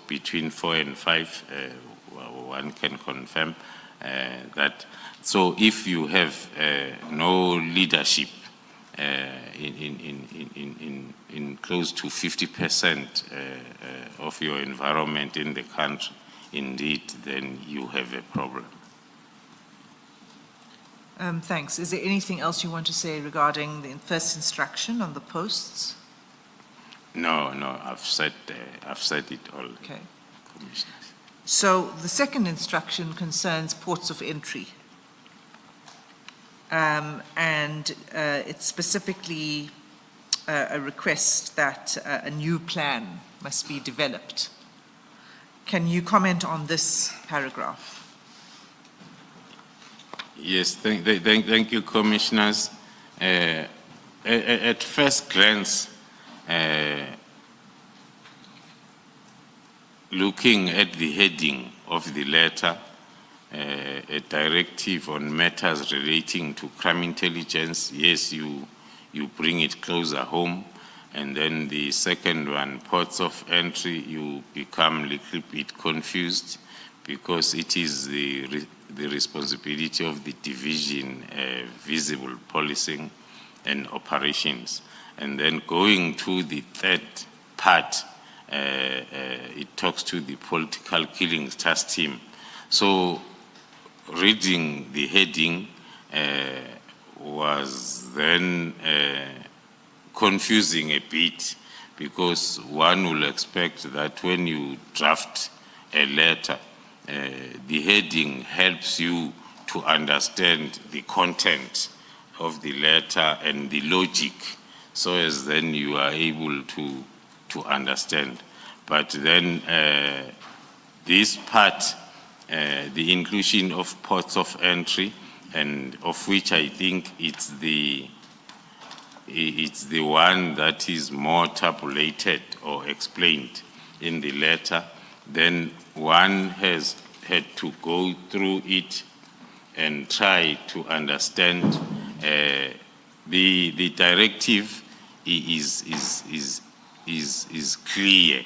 between 4 and 5, one can confirm that. So if you have no leadership in close to 50% of your environment in the country, indeed, then you have a problem. Thanks. Is there anything else you want to say regarding the first instruction on the posts? No, I've said it all. Okay. Commissioners. So the second instruction concerns ports of entry. And it's specifically a request that a new plan must be developed. Can you comment on this paragraph? Yes, thank you, Commissioners. At first glance, looking at the heading of the letter, a directive on matters relating to crime intelligence, yes, you bring it closer home. And then the second one, ports of entry, you become a little bit confused because it is the responsibility of the division, visible policing and operations. And then going to the third part, it talks to the political killings task team. So reading the heading was then confusing a bit, because one will expect that when you draft a letter, the heading helps you to understand the content of the letter and the logic, so as then you are able to understand. But then this part, the inclusion of ports of entry, and of which I think it's the one that is more tabulated or explained in the letter, then one has had to go through it and try to understand. The directive is clear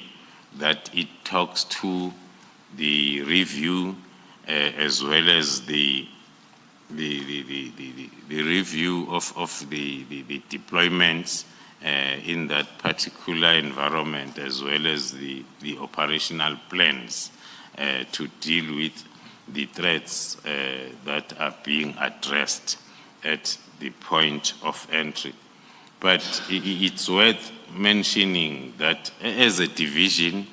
that it talks to the review as well as the review of the deployments in that particular environment, as well as the operational plans to deal with the threats that are being addressed at the point of entry. But it's worth mentioning that as a division,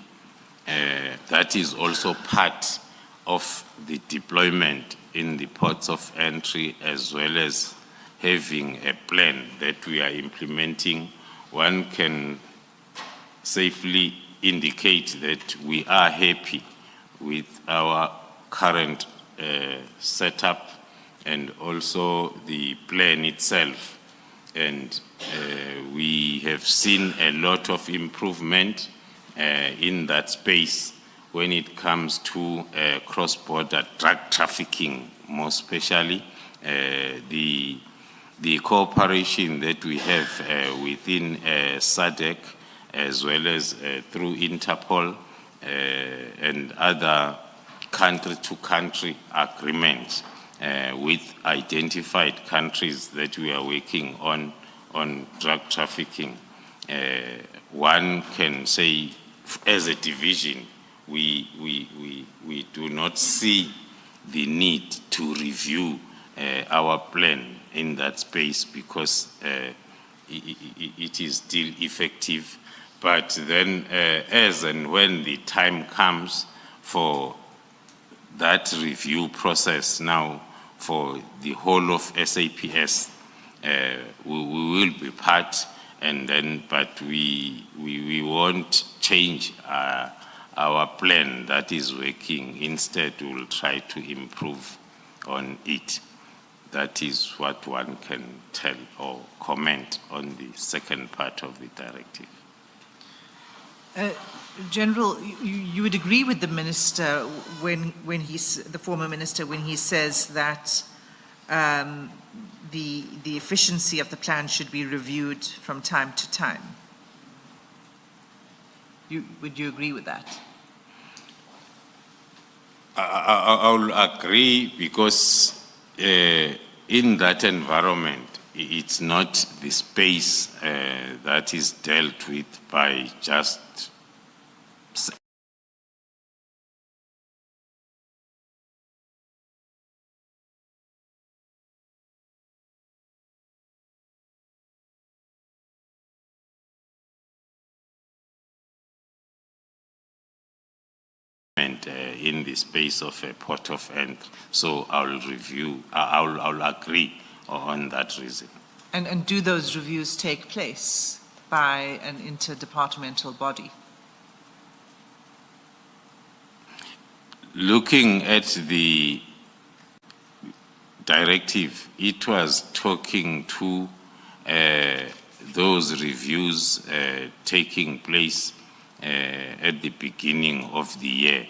that is also part of the deployment in the ports of entry, as well as having a plan that we are implementing. One can safely indicate that we are happy with our current setup and also the plan itself. And we have seen a lot of improvement in that space when it comes to cross-border drug trafficking, more especially the cooperation that we have within SADC, as well as through Interpol and other country-to-country agreements with identified countries that we are working on drug trafficking. One can say, as a division, we do not see the need to review our plan in that space, because it is still effective. But then as and when the time comes for that review process now for the whole of SAPS, we will be part, and then, but we won't change our plan that is working. Instead, we will try to improve on it. That is what one can tell or comment on the second part of the directive. General, you would agree with the minister when the former minister, when he says that the efficiency of the plan should be reviewed from time to time? Would you agree with that? I'll agree because in that environment, it's not the space that is dealt with by just in the space of a port of entry. So I'll agree on that reason. And do those reviews take place by an interdepartmental body? Looking at the directive, it was talking to those reviews taking place at the beginning of the year,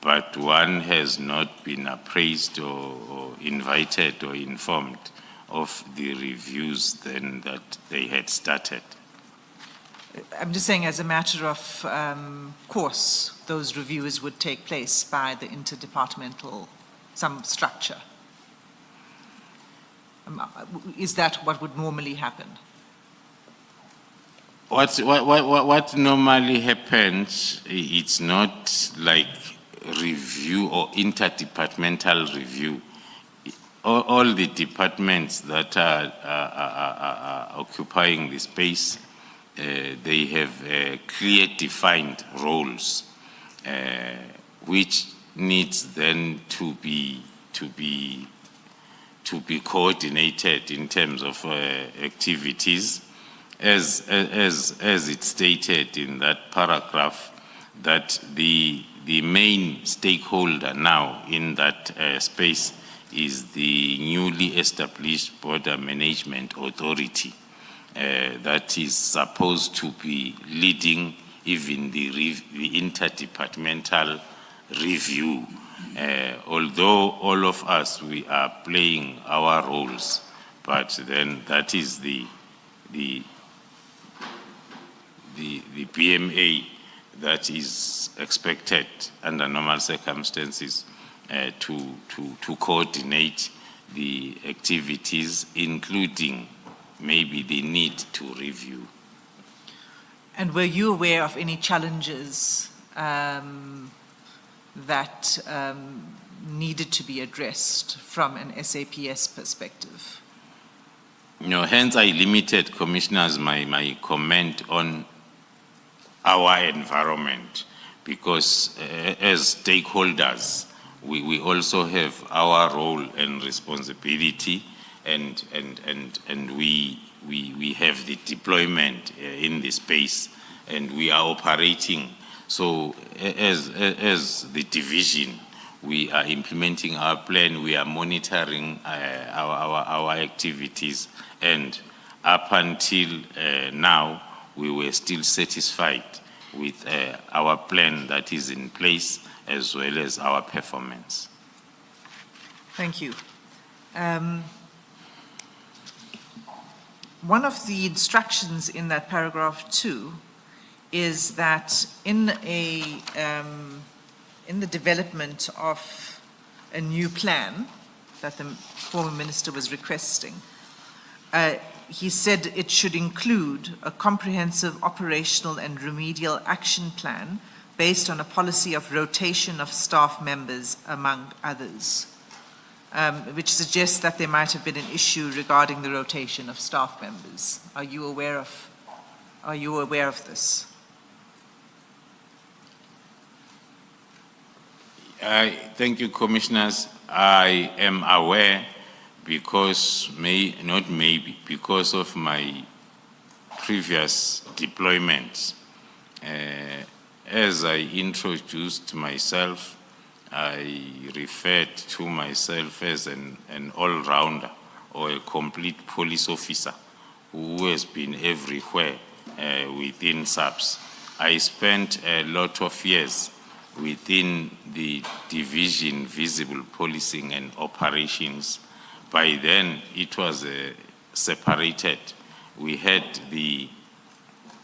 but one has not been appraised or invited or informed of the reviews then that they had started. I'm just saying, as a matter of course, those reviews would take place by the interdepartmental, some structure. Is that what would normally happen? What normally happens, it's not like review or interdepartmental review. All the departments that are occupying the space, they have clear defined roles, which needs then to be coordinated in terms of activities, as it's stated in that paragraph, that the main stakeholder now in that space is the newly established Border Management Authority that is supposed to be leading even the interdepartmental review. Although all of us, we are playing our roles, but then that is the PMA that is expected under normal circumstances to coordinate the activities, including maybe the need to review. And were you aware of any challenges that needed to be addressed from an SAPS perspective? No, hence I limited, Commissioners, my comment on our environment, because as stakeholders, we also have our role and responsibility, and we have the deployment in the space, and we are operating. So as the division, we are implementing our plan, we are monitoring our activities, and up until now, we were still satisfied with our plan that is in place, as well as our performance. Thank you. One of the instructions in that paragraph 2 is that in the development of a new plan that the former minister was requesting, he said it should include a comprehensive operational and remedial action plan based on a policy of rotation of staff members, among others, which suggests that there might have been an issue regarding the rotation of staff members. Are you aware of this? Thank you, Commissioners. I am aware, because because of my previous deployments. As I introduced myself, I referred to myself as an all-rounder or a complete police officer who has been everywhere within SAPS. I spent a lot of years within the division Visible Policing and Operations. By then, it was separated.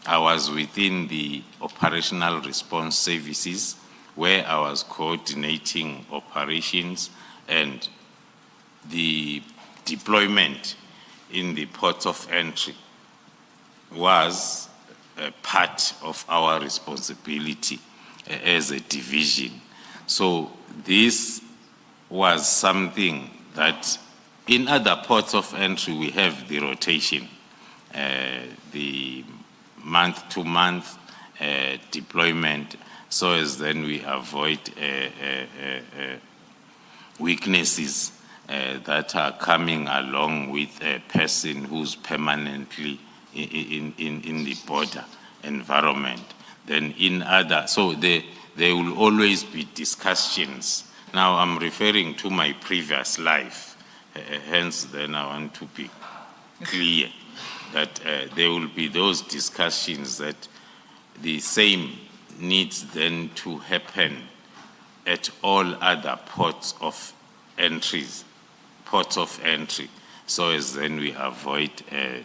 I was within the Operational Response Services, where I was coordinating operations, and the deployment in the ports of entry was a part of our responsibility as a division. So this was something that in other ports of entry we have the rotation, the month-to-month deployment, so as then we avoid weaknesses that are coming along with a person who's permanently in the border environment. Then in other, so there will always be discussions. Now I'm referring to my previous life, hence then I want to be clear that there will be those discussions that the same needs then to happen at all other ports of entry, so as then we avoid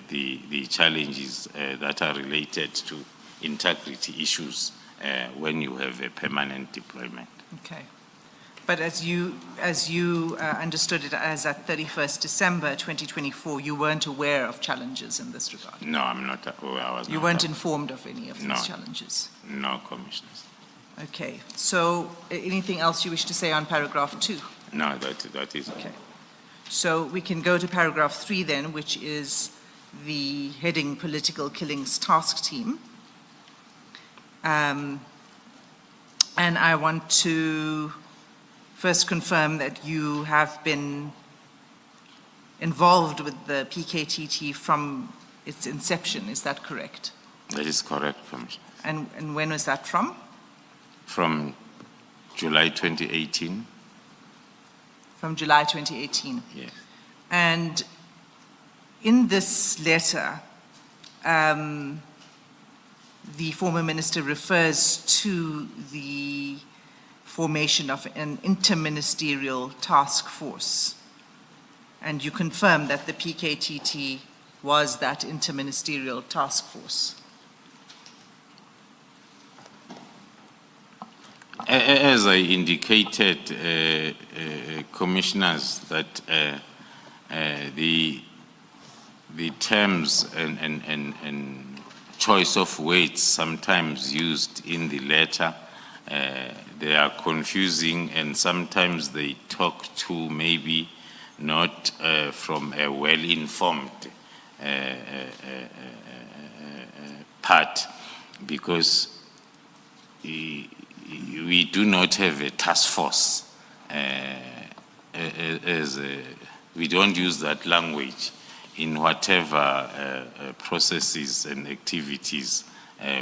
the challenges that are related to integrity issues when you have a permanent deployment. Okay. But as you understood it as at 31st December 2024, you weren't aware of challenges in this regard? No, I'm not aware. You weren't informed of any of these challenges? No, Commissioners. Okay. So anything else you wish to say on paragraph 2? No, that is okay. So we can go to paragraph 3 then, which is the heading Political Killings Task Team. And I want to first confirm that you have been involved with the PKTT from its inception. Is that correct? That is correct, Commissioner. And when was that from? From July 2018. From July 2018. Yes. And in this letter, the former minister refers to the formation of an interministerial task force. And you confirm that the PKTT was that interministerial task force. As I indicated, Commissioners, that the terms and choice of words sometimes used in the letter, they are confusing, and sometimes they talk to maybe not from a well-informed part, because we do not have a task force. We don't use that language in whatever processes and activities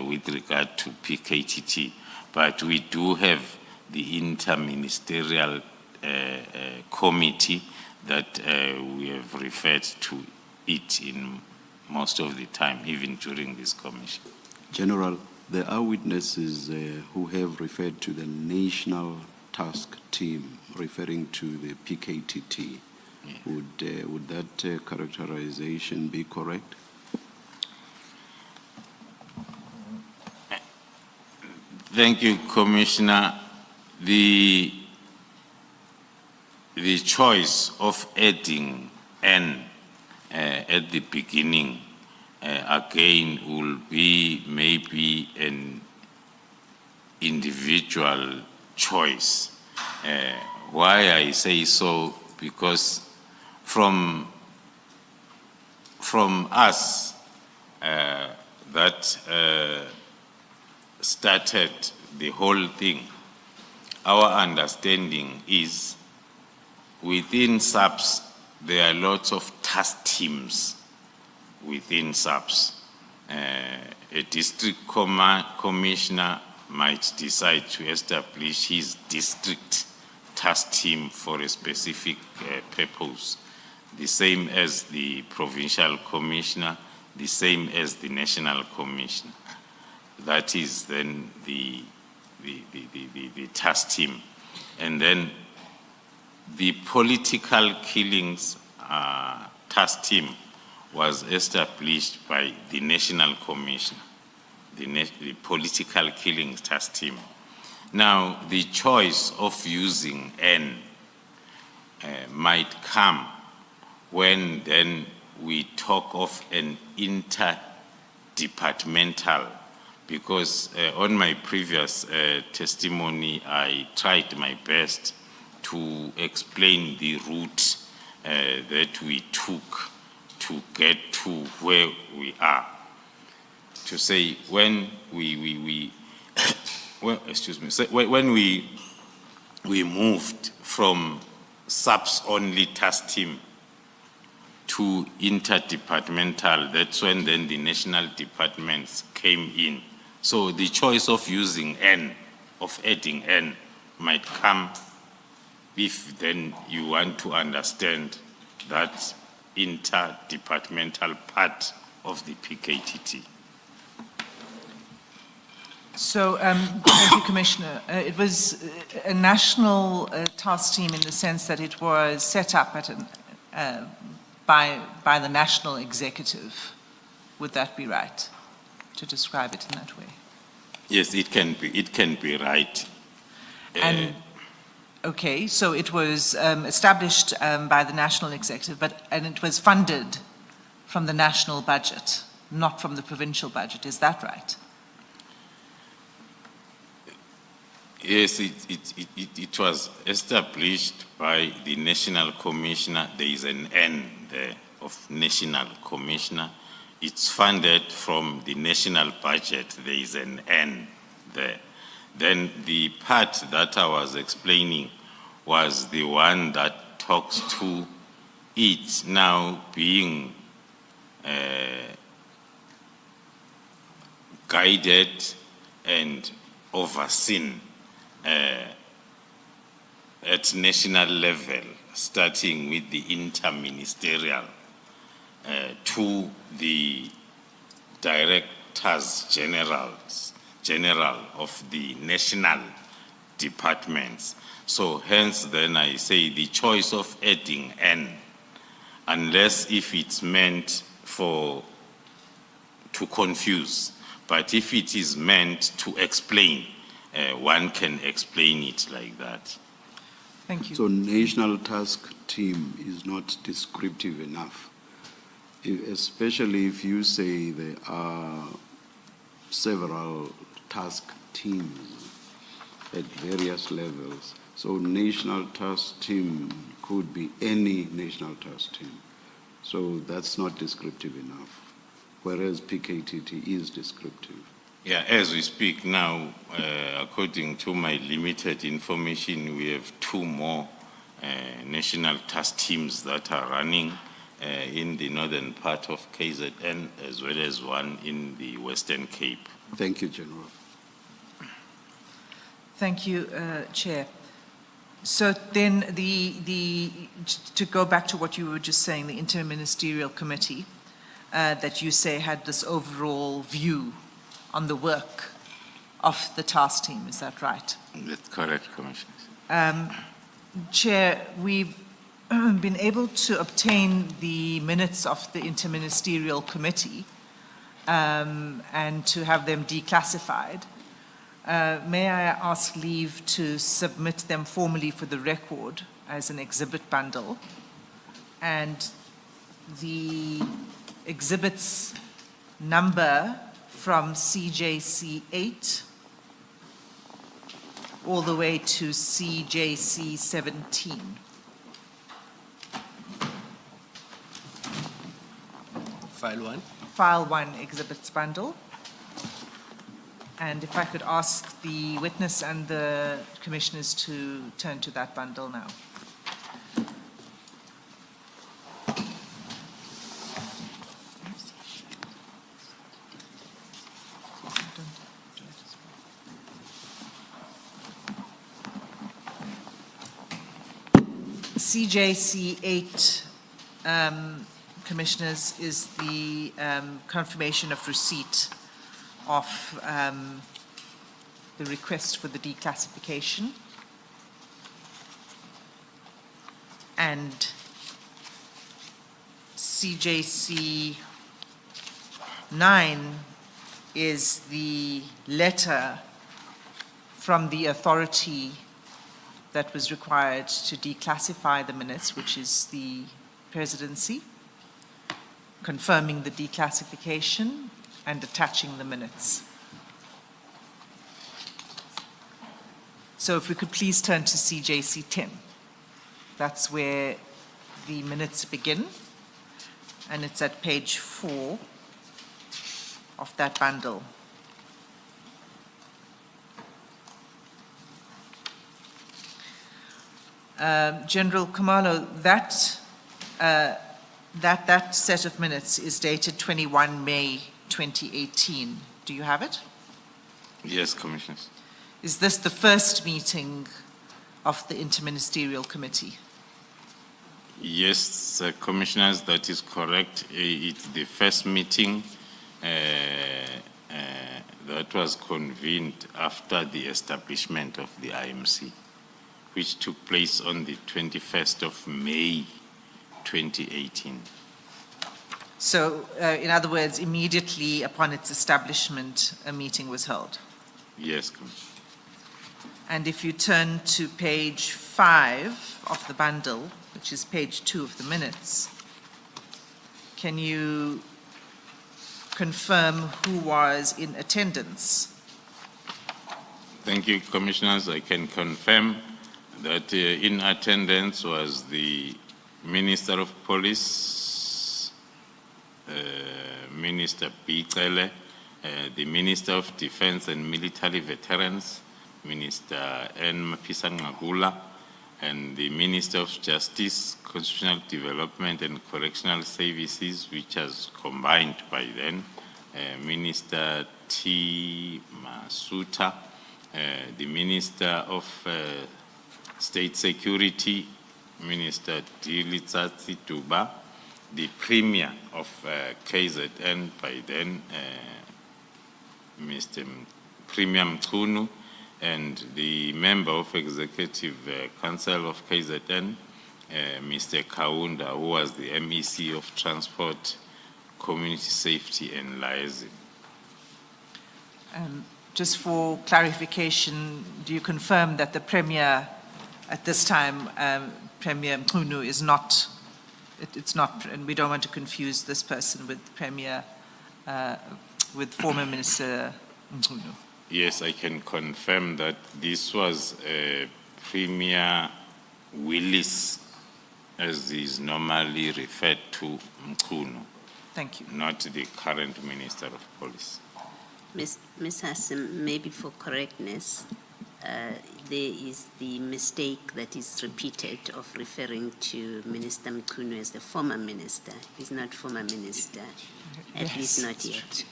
with regard to PKTT. But we do have the interministerial committee that we have referred to it in most of the time, even during this commission. General, there are witnesses who have referred to the National Task Team, referring to the PKTT. Yeah. Would that characterization be correct? Thank you, Commissioner. The choice of adding N at the beginning again will be maybe an individual choice. Why I say so, because from us that started the whole thing, our understanding is within SAPS there are lots of task teams within SAPS. A district commissioner might decide to establish his district task team for a specific purpose, the same as the provincial commissioner, the same as the national commissioner. That is then the task team. And then the political killings task team was established by the national commissioner, the political killings task team. Now, the choice of using N might come when then we talk of an interdepartmental, because on my previous testimony, I tried my best to explain the route that we took to get to where we are. To say when when we moved from SAPS only task team to interdepartmental, that's when then the national departments came in. So the choice of using N, of adding N, might come if then you want to understand that interdepartmental part of the PKTT. So, thank you, Commissioner. It was a national task team in the sense that it was set up at by the national executive. Would that be right, to describe it in that way? Yes, it can be right. And okay, so it was established by the national executive, and it was funded from the national budget, not from the provincial budget. Is that right? Yes, it was established by the National Commissioner. There is an N there of National Commissioner. It's funded from the national budget. There is an N there. Then the part that I was explaining was the one that talks to it now being guided and overseen at national level, starting with the interministerial to the directors general of the national departments. So hence then I say the choice of adding N, unless if it's meant to confuse, but if it is meant to explain, one can explain it like that. Thank you. So national task team is not descriptive enough, especially if you say there are several task teams at various levels. So national task team could be any national task team. So that's not descriptive enough, whereas PKTT is descriptive. Yeah, as we speak now, according to my limited information, we have 2 more national task teams that are running in the northern part of KZN, as well as one in the Western Cape. Thank you, General. Thank you, Chair. So then to go back to what you were just saying, the Interministerial Committee that you say had this overall view on the work of the task team, is that right? That's correct, Commissioner. Chair, we've been able to obtain the minutes of the Interministerial Committee and to have them declassified. May I ask leave to submit them formally for the record as an exhibit bundle? And the exhibits number from CJC 8 all the way to CJC 17. File 1. File 1 exhibits bundle. And if I could ask the witness and the commissioners to turn to that bundle now. CJC 8, commissioners, is the confirmation of receipt of the request for the declassification. And CJC 9 is the letter from the authority that was required to declassify the minutes, which is the presidency, confirming the declassification and attaching the minutes. So if we could please turn to CJC 10. That's where the minutes begin, and it's at page 4 of that bundle. General Khumalo, that set of minutes is dated 21 May 2018. Do you have it? Yes, Commissioners. Is this the first meeting of the Interministerial Committee? Yes, Commissioners, that is correct. It's the first meeting that was convened after the establishment of the IMC, which took place on the 21st of May 2018. So, in other words, immediately upon its establishment, a meeting was held? Yes, Commissioner. And if you turn to page 5 of the bundle, which is page 2 of the minutes, can you confirm who was in attendance? Thank you, Commissioners. I can confirm that in attendance was the Minister of Police, Minister Bicele, the Minister of Defense and Military Veterans, Minister N. Mapisangagula, and the Minister of Justice, Constitutional Development and Correctional Services, which has combined by then, Minister T. Masuta, the Minister of State Security, Minister D. Litsatsi Tuba, the Premier of KZN by then, Mr. Premier Mchunu, and the Member of Executive Council of KZN, Mr. Kaunda, who was the MEC of Transport, Community Safety and Liaison. Just for clarification, do you confirm that the Premier at this time, Premier Mchunu, is not, it's not, and we don't want to confuse this person with Premier, with former Minister Mchunu? Yes, I can confirm that this was Premier Willis, as is normally referred to, Mchunu. Thank you. Not the current Minister of Police. Ms. Hassan, maybe for correctness, there is the mistake that is repeated of referring to Minister Mchunu as the former minister. He's not former minister, at least not yet.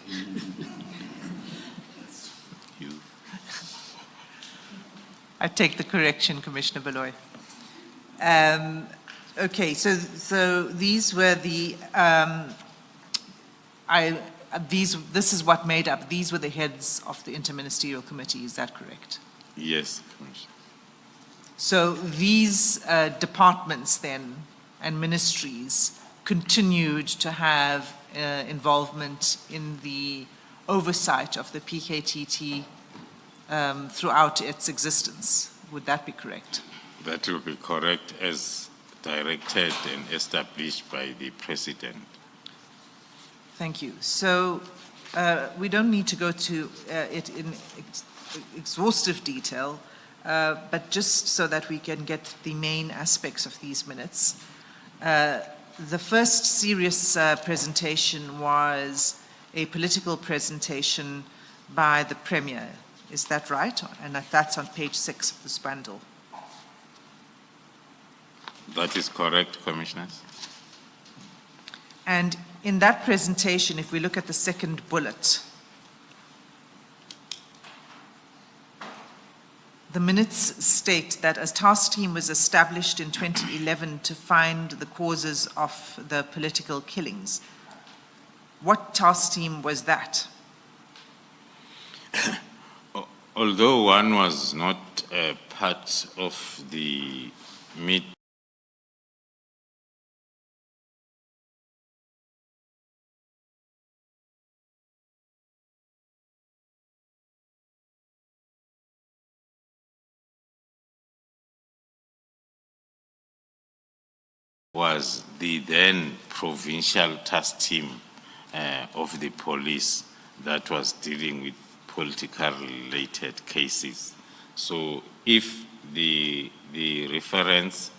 I take the correction, Commissioner Baloy. Okay, so these were the, this is what made up, these were the heads of the Interministerial Committee, is that correct? Yes, Commissioner. So these departments then and ministries continued to have involvement in the oversight of the PKTT throughout its existence. Would that be correct? That will be correct, as directed and established by the President. Thank you. So we don't need to go to it in exhaustive detail, but just so that we can get the main aspects of these minutes. The first serious presentation was a political presentation by the Premier. Is that right? And that's on page 6 of this bundle. That is correct, Commissioners. And in that presentation, if we look at the second bullet, the minutes state that a task team was established in 2011 to find the causes of the political killings. What task team was that? Although one was not part of the meet was the then provincial task team of the police that was dealing with political related cases. So if the reference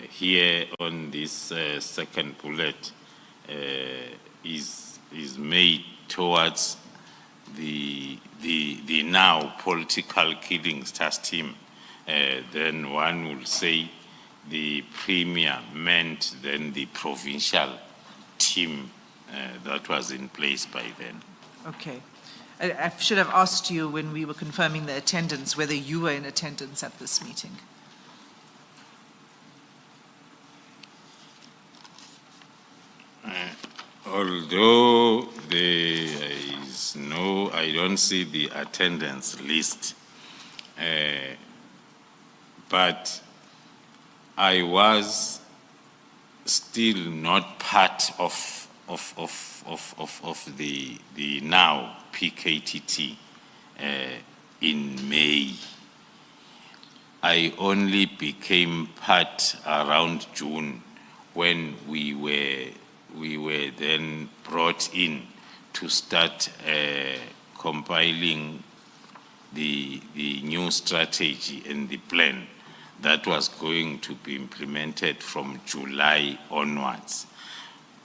here on this second bullet is made towards the now political killings task team, then one will say the premier meant then the provincial team that was in place by then. Okay. I should have asked you when we were confirming the attendance whether you were in attendance at this meeting. Although there is no, I don't see the attendance list, but I was still not part of the now PKTT in May. I only became part around June when we were then brought in to start compiling the new strategy and the plan that was going to be implemented from July onwards.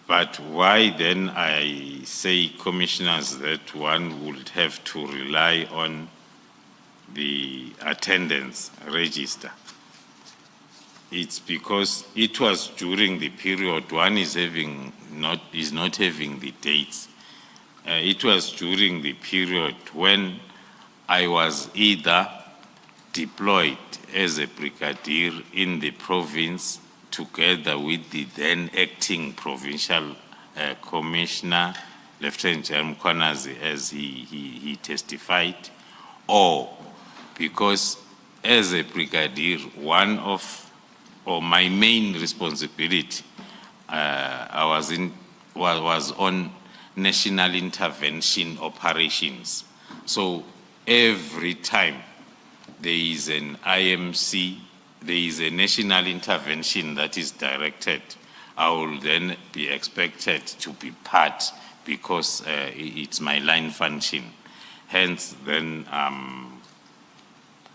But why then I say, commissioners, that one would have to rely on the attendance register? It's because it was during the period, one is not having the dates. It was during the period when I was either deployed as a brigadier in the province together with the then acting provincial commissioner, Lieutenant General Kwanazi, as he testified, or because as a brigadier, my main responsibility was on national intervention operations. So every time there is an IMC, there is a national intervention that is directed, I will then be expected to be part because it's my line function. Hence, then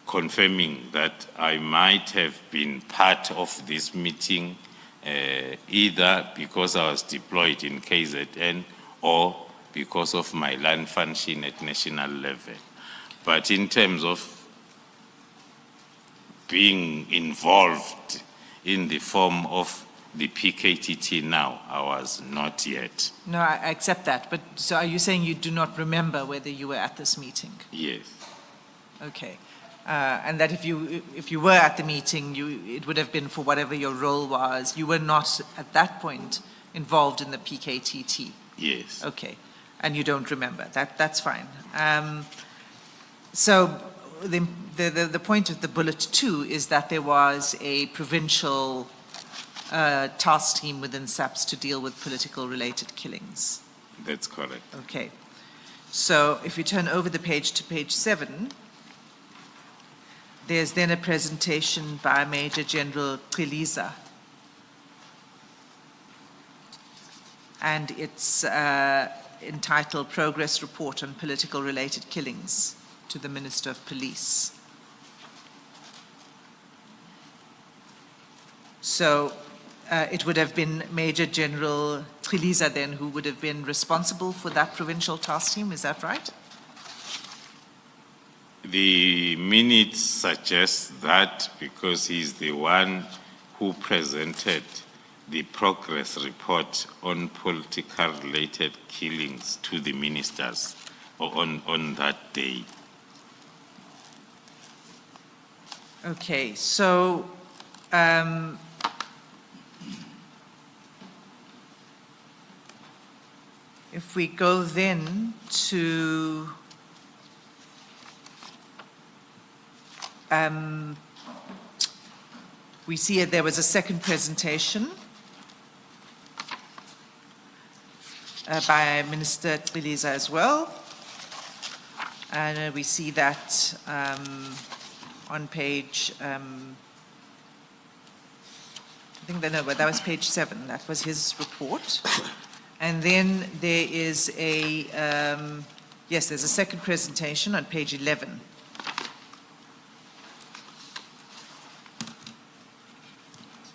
confirming that I might have been part of this meeting either because I was deployed in KZN or because of my line function at national level. But in terms of being involved in the form of the PKTT now, I was not yet. No, I accept that. But so are you saying you do not remember whether you were at this meeting? Yes. Okay. And that if you were at the meeting, it would have been for whatever your role was. You were not at that point involved in the PKTT. Yes. Okay. And you don't remember. That's fine. So the point of the bullet 2 is that there was a provincial task team within SAPS to deal with political related killings. That's correct. Okay. So if you turn over the page to page 7, there's then a presentation by Major General Qiliza. And it's entitled Progress Report on Political Related Killings to the Minister of Police. So it would have been Major General Qiliza then who would have been responsible for that provincial task team, is that right? The minutes suggest that because he's the one who presented the progress report on political related killings to the ministers on that day. Okay, so if we go then to we see there was a second presentation by Minister Qiliza as well. And we see that on page think that, no, but that was page 7. That was his report. And then there is a, yes, there's a second presentation on page 11.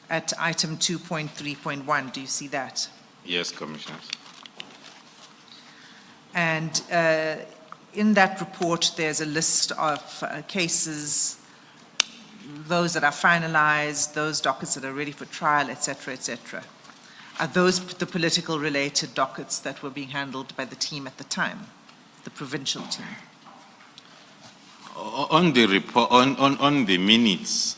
At item 2.3.1, do you see that? Yes, Commissioners. And in that report, there's a list of cases, those that are finalized, those dockets that are ready for trial, et cetera, et cetera. Are those the political related dockets that were being handled by the team at the time, the provincial team? On the report, on the minutes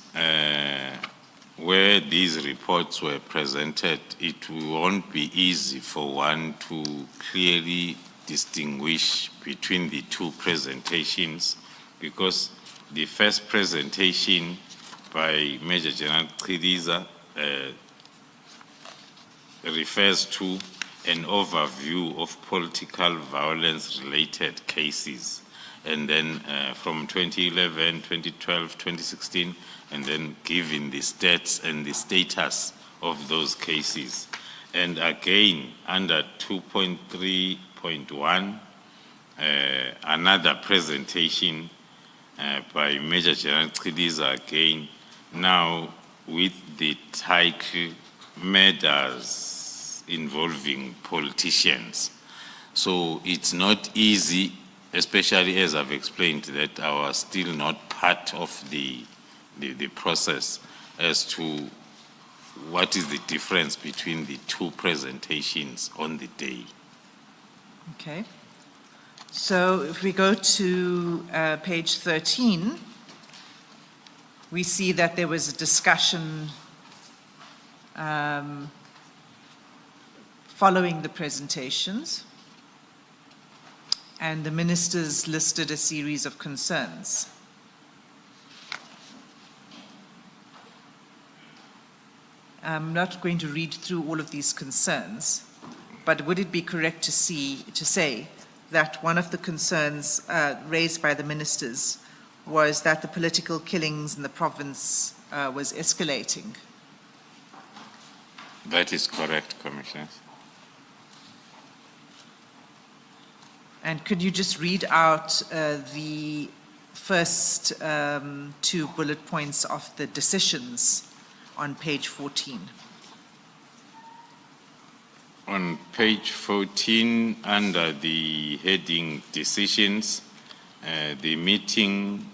where these reports were presented, it won't be easy for one to clearly distinguish between the two presentations, because the first presentation by Major General Chidiza refers to an overview of political violence related cases, and then from 2011, 2012, 2016, and then giving the stats and the status of those cases. And again, under 2.3.1, another presentation by Major General Chidiza again, now with the title Matters Involving Politicians. So it's not easy, especially as I've explained, that I was still not part of the process as to what is the difference between the two presentations on the day. Okay. So if we go to page 13, we see that there was a discussion following the presentations, and the ministers listed a series of concerns. I'm not going to read through all of these concerns, but would it be correct to say that one of the concerns raised by the ministers was that the political killings in the province was escalating? That is correct, Commissioners. And could you just read out the first 2 bullet points of the decisions on page 14? On page 14, under the heading Decisions, the meeting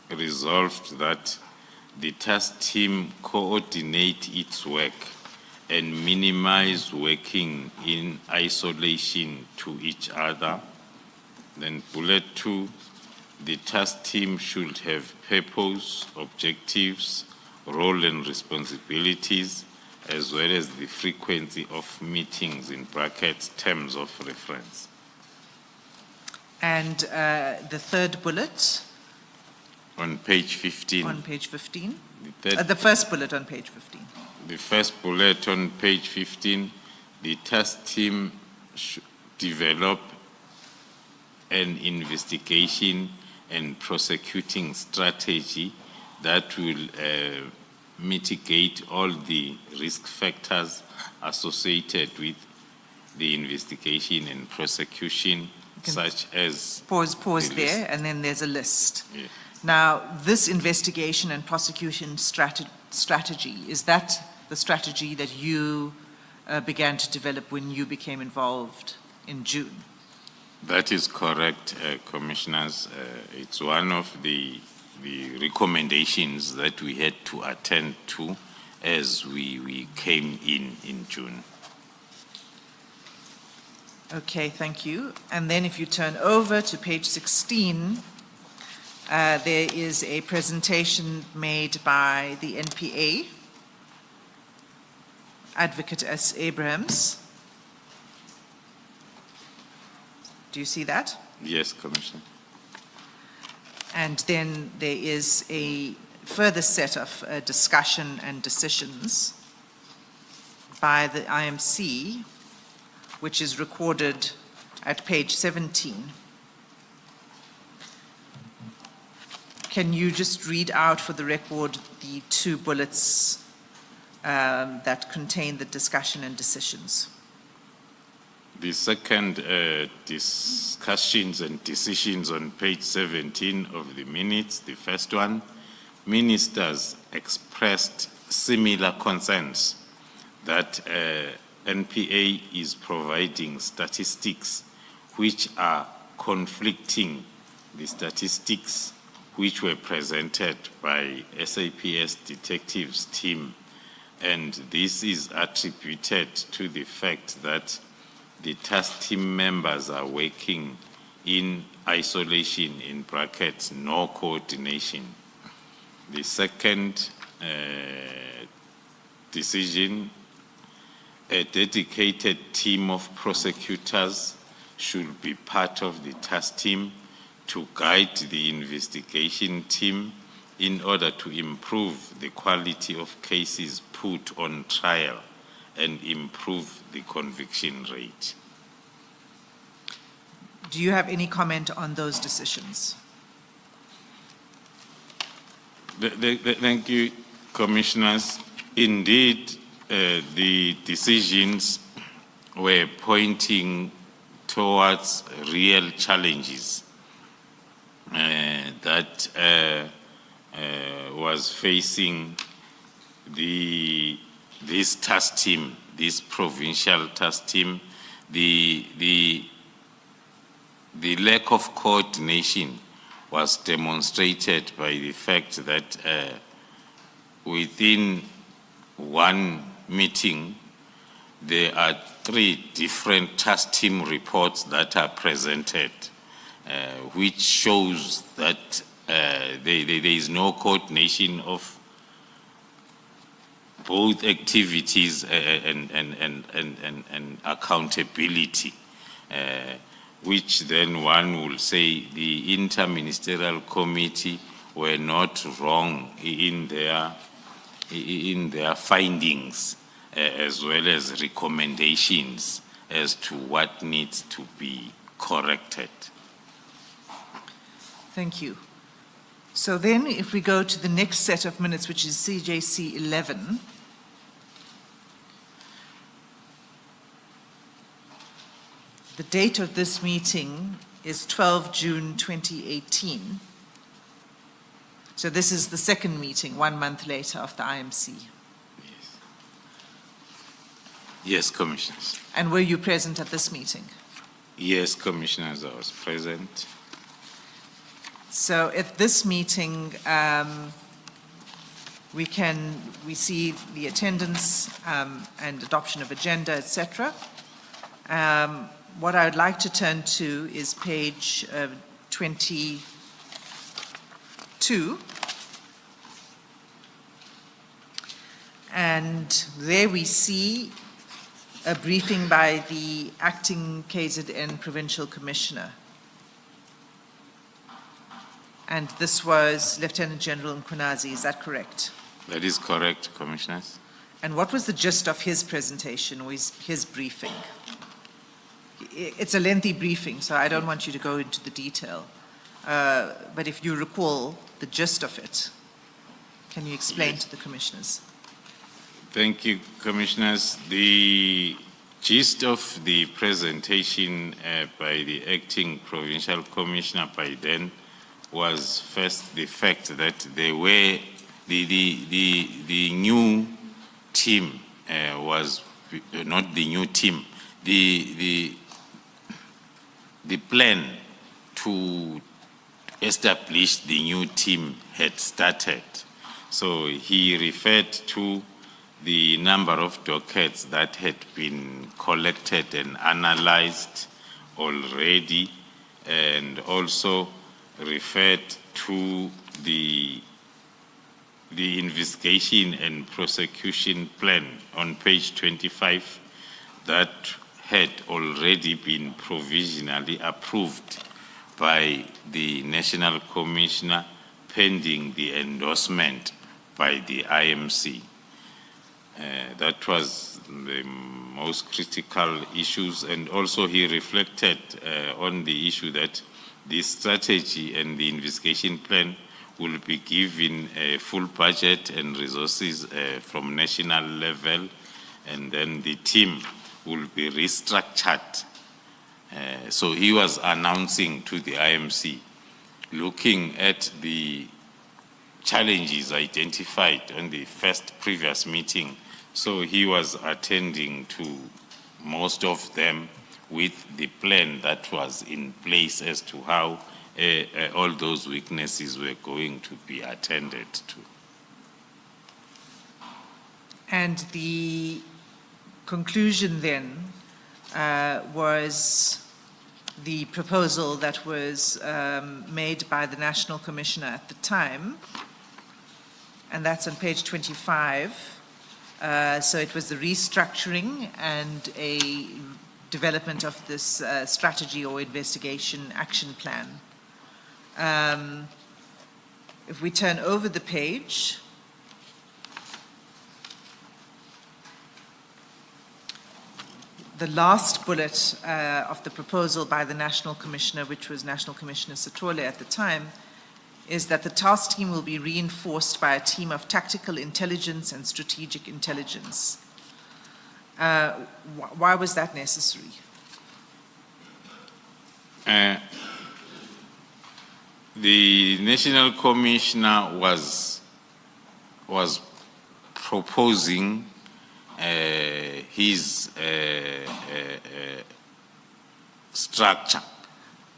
resolved that the task team coordinate its work and minimize working in isolation to each other. Then bullet 2, the task team should have purpose, objectives, role and responsibilities, as well as the frequency of meetings, in brackets, terms of reference. And the third bullet? On page 15. On page 15? The first bullet on page 15. The first bullet on page 15, the task team should develop an investigation and prosecuting strategy that will mitigate all the risk factors associated with the investigation and prosecution, such as... Pause there, and then there's a list. Yeah. Now, this investigation and prosecution strategy, is that the strategy that you began to develop when you became involved in June? That is correct, Commissioners. It's one of the recommendations that we had to attend to as we came in June. Okay, thank you. And then if you turn over to page 16, there is a presentation made by the NPA, Advocate S. Abrahams. Do you see that? Yes, Commissioner. And then there is a further set of discussion and decisions by the IMC, which is recorded at page 17. Can you just read out for the record the 2 bullets that contain the discussion and decisions. The second discussions and decisions on page 17 of the minutes, the first one, ministers expressed similar concerns that NPA is providing statistics which are conflicting the statistics which were presented by SAPS Detectives team. And this is attributed to the fact that the task team members are working in isolation, in brackets, no coordination. The second decision, a dedicated team of prosecutors should be part of the task team to guide the investigation team in order to improve the quality of cases put on trial and improve the conviction rate. Do you have any comment on those decisions? Thank you, Commissioners. Indeed, the decisions were pointing towards real challenges that was facing this task team, this provincial task team, the lack of coordination was demonstrated by the fact that within one meeting, there are 3 different task team reports that are presented, which shows that there is no coordination of both activities and accountability, which then one will say the interministerial committee were not wrong in their findings, as well as recommendations as to what needs to be corrected. Thank you. So then if we go to the next set of minutes, which is CJC 11, the date of this meeting is 12 June 2018. So this is the second meeting, 1 month later, of the IMC. Yes, Commissioners. And were you present at this meeting? Yes, Commissioners, I was present. So at this meeting, we see the attendance and adoption of agenda, etc. What I would like to turn to is page 22. And there we see a briefing by the acting KZN Provincial Commissioner. And this was Lieutenant General Mkunazi, is that correct? That is correct, Commissioners. And what was the gist of his presentation or his briefing? It's a lengthy briefing, so I don't want you to go into the detail. But if you recall the gist of it, can you explain to the Commissioners? Thank you, Commissioners. The gist of the presentation by the acting Provincial Commissioner by then was first the fact that they were the new team was not the new team. The plan to establish the new team had started. So he referred to the number of dockets that had been collected and analyzed already, and also referred to the investigation and prosecution plan on page 25 that had already been provisionally approved by the National Commissioner pending the endorsement by the IMC. That was the most critical issues, and also he reflected on the issue that the strategy and the investigation plan will be given a full budget and resources from national level, and then the team will be restructured. So he was announcing to the IMC, looking at the challenges identified in the first previous meeting. So he was attending to most of them with the plan that was in place as to how all those weaknesses were going to be attended to. And the conclusion then was the proposal that was made by the National Commissioner at the time, and that's on page 25. So it was the restructuring and a development of this strategy or investigation action plan. If we turn over the page, the last bullet of the proposal by the National Commissioner, which was National Commissioner Sitole at the time, is that the task team will be reinforced by a team of tactical intelligence and strategic intelligence. Why was that necessary? The National Commissioner was proposing his structure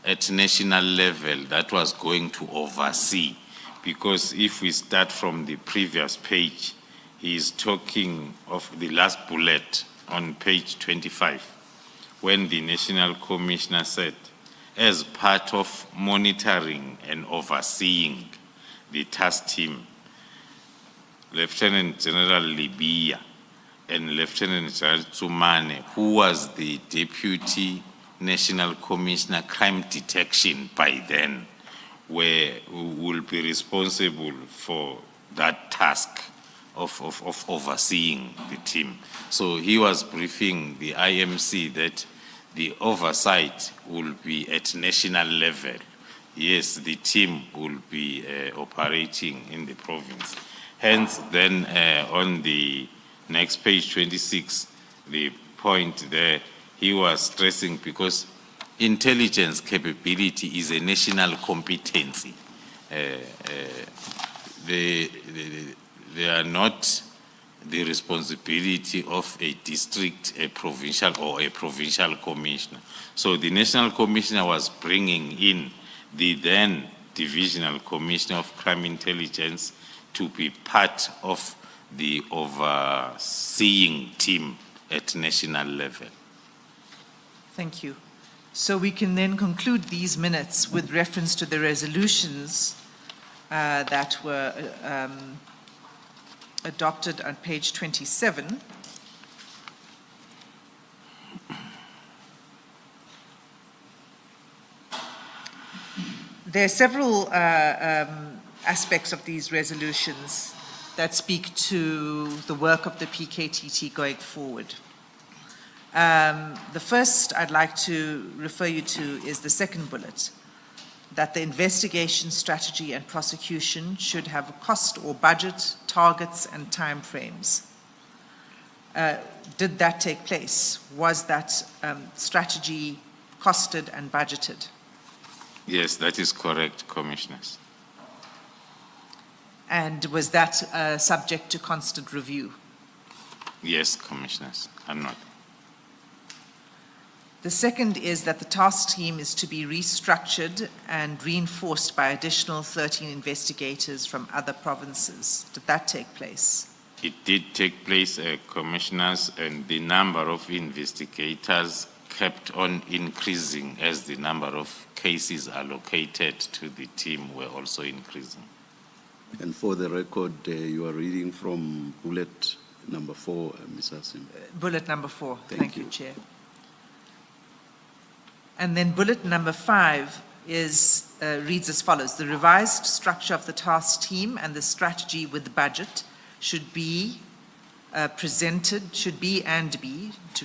at national level that was going to oversee, because if we start from the previous page, he is talking of the last bullet on page 25, when the National Commissioner said, as part of monitoring and overseeing the task team, Lieutenant General Libya and Lieutenant General Tsumane, who was the Deputy National Commissioner Crime Detection by then, will be responsible for that task of overseeing the team. So he was briefing the IMC that the oversight will be at national level. Yes, the team will be operating in the province. Hence, then on the next page 26, the point there, he was stressing, because intelligence capability is a national competency. They are not the responsibility of a district, a provincial, or a provincial commissioner. So the National Commissioner was bringing in the then Divisional Commissioner of Crime Intelligence to be part of the overseeing team at national level. Thank you. So we can then conclude these minutes with reference to the resolutions that were adopted on page 27. There are several aspects of these resolutions that speak to the work of the PKTT going forward. The first I'd like to refer you to is the second bullet, that the investigation strategy and prosecution should have a cost or budget, targets, and timeframes. Did that take place? Was that strategy costed and budgeted? Yes, that is correct, Commissioners. And was that subject to constant review? Yes, Commissioners, I'm not. The second is that the task team is to be restructured and reinforced by additional 13 investigators from other provinces. Did that take place? It did take place, Commissioners, and the number of investigators kept on increasing as the number of cases allocated to the team were also increasing. And for the record, you are reading from bullet number 4, Ms. Hassim. Bullet number 4. Thank you, you. Chair. And then bullet number 5 is, reads as follows. The revised structure of the task team and the strategy with the budget should be presented, to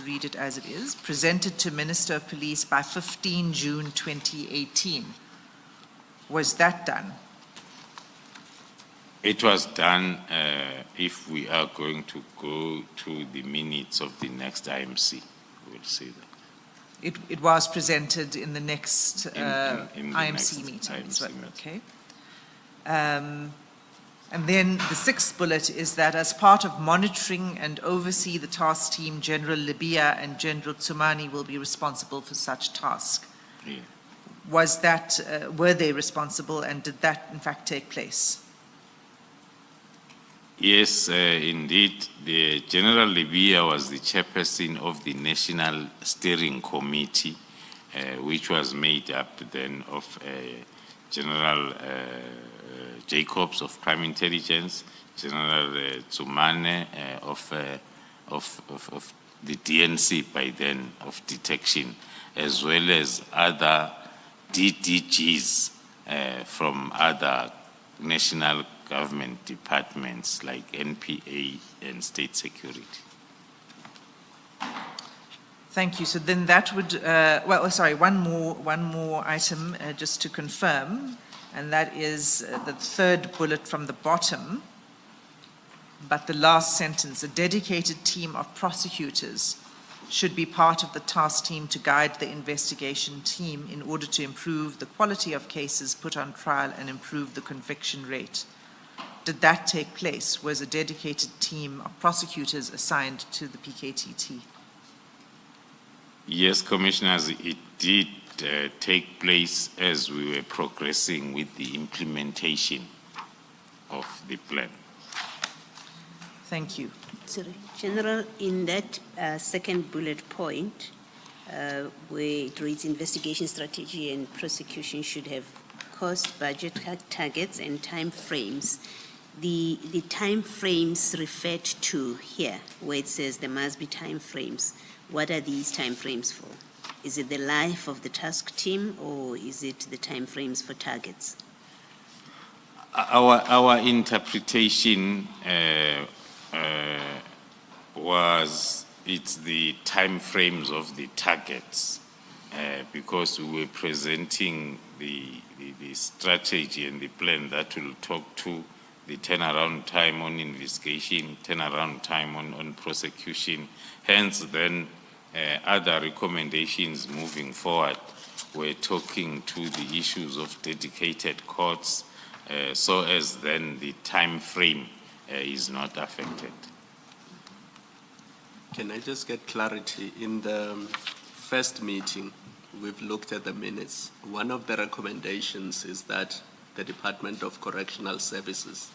read it as it is, presented to Minister of Police by 15 June 2018. Was that done? It was done, if we are going to go to the minutes of the next IMC, we'll see that. It was presented in the next In the IMC next meeting. IMC meeting. Okay. And then the sixth bullet is that as part of monitoring and oversee the task team, General Libya and General Tsumani will be responsible for such task. Yeah. Was that, were they responsible, and did that in fact take place? Yes, indeed. The General Libya was the chairperson of the National Steering Committee, which was made up then of General Jacobs of Crime Intelligence, General Tsumane of the DNC by then of detection, as well as other DDGs from other national government departments like NPA and State Security. Thank you. So then that would, well, sorry, one more item just to confirm, and that is the third bullet from the bottom, but the last sentence: a dedicated team of prosecutors should be part of the task team to guide the investigation team in order to improve the quality of cases put on trial and improve the conviction rate. Did that take place? Was a dedicated team of prosecutors assigned to the PKTT? Yes, Commissioners, it did take place as we were progressing with the implementation of the plan. Thank you. Sorry, General, in that second bullet point, where it reads investigation strategy and prosecution should have cost, budget targets, and time frames. The time frames referred to here, where it says there must be time frames, what are these time frames for? Is it the life of the task team, or is it the time frames for targets? Our interpretation was it's the time frames of the targets, because we were presenting the strategy and the plan that will talk to the turnaround time on investigation, turnaround time on prosecution. Hence, then other recommendations moving forward were talking to the issues of dedicated courts, so as then the time frame is not affected. Can I just get clarity? In the first meeting, we've looked at the minutes. One of the recommendations is that the Department of Correctional Services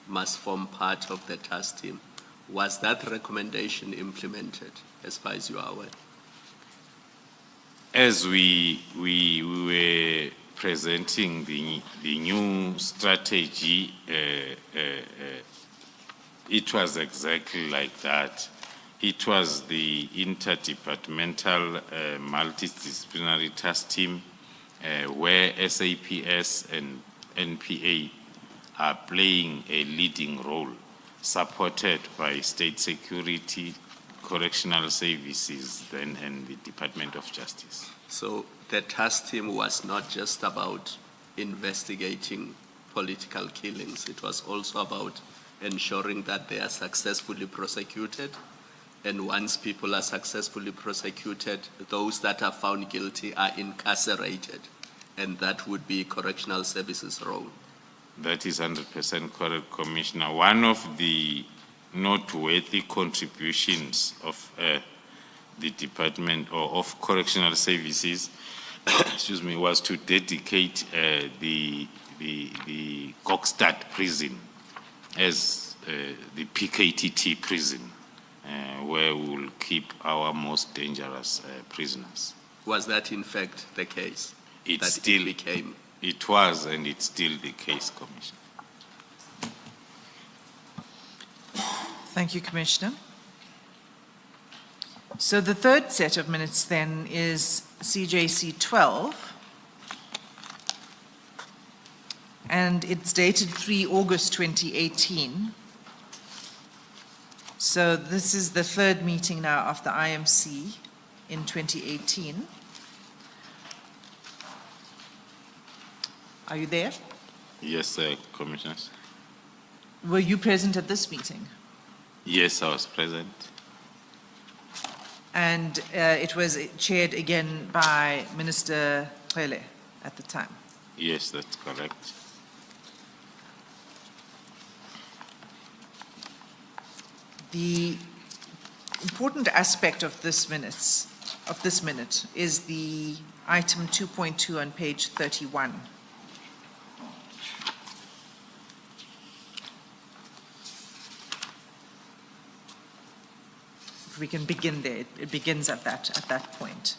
must form part of the task team. Was that recommendation implemented, as far as you are aware? As we were presenting the new strategy, it was exactly like that. It was the Interdepartmental Multidisciplinary Task Team, where SAPS and NPA are playing a leading role, supported by State Security, Correctional Services, then, and the Department of Justice. So the task team was not just about investigating political killings. It was also about ensuring that they are successfully prosecuted. And once people are successfully prosecuted, those that are found guilty are incarcerated. And that would be Correctional Services' role. That is 100% correct, Commissioner. One of the noteworthy contributions of the Department or of Correctional Services, excuse me, was to dedicate the Kokstad prison as the PKTT prison, where we will keep our most dangerous prisoners. Was that in fact the case? It was, and it's still the case, Commissioner. Thank you, Commissioner. So the third set of minutes then is CJC 12, and it's dated 3 August 2018. So this is the third meeting now of the IMC in 2018. Are you there? Yes, Commissioners. Were you present at this meeting? Yes, I was present. And it was chaired again by Minister Cele at the time. Yes, that's correct. The important aspect of this minute is the item 2.2 on page 31. If we can begin there, it begins at that point.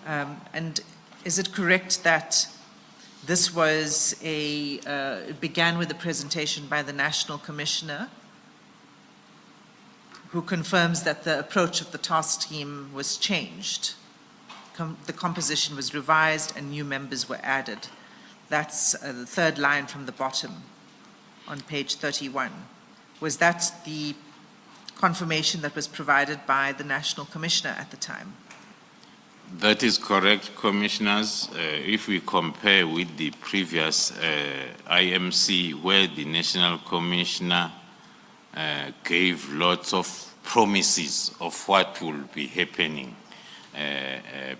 And is it correct that this was it began with a presentation by the National Commissioner, who confirms that the approach of the task team was changed? The composition was revised and new members were added. That's the third line from the bottom on page 31. Was that the confirmation that was provided by the National Commissioner at the time? That is correct, Commissioners. If we compare with the previous IMC, where the National Commissioner gave lots of promises of what will be happening,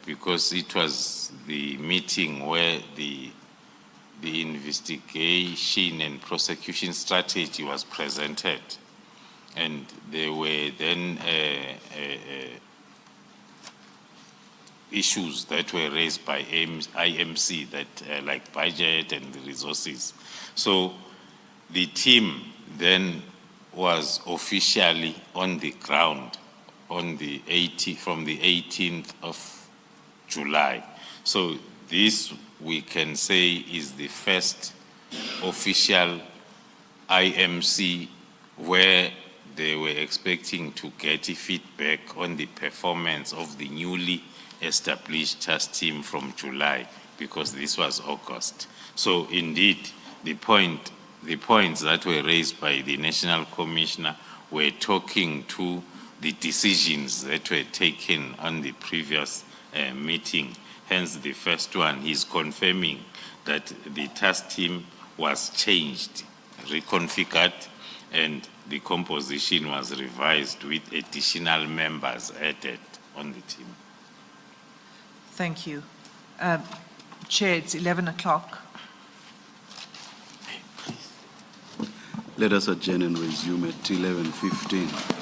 because it was the meeting where the investigation and prosecution strategy was presented, and there were then issues that were raised by IMC, that like budget and the resources. So the team then was officially on the ground on the from the 18th of July. So this, we can say, is the first official IMC where they were expecting to get feedback on the performance of the newly established task team from July, because this was August. So indeed, the points that were raised by the National Commissioner were talking to the decisions that were taken on the previous meeting. Hence, the first one, he's confirming that the task team was changed, reconfigured, and the composition was revised with additional members added on the team. Thank you. Chair, it's 11 o'clock. Let us adjourn and resume at 11:15.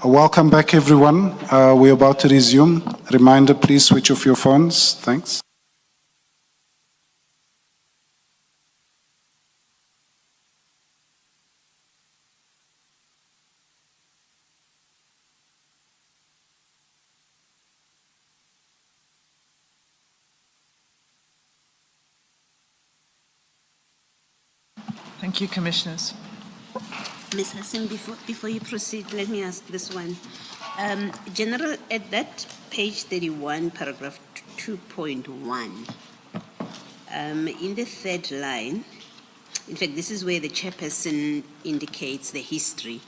Welcome back, everyone. We're about to resume. Reminder, please switch off your phones. Thanks. Thank you, Commissioners. Ms. Hassan, before you proceed, let me ask this one. General, at that page 31, paragraph 2.1, in the third line, in fact, this is where the chairperson indicates the history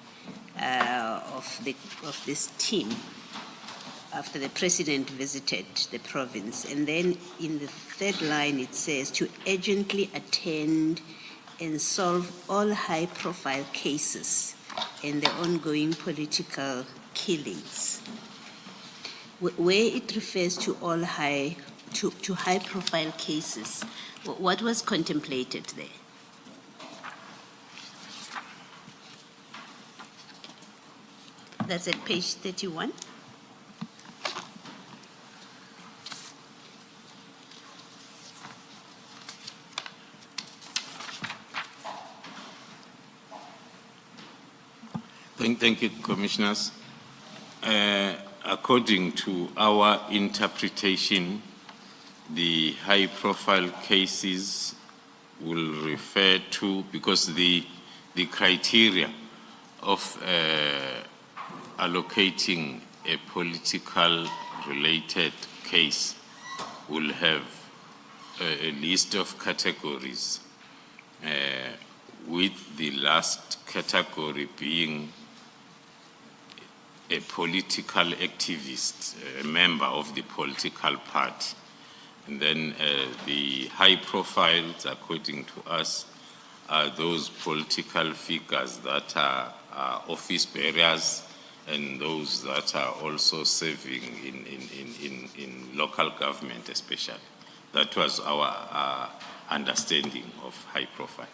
of this team after the president visited the province. And then in the third line, it says to urgently attend and solve all high-profile cases and the ongoing political killings. Where it refers to all high-profile cases, what was contemplated there? That's at page 31. Thank you, Commissioners. According to our interpretation, the high-profile cases will refer to, because the criteria of allocating a political-related case will have a list of categories, with the last category being a political activist, a member of the political party. And then the high profiles, according to us, are those political figures that are office bearers and those that are also serving in local government especially. That was our understanding of high profile.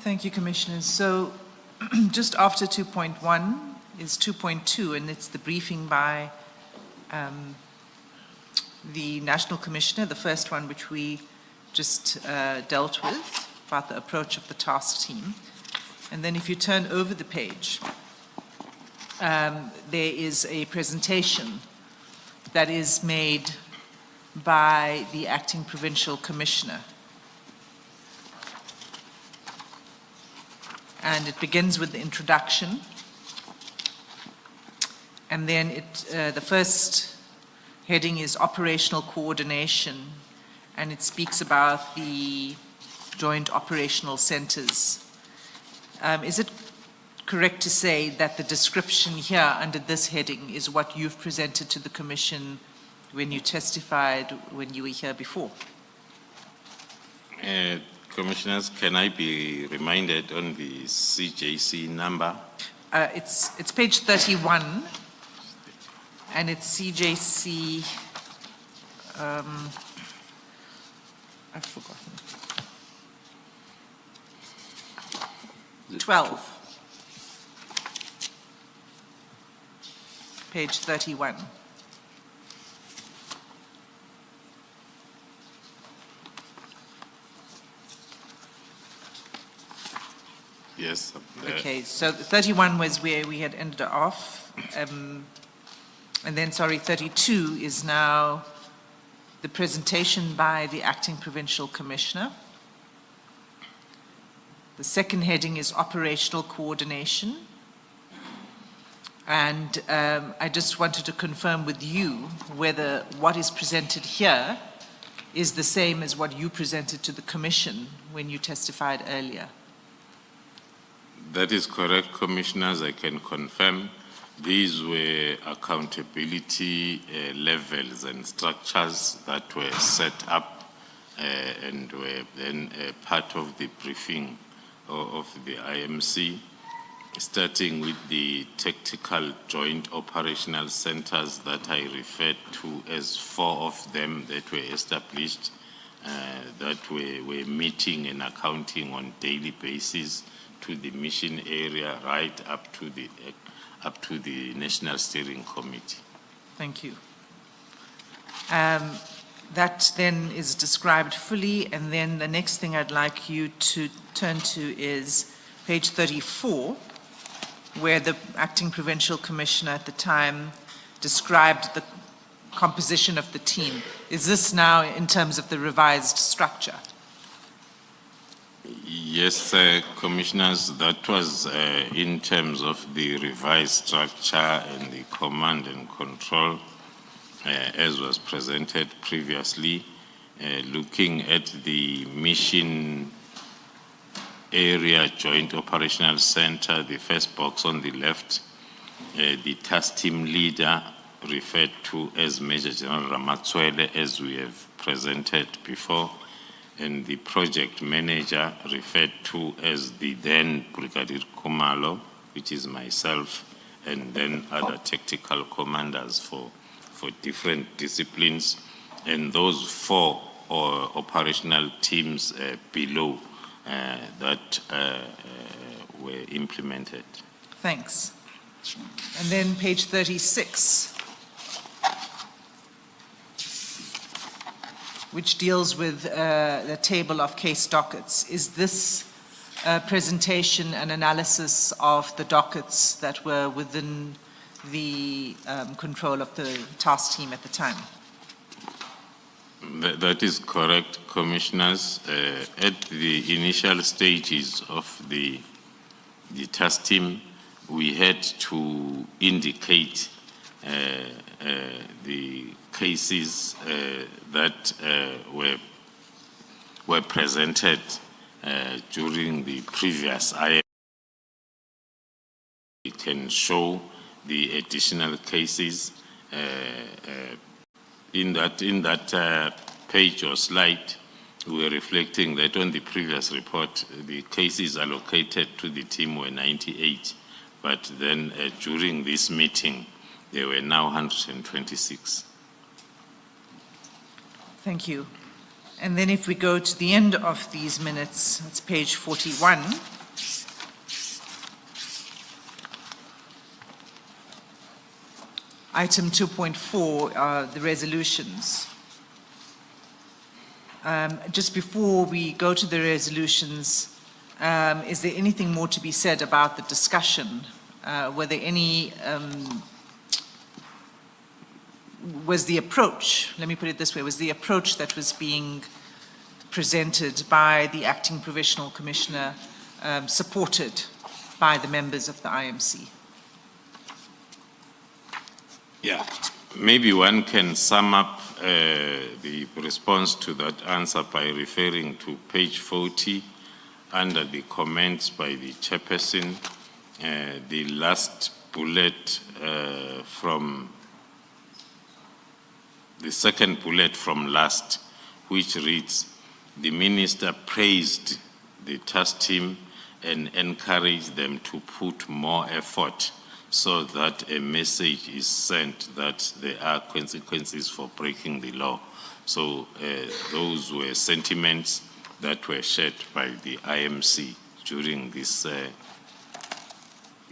Thank you, Commissioners. So just after 2.1 is 2.2, and it's the briefing by the National Commissioner, the first one which we just dealt with, about the approach of the task team. And then if you turn over the page, there is a presentation that is made by the Acting Provincial Commissioner. And it begins with the introduction. And then the first heading is operational coordination, and it speaks about the joint operational centers. Is it correct to say that the description here under this heading is what you've presented to the Commission when you testified when you were here before? Commissioners, can I be reminded on the CJC number? It's page 31, and it's CJC, I've forgotten. 12. Page 31. Yes. Okay, so 31 was where we had ended off. And then, 32 is now the presentation by the Acting Provincial Commissioner. The second heading is operational coordination. And I just wanted to confirm with you whether what is presented here is the same as what you presented to the Commission when you testified earlier. That is correct, Commissioners. I can confirm these were accountability levels and structures that were set up and were then part of the briefing of the IMC, starting with the tactical joint operational centers that I referred to as 4 of them that were established that were meeting and accounting on daily basis to the mission area right up to the National Steering Committee. Thank you. That then is described fully, and then the next thing I'd like you to turn to is page 34, where the acting provincial commissioner at the time described the composition of the team. Is this now in terms of the revised structure? Yes, commissioners, that was in terms of the revised structure and the command and control as was presented previously, looking at the mission area joint operational center, the first box on the left, the task team leader referred to as Major General Ramatswele, as we have presented before, and the project manager referred to as the then Brigadier Kumalo, which is myself, and then other tactical commanders for different disciplines, and those four operational teams below that were implemented. Thanks. And then page 36, which deals with the table of case dockets. Is this presentation an analysis of the dockets that were within the control of the task team at the time? That is correct, commissioners. At the initial stages of the task team, we had to indicate the cases that were presented during the previous IM. We can show the additional cases in that page or slide. We were reflecting that on the previous report, the cases allocated to the team were 98, but then during this meeting, there were now 126. Thank you. And then if we go to the end of these minutes, it's page 41. Item 2.4, the resolutions. Just before we go to the resolutions, is there anything more to be said about the discussion? Were there any, was the approach, let me put it this way, was the approach that was being presented by the acting provisional commissioner supported by the members of the IMC? Yeah, maybe one can sum up the response to that answer by referring to page 40 under the comments by the chairperson, the last bullet from the second bullet from last, which reads, the minister praised the task team and encouraged them to put more effort so that a message is sent that there are consequences for breaking the law. So those were sentiments that were shared by the IMC during this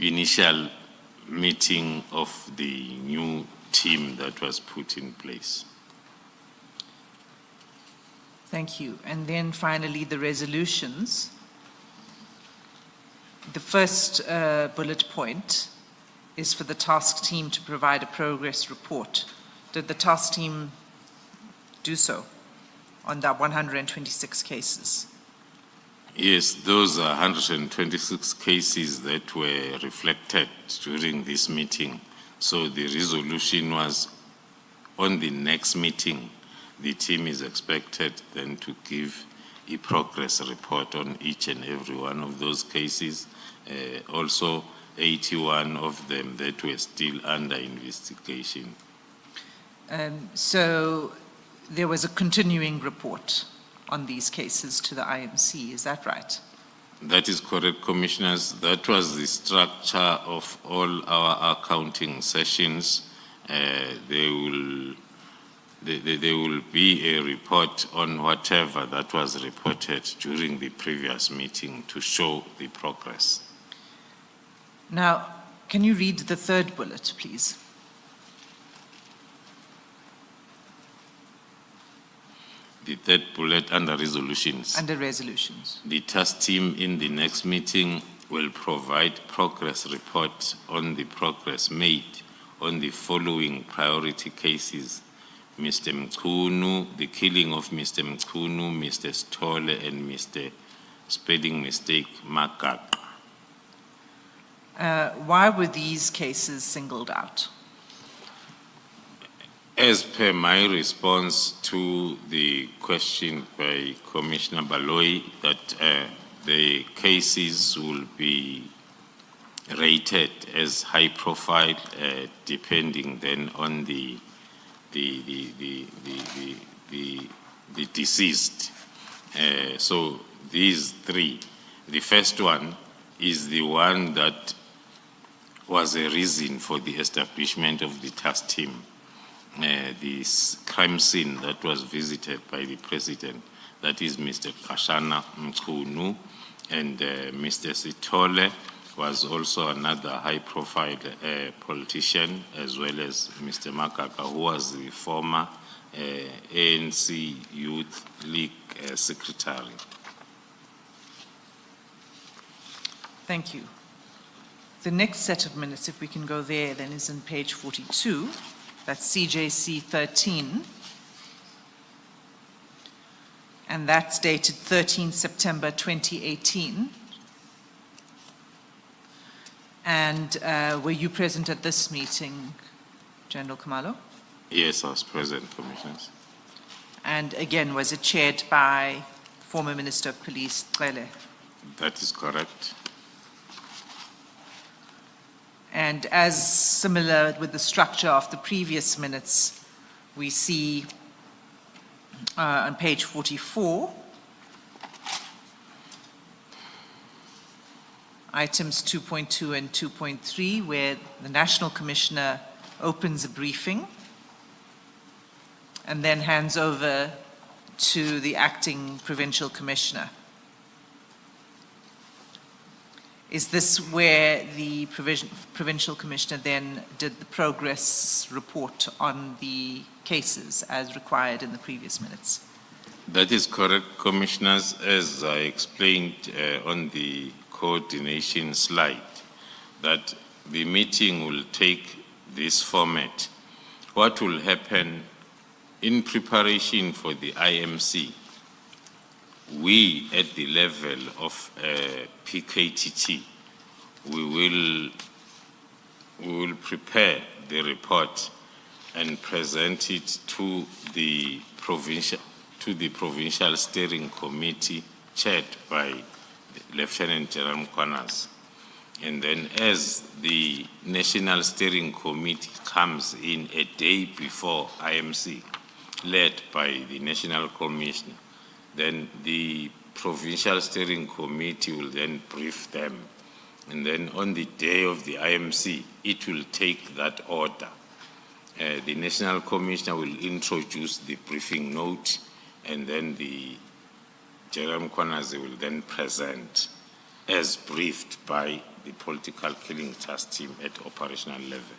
initial meeting of the new team that was put in place. Thank you. And then finally, the resolutions. The first bullet point is for the task team to provide a progress report. Did the task team do so on that 126 cases? Yes, those are 126 cases that were reflected during this meeting. So the resolution was on the next meeting. The team is expected then to give a progress report on each and every one of those cases. Also, 81 of them that were still under investigation. So there was a continuing report on these cases to the IMC, is that right? That is correct, commissioners. That was the structure of all our accounting sessions. They will there will be a report on whatever that was reported during the previous meeting to show the progress. Now, can you read the third bullet, please? The third bullet under resolutions. Under resolutions. The task team in the next meeting will provide progress report on the progress made on the following priority cases: Mr. Mkunu, the killing of Mr. Mkunu, Mr. Stole, and Mr. Spelling mistake Makak. Why were these cases singled out? As per my response to the question by Commissioner Baloyi, that the cases will be rated as high profile, depending then on the deceased. So these three, the first one is the one that was a reason for the establishment of the task team. This crime scene that was visited by the president, that is Mr. Kashana Mkunu, and Mr. Sitole was also another high-profile politician, as well as Mr. Makaka, who was the former ANC Youth League secretary. Thank you. The next set of minutes, if we can go there, then is on page 42. That's CJC 13. And that's dated 13 September 2018. And were you present at this meeting, General Khumalo? Yes, I was present, Commissioners. And again, was it chaired by former Minister of Police, Cele? That is correct. And as similar with the structure of the previous minutes, we see on page 44, items 2.2 and 2.3, where the National Commissioner opens a briefing and then hands over to the acting Provincial Commissioner. Is this where the Provincial Commissioner then did the progress report on the cases as required in the previous minutes? That is correct, Commissioners. As I explained on the coordination slide, that the meeting will take this format. What will happen in preparation for the IMC? We, at the level of PKTT, we will prepare the report and present it to the provincial steering committee chaired by Lieutenant General Mkwanas. And then as the National Steering Committee comes in a day before IMC, led by the National Commissioner, then the Provincial Steering Committee will then brief them. And then on the day of the IMC, it will take that order. The National Commissioner will introduce the briefing note, and then the General Mkwanas will then present as briefed by the political killing task team at operational level.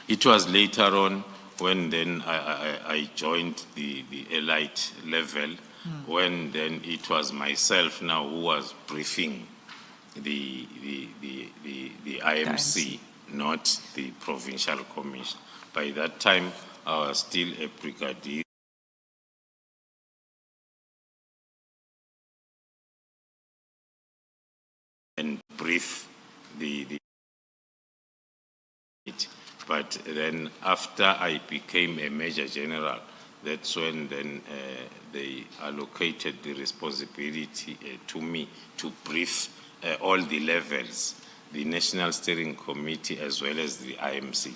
It was later on when then I joined the elite level, when then it was myself now who was briefing the IMC, not the Provincial Commission. By that time, I was still a brigadier. And brief but then after I became a Major General, that's when then they allocated the responsibility to me to brief all the levels, the National Steering Committee as well as the IMC.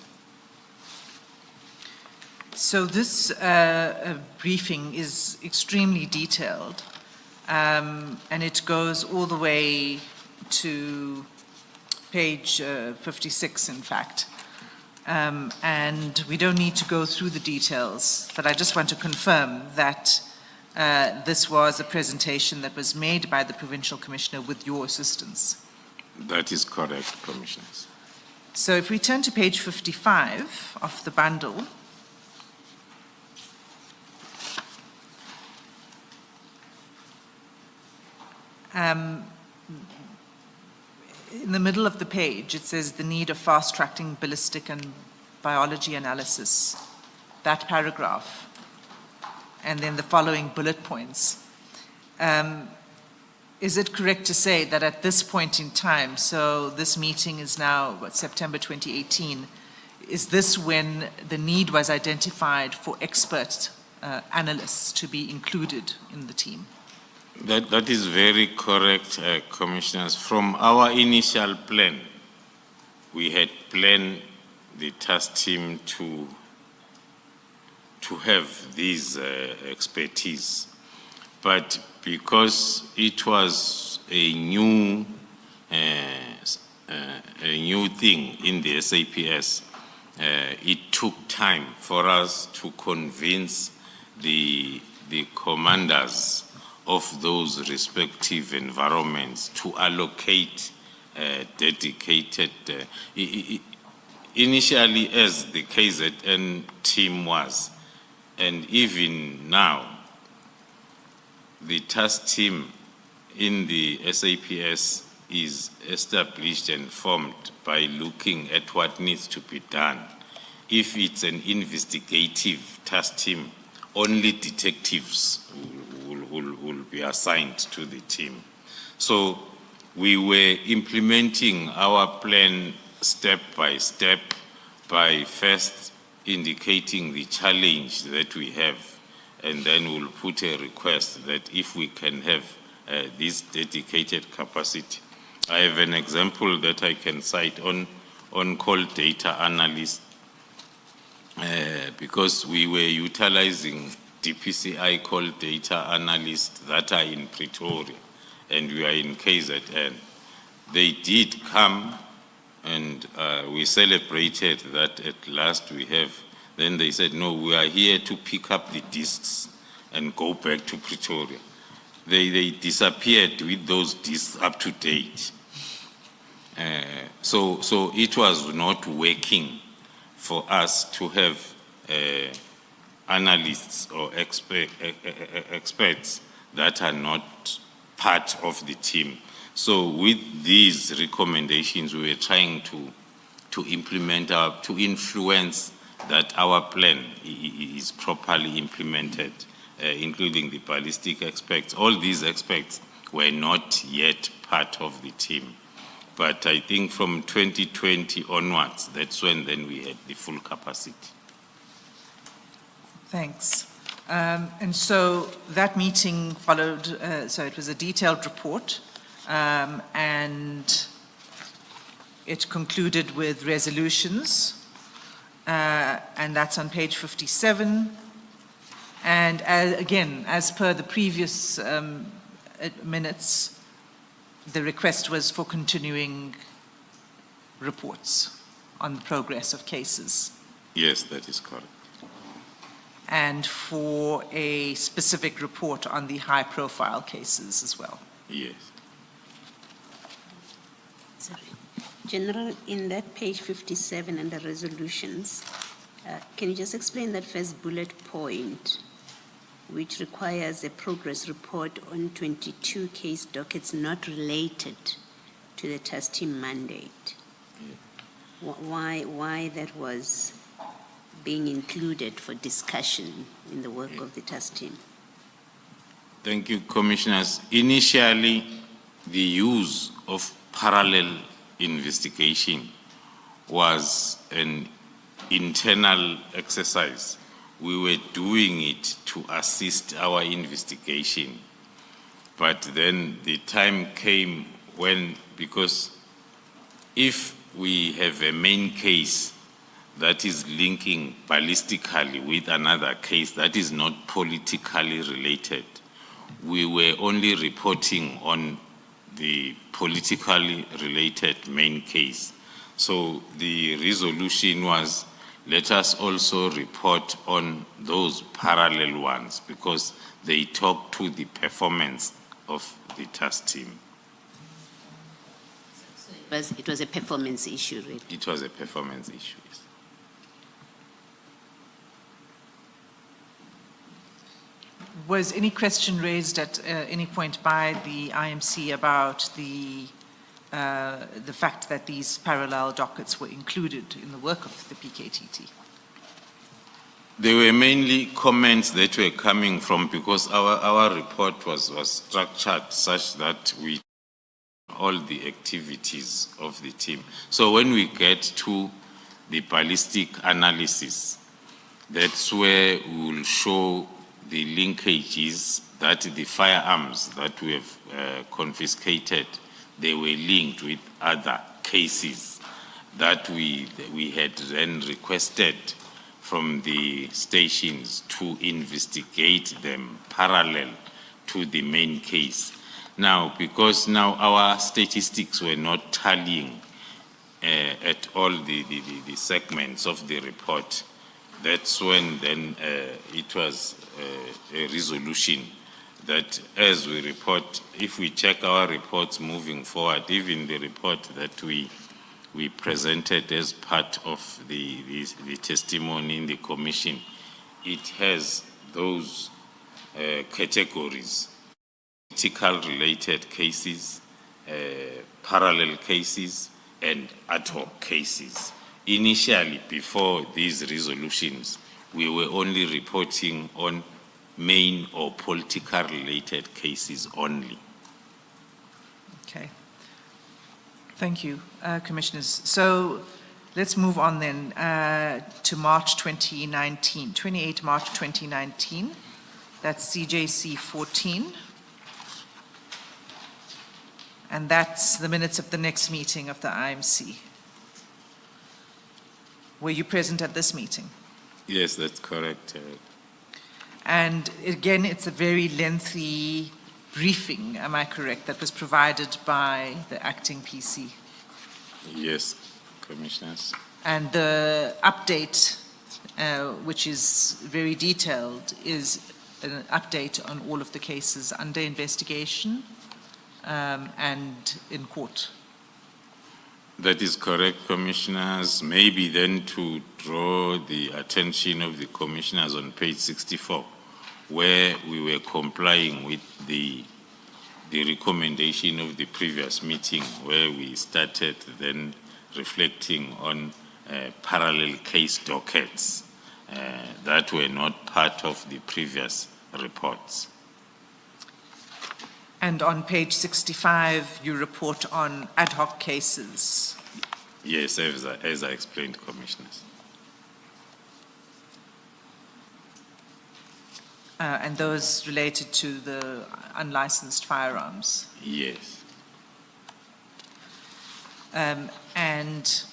So this briefing is extremely detailed, and it goes all the way to page 56, in fact. And we don't need to go through the details, but I just want to confirm that this was a presentation that was made by the Provincial Commissioner with your assistance. That is correct, Commissioners. So if we turn to page 55 of the bundle, in the middle of the page, it says the need of fast-tracking ballistic and biology analysis, that paragraph, and then the following bullet points. Is it correct to say that at this point in time, so this meeting is now, September 2018, is this when the need was identified for expert analysts to be included in the team? That is very correct, Commissioners. From our initial plan, we had planned the task team to have these expertise. But because it was a new thing in the SAPS, it took time for us to convince the commanders of those respective environments to allocate dedicated, initially as the KZN team was, and even now, the task team in the SAPS is established and formed by looking at what needs to be done. If it's an investigative task team, only detectives will be assigned to the team. So we were implementing our plan step by step by first indicating the challenge that we have, and then we'll put a request that if we can have this dedicated capacity. I have an example that I can cite on call data analyst, because we were utilizing DPCI call data analysts that are in Pretoria, and we are in KZN. They did come, and we celebrated that at last we have. Then they said, no, we are here to pick up the discs and go back to Pretoria. They disappeared with those discs up to date. So it was not working for us to have analysts or experts that are not part of the team. So with these recommendations, we were trying to implement, to influence that our plan is properly implemented, including the ballistic experts. All these experts were not yet part of the team. But I think from 2020 onwards, that's when then we had the full capacity. Thanks. And so that meeting followed, so it was a detailed report, and it concluded with resolutions, and that's on page 57. And again, as per the previous minutes, the request was for continuing reports on the progress of cases. Yes, that is correct. And for a specific report on the high-profile cases as well. Yes. Sorry. General, in that page 57 under resolutions, can you just explain that first bullet point, which requires a progress report on 22 case dockets not related to the task team mandate? Why that was being included for discussion in the work of the task team? Thank you, Commissioners. Initially, the use of parallel investigation was an internal exercise. We were doing it to assist our investigation. But then the time came when, because if we have a main case that is linking ballistically with another case that is not politically related, we were only reporting on the politically related main case. So the resolution was, let us also report on those parallel ones because they talk to the performance of the task team. It was a performance issue, really. It was a performance issue. Yes. Was any question raised at any point by the IMC about the fact that these parallel dockets were included in the work of the PKTT? There were mainly comments that were coming from, because our report was structured such that we all the activities of the team. So when we get to the ballistic analysis, that's where we will show the linkages that the firearms that we have confiscated, they were linked with other cases that we had then requested from the stations to investigate them parallel to the main case. Now, because now our statistics were not tallying at all the segments of the report, that's when then it was a resolution that as we report, if we check our reports moving forward, even the report that we presented as part of the testimony in the commission, it has those categories: political related cases, parallel cases, and ad hoc cases. Initially, before these resolutions, we were only reporting on main or political related cases only. Okay. Thank you, Commissioners. So let's move on then to March 2019, 28 March 2019. That's CJC 14. And that's the minutes of the next meeting of the IMC. Were you present at this meeting? Yes, that's correct. And again, it's a very lengthy briefing, am I correct, that was provided by the acting PC? Yes, Commissioners. And the update, which is very detailed, is an update on all of the cases under investigation and in court. That is correct, Commissioners. Maybe then to draw the attention of the Commissioners on page 64, where we were complying with the recommendation of the previous meeting, where we started then reflecting on parallel case dockets that were not part of the previous reports. And on page 65, you report on ad hoc cases. Yes, as I explained, Commissioners. And those related to the unlicensed firearms. Yes. And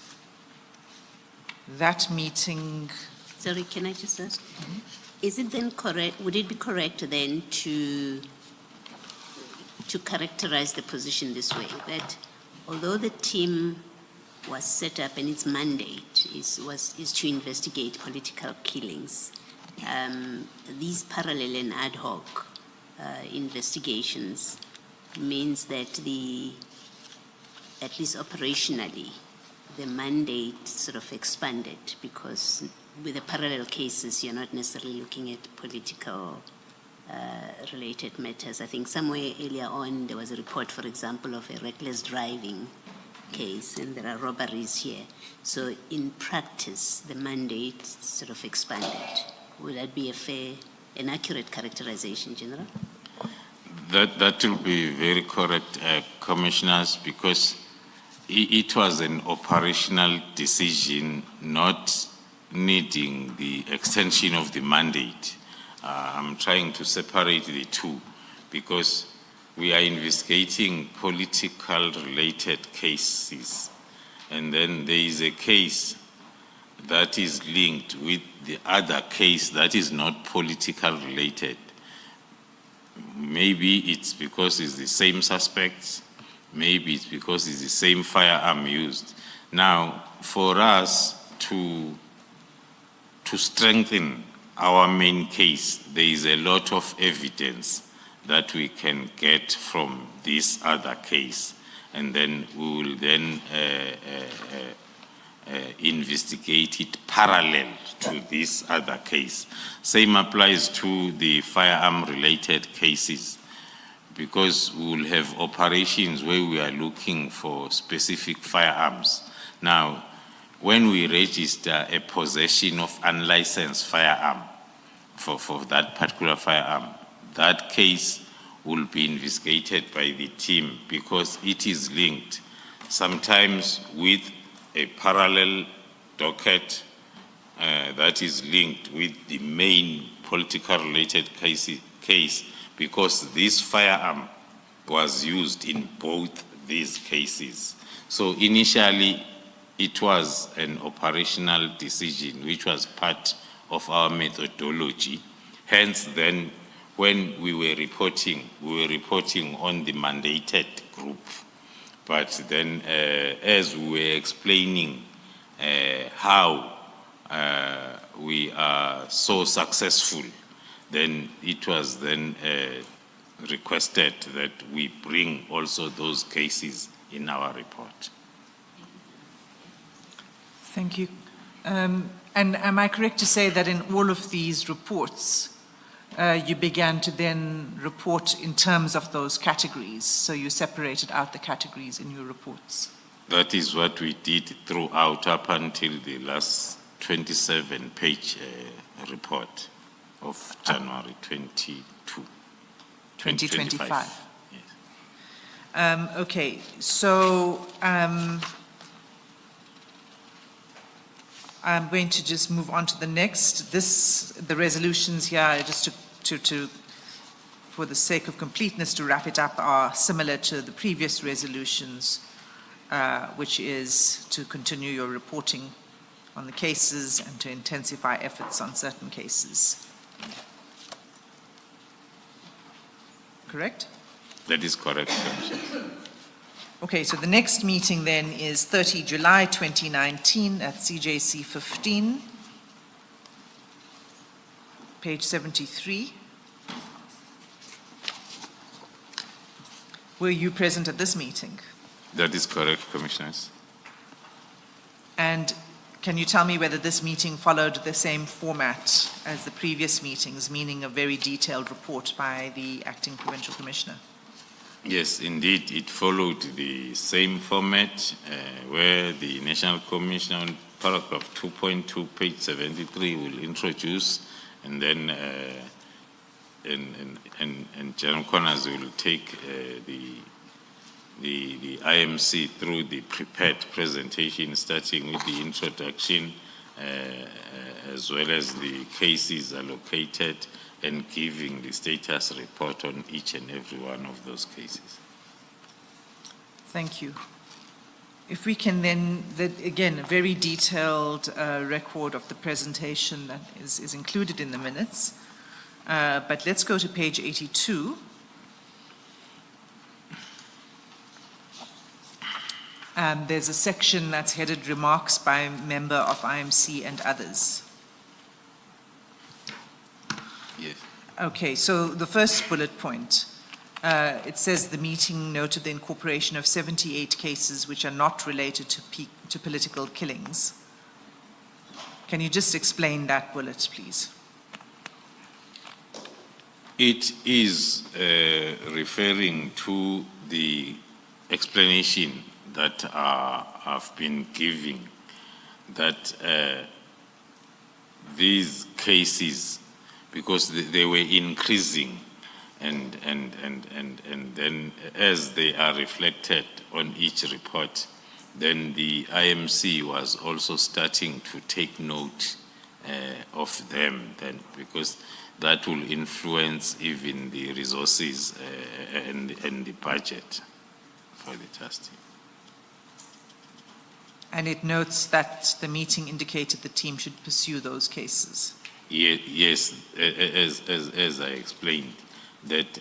that meeting. Sorry, can I just ask? Mm-hmm. Is it then correct, would it be correct then to characterize the position this way, that although the team was set up and its mandate is to investigate political killings, these parallel and ad hoc investigations means that at least operationally, the mandate sort of expanded, because with the parallel cases, you're not necessarily looking at political related matters. I think somewhere earlier on, there was a report, for example, of a reckless driving case, and there are robberies here. So in practice, the mandate sort of expanded. Would that be an accurate characterization, General? That will be very correct, Commissioners, because it was an operational decision not needing the extension of the mandate. I'm trying to separate the two, because we are investigating political related cases, and then there is a case that is linked with the other case that is not political related. Maybe it's because it's the same suspects, maybe it's because it's the same firearm used. Now, for us to strengthen our main case, there is a lot of evidence that we can get from this other case, and then we will then investigate it parallel to this other case. Same applies to the firearm-related cases, because we will have operations where we are looking for specific firearms. Now, when we register a possession of unlicensed firearm for that particular firearm, that case will be investigated by the team because it is linked sometimes with a parallel docket that is linked with the main political related case, because this firearm was used in both these cases. So initially, it was an operational decision which was part of our methodology. Hence then, when we were reporting on the mandated group. But then as we were explaining how we are so successful, then it was then requested that we bring also those cases in our report. Thank you. And am I correct to say that in all of these reports, you began to then report in terms of those categories? So you separated out the categories in your reports? That is what we did throughout up until the last 27-page report of January 2025. Yes. Okay, so I'm going to just move on to the next. The resolutions here, just for the sake of completeness, to wrap it up, are similar to the previous resolutions, which is to continue your reporting on the cases and to intensify efforts on certain cases. Correct? That is correct, Commissioner. Okay, so the next meeting then is 30 July 2019 at CJC 15, page 73. Were you present at this meeting? That is correct, Commissioners. And can you tell me whether this meeting followed the same format as the previous meetings, meaning a very detailed report by the Acting Provincial Commissioner? Yes, indeed, it followed the same format where the National Commission on paragraph 2.2, page 73 will introduce, and then and General Corners will take the IMC through the prepared presentation, starting with the introduction as well as the cases allocated, and giving the status report on each and every one of those cases. Thank you. If we can then, again, a very detailed record of the presentation that is included in the minutes. But let's go to page 82. There's a section that's headed Remarks by Member of IMC and Others. Yes. Okay, so the first bullet point, it says the meeting noted the incorporation of 78 cases which are not related to political killings. Can you just explain that bullet, please? It is referring to the explanation that I've been giving, that these cases, because they were increasing, and then as they are reflected on each report, then the IMC was also starting to take note of them, then, because that will influence even the resources and the budget for the task team. And it notes that the meeting indicated the team should pursue those cases. Yes, as I explained, that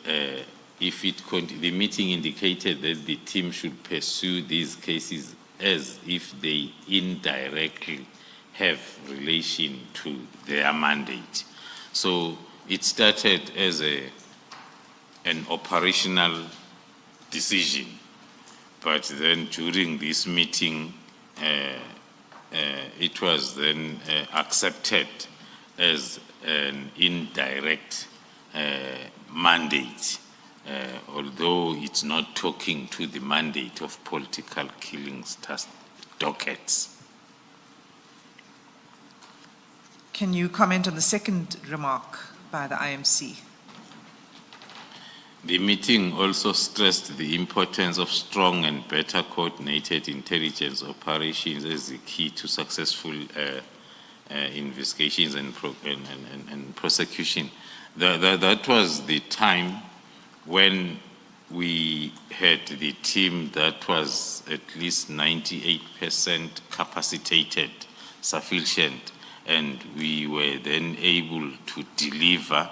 if the meeting indicated that the team should pursue these cases as if they indirectly have relation to their mandate. So it started as an operational decision, but then during this meeting, it was then accepted as an indirect mandate, although it's not talking to the mandate of political killings dockets. Can you comment on the second remark by the IMC? The meeting also stressed the importance of strong and better coordinated intelligence operations as the key to successful investigations and prosecution. That was the time when we had the team that was at least 98% capacitated, sufficient, and we were then able to deliver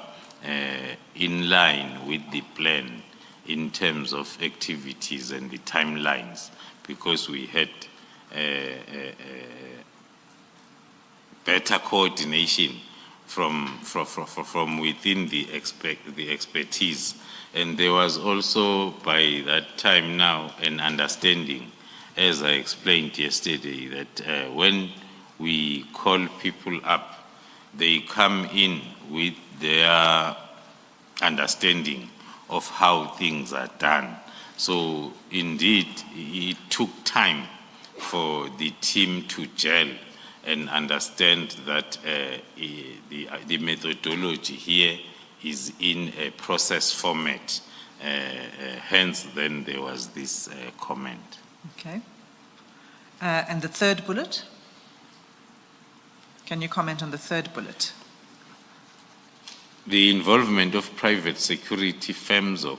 in line with the plan in terms of activities and the timelines, because we had better coordination from within the expertise. And there was also, by that time now, an understanding, as I explained yesterday, that when we call people up, they come in with their understanding of how things are done. So indeed, it took time for the team to gel and understand that the methodology here is in a process format. Hence, then there was this comment. Okay. And the third bullet? Can you comment on the third bullet? The involvement of private security firms or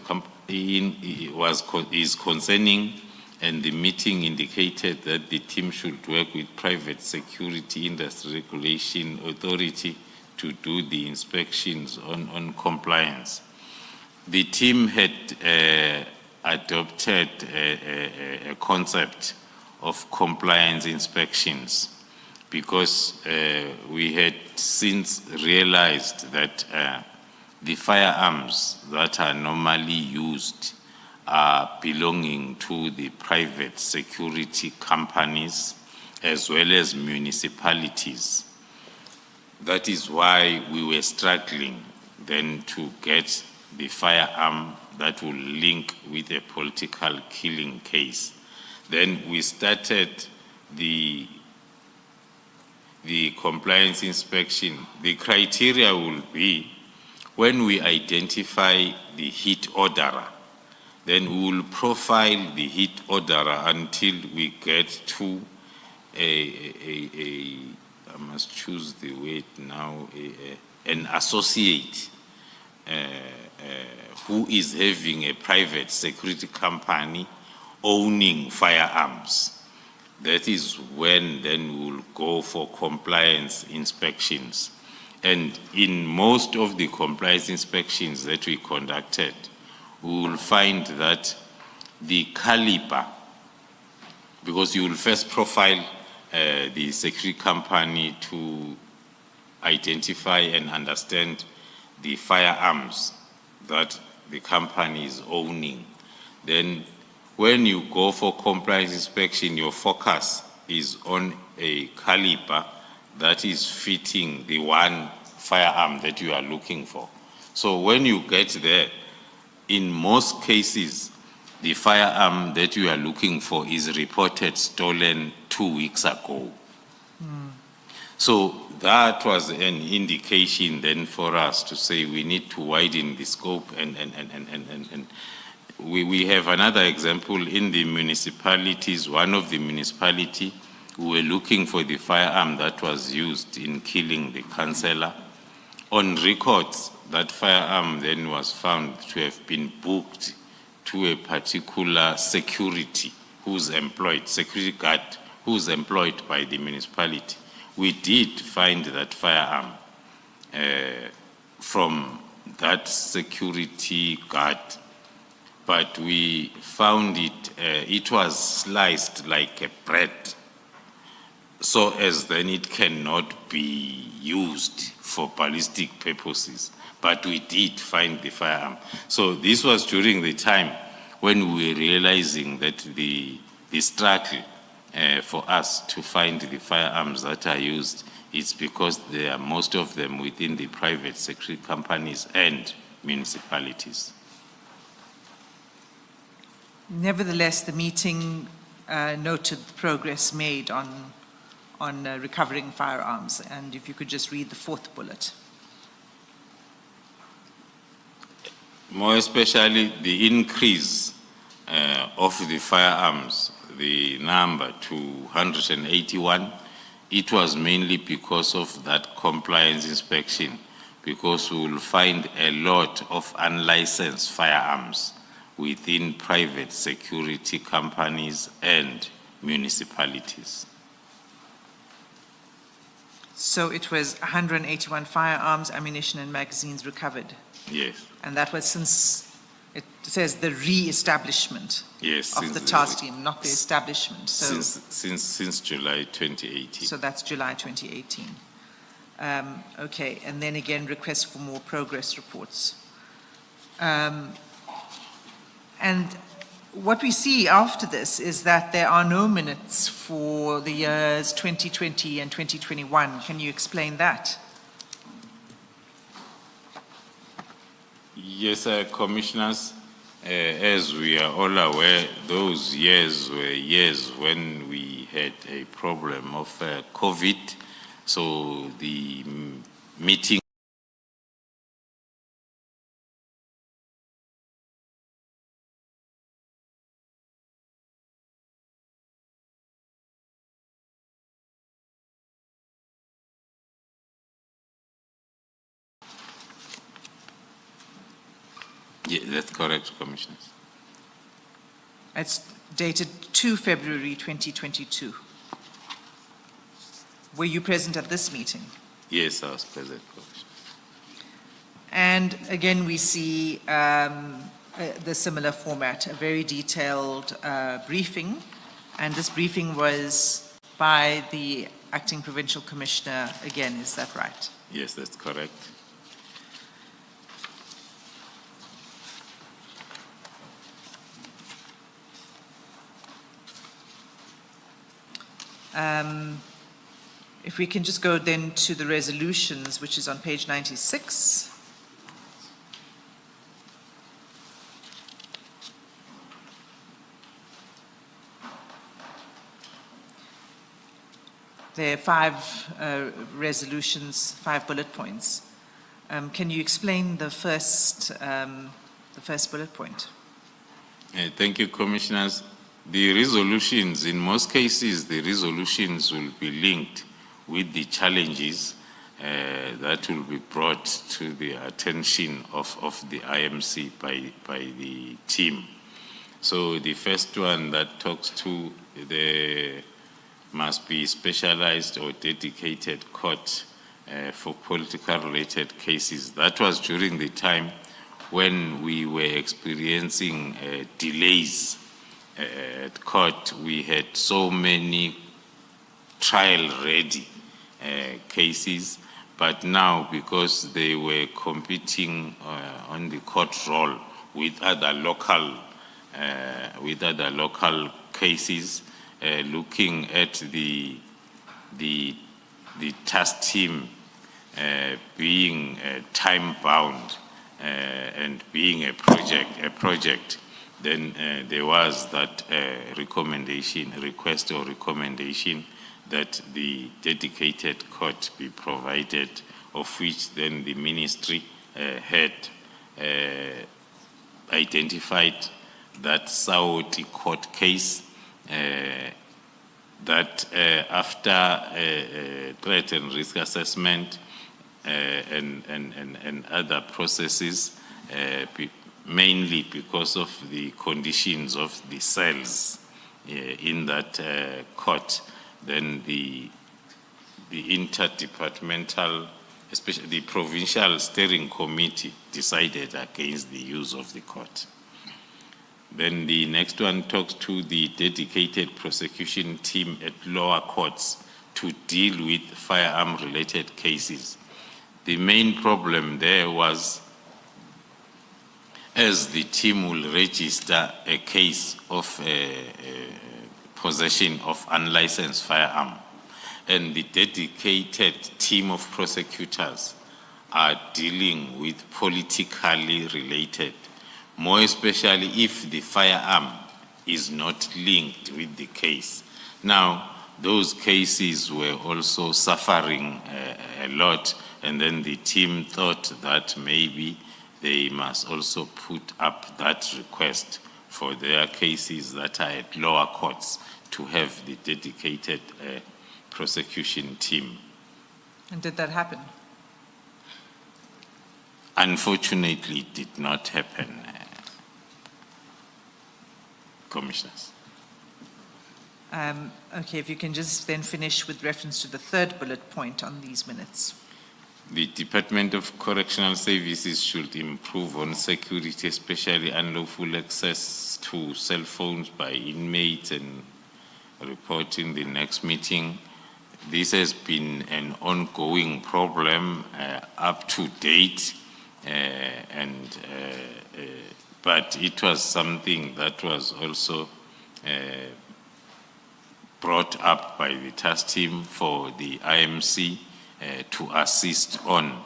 is concerning, and the meeting indicated that the team should work with private security industry regulation authority to do the inspections on compliance. The team had adopted a concept of compliance inspections, because we had since realized that the firearms that are normally used are belonging to the private security companies as well as municipalities. That is why we were struggling then to get the firearm that will link with a political killing case. Then we started the compliance inspection. The criteria will be, when we identify the hit orderer, then we will profile the hit orderer until we get to I must choose the word now, an associate who is having a private security company owning firearms. That is when then we will go for compliance inspections. And in most of the compliance inspections that we conducted, we will find that the caliber, because you will first profile the security company to identify and understand the firearms that the company is owning. Then when you go for compliance inspection, your focus is on a caliber that is fitting the one firearm that you are looking for. So when you get there, in most cases, the firearm that you are looking for is reported stolen 2 weeks ago. So that was an indication then for us to say we need to widen the scope, and we have another example in the municipalities. One of the municipality, we were looking for the firearm that was used in killing the councillor. On records, that firearm then was found to have been booked to a particular security who's employed, security guard who's employed by the municipality. We did find that firearm from that security guard but we found it was sliced like a bread, so as then it cannot be used for ballistic purposes. But we did find the firearm. So this was during the time when we were realizing that the struggle for us to find the firearms that are used, it's because there are most of them within the private sector companies and municipalities. Nevertheless, the meeting noted the progress made on recovering firearms, and if you could just read the fourth bullet. More especially the increase of the firearms, the number to 181, it was mainly because of that compliance inspection, because we will find a lot of unlicensed firearms within private security companies and municipalities. So it was 181 firearms, ammunition, and magazines recovered. Yes. And that was since, it says the re-establishment Yes, of the task team, not the establishment. So, since July 2018. so that's July 2018. Okay, and then again, request for more progress reports. And what we see after this is that there are no minutes for the years 2020 and 2021. Can you explain that? Yes, Commissioners, as we are all aware, those years were years when we had a problem of COVID. So the meeting Yeah, that's correct, Commissioners. It's dated 2 February 2022. Were you present at this meeting? Yes, I was present, Commissioner. And again, we see the similar format, a very detailed briefing. And this briefing was by the Acting Provincial Commissioner again, is that right? Yes, that's correct. If we can just go then to the resolutions, which is on page 96. There are 5 resolutions, 5 bullet points. Can you explain the first bullet point? Thank you, Commissioners. The resolutions, in most cases, the resolutions will be linked with the challenges that will be brought to the attention of the IMC by the team. So the first one that talks to the must be specialized or dedicated court for political related cases. That was during the time when we were experiencing delays at court. We had so many trial-ready cases, but now because they were competing on the court roll with other local cases, looking at the task team being time-bound and being a project, then there was that request or recommendation that the dedicated court be provided, of which then the ministry had identified that Saoti court case that after threat and risk assessment and other processes, mainly because of the conditions of the cells in that court, then the interdepartmental, especially the provincial steering committee, decided against the use of the court. Then the next one talks to the dedicated prosecution team at lower courts to deal with firearm-related cases. The main problem there was, as the team will register a case of possession of unlicensed firearm, and the dedicated team of prosecutors are dealing with politically related, more especially if the firearm is not linked with the case. Now, those cases were also suffering a lot, and then the team thought that maybe they must also put up that request for their cases that are at lower courts to have the dedicated prosecution team. And did that happen? Unfortunately, it did not happen, Commissioners. Okay, if you can just then finish with reference to the third bullet point on these minutes. The Department of Correctional Services should improve on security, especially unlawful access to cell phones by inmates, and report in the next meeting. This has been an ongoing problem up to date, but it was something that was also brought up by the task team for the IMC to assist on.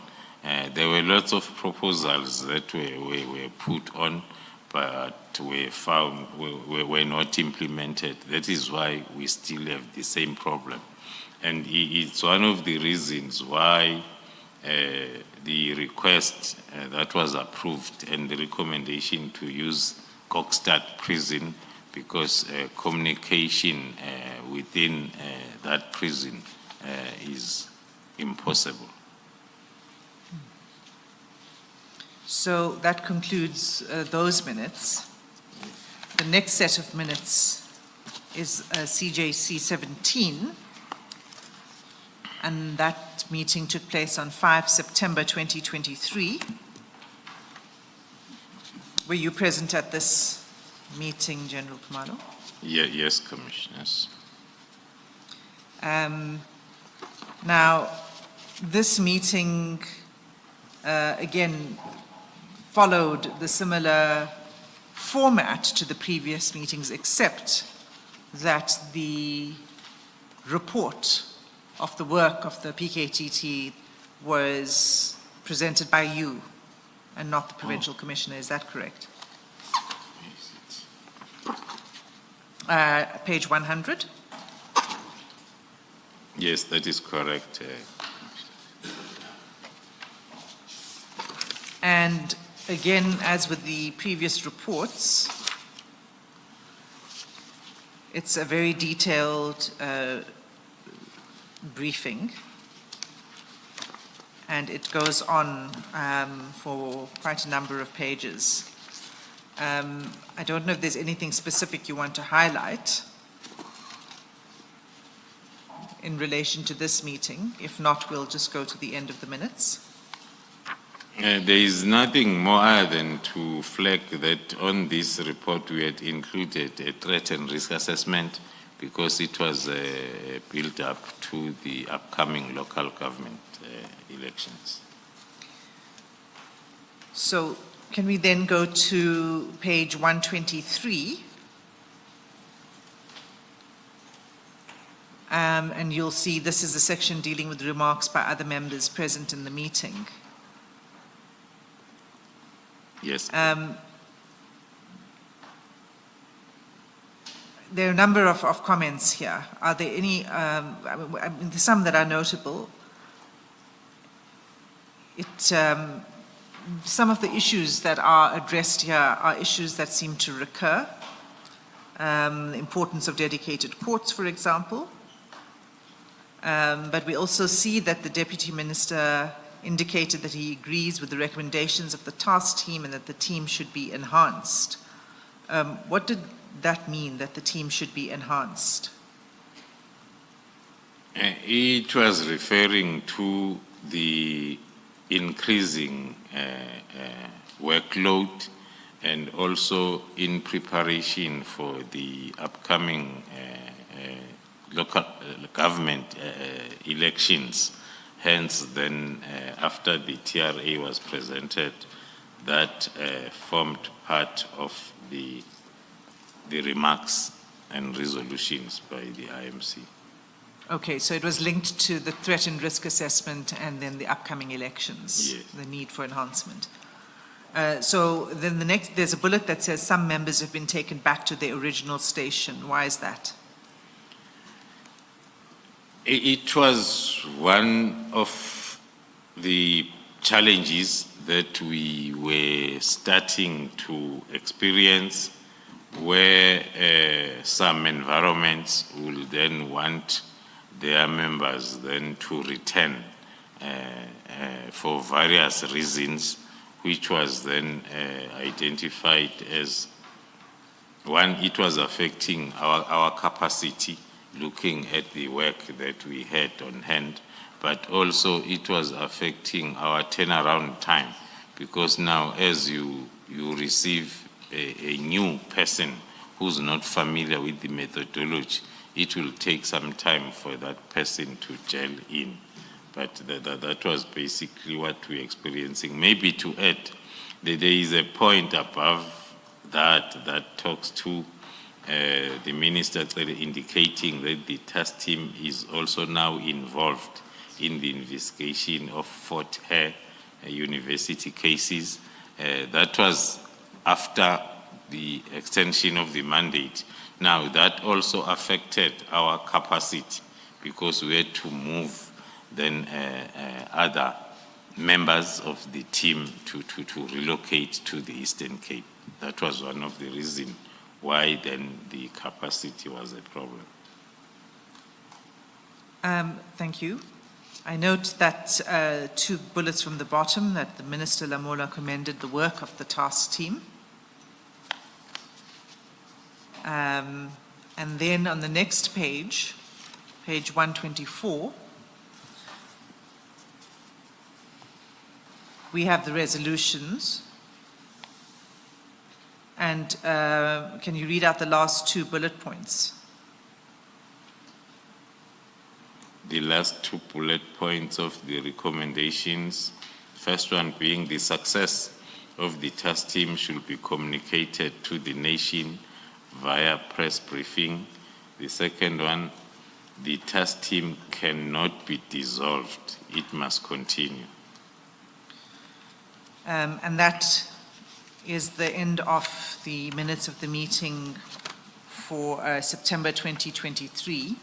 There were lots of proposals that were put on, but were not implemented. That is why we still have the same problem. And it's one of the reasons why the request that was approved and the recommendation to use Kokstad prison, because communication within that prison is impossible. So that concludes those minutes. The next set of minutes is CJC 17, and that meeting took place on 5 September 2023. Were you present at this meeting, General Khumalo? Yes, Commissioners. Now, this meeting, again, followed the similar format to the previous meetings, except that the report of the work of the PKTT was presented by you and not the Provincial Commissioner. Is that correct? Page 100. Yes, that is correct. And again, as with the previous reports, it's a very detailed briefing, and it goes on for quite a number of pages. I don't know if there's anything specific you want to highlight in relation to this meeting. If not, we'll just go to the end of the minutes. There is nothing more other than to flag that on this report we had included a threat and risk assessment, because it was built up to the upcoming local government elections. So can we then go to page 123? And you'll see this is the section dealing with remarks by other members present in the meeting. Yes. There are a number of comments here. Are there any, there's some that are notable. Some of the issues that are addressed here are issues that seem to recur. The importance of dedicated courts, for example. But we also see that the Deputy Minister indicated that he agrees with the recommendations of the task team and that the team should be enhanced. What did that mean, that the team should be enhanced? It was referring to the increasing workload and also in preparation for the upcoming local government elections. Hence, then, after the TRA was presented, that formed part of the remarks and resolutions by the IMC. Okay, so it was linked to the threat and risk assessment and then the upcoming elections, Yes. the need for enhancement. So then there's a bullet that says some members have been taken back to their original station. Why is that? It was one of the challenges that we were starting to experience, where some environments will then want their members then to return for various reasons, which was then identified as one, it was affecting our capacity, looking at the work that we had on hand, but also it was affecting our turnaround time, because now as you receive a new person who's not familiar with the methodology, it will take some time for that person to gel in. But that was basically what we're experiencing. Maybe to add, there is a point above that talks to the minister indicating that the task team is also now involved in the investigation of Fort Hare University cases. That was after the extension of the mandate. Now, that also affected our capacity because we had to move then other members of the team to relocate to the Eastern Cape. That was one of the reasons why then the capacity was a problem. Thank you. I note that two bullets from the bottom that the Minister Lamola commended the work of the task team. And then on the next page, page 124, we have the resolutions. And can you read out the last two bullet points? The last two bullet points of the recommendations, first one being the success of the task team should be communicated to the nation via press briefing. The second one, the task team cannot be dissolved, it must continue. And that is the end of the minutes of the meeting for September 2023.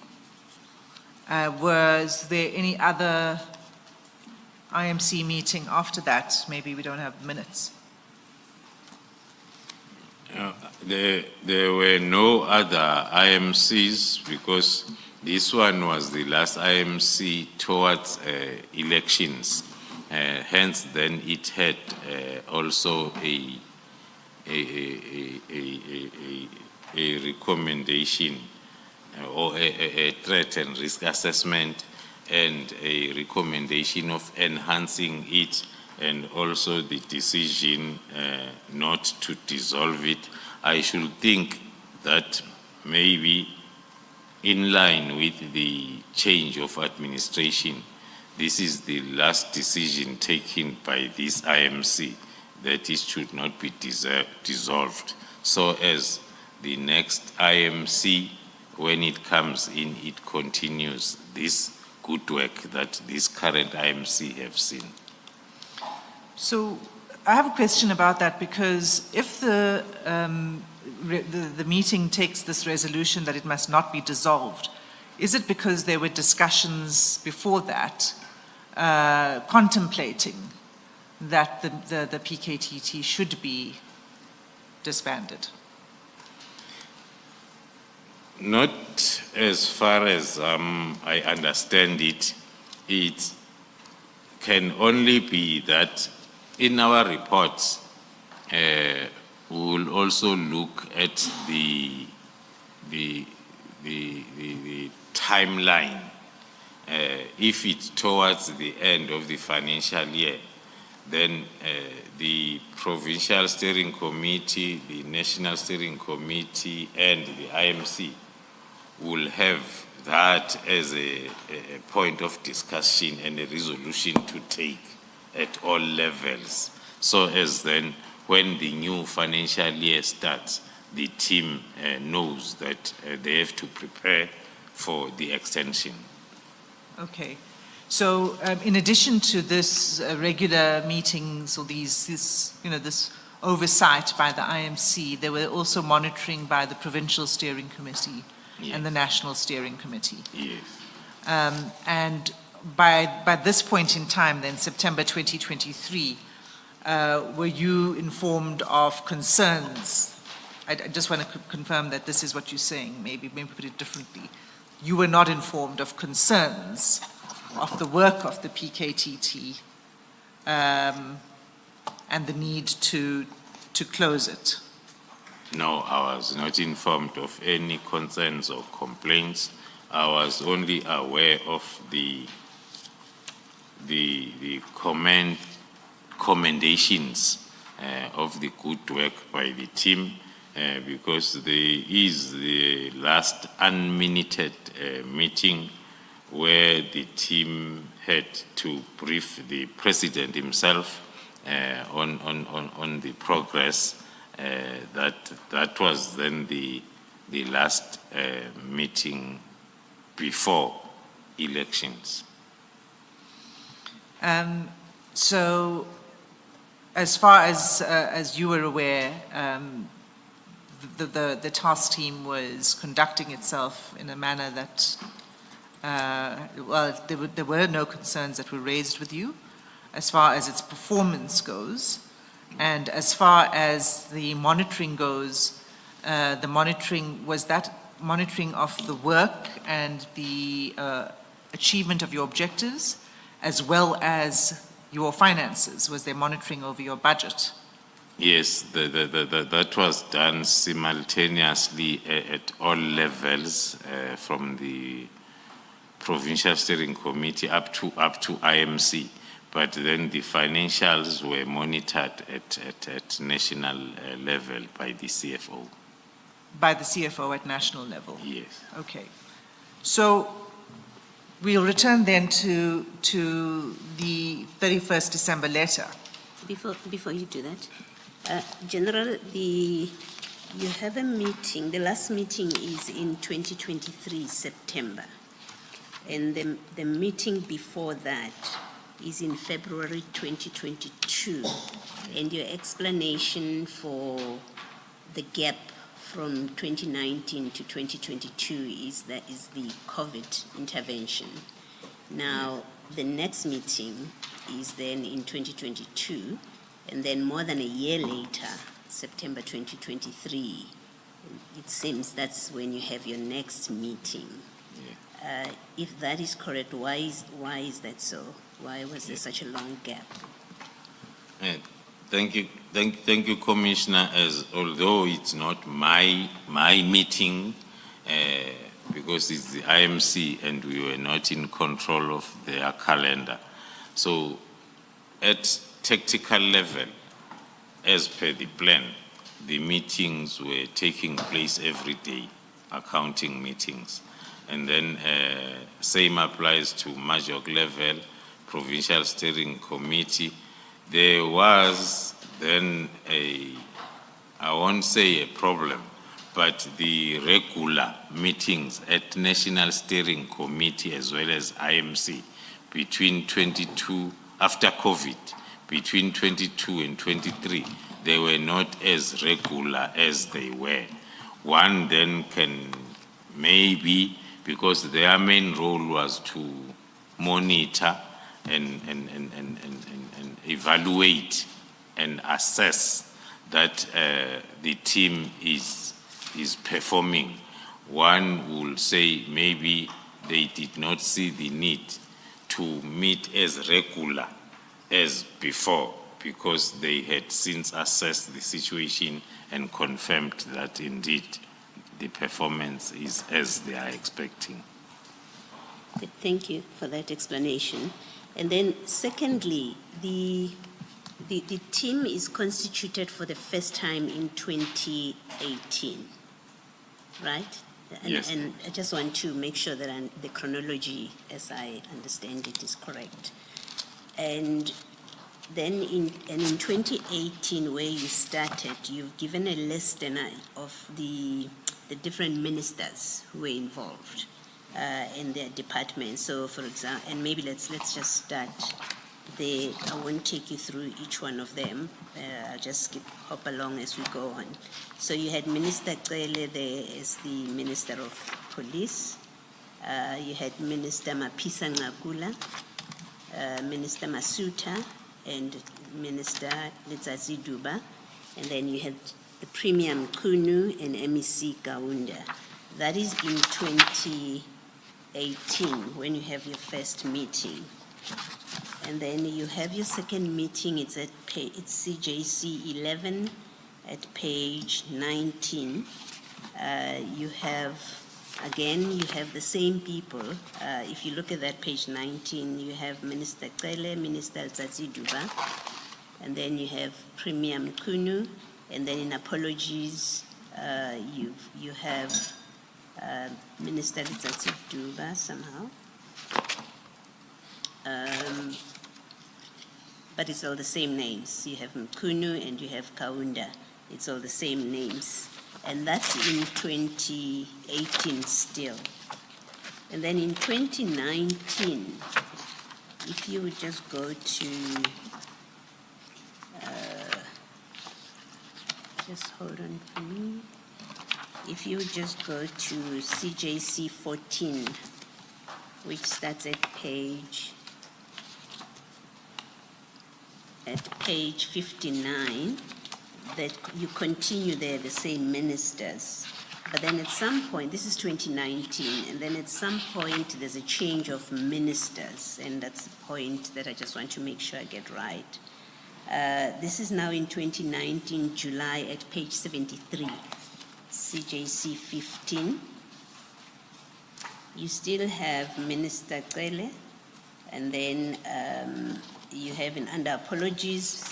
Was there any other IMC meeting after that? Maybe we don't have minutes. There were no other IMCs because this one was the last IMC towards elections. Hence, then it had also a recommendation or a threat and risk assessment and a recommendation of enhancing it, and also the decision not to dissolve it. I should think that maybe in line with the change of administration, this is the last decision taken by this IMC that it should not be dissolved. So as the next IMC, when it comes in, it continues this good work that this current IMC have seen. So I have a question about that, because if the meeting takes this resolution that it must not be dissolved, is it because there were discussions before that contemplating that the PKTT should be disbanded? Not as far as I understand it. It can only be that in our reports, we will also look at the timeline. If it's towards the end of the financial year, then the Provincial Steering Committee, the National Steering Committee, and the IMC will have that as a point of discussion and a resolution to take at all levels. So as then, when the new financial year starts, the team knows that they have to prepare for the extension. Okay. So in addition to this regular meetings or this oversight by the IMC, there were also monitoring by the Provincial Steering Committee and the National Steering Committee. Yes. And by this point in time, then, September 2023, were you informed of concerns? I just want to confirm that this is what you're saying, maybe put it differently. You were not informed of concerns of the work of the PKTT and the need to close it? No, I was not informed of any concerns or complaints. I was only aware of the commendations of the good work by the team, because there is the last unminuted meeting where the team had to brief the president himself on the progress. That was then the last meeting before elections. So, as far as you were aware, the task team was conducting itself in a manner that, there were no concerns that were raised with you as far as its performance goes. And as far as the monitoring goes, was that monitoring of the work and the achievement of your objectives, as well as your finances? Was there monitoring over your budget? Yes, that was done simultaneously at all levels, from the Provincial Steering Committee up to IMC. But then the financials were monitored at national level by the CFO. By the CFO at national level? Yes. Okay. So we'll return then to the 31st December letter. Before you do that, General, you have a meeting, the last meeting is in 2023, September. And the meeting before that is in February 2022. And your explanation for the gap from 2019 to 2022 is the COVID intervention. Now, the next meeting is then in 2022, and then more than a year later, September 2023, it seems that's when you have your next meeting. Yeah. If that is correct, why is that so? Why was there such a long gap? Thank you, Commissioner. As although it's not my meeting, because it's the IMC and we were not in control of their calendar. So, at tactical level, as per the plan, the meetings were taking place every day, accounting meetings. And then same applies to Major level, Provincial Steering Committee. There was then I won't say a problem, but the regular meetings at National Steering Committee as well as IMC between 22, after COVID, between 22 and 23, they were not as regular as they were. One then can maybe, because their main role was to monitor and evaluate and assess that the team is performing. One will say maybe they did not see the need to meet as regular as before, because they had since assessed the situation and confirmed that indeed the performance is as they are expecting. Thank you for that explanation. And then secondly, the The team is constituted for the first time in 2018, right? Yes. And I just want to make sure that the chronology, as I understand it, is correct. And then in 2018, where you started, you've given a list of the different ministers who were involved in their department. So, for example, and maybe let's just start there. I won't take you through each one of them. I'll just hop along as we go on. So you had Minister Cele there as the Minister of Police. You had Minister Mapisa Ngakula, Minister Masuta, and Minister Letsazi Duba. And then you had the Premier Mkunu and MEC Kaunda. That is in 2018, when you have your first meeting. And then you have your second meeting, it's CJC 11 at page 19. You have the same people. If you look at that page 19, you have Minister Cele, Minister Letsazi Duba, and then you have Premier Mkunu, and then in apologies, you have Minister Letsazi Duba somehow. But it's all the same names. You have Mkunu and you have Kaunda. It's all the same names. And that's in 2018 still. And then in 2019, if you would just go to, just hold on for me. If you would just go to CJC 14, which starts at page 59, that you continue there, the same ministers. But then at some point, this is 2019, and then at some point there's a change of ministers, and that's the point that I just want to make sure I get right. This is now in 2019, July, at page 73, CJC 15. You still have Minister Cele, and then you have under apologies,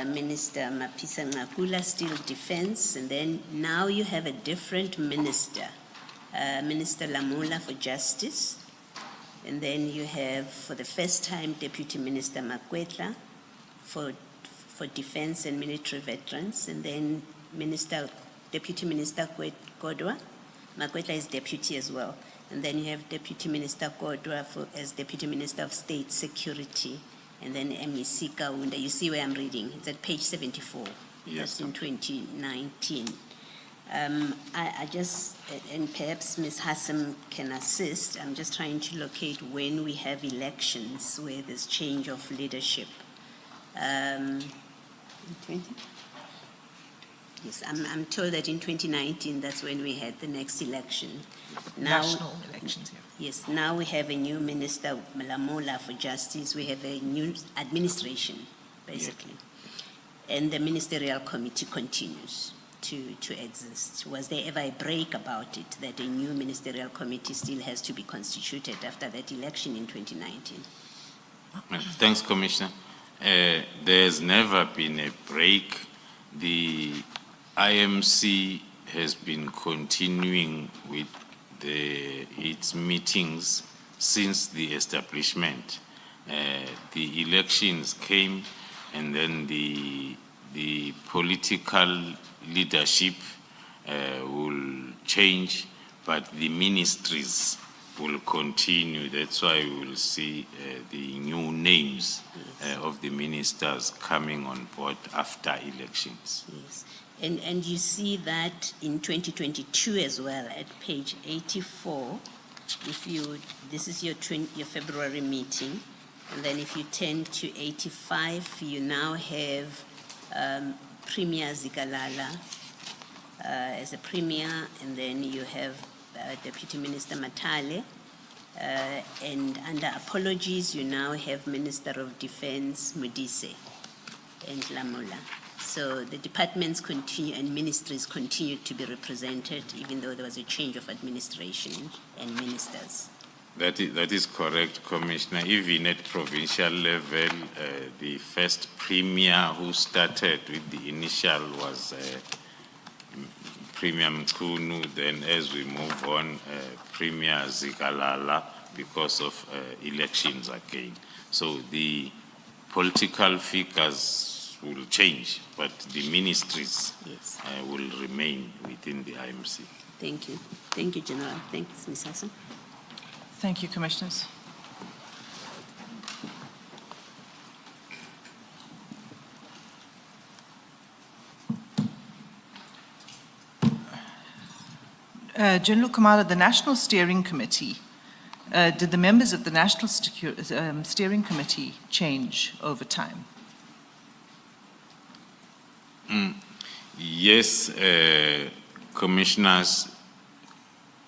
Minister Mapisa Ngakula, still defense, and then now you have a different minister, Minister Lamola for justice, and then you have, for the first time, Deputy Minister Makwetla for defense and military veterans, and then Deputy Minister Kodwa. Makwetla is deputy as well. And then you have Deputy Minister Kodwa as Deputy Minister of State Security, and then MEC Kaunda. You see where I'm reading? It's at page 74. Yes. That's in 2019. I just, and perhaps Ms. Hassam can assist, I'm just trying to locate when we have elections where there's change of leadership. 20? Yes, I'm told that in 2019, that's when we had the next election. Now, National elections here. yes, now we have a new minister, Lamola for justice. We have a new administration, basically. Yeah. And the ministerial committee continues to exist. Was there ever a break about it, that a new ministerial committee still has to be constituted after that election in 2019? Thanks, Commissioner. There's never been a break. The IMC has been continuing with its meetings since the establishment. The elections came, and then the political leadership will change, but the ministries will continue. That's why we will see the new names of the ministers coming on board after elections. Yes. And you see that in 2022 as well, at page 84, this is your February meeting, and then if you turn to 85, you now have Premier Zikalala as a premier, and then you have Deputy Minister Matale, and under apologies, you now have Minister of Defense Modise and Lamola. So the departments continue and ministries continue to be represented, even though there was a change of administration and ministers. That is correct, Commissioner. Even at provincial level, the first premier who started with the initial was Premier Mchunu. Then as we move on, Premier Zikalala, because of elections again. So the political figures will change, but the ministries Yes. will remain within the IMC. Thank you. Thank you, General. Thanks, Ms. Hassan. Thank you, Commissioners. General Kumala, the National Steering Committee, did the members of the National Steering Committee change over time? Yes, Commissioners,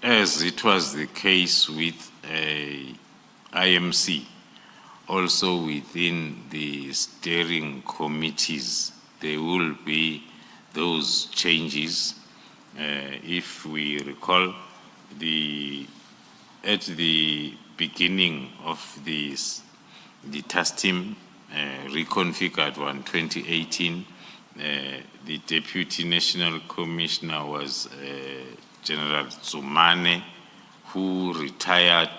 as it was the case with IMC, also within the steering committees, there will be those changes. If we recall, at the beginning of the task team reconfigured 2018, the Deputy National Commissioner was General Zumane, who retired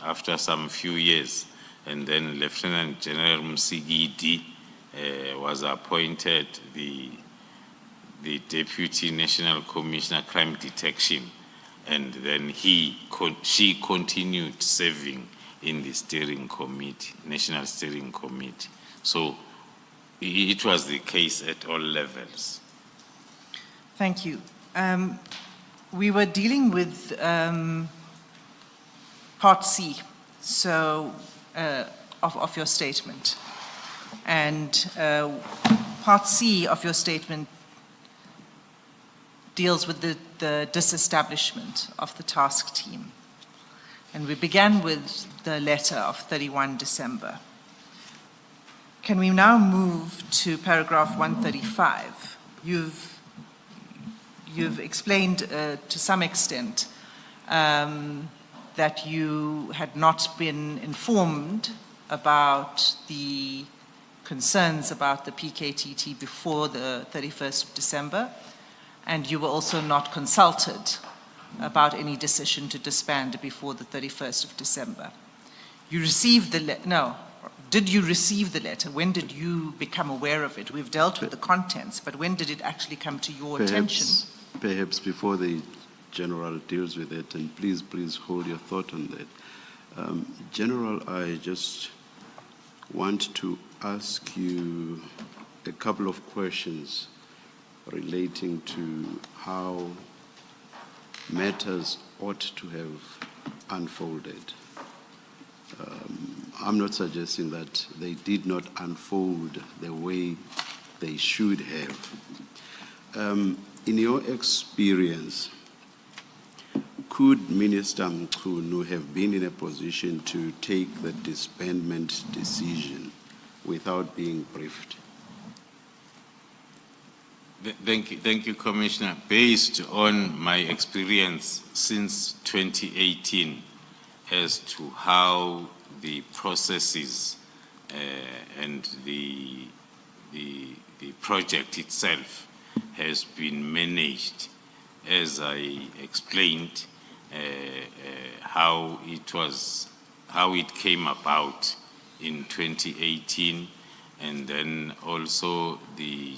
after some few years, and then Lieutenant General Msigidi was appointed the Deputy National Commissioner Crime Detection, and then she continued serving in the steering committee, National Steering Committee. So it was the case at all levels. Thank you. We were dealing with Part C, so of your statement, and Part C of your statement deals with the disestablishment of the task team. And we began with the letter of 31 December. Can we now move to paragraph 135? You've explained to some extent that you had not been informed about the concerns about the PKTT before the 31st of December, and you were also not consulted about any decision to disband before the 31st of December. You received the letter, no, did you receive the letter? When did you become aware of it? We've dealt with the contents, but when did it actually come to your attention? Perhaps before the General deals with it, and please hold your thought on that. General, I just want to ask you a couple of questions relating to how matters ought to have unfolded. I'm not suggesting that they did not unfold the way they should have. In your experience, could Minister Mchunu have been in a position to take the disbandment decision without being briefed? Thank you, Commissioner. Based on my experience since 2018 as to how the processes and the project itself has been managed, as I explained, how it came about in 2018, and then also the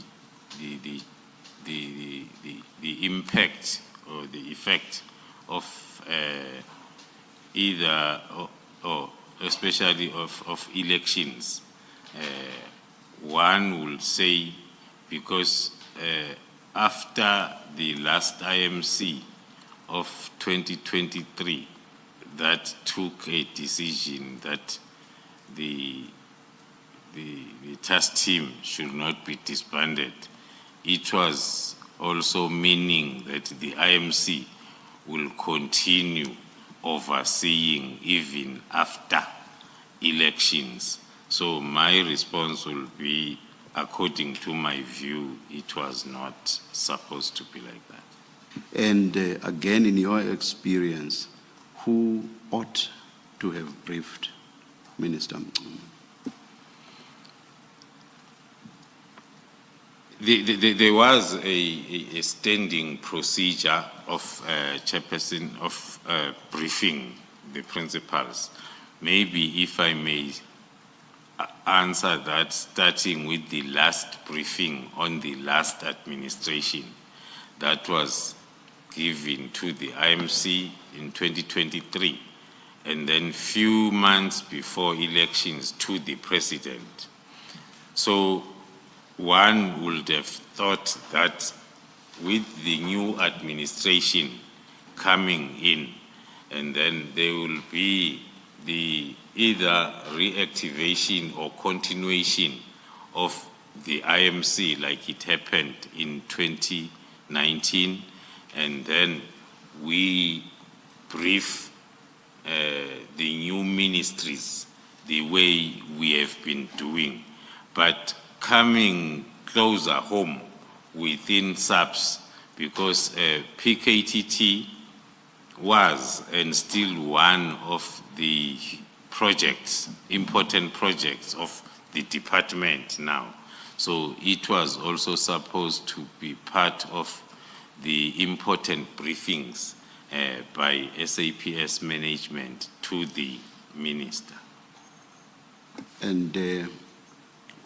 impact or the effect of either or especially of elections. One will say, because after the last IMC of 2023 that took a decision that the task team should not be disbanded, it was also meaning that the IMC will continue overseeing even after elections. So my response will be, according to my view, it was not supposed to be like that. And again, in your experience, who ought to have briefed Minister Mchunu? There was a standing procedure of chairperson of briefing the principals. Maybe if I may answer that, starting with the last briefing on the last administration that was given to the IMC in 2023, and then few months before elections to the president. So one would have thought that with the new administration coming in, and then there will be the either reactivation or continuation of the IMC like it happened in 2019, and then we brief the new ministries the way we have been doing. But coming closer home within SAPS, because PKTT was and still one of the projects, important projects of the department now. So it was also supposed to be part of the important briefings by SAPS management to the minister. And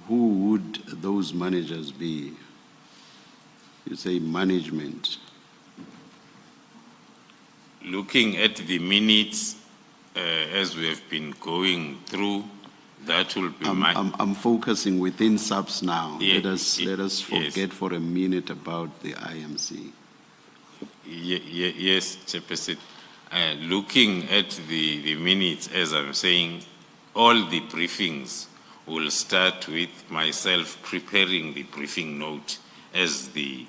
who would those managers be? You say management. Looking at the minutes as we have been going through, that will be I'm focusing within SAPS now. Yeah, let us forget yes. for a minute about the IMC. Yes, Chairperson. Looking at the minutes, as I'm saying, all the briefings will start with myself preparing the briefing note as the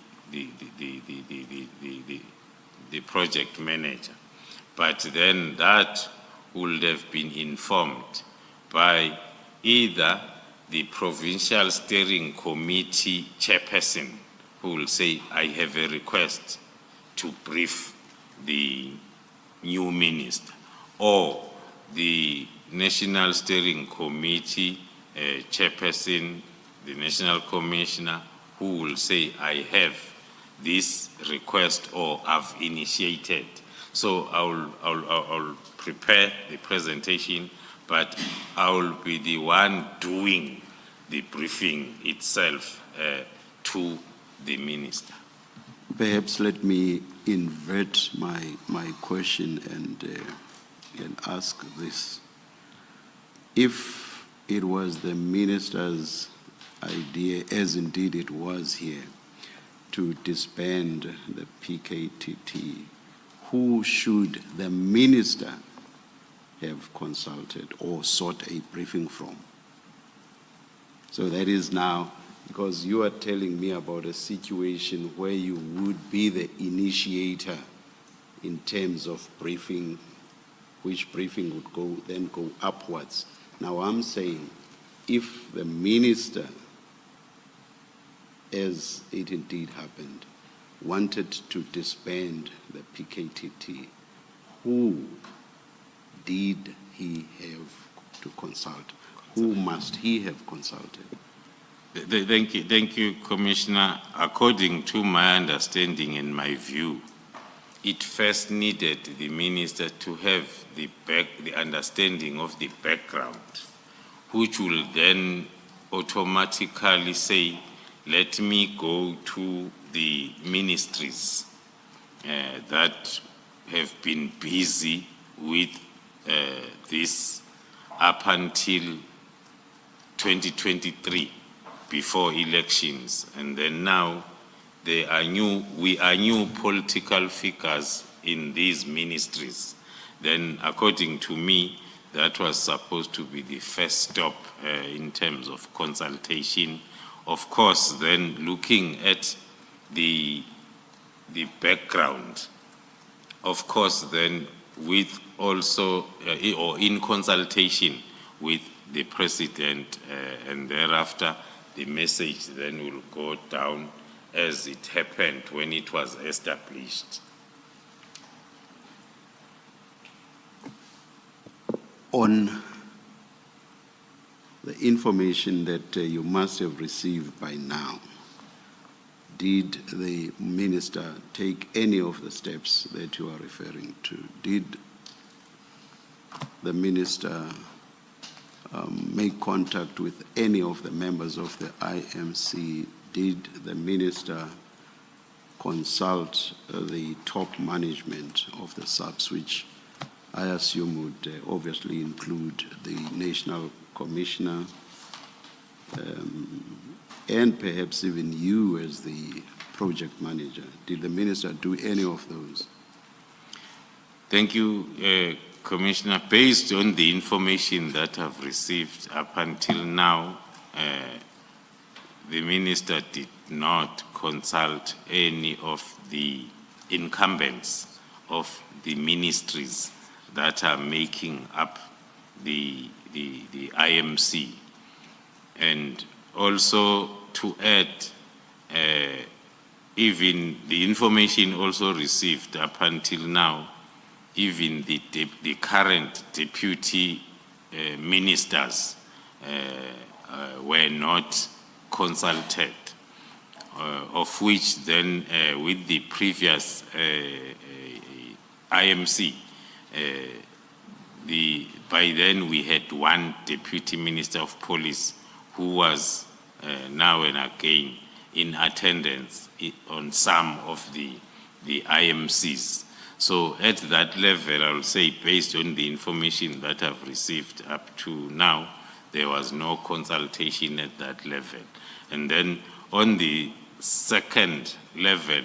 project manager. But then that would have been informed by either the provincial steering committee chairperson, who will say, I have a request to brief the new minister, or the national steering committee chairperson, the national commissioner, who will say, I have this request or I've initiated. So I'll prepare the presentation, but I will be the one doing the briefing itself to the minister. Perhaps let me invert my question and ask this. If it was the minister's idea, as indeed it was here, to disband the PKTT, who should the minister have consulted or sought a briefing from? So that is now, because you are telling me about a situation where you would be the initiator in terms of briefing, which briefing would then go upwards. Now I'm saying, if the minister, as it indeed happened, wanted to disband the PKTT, who did he have to consult? Who must he have consulted? Thank you, Commissioner. According to my understanding and my view, it first needed the minister to have the understanding of the background, which will then automatically say, let me go to the ministries that have been busy with this up until 2023, before elections, and then now we are new political figures in these ministries. Then, according to me, that was supposed to be the first stop in terms of consultation. Of course, then looking at the background, of course, then with also, or in consultation with the president, and thereafter the message then will go down as it happened when it was established. on the information that you must have received by now, did the minister take any of the steps that you are referring to? Did the minister make contact with any of the members of the IMC? Did the minister consult the top management of the SAPS, which I assume would obviously include the National Commissioner, and perhaps even you as the project manager? Did the minister do any of those? Thank you, Commissioner. Based on the information that I've received up until now, the minister did not consult any of the incumbents of the ministries that are making up the IMC. And also to add, even the information also received up until now, even the current deputy ministers were not consulted, of which then with the previous IMC, by then we had one deputy minister of police who was now and again in attendance on some of the IMCs. So at that level, I will say, based on the information that I've received up to now, there was no consultation at that level. And then on the second level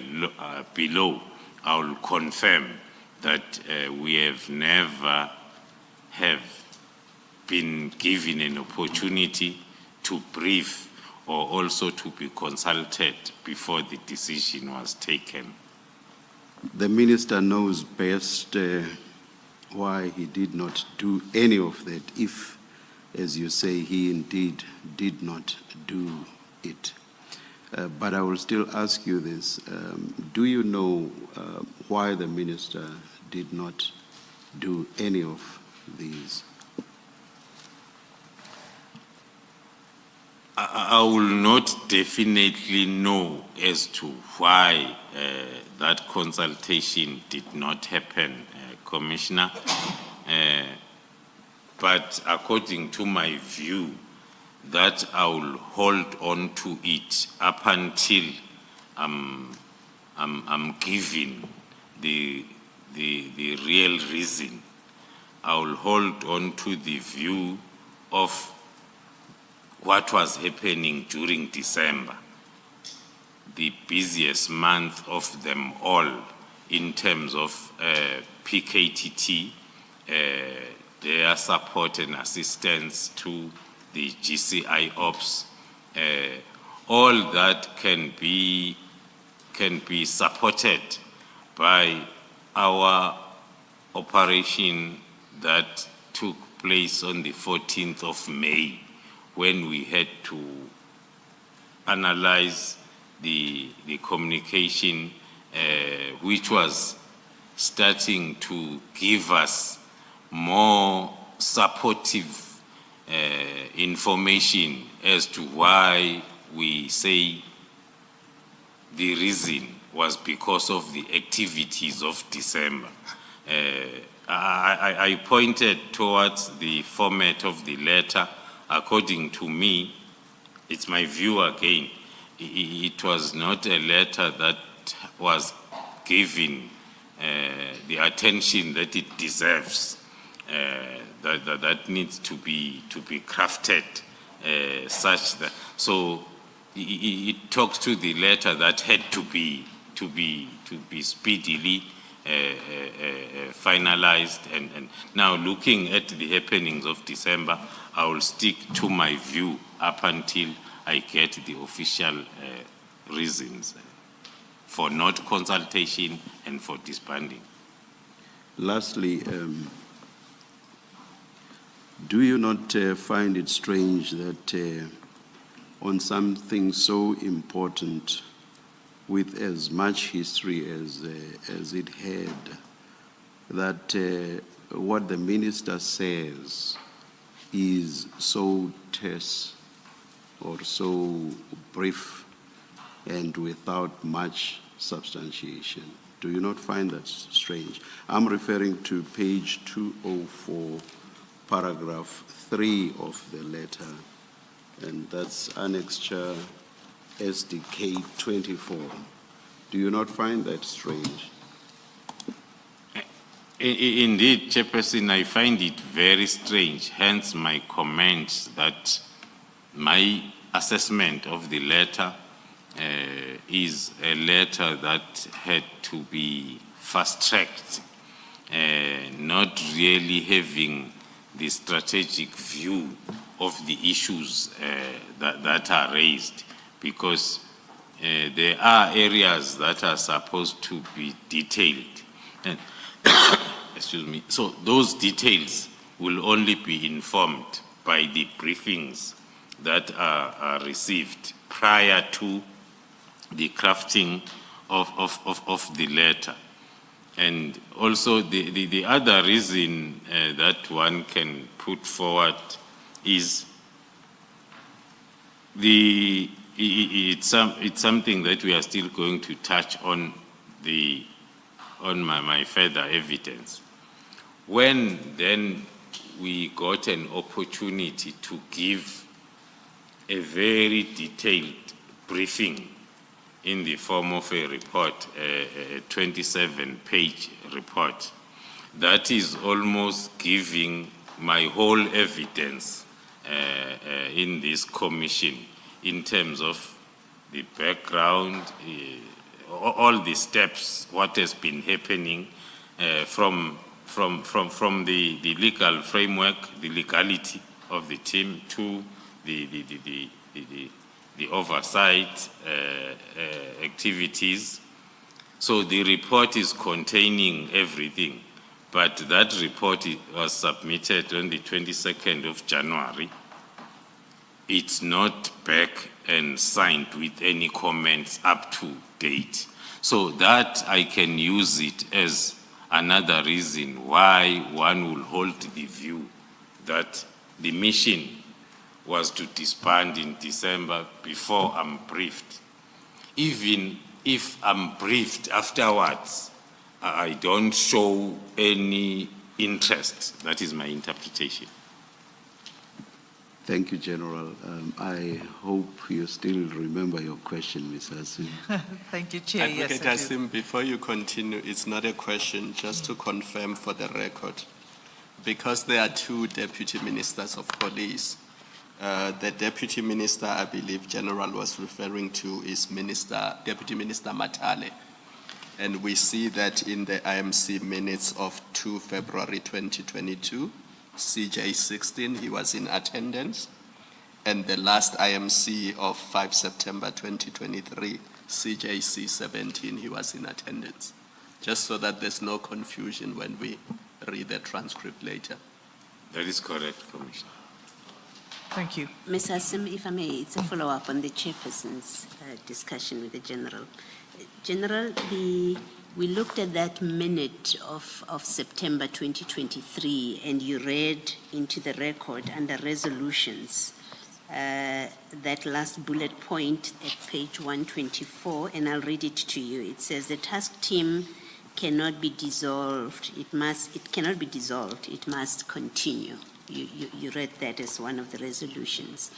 below, I will confirm that we have never have been given an opportunity to brief or also to be consulted before the decision was taken. The minister knows best why he did not do any of that, if, as you say, he indeed did not do it. But I will still ask you this. Do you know why the minister did not do any of these? I will not definitely know as to why that consultation did not happen, Commissioner. But according to my view, that I will hold on to it up until I'm given the real reason. I will hold on to the view of what was happening during December, the busiest month of them all in terms of PKTT, their support and assistance to the GCI ops. All that can be supported by our operation that took place on the 14th of May, when we had to analyze the communication, which was starting to give us more supportive information as to why we say the reason was because of the activities of December. I pointed towards the format of the letter. According to me, it's my view again, it was not a letter that was given the attention that it deserves. That needs to be crafted such that. So it talks to the letter that had to be speedily finalized. And now, looking at the happenings of December, I will stick to my view up until I get the official reasons for not consultation and for disbanding. Lastly, do you not find it strange that on something so important, with as much history as it had, that what the minister says is so terse or so brief and without much substantiation. Do you not find that strange? I'm referring to page 204, paragraph 3 of the letter, and that's annexure SDK 24. Do you not find that strange? Indeed, Chairperson, I find it very strange, hence my comment that my assessment of the letter is a letter that had to be fast-tracked, not really having the strategic view of the issues that are raised, because there are areas that are supposed to be detailed. And excuse me. So those details will only be informed by the briefings that are received prior to the crafting of the letter. And also the other reason that one can put forward is it's something that we are still going to touch on my further evidence. When then we got an opportunity to give a very detailed briefing in the form of a report, a 27-page report, that is almost giving my whole evidence in this commission in terms of the background, all the steps, what has been happening from the legal framework, the legality of the team, to the oversight activities. So the report is containing everything, but that report was submitted on the 22nd of January. It's not back and signed with any comments up to date. So that I can use it as another reason why one will hold the view that the mission was to disband in December before I'm briefed. Even if I'm briefed afterwards, I don't show any interest. That is my interpretation. Thank you, General. I hope you still remember your question, Ms. Hassim. Thank you, Chair. Advocate Yes, I do. Hassim, before you continue, it's not a question, just to confirm for the record. Because there are two deputy ministers of police, the deputy minister, I believe General was referring to, is Deputy Minister Matale. And we see that in the IMC minutes of 2 February 2022, CJ 16, he was in attendance. And the last IMC of 5 September 2023, CJC 17, he was in attendance. Just so that there's no confusion when we read the transcript later. That is correct, Commissioner. Thank you. Ms. Hassim, if I may, it's a follow-up on the chairperson's discussion with the General. General, we looked at that minute of September 2023, and you read into the record under resolutions that last bullet point at page 124, and I'll read it to you. It says the task team cannot be dissolved. It cannot be dissolved. It must continue. You read that as one of the resolutions.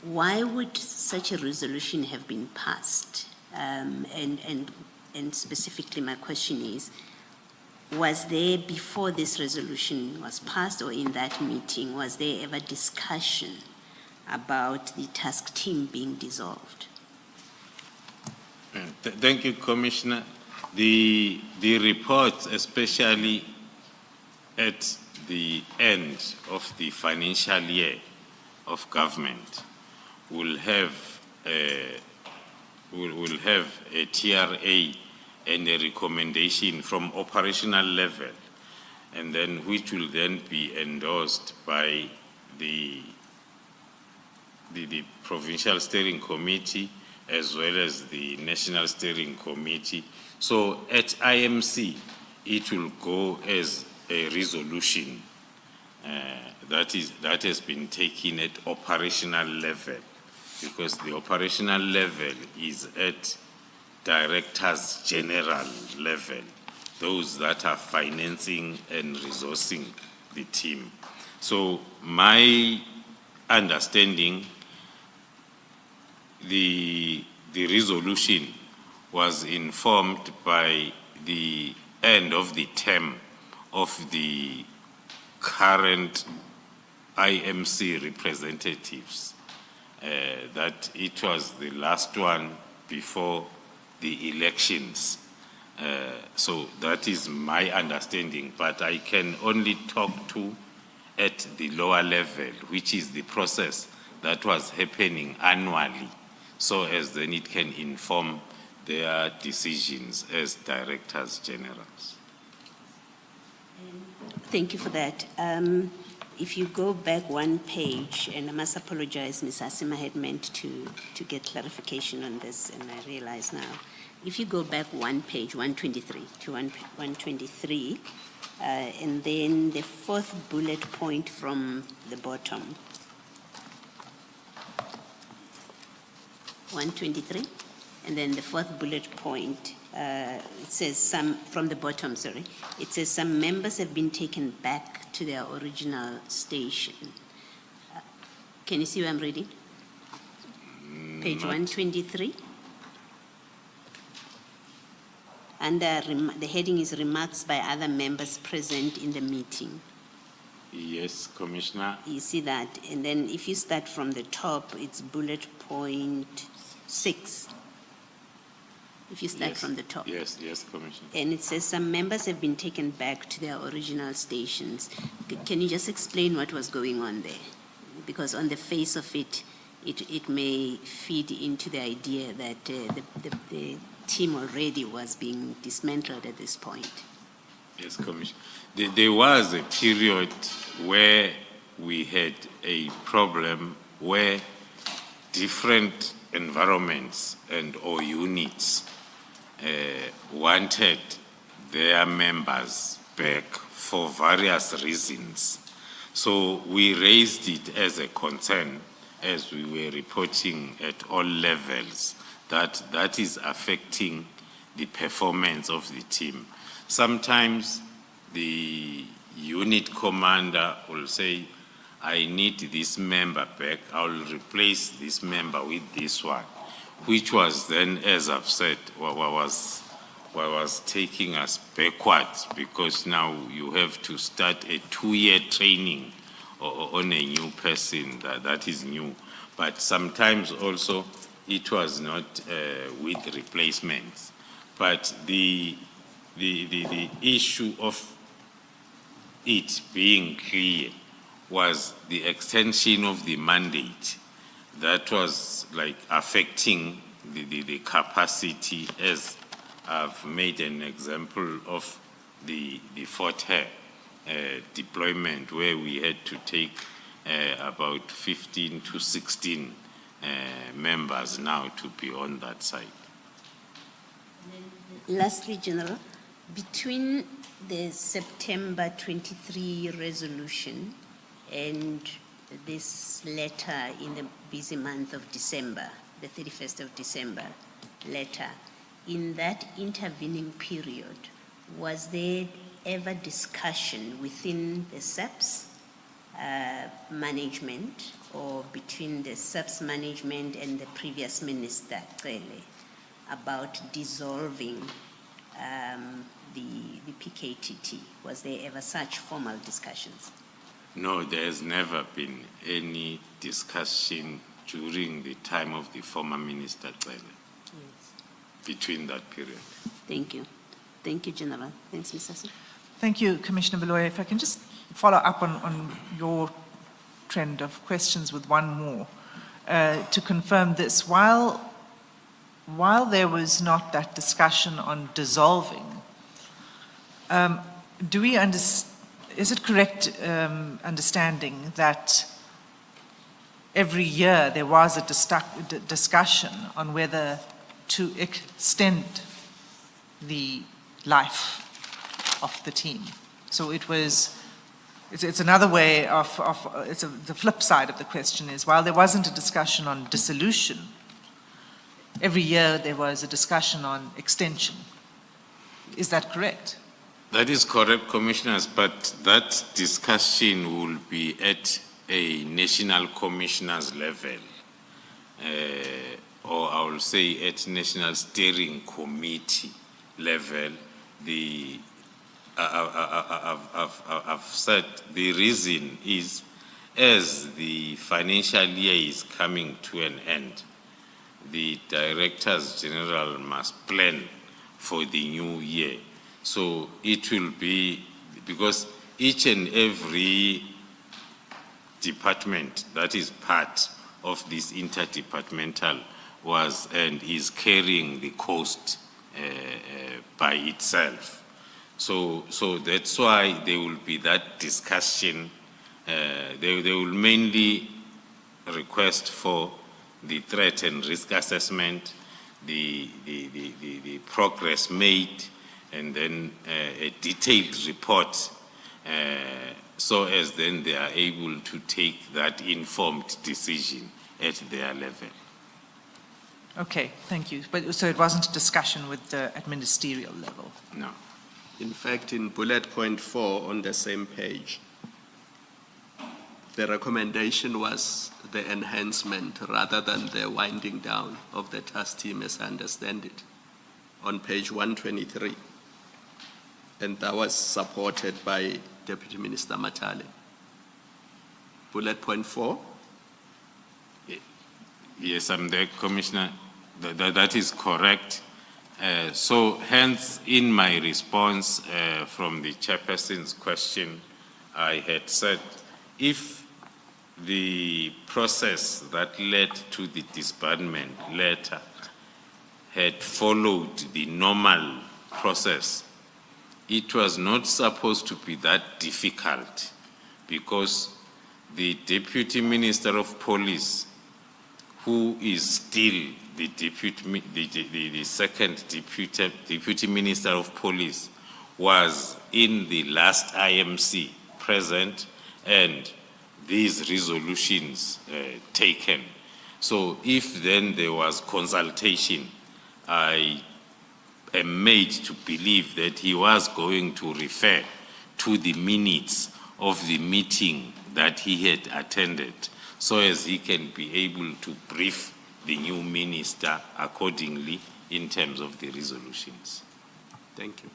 Why would such a resolution have been passed? And specifically, my question is, was there, before this resolution was passed or in that meeting, was there ever discussion about the task team being dissolved? Thank you, Commissioner. The reports, especially at the end of the financial year of government, will have a TRA and a recommendation from operational level, and then which will then be endorsed by the Provincial Steering Committee as well as the National Steering Committee. So at IMC, it will go as a resolution that has been taken at operational level, because the operational level is at directors general level, those that are financing and resourcing the team. So my understanding, the resolution was informed by the end of the term of the current IMC representatives, that it was the last one before the elections. So that is my understanding, but I can only talk to at the lower level, which is the process that was happening annually, so as then it can inform their decisions as directors generals. Thank you for that. If you go back one page, and I must apologize, Ms. Hasim, I had meant to get clarification on this, and I realize now. If you go back one page, 123 to 123, and then the fourth bullet point from the bottom. 123, and then the fourth bullet point, it says from the bottom, sorry. It says some members have been taken back to their original station. Can you see what I'm reading? Page 123. And the heading is remarks by other members present in the meeting. Yes, Commissioner. You see that? And then if you start from the top, it's bullet point 6. If you start from the top. Yes, Commissioner. And it says some members have been taken back to their original stations. Can you just explain what was going on there? Because on the face of it, it may feed into the idea that the team already was being dismantled at this point. Yes, Commissioner. There was a period where we had a problem where different environments or units wanted their members back for various reasons. So we raised it as a concern as we were reporting at all levels that is affecting the performance of the team. Sometimes the unit commander will say, I need this member back, I'll replace this member with this one, which was then, as I've said, what was taking us backwards, because now you have to start a 2-year training on a new person that is new. But sometimes also it was not with replacements. But the issue of it being clear was the extension of the mandate that was like affecting the capacity, as I've made an example of the Fort Hare deployment, where we had to take about 15 to 16 members now to be on that side. Lastly, General, between the September 23 resolution and this letter in the busy month of December, the 31st of December letter, in that intervening period, was there ever discussion within the SAPS management or between the SAPS management and the previous minister, Cele, about dissolving the PKTT? Was there ever such formal discussions? No, there has never been any discussion during the time of the former minister, Cele, between that period. Thank you. Thank you, General. Thanks, Ms. Hasim. Thank you, Commissioner Beloya. If I can just follow up on your trend of questions with one more, to confirm this. While there was not that discussion on dissolving, is it correct understanding that every year there was a discussion on whether to extend the life of the team? So it's another way the flip side of the question is, while there wasn't a discussion on dissolution, every year there was a discussion on extension. Is that correct? That is correct, Commissioners, but that discussion will be at a national commissioners level, or I will say at national steering committee level. I've said the reason is, as the financial year is coming to an end, the Directors General must plan for the new year. So it will be, because each and every department that is part of this interdepartmental was and is carrying the cost by itself. So that's why there will be that discussion. They will mainly request for the threat and risk assessment, the progress made, and then a detailed report, so as then they are able to take that informed decision at their level. Okay, thank you. But so it wasn't a discussion with the ministerial level? No. In fact, in bullet point 4 on the same page, the recommendation was the enhancement rather than the winding down of the task team, as I understand it, on page 123. And that was supported by Deputy Minister Matale. Bullet point 4? Yes, I'm there, Commissioner. That is correct. So hence, in my response from the chairperson's question, I had said, if the process that led to the disbandment letter had followed the normal process, it was not supposed to be that difficult, because the Deputy Minister of Police, who is still the second Deputy Minister of Police, was in the last IMC present and these resolutions taken. So if then there was consultation, I am made to believe that he was going to refer to the minutes of the meeting that he had attended, so as he can be able to brief the new minister accordingly in terms of the resolutions. Thank you.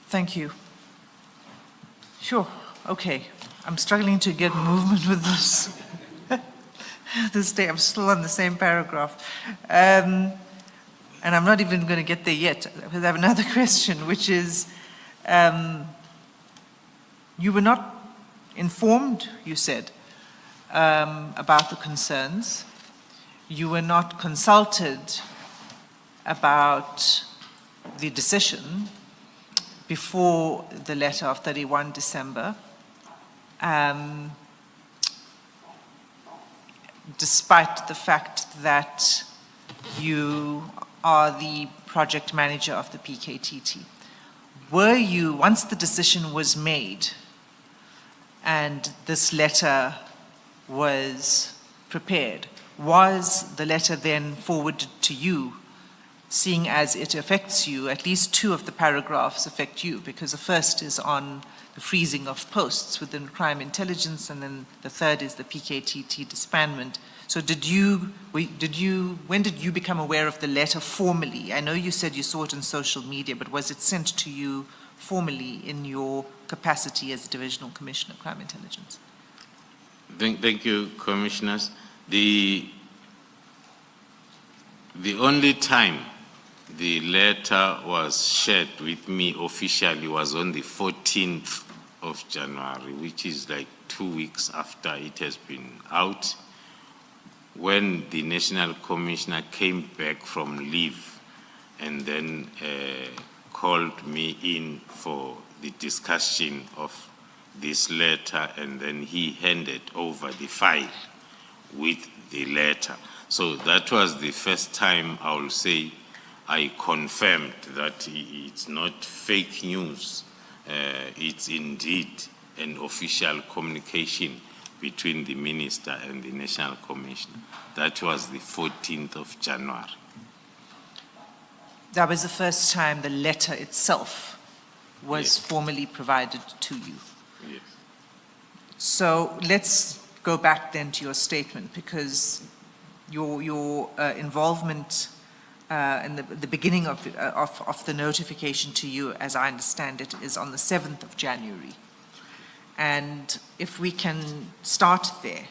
Thank you. Sure, okay. I'm struggling to get movement with this. This day, I'm still on the same paragraph. And I'm not even going to get there yet. I have another question, which is, you were not informed, you said, about the concerns. You were not consulted about the decision before the letter of 31 December. Despite the fact that you are the project manager of the PKTT. Were you, once the decision was made and this letter was prepared, was the letter then forwarded to you, seeing as it affects you? At least two of the paragraphs affect you, because the first is on the freezing of posts within crime intelligence, and then the third is the PKTT disbandment. So when did you become aware of the letter formally? I know you said you saw it on social media, but was it sent to you formally in your capacity as Divisional Commissioner of Crime Intelligence? Thank you, Commissioners. The only time the letter was shared with me officially was on the 14th of January, which is like 2 weeks after it has been out, when the National Commissioner came back from leave and then called me in for the discussion of this letter, and then he handed over the file with the letter. So that was the first time, I will say, I confirmed that it's not fake news. It's indeed an official communication between the minister and the National Commissioner. That was the 14th of January. That was the first time the letter itself was Yes. formally provided to you. Yes. So let's go back then to your statement, because your involvement in the beginning of the notification to you, as I understand it, is on the 7th of January. And if we can start there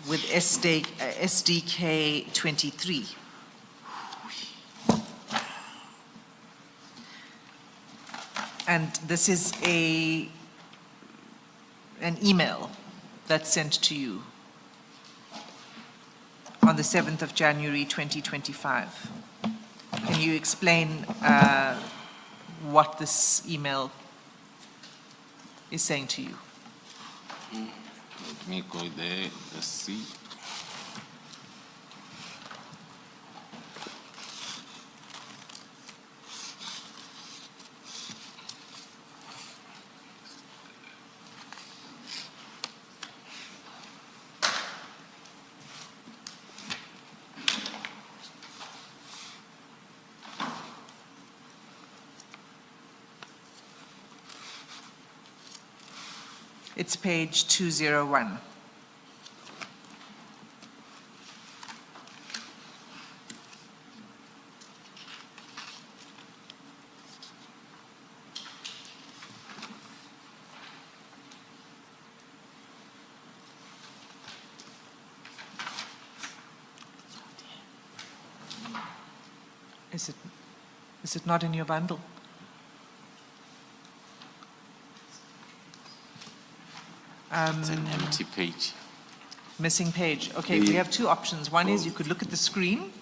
with SDK 23. And this is an email that's sent to you on the 7th of January 2025. Can you explain what this email is saying to you? Let me go there, let's see. It's page 201. Is it not in your bundle? It's an empty page. Missing page. Okay, we have two options. One is you could look at the screen,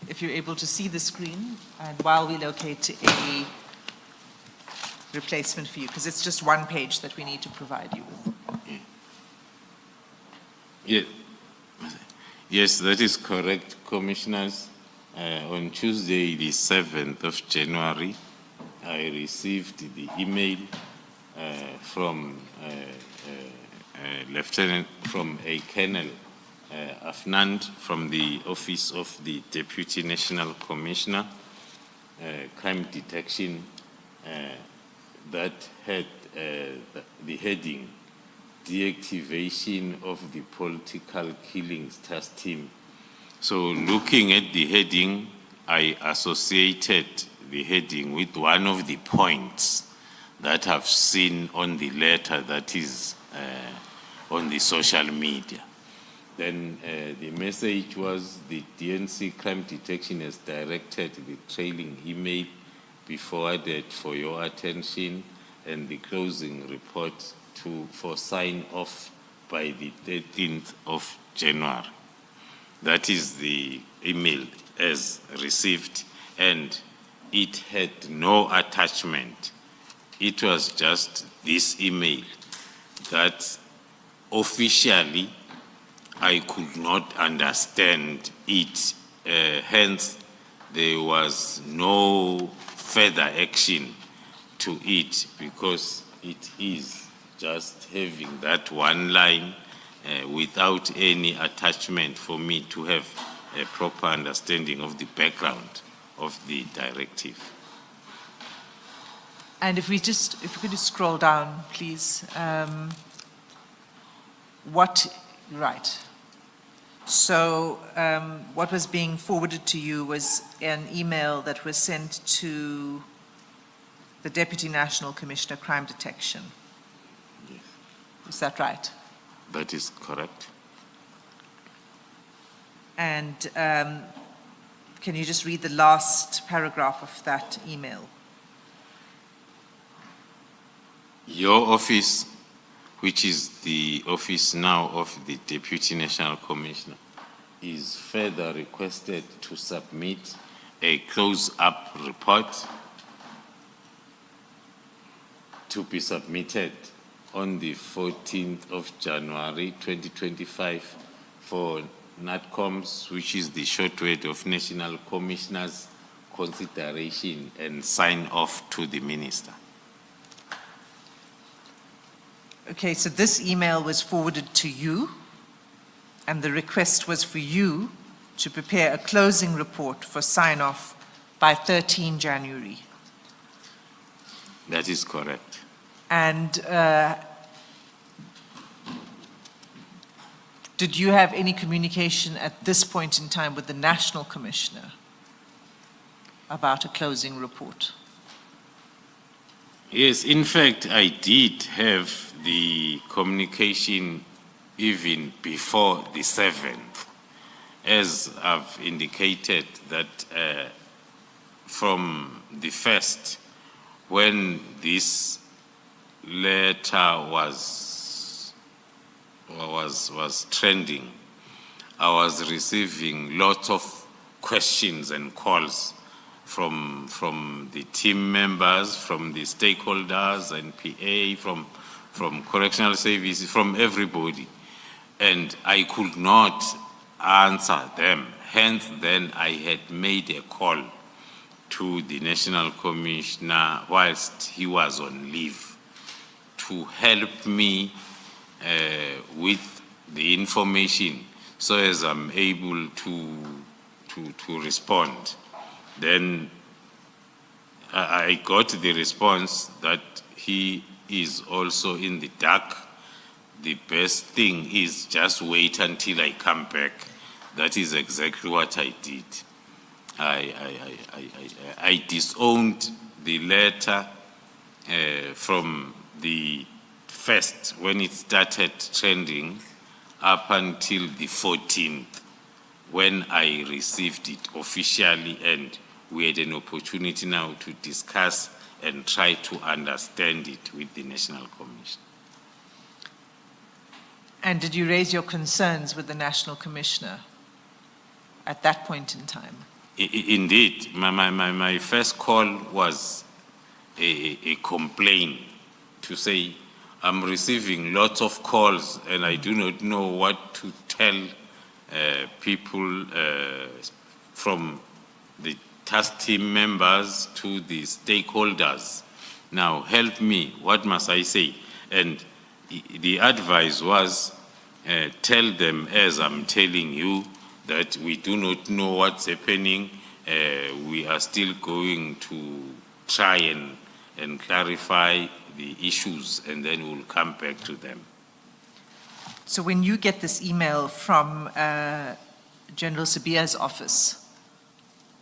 if you're able to see the screen, and while we locate a replacement for you, because it's just one page that we need to provide you with. Yeah. Yes, that is correct, Commissioners. On Tuesday, the 7th of January, I received the email from from a Colonel Afnand from the Office of the Deputy National Commissioner, Crime Detection, that had the heading, Deactivation of the Political Killings Task Team. So looking at the heading, I associated the heading with one of the points that I've seen on the letter that is on the social media. Then the message was the DNC Crime Detection has directed the trailing email be forwarded for your attention and the closing report for sign off by the 13th of January. That is the email as received, and it had no attachment. It was just this email that officially I could not understand it. Hence, there was no further action to it because it is just having that one line without any attachment for me to have a proper understanding of the background of the directive. And if we could just scroll down, please. Right. So what was being forwarded to you was an email that was sent to the Deputy National Commissioner, Crime Detection. Yes. Is that right? That is correct. And can you just read the last paragraph of that email? Your office, which is the office now of the Deputy National Commissioner, is further requested to submit a close-up report to be submitted on the 14th of January 2025 for NATCOM's, which is the short word of National Commissioner's consideration and sign off to the minister. Okay, so this email was forwarded to you, and the request was for you to prepare a closing report for sign-off by 13 January. That is correct. And did you have any communication at this point in time with the National Commissioner about a closing report? Yes, in fact, I did have the communication even before the 7th, as I've indicated that from the 1st, when this letter was trending, I was receiving lots of questions and calls from the team members, from the stakeholders and PA, from correctional services, from everybody. And I could not answer them. Hence, then I had made a call to the National Commissioner whilst he was on leave to help me with the information so as I'm able to respond. Then I got the response that he is also in the dark. The best thing is just wait until I come back. That is exactly what I did. I disowned the letter from the 1st when it started trending up until the 14th when I received it officially, and we had an opportunity now to discuss and try to understand it with the National Commission. And did you raise your concerns with the National Commissioner at that point in time? Indeed. My first call was a complaint to say, I'm receiving lots of calls and I do not know what to tell people from the task team members to the stakeholders. Now, help me, what must I say? And the advice was, tell them as I'm telling you that we do not know what's happening. We are still going to try and clarify the issues, and then we'll come back to them. So when you get this email from General Sibia's office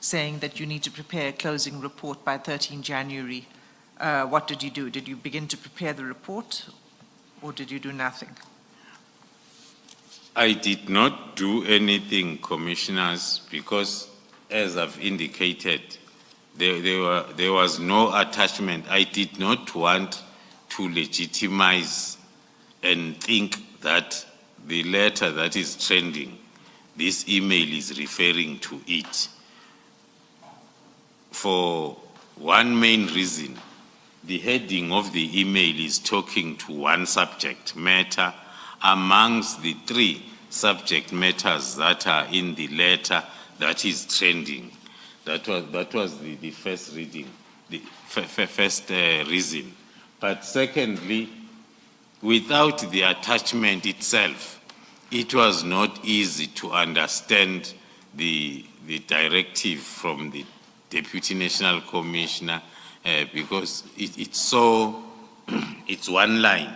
saying that you need to prepare a closing report by 13 January, what did you do? Did you begin to prepare the report, or did you do nothing? I did not do anything, Commissioners, because as I've indicated, there was no attachment. I did not want to legitimize and think that the letter that is trending, this email is referring to it. For one main reason, the heading of the email is talking to one subject matter amongst the 3 subject matters that are in the letter that is trending. That was the first reading, the first reason. But secondly, without the attachment itself, it was not easy to understand the directive from the Deputy National Commissioner because it's one line.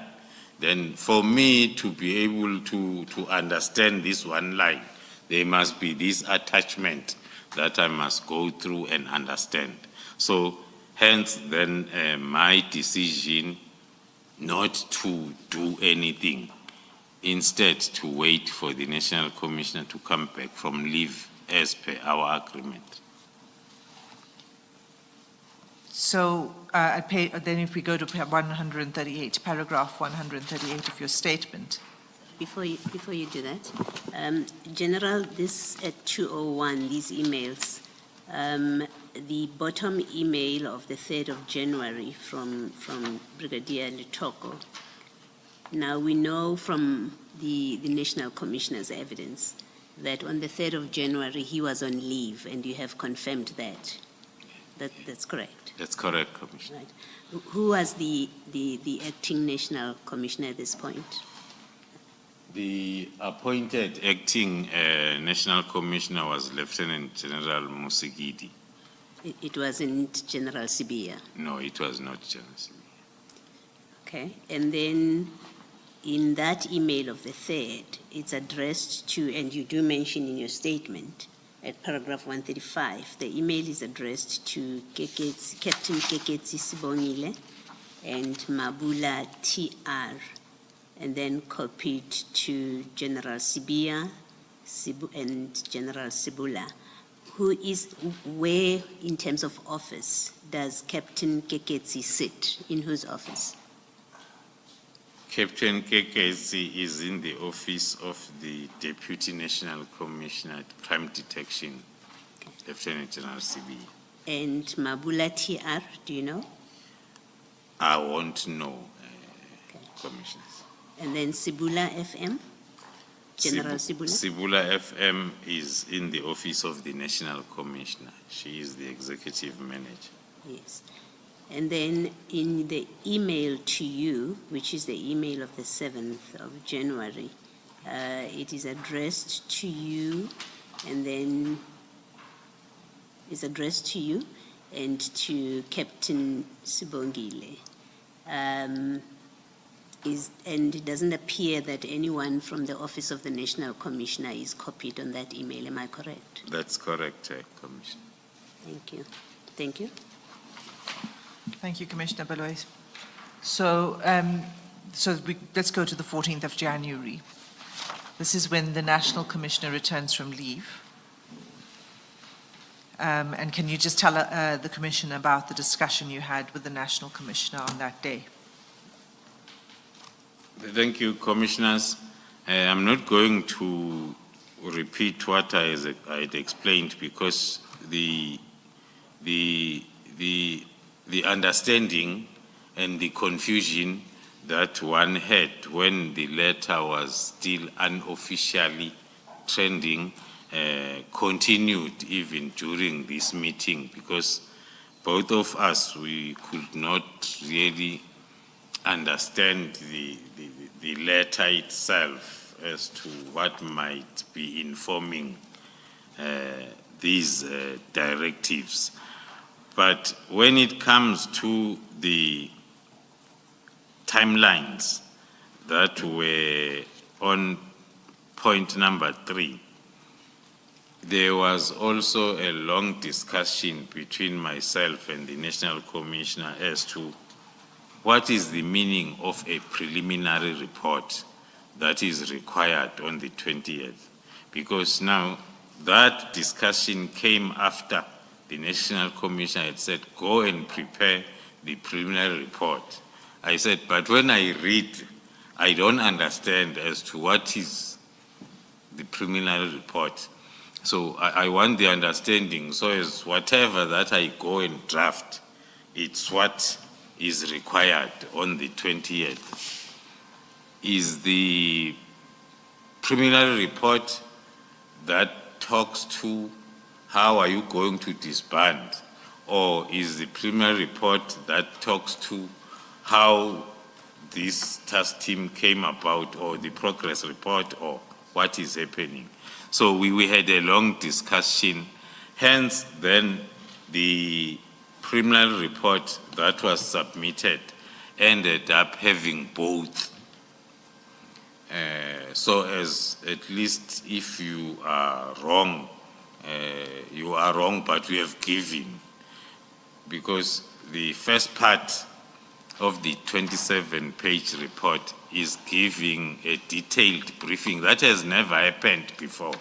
Then for me to be able to understand this one line, there must be this attachment that I must go through and understand. So hence then my decision not to do anything, instead to wait for the National Commissioner to come back from leave as per our agreement. So then if we go to 138, paragraph 138 of your statement. Before you do that, General, this at 2:01, these emails, the bottom email of the 3rd of January from Brigadier Letoko. Now we know from the National Commissioner's evidence that on the 3rd of January he was on leave, and you have confirmed that. That's correct. That's correct, Commissioner. Right. Who was the acting national commissioner at this point? The appointed acting national commissioner was Lieutenant General Musigidi. It wasn't General Sibia. No, it was not General Sibia. Okay, and then in that email of the 3rd, it's addressed to, and you do mention in your statement at paragraph 135, the email is addressed to Captain Keketsi Sibongile and Mabula TR, and then copied to General Sibia and General Sibula. Where in terms of office does Captain Keketsi sit? In whose office? Captain Keketsi is in the office of the Deputy National Commissioner at Crime Detection, Lieutenant General CB. And Mabula TR, do you know? I won't know, Commissioners. And then Sibula FM? General Sibula? Sibula FM is in the office of the National Commissioner. She is the executive manager. Yes. And then in the email to you, which is the email of the 7th of January, it is addressed to you, and then is addressed to you and to Captain Sibongile. And it doesn't appear that anyone from the Office of the National Commissioner is copied on that email. Am I correct? That's correct, Commissioner. Thank you. Thank you. Thank you, Commissioner Balois. So, let's go to the 14th of January. This is when the National Commissioner returns from leave. And can you just tell the Commission about the discussion you had with the National Commissioner on that day? Thank you, Commissioners. I'm not going to repeat what I had explained, because the understanding and the confusion that one had when the letter was still unofficially trending continued even during this meeting, because both of us, we could not really understand the letter itself as to what might be informing these directives. But when it comes to the timelines that were on point number 3, there was also a long discussion between myself and the National Commissioner as to what is the meaning of a preliminary report that is required on the 20th. Because now that discussion came after the National Commissioner had said, go and prepare the preliminary report. I said, but when I read, I don't understand as to what is the preliminary report. So I want the understanding, so as whatever that I go and draft, it's what is required on the 20th. Is the preliminary report that talks to how are you going to disband, or is the preliminary report that talks to how this task team came about, or the progress report, or what is happening? So we had a long discussion, hence then the preliminary report that was submitted ended up having both. So as at least if you are wrong, but we have given, because the first part of the 27-page report is giving a detailed briefing that has never happened before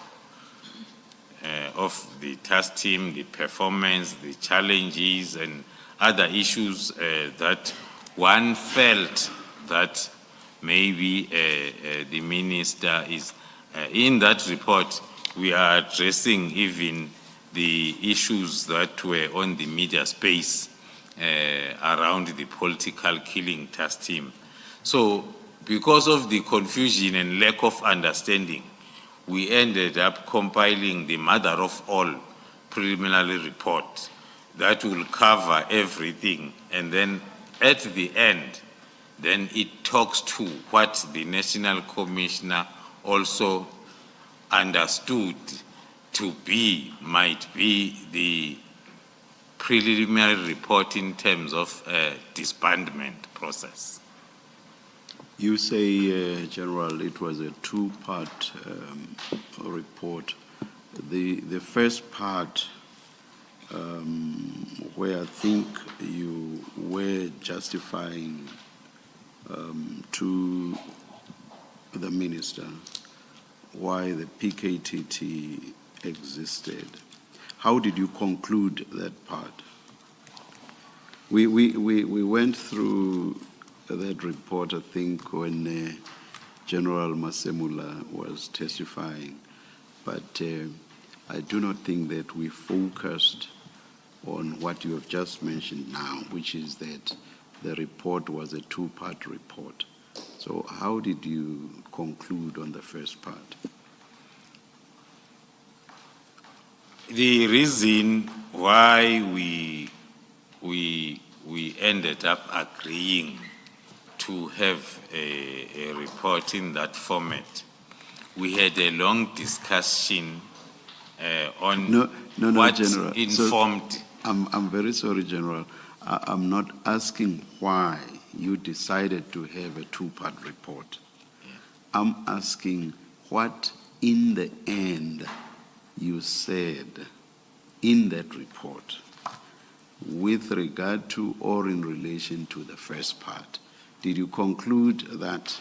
of the task team, the performance, the challenges, and other issues that one felt that maybe the minister is. In that report, we are addressing even the issues that were on the media space around the political killing task team. So because of the confusion and lack of understanding, we ended up compiling the mother of all preliminary report that will cover everything. And then at the end, then it talks to what the National Commissioner also understood to be, might be the preliminary report in terms of disbandment process. You say, General, it was a two-part report. The first part, where I think you were justifying to the minister why the PKTT existed. How did you conclude that part? We went through that report, I think, when General Masemula was testifying, but I do not think that we focused on what you have just mentioned now, which is that the report was a two-part report. So how did you conclude on the first part? The reason why we ended up agreeing to have a report in that format, we had a long discussion on what General. informed. So, I'm very sorry, General. I'm not asking why you decided to have a two-part report. Yeah. I'm asking what, in the end, you said in that report with regard to or in relation to the first part. Did you conclude that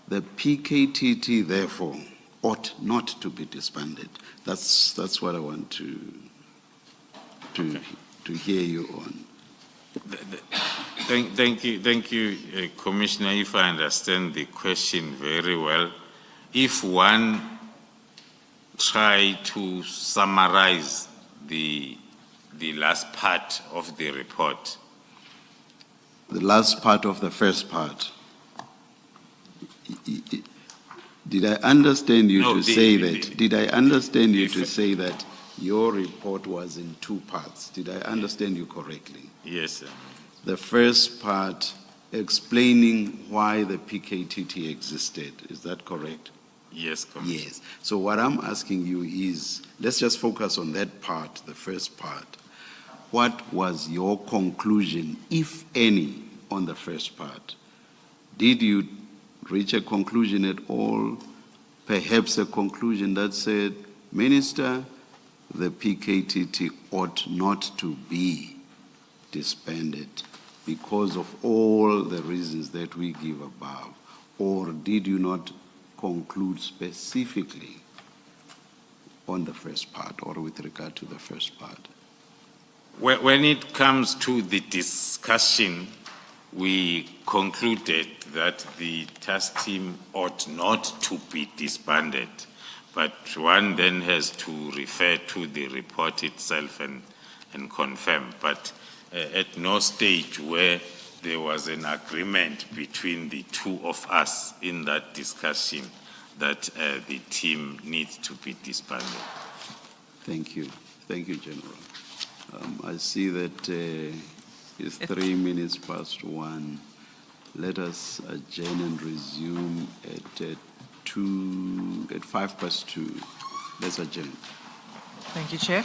the PKTT, therefore, ought not to be disbanded? That's what I want to hear you on. Thank you, Commissioner, if I understand the question very well. If one try to summarize the last part of the report. The last part of the first part. Did I understand you to say that? Did I understand you to say that your report was in two parts? Did I understand you correctly? Yes, sir. The first part explaining why the PKTT existed. Is that correct? Yes, Commissioner. Yes. So what I'm asking you is, let's just focus on that part, the first part. What was your conclusion, if any, on the first part? Did you reach a conclusion at all? Perhaps a conclusion that said, Minister, the PKTT ought not to be disbanded because of all the reasons that we give above? Or did you not conclude specifically on the first part or with regard to the first part? When it comes to the discussion, we concluded that the task team ought not to be disbanded, but one then has to refer to the report itself and confirm. But at no stage where there was an agreement between the two of us in that discussion that the team needs to be disbanded. Thank you. Thank you, General. I see that it's 3 minutes past 1. Let us adjourn and resume at 2. Let's adjourn. Thank you, Chair.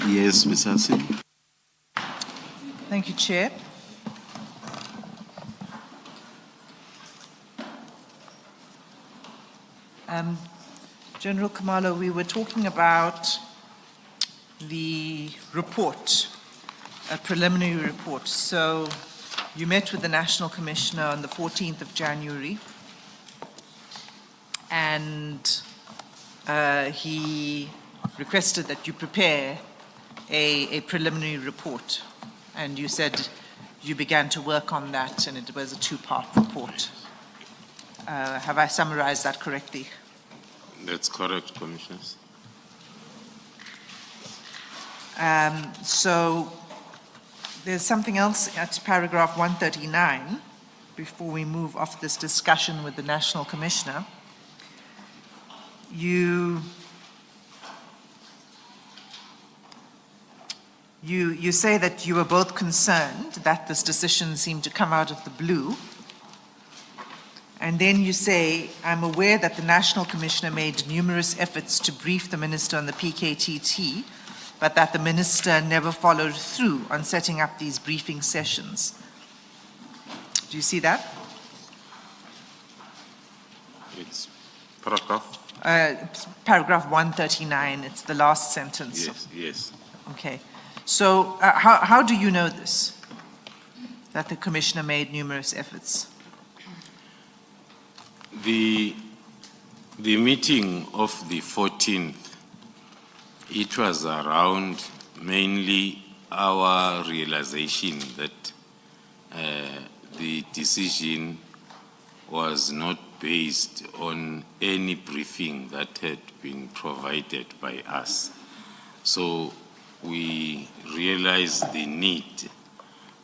Yes, Ms. Hassim. Thank you, Chair. General Khumalo, we were talking about the report, a preliminary report. So you met with the National Commissioner on the 14th of January, and he requested that you prepare a preliminary report. And you said you began to work on that, and it was a two-part report. Have I summarized that correctly? That's correct, Commissioners. So there's something else at paragraph 139, before we move off this discussion with the National Commissioner. You say that you were both concerned that this decision seemed to come out of the blue. And then you say, I'm aware that the National Commissioner made numerous efforts to brief the Minister on the PKTT, but that the Minister never followed through on setting up these briefing sessions. Do you see that? It's paragraph? Paragraph 139, it's the last sentence. Yes, yes. Okay. So how do you know this, that the Commissioner made numerous efforts? The meeting of the 14th, it was around mainly our realization that the decision was not based on any briefing that had been provided by us. So we realized the need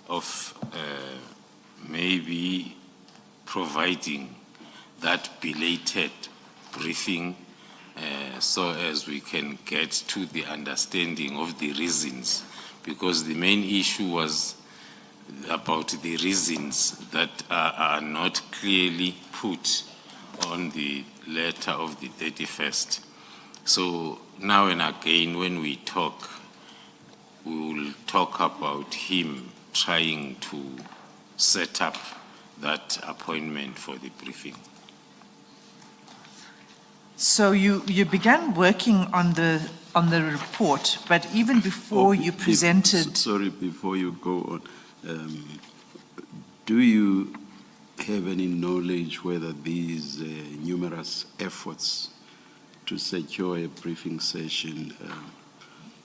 of maybe providing that belated briefing so as we can get to the understanding of the reasons, because the main issue was about the reasons that are not clearly put on the letter of the 31st. So now and again when we talk, we will talk about him trying to set up that appointment for the briefing. So you began working on the report, but even before you presented... Sorry, before you go on, do you have any knowledge whether these numerous efforts to secure a briefing session,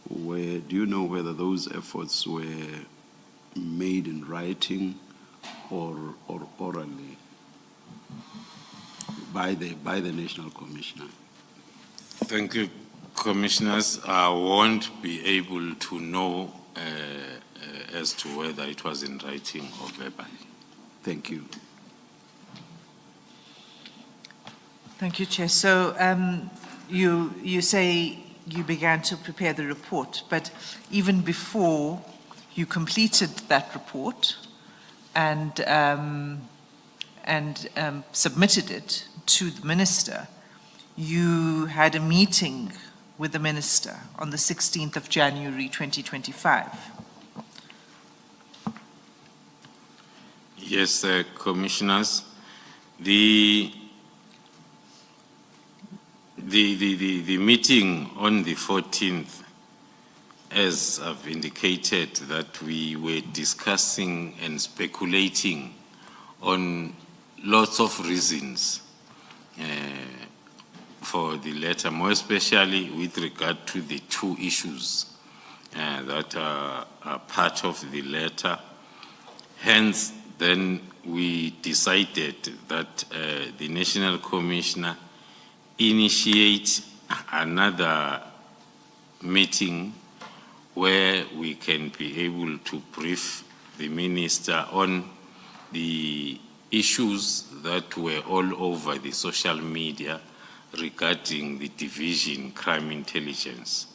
do you know whether those efforts were made in writing or orally by the National Commissioner? Thank you, Commissioners. I won't be able to know as to whether it was in writing or verbally. Thank you. Thank you, Chair. So you say you began to prepare the report, but even before you completed that report and submitted it to the Minister, you had a meeting with the Minister on the 16th of January 2025. Yes, Commissioners. The meeting on the 14th, as I've indicated, that we were discussing and speculating on lots of reasons for the letter, more especially with regard to the two issues that are part of the letter. Hence, then we decided that the National Commissioner initiate another meeting where we can be able to brief the Minister on the issues that were all over the social media regarding the division crime intelligence,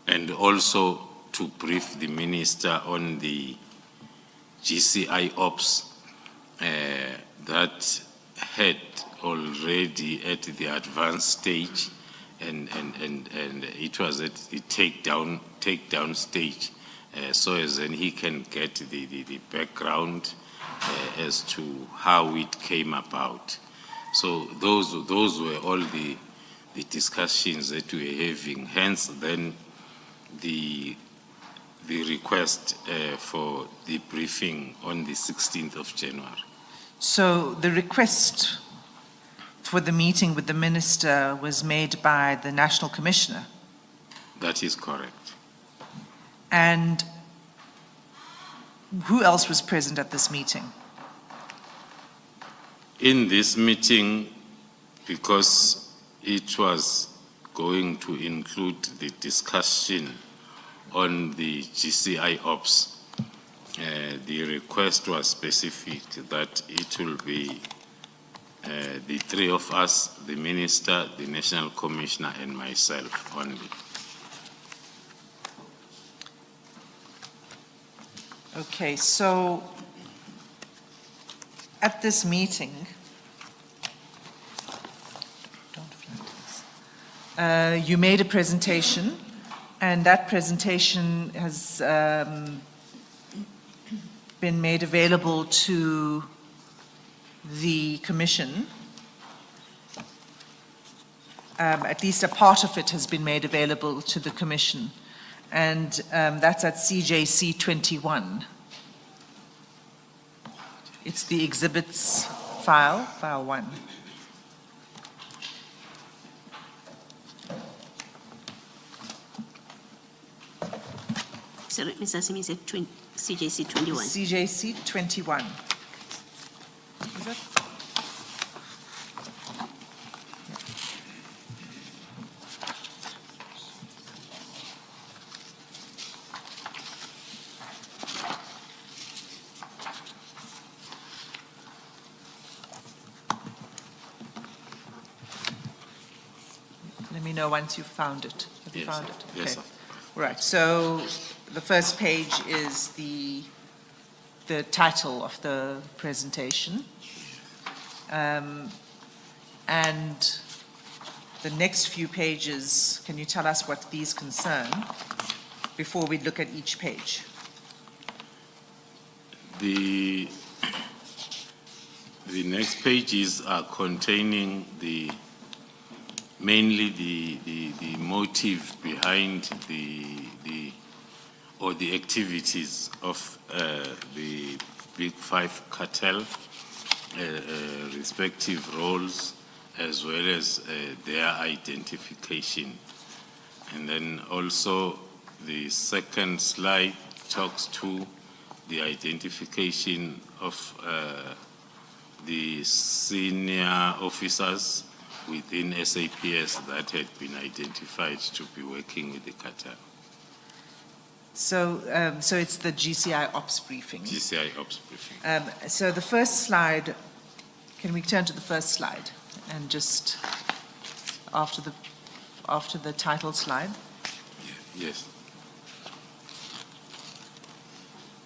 and also to brief the Minister on the GCI ops that had already at the advanced stage and it was at the takedown stage, so as then he can get the background as to how it came about. So those were all the discussions that we were having. Hence, then the request for the briefing on the 16th of January. So the request for the meeting with the minister was made by the National Commissioner, That is correct. and who else was present at this meeting? In this meeting, because it was going to include the discussion on the GCI ops, the request was specific that it will be the three of us, the minister, the national commissioner, and myself only. Okay, so at this meeting, you made a presentation, and that presentation has been made available to the commission. At least a part of it has been made available to the commission, and that's at CJC 21. It's the exhibits file 1. Sorry, Mr. Simi said CJC 21. CJC 21. Is that? Let me know once you've found it. Have you Yes, found it? yes, Okay. Right, so the first page is the title of the presentation. And the next few pages, can you tell us what these concern before we look at each page? The next pages are containing mainly the motive behind the activities of the Big Five cartel, respective roles, as well as their identification. And then also the second slide talks to the identification of the senior officers within SAPS that had been identified to be working with the cartel. So, so it's the GCI ops briefing. GCI ops briefing. So the first slide, can we turn to the first slide and just after the title slide? Yes.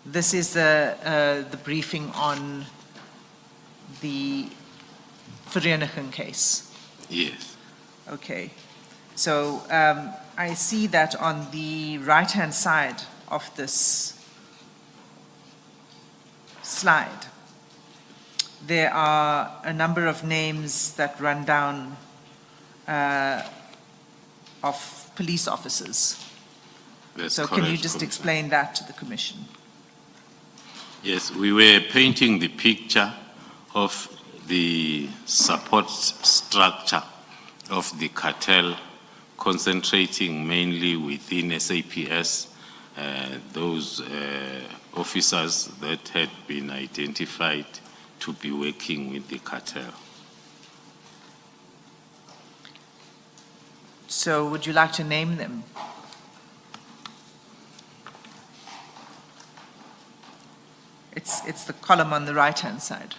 This is the briefing on the Vereniging case. Yes. Okay. So I see that on the right-hand side of this slide, there are a number of names that run down of police officers. That's So correct, can you just Commissioner. explain that to the Commission? Yes, we were painting the picture of the support structure of the cartel, concentrating mainly within SAPS, those officers that had been identified to be working with the cartel. So would you like to name them? It's the column on the right-hand side.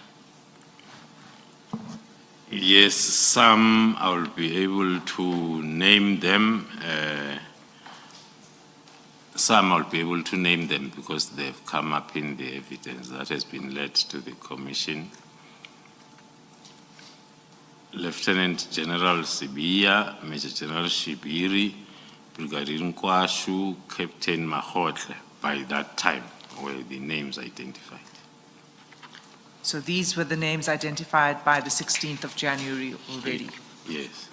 Yes, some I will be able to name them. Some I'll be able to name them because they've come up in the evidence that has been led to the Commission. Lieutenant General Sibiya, Major General Shibiri, Brigadier Nkwashu, Captain Mahotle. By that time were the names identified. So these were the names identified by the 16th of January already. Yes.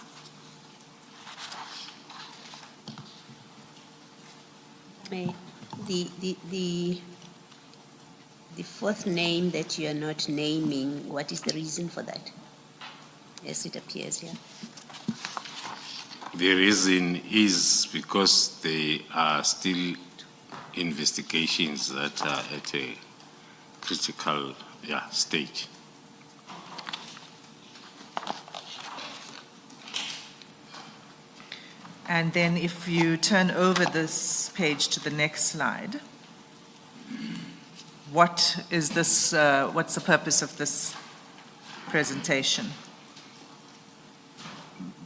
The fourth name that you are not naming, what is the reason for that? As it appears here. The reason is because there are still investigations that are at a critical stage. And then if you turn over this page to the next slide, what is this, what's the purpose of this presentation?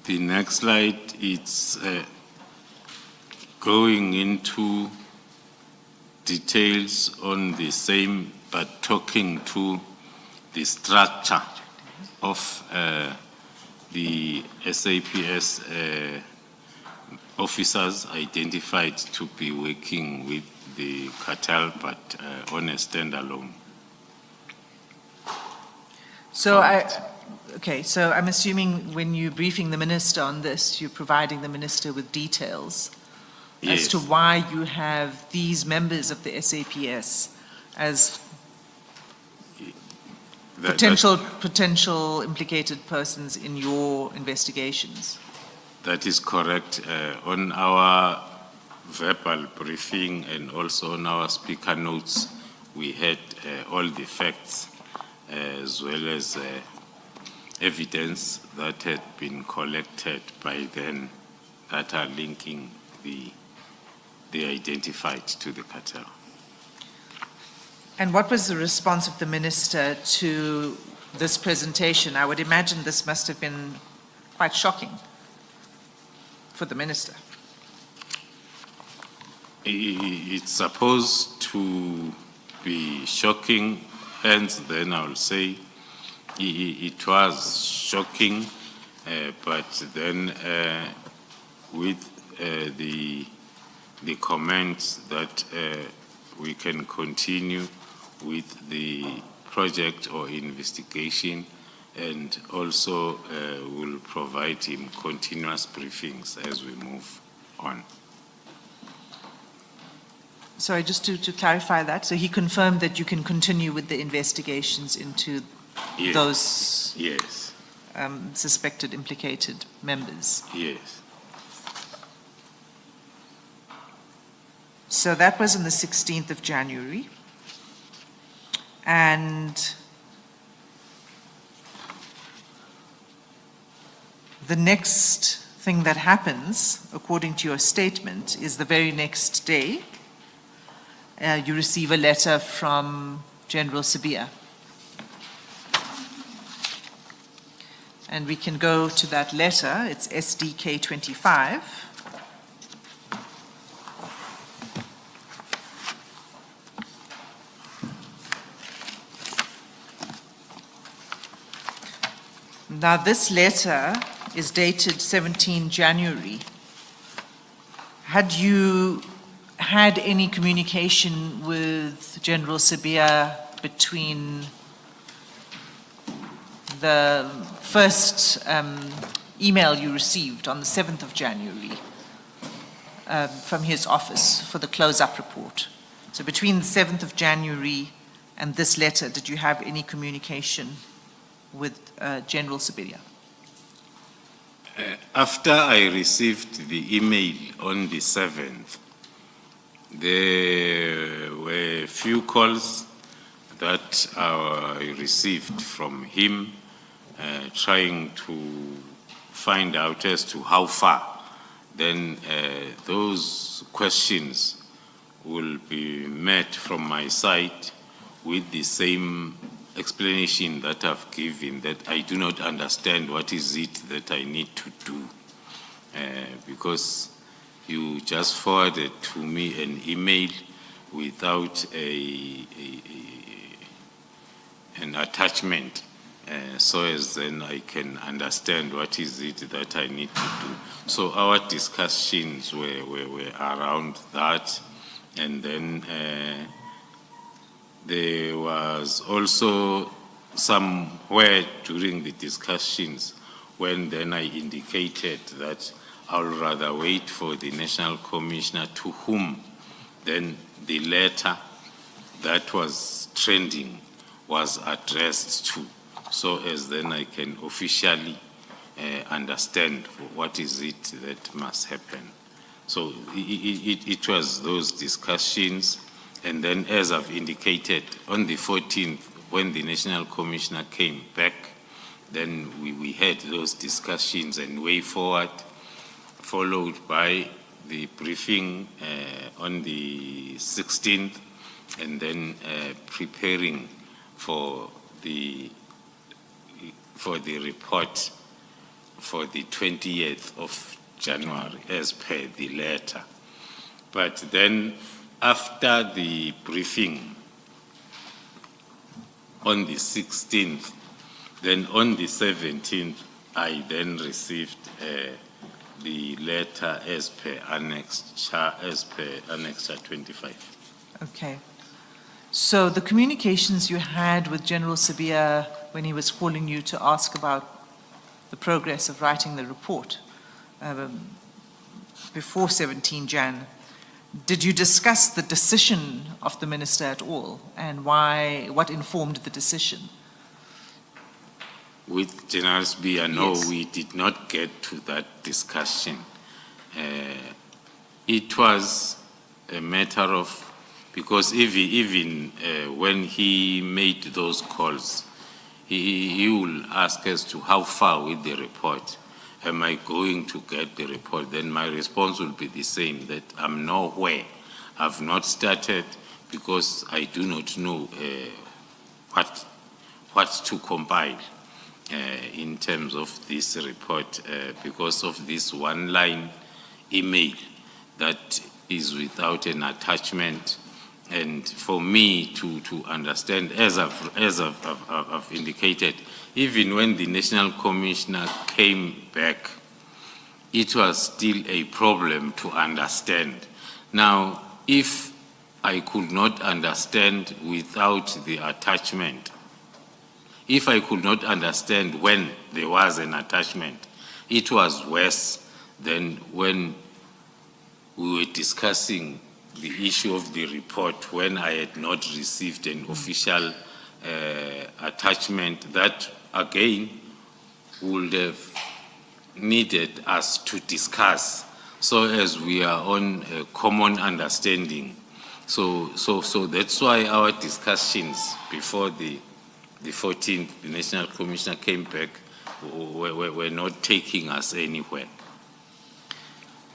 The next slide, it's going into details on the same, but talking to the structure of the SAPS officers identified to be working with the cartel, but on a standalone. So so I'm assuming when you're briefing the minister on this, you're providing the minister with details as to why you have these members of the SAPS as potential implicated persons in your investigations. That is correct. On our verbal briefing and also on our speaker notes, we had all the facts as well as evidence that had been collected by then that are linking the identified to the cartel. And what was the response of the minister to this presentation? I would imagine this must have been quite shocking for the minister. It's supposed to be shocking, hence then I'll say it was shocking, but then with the comments that we can continue with the project or investigation, and also will provide him continuous briefings as we move on. Sorry, just to clarify that, so he confirmed that you can continue with the investigations into those suspected implicated members? Yes. So that was on the 16th of January. And the next thing that happens, according to your statement, is the very next day, you receive a letter from General Sibiya. And we can go to that letter. It's SDK 25. Now, this letter is dated 17 January. Had you had any communication with General Sibiya between the first email you received on the 7th of January from his office for the close-up report? So between the 7th of January and this letter, did you have any communication with General Sibiya? After I received the email on the 7th, there were a few calls that I received from him trying to find out as to how far. Then those questions will be met from my side with the same explanation that I've given, that I do not understand what is it that I need to do, because you just forwarded to me an email without an attachment so as then I can understand what is it that I need to do. So our discussions were around that, and then there was also somewhere during the discussions when then I indicated that I'll rather wait for the National Commissioner to whom then the letter that was trending was addressed to, so as then I can officially understand what is it that must happen. So it was those discussions, and then as I've indicated, on the 14th, when the National Commissioner came back, then we had those discussions and way forward, followed by the briefing on the 16th, and then preparing for the report for the 20th of January, as per the letter. But then after the briefing on the 16th, then on the 17th, I then received the letter as per Annexure 25. Okay. So the communications you had with General Sibiya when he was calling you to ask about the progress of writing the report before 17 Jan, did you discuss the decision of the minister at all, and what informed the decision? With General Sibiya, no, Yes. we did not get to that discussion. It was a matter of, because even when he made those calls, he will ask as to how far with the report. Am I going to get the report? Then my response will be the same, that I'm nowhere. I've not started because I do not know what to compile in terms of this report because of this one-line email that is without an attachment. And for me to understand, as I've indicated, even when the National Commissioner came back, it was still a problem to understand. Now, if I could not understand without the attachment, if I could not understand when there was an attachment, it was worse than when we were discussing the issue of the report when I had not received an official attachment that, again, would have needed us to discuss, so as we are on a common understanding. So that's why our discussions before the 14th, the National Commissioner came back, were not taking us anywhere.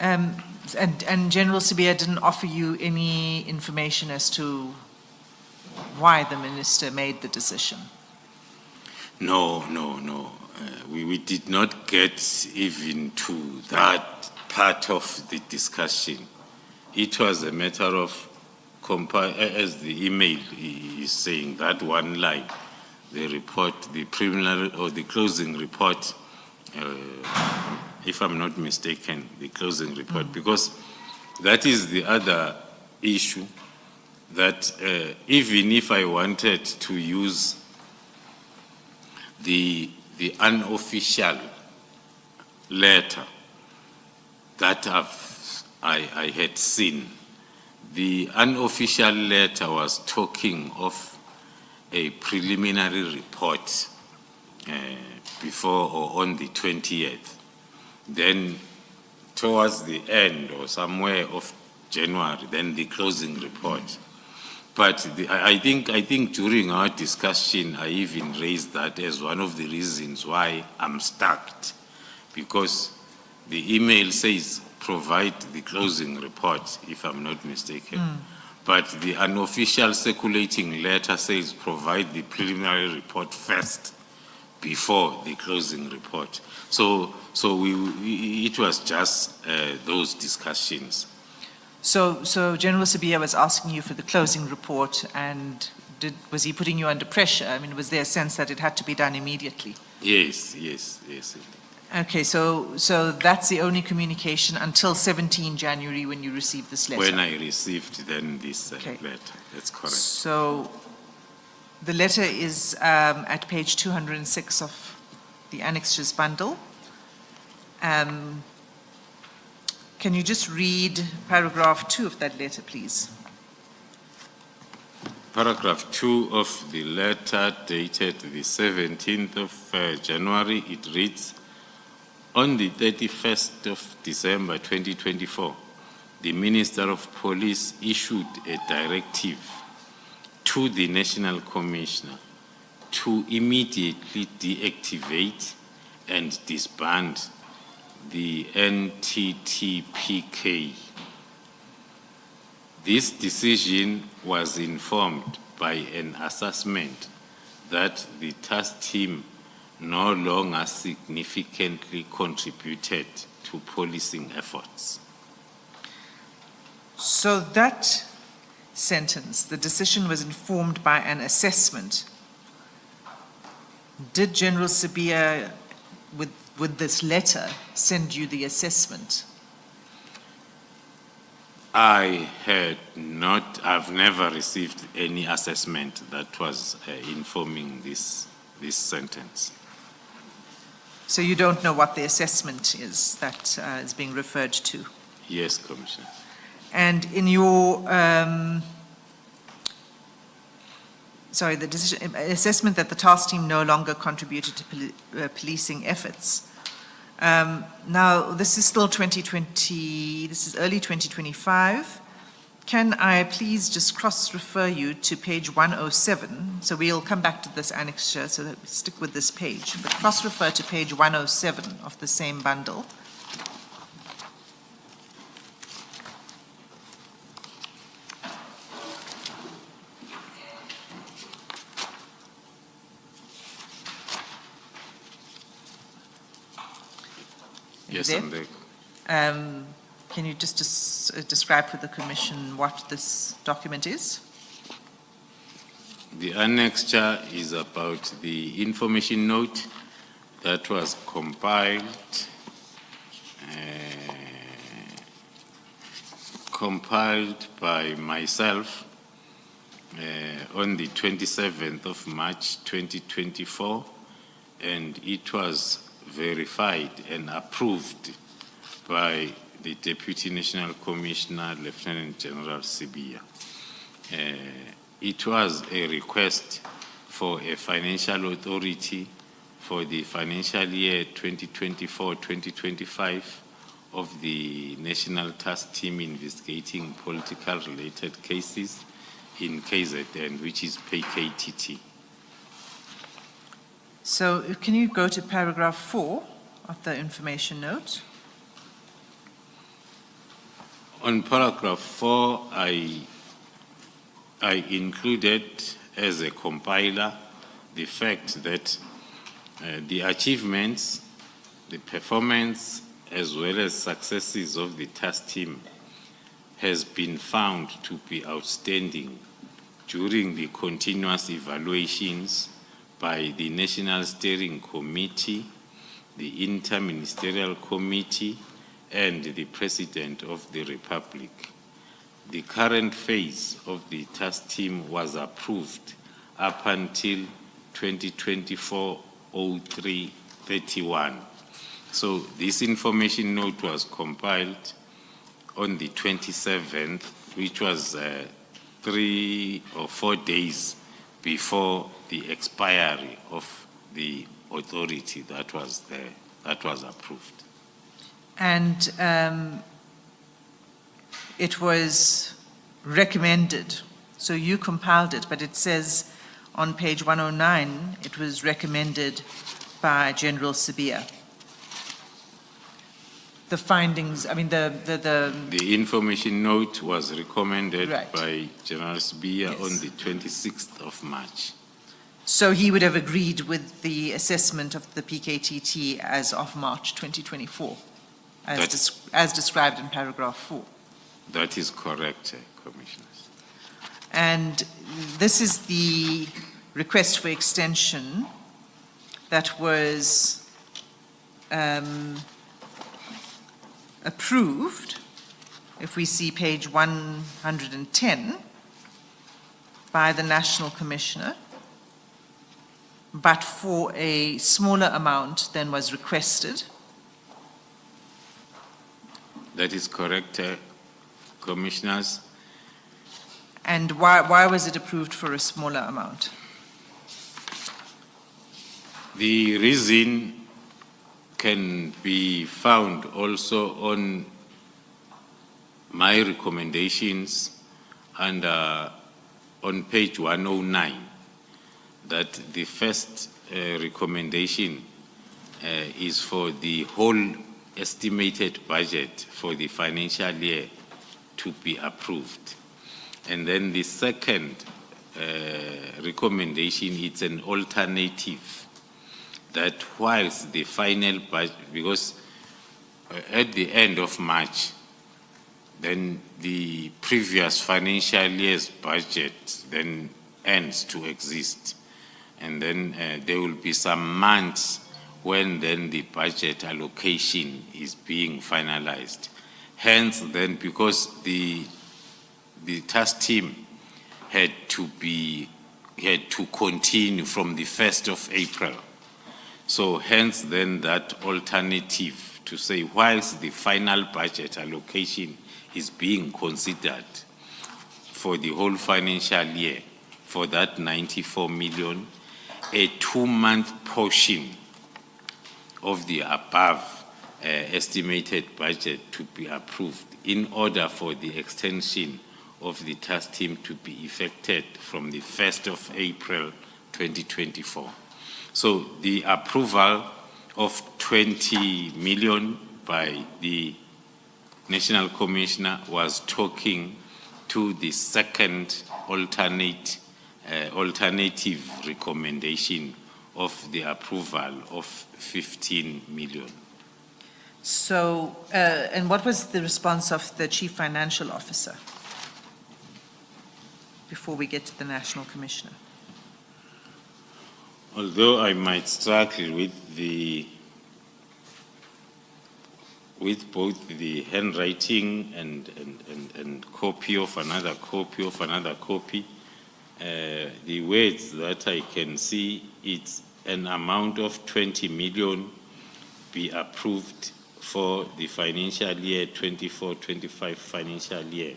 And General Sibiya didn't offer you any information as to why the minister made the decision? No. We did not get even to that part of the discussion. It was a matter of, as the email is saying, that one line, the report, the preliminary or the closing report, if I'm not mistaken, the closing report, because that is the other issue, that even if I wanted to use the unofficial letter that I had seen, the unofficial letter was talking of a preliminary report before or on the 20th. Then towards the end or somewhere of January, then the closing report. But I think during our discussion, I even raised that as one of the reasons why I'm stuck, because the email says provide the closing report, if I'm not mistaken. But the unofficial circulating letter says provide the preliminary report first before the closing report. So it was just those discussions. So General Sibiya was asking you for the closing report, and was he putting you under pressure? I mean, was there a sense that it had to be done immediately? Yes. Okay, so that's the only communication until 17 January when you received this letter? When I received then this Okay. letter, that's correct. So the letter is at page 206 of the annexures bundle. Can you just read paragraph 2 of that letter, please? Paragraph 2 of the letter dated the 17th of January, it reads, on the 31st of December 2024, the Minister of Police issued a directive to the National Commissioner to immediately deactivate and disband the NTTPK. This decision was informed by an assessment that the task team no longer significantly contributed to policing efforts. So that sentence, the decision was informed by an assessment. Did General Sibiya, with this letter, send you the assessment? I've never received any assessment that was informing this sentence. So you don't know what the assessment is that is being referred to? Yes, Commissioner. And in your, the decision, assessment that the task team no longer contributed to policing efforts. Now, this is still 2020, this is early 2025. Can I please just cross-refer you to page 107? So we'll come back to this annexure, so that we stick with this page. But cross-refer to page 107 of the same bundle. Yes, There. I'm there. Can you just describe for the Commission what this document is? The annexure is about the information note that was compiled by myself on the 27th of March 2024, and it was verified and approved by the Deputy National Commissioner, Lieutenant General Sibiya. It was a request for a financial authority for the financial year 2024-2025 of the National Task Team investigating political related cases in KZN, which is PKTT. So can you go to paragraph 4 of the information note? On paragraph 4, I included as a compiler the fact that the achievements, the performance, as well as successes of the task team has been found to be outstanding during the continuous evaluations by the National Steering Committee, the Interministerial Committee, and the President of the Republic. The current phase of the task team was approved up until 2024-03-31. So this information note was compiled on the 27th, which was 3 or 4 days before the expiry of the authority that was there, that was approved. And it was recommended, so you compiled it, but it says on page 109, it was recommended by General Sibiya. The findings, I mean, The information note was recommended Right. by General Sibiya Yes. on the 26th of March. So he would have agreed with the assessment of the PKTT as of March 2024, as described in paragraph 4. That is correct, Commissioners. And this is the request for extension that was approved, if we see page 110, by the National Commissioner, but for a smaller amount than was requested. That is correct, Commissioners. And why was it approved for a smaller amount? The reason can be found also on my recommendations and on page 109, that the first recommendation is for the whole estimated budget for the financial year to be approved. And then the second recommendation, it's an alternative, that whilst the final budget, because at the end of March, then the previous financial year's budget then ends to exist. And then there will be some months when then the budget allocation is being finalized. Hence then, because the task team had to continue from the 1st of April. So hence then that alternative to say, whilst the final budget allocation is being considered for the whole financial year, for that 94 million, a 2-month portion of the above estimated budget to be approved in order for the extension of the task team to be effected from the 1st of April 2024. So the approval of 20 million by the National Commissioner was talking to the second alternative recommendation of the approval of 15 million. So, and what was the response of the Chief Financial Officer before we get to the National Commissioner? Although I might struggle with both the handwriting and copy of another copy, the words that I can see, it's an amount of 20 million be approved for the financial year 24-25 financial year.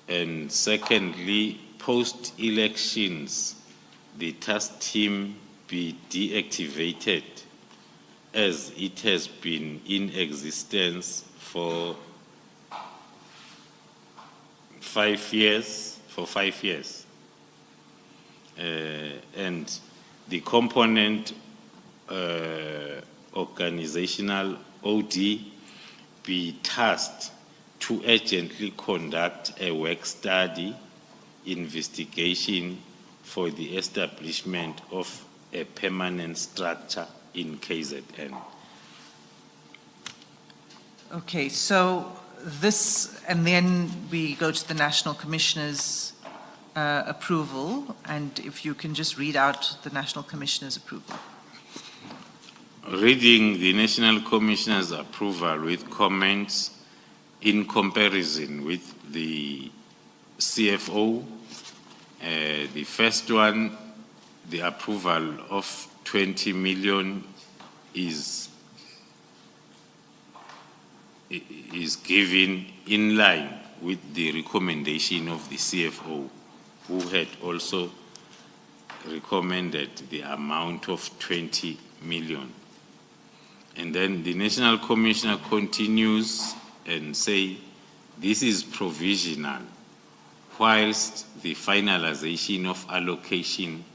And secondly, post-elections, the task team be deactivated as it has been in existence for 5 years. And the component organizational OD be tasked to urgently conduct a work study investigation for the establishment of a permanent structure in KZN. Okay, so this, and then we go to the National Commissioner's approval, and if you can just read out the National Commissioner's approval. Reading the National Commissioner's approval with comments in comparison with the CFO, the first one, the approval of 20 million is given in line with the recommendation of the CFO, who had also recommended the amount of 20 million. And then the National Commissioner continues and say, this is provisional, whilst the finalization of allocation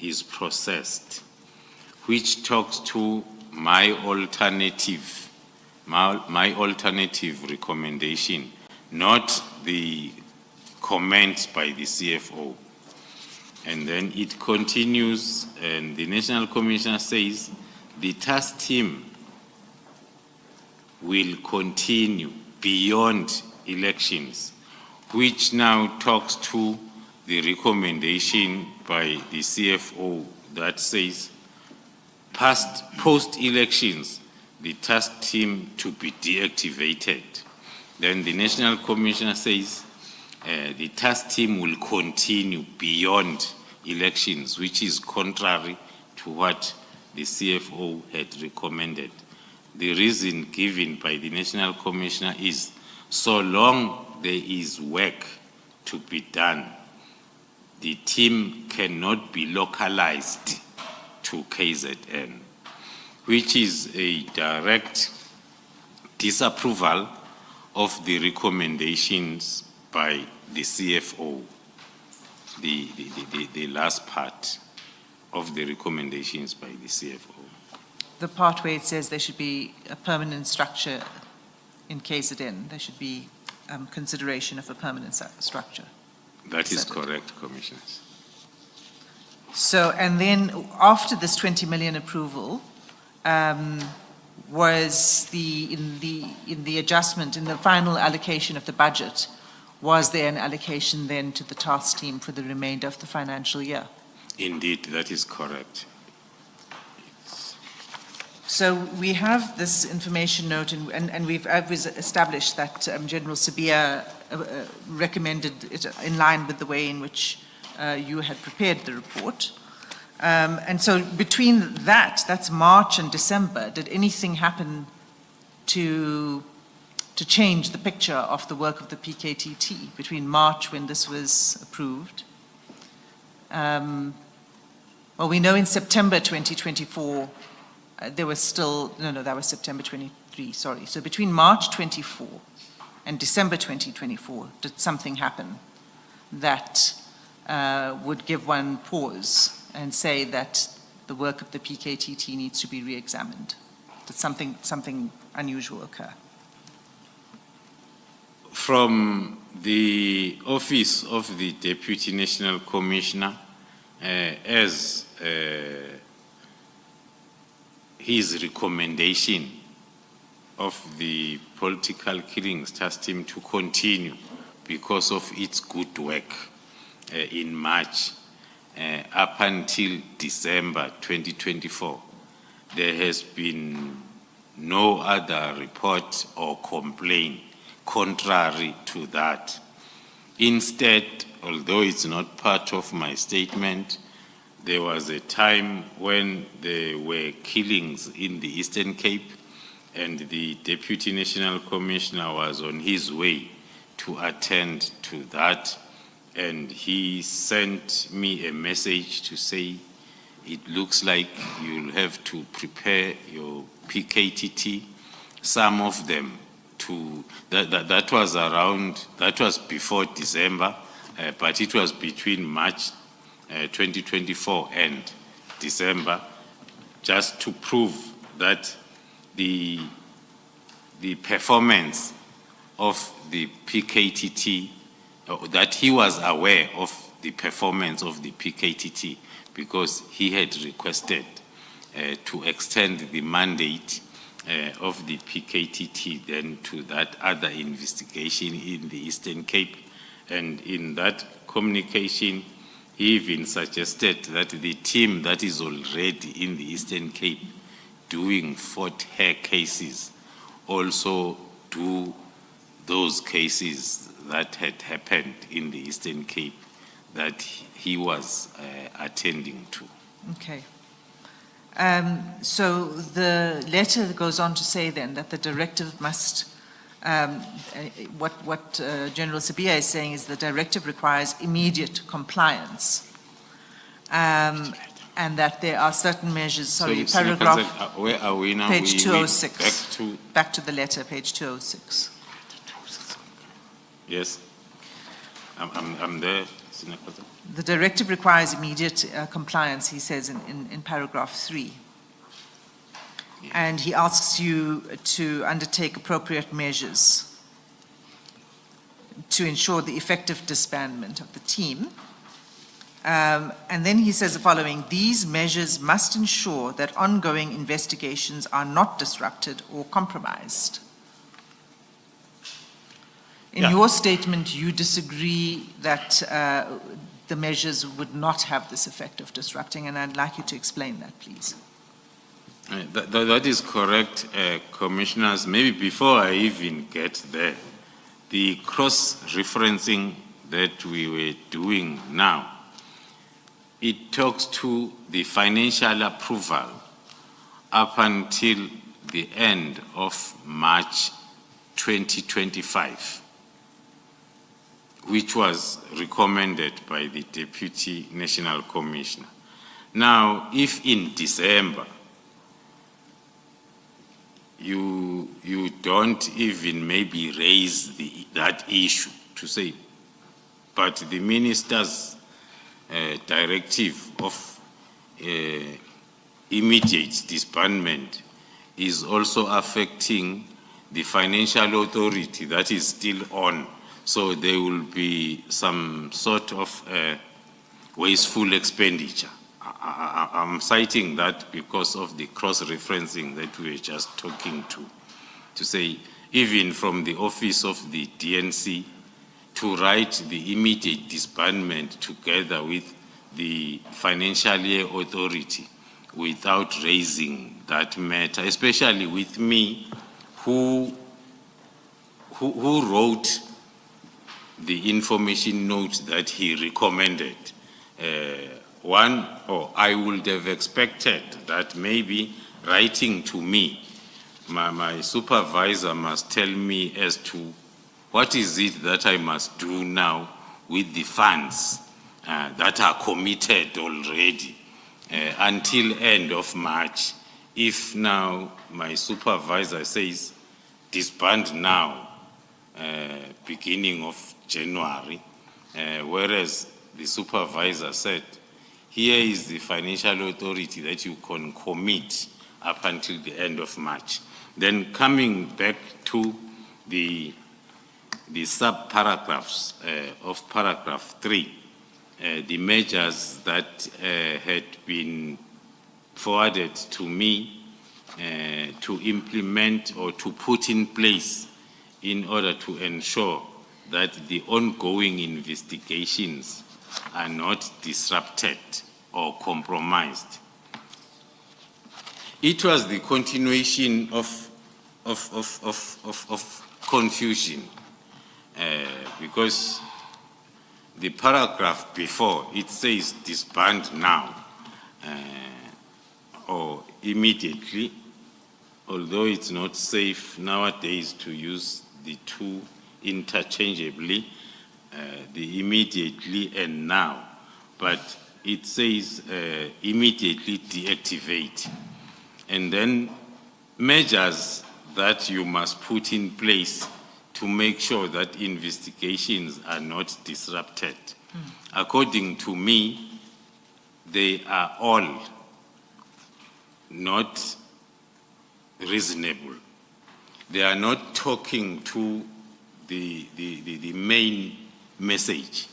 is processed, which talks to my alternative recommendation, not the comments by the CFO. And then it continues, and the National Commissioner says, the task team will continue beyond elections, which now talks to the recommendation by the CFO that says post-elections, the task team to be deactivated. Then the National Commissioner says the task team will continue beyond elections, which is contrary to what the CFO had recommended. The reason given by the National Commissioner is so long there is work to be done, the team cannot be localized to KZN, which is a direct disapproval of the recommendations by the CFO, the last part of the recommendations by the CFO. The part where it says there should be a permanent structure in KZN, there should be consideration of a permanent structure. That is correct, Commissioners. So, and then after this 20 million approval, was in the adjustment, in the final allocation of the budget, was there an allocation then to the task team for the remainder of the financial year? Indeed, that is correct. So we have this information note, and we've established that General Sabia recommended it in line with the way in which you had prepared the report. And so between that's March and December, did anything happen to change the picture of the work of the PKTT between March, when this was approved? Well, we know in September 2024, there was still, no, that was September 23, sorry. So between March 24 and December 2024, did something happen that would give one pause and say that the work of the PKTT needs to be re-examined? Did something unusual occur? From the Office of the Deputy National Commissioner, as his recommendation of the political killings task team to continue because of its good work in March up until December 2024, there has been no other report or complaint contrary to that. Instead, although it's not part of my statement, there was a time when there were killings in the Eastern Cape, and the Deputy National Commissioner was on his way to attend to that, and he sent me a message to say, it looks like you'll have to prepare your PKTT, some of them to, that was before December, but it was between March 2024 and December, just to prove that the performance of the PKTT, that he was aware of the performance of the PKTT, because he had requested to extend the mandate of the PKTT then to that other investigation in the Eastern Cape. And in that communication, he even suggested that the team that is already in the Eastern Cape doing Fort Hare cases also do those cases that had happened in the Eastern Cape that he was attending to. Okay. So the letter goes on to say then that the directive must, what General Sabia is saying is the directive requires immediate compliance, and that there are certain measures, sorry, paragraph, where are we now? page 206, back to the letter, page 206. Yes, I'm there. The directive requires immediate compliance, he says in paragraph 3. Yeah. And he asks you to undertake appropriate measures to ensure the effective disbandment of the team. And then he says the following: these measures must ensure that ongoing investigations are not disrupted or compromised. In Yeah. your statement, you disagree that the measures would not have this effect of disrupting, and I'd like you to explain that, please. That is correct, Commissioners. Maybe before I even get there, the cross-referencing that we were doing now, it talks to the financial approval up until the end of March 2025, which was recommended by the Deputy National Commissioner. Now, if in December you don't even maybe raise that issue to say, but the minister's directive of immediate disbandment is also affecting the financial authority that is still on. So there will be some sort of wasteful expenditure. I'm citing that because of the cross-referencing that we were just talking to say, even from the office of the DNC, to write the immediate disbandment together with the financial year authority without raising that matter, especially with me, who wrote the information note that he recommended. I would have expected that maybe writing to me, my supervisor must tell me as to what is it that I must do now with the funds that are committed already until end of March. If now my supervisor says disband now, beginning of January, whereas the supervisor said, here is the financial authority that you can commit up until the end of March. Then coming back to the sub-paragraphs of paragraph 3, the measures that had been forwarded to me to implement or to put in place in order to ensure that the ongoing investigations are not disrupted or compromised. It was the continuation of confusion because the paragraph before, it says disband now or immediately, although it's not safe nowadays to use the two interchangeably, the immediately and now, but it says immediately deactivate. And then measures that you must put in place to make sure that investigations are not disrupted. According to me, they are all not reasonable. They are not talking to the main message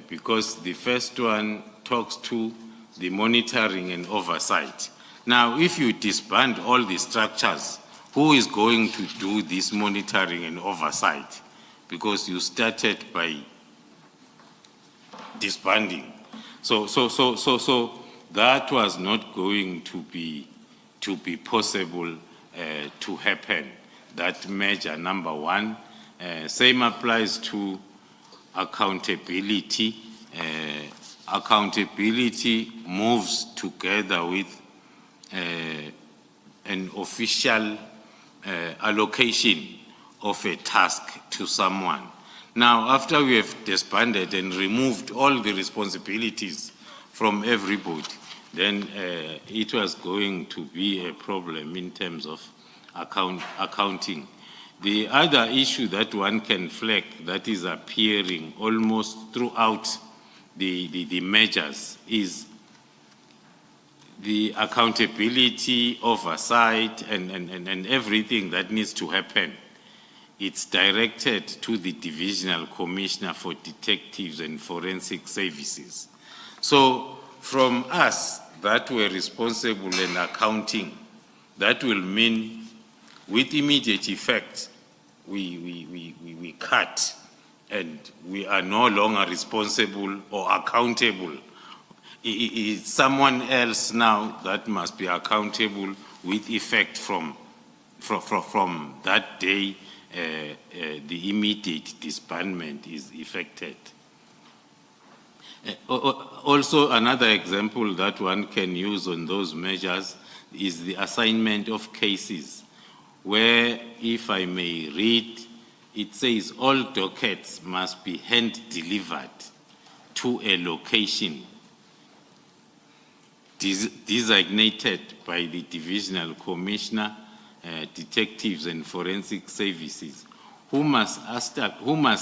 because the first one talks to the monitoring and oversight. Now, if you disband all the structures, who is going to do this monitoring and oversight? Because you started by disbanding. So that was not going to be possible to happen. That measure, number one. Same applies to accountability. Accountability moves together with an official allocation of a task to someone. Now, after we have disbanded and removed all the responsibilities from everybody, then it was going to be a problem in terms of accounting. The other issue that one can flag that is appearing almost throughout the measures is the accountability, oversight, and everything that needs to happen. It's directed to the Divisional Commissioner for Detectives and Forensic Services. So from us that were responsible in accounting, that will mean with immediate effect, we cut, and we are no longer responsible or accountable. It's someone else now that must be accountable with effect from that day the immediate disbandment is effected. Also, another example that one can use on those measures is the assignment of cases, where, if I may read, it says all dockets must be hand-delivered to a location designated by the Divisional Commissioner, Detectives and Forensic Services, who must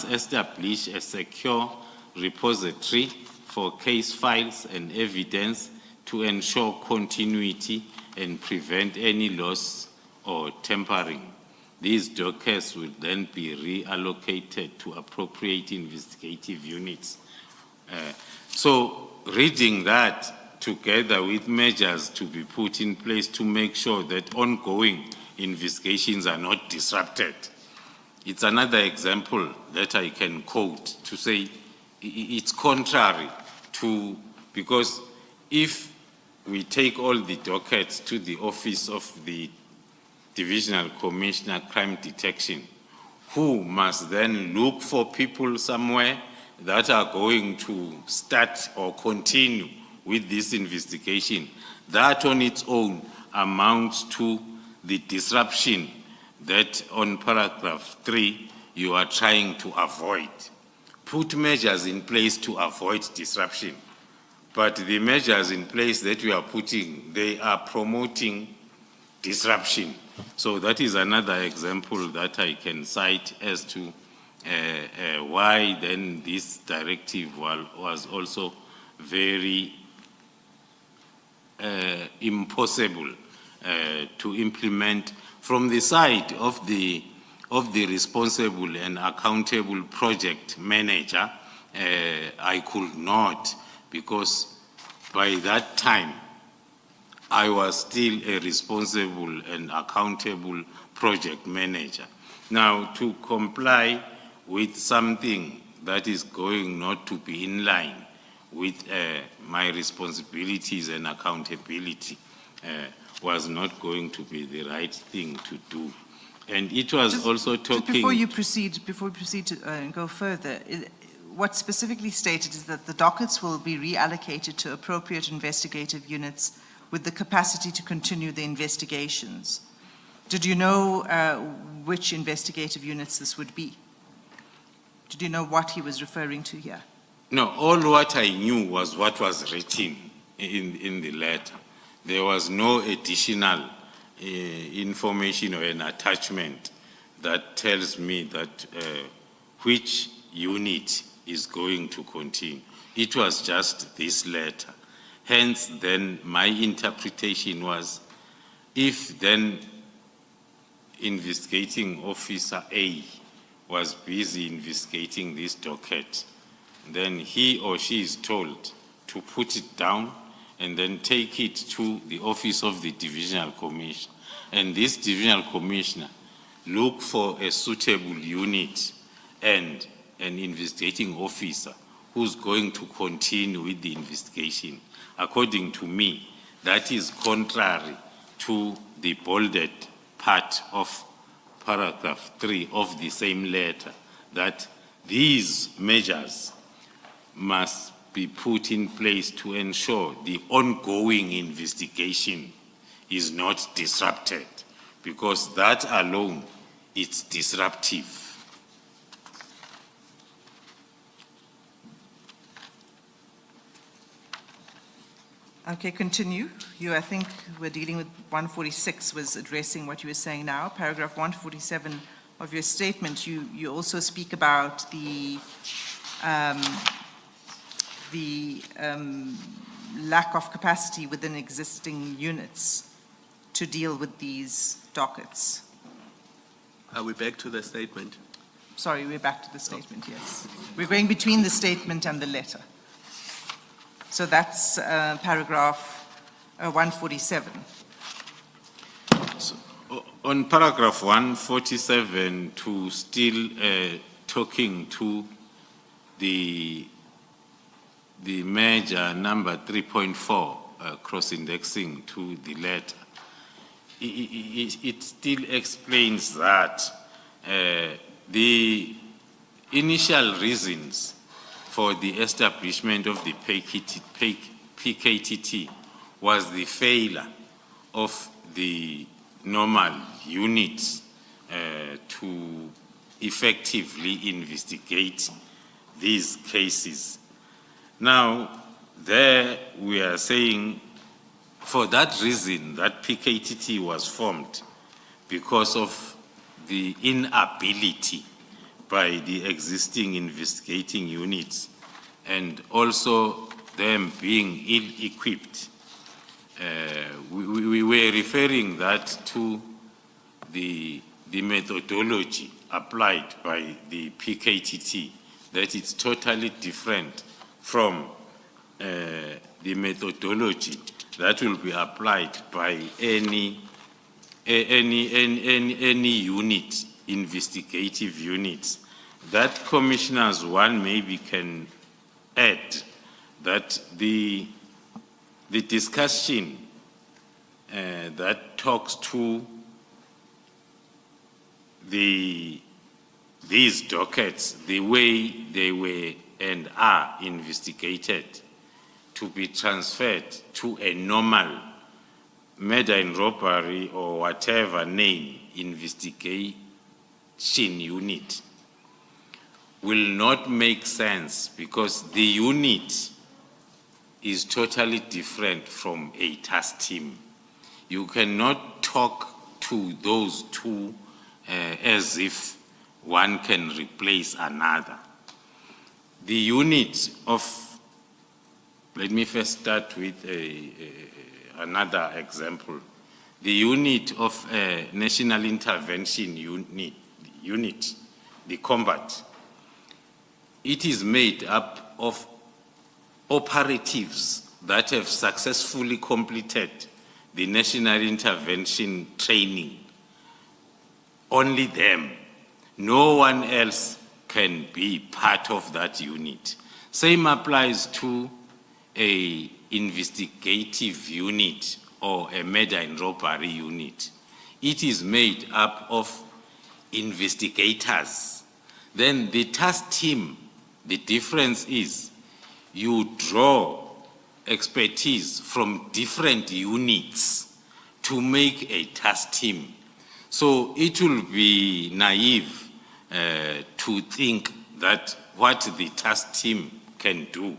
establish a secure repository for case files and evidence to ensure continuity and prevent any loss or tampering. These dockets will then be reallocated to appropriate investigative units. So reading that together with measures to be put in place to make sure that ongoing investigations are not disrupted, it's another example that I can quote to say it's contrary to, because if we take all the dockets to the office of the Divisional Commissioner Crime Detection, who must then look for people somewhere that are going to start or continue with this investigation, that on its own amounts to the disruption that on paragraph 3 you are trying to avoid. Put measures in place to avoid disruption, but the measures in place that we are putting, they are promoting disruption. So that is another example that I can cite as to why then this directive was also very impossible to implement from the side of the responsible and accountable project manager. I could not, because by that time I was still a responsible and accountable project manager. Now, to comply with something that is going not to be in line with my responsibilities and accountability was not going to be the right thing to do. And it was also talking... Before we proceed to go further, what specifically stated is that the dockets will be reallocated to appropriate investigative units with the capacity to continue the investigations. Did you know which investigative units this would be? Did you know what he was referring to here? No, all what I knew was what was written in the letter. There was no additional information or an attachment that tells me that which unit is going to continue. It was just this letter. Hence, then, my interpretation was, if then investigating officer A was busy investigating this docket, then he or she is told to put it down and then take it to the office of the divisional commissioner. And this divisional commissioner look for a suitable unit and an investigating officer who's going to continue with the investigation. According to me, that is contrary to the bolded part of paragraph 3 of the same letter, that these measures must be put in place to ensure the ongoing investigation is not disrupted, because that alone is disruptive. Okay, continue. I think we're dealing with 146 was addressing what you were saying now. Paragraph 147 of your statement, you also speak about the lack of capacity within existing units to deal with these dockets. Are we back to the statement? Sorry, we're back to the statement, yes. We're going between the statement and the letter. So that's paragraph 147. So, On paragraph 147, to still talking to the measure number 3.4, cross-indexing to the letter, it still explains that the initial reasons for the establishment of the PKTT was the failure of the normal units to effectively investigate these cases. Now, there we are saying for that reason that PKTT was formed because of the inability by the existing investigating units and also them being ill-equipped. We were referring that to the methodology applied by the PKTT, that it's totally different from the methodology that will be applied by any unit, investigative units. That commissioners, one maybe can add that the discussion that talks to these dockets, the way they were and are investigated, to be transferred to a normal murder and robbery or whatever name investigation unit will not make sense, because the unit is totally different from a task team. You cannot talk to those two as if one can replace another. The unit of, let me first start with another example. The unit of National Intervention Unit, the combat, it is made up of operatives that have successfully completed the national intervention training. Only them. No one else can be part of that unit. Same applies to an investigative unit or a murder and robbery unit. It is made up of investigators. Then the task team, the difference is you draw expertise from different units to make a task team. So it will be naive to think that what the task team can do,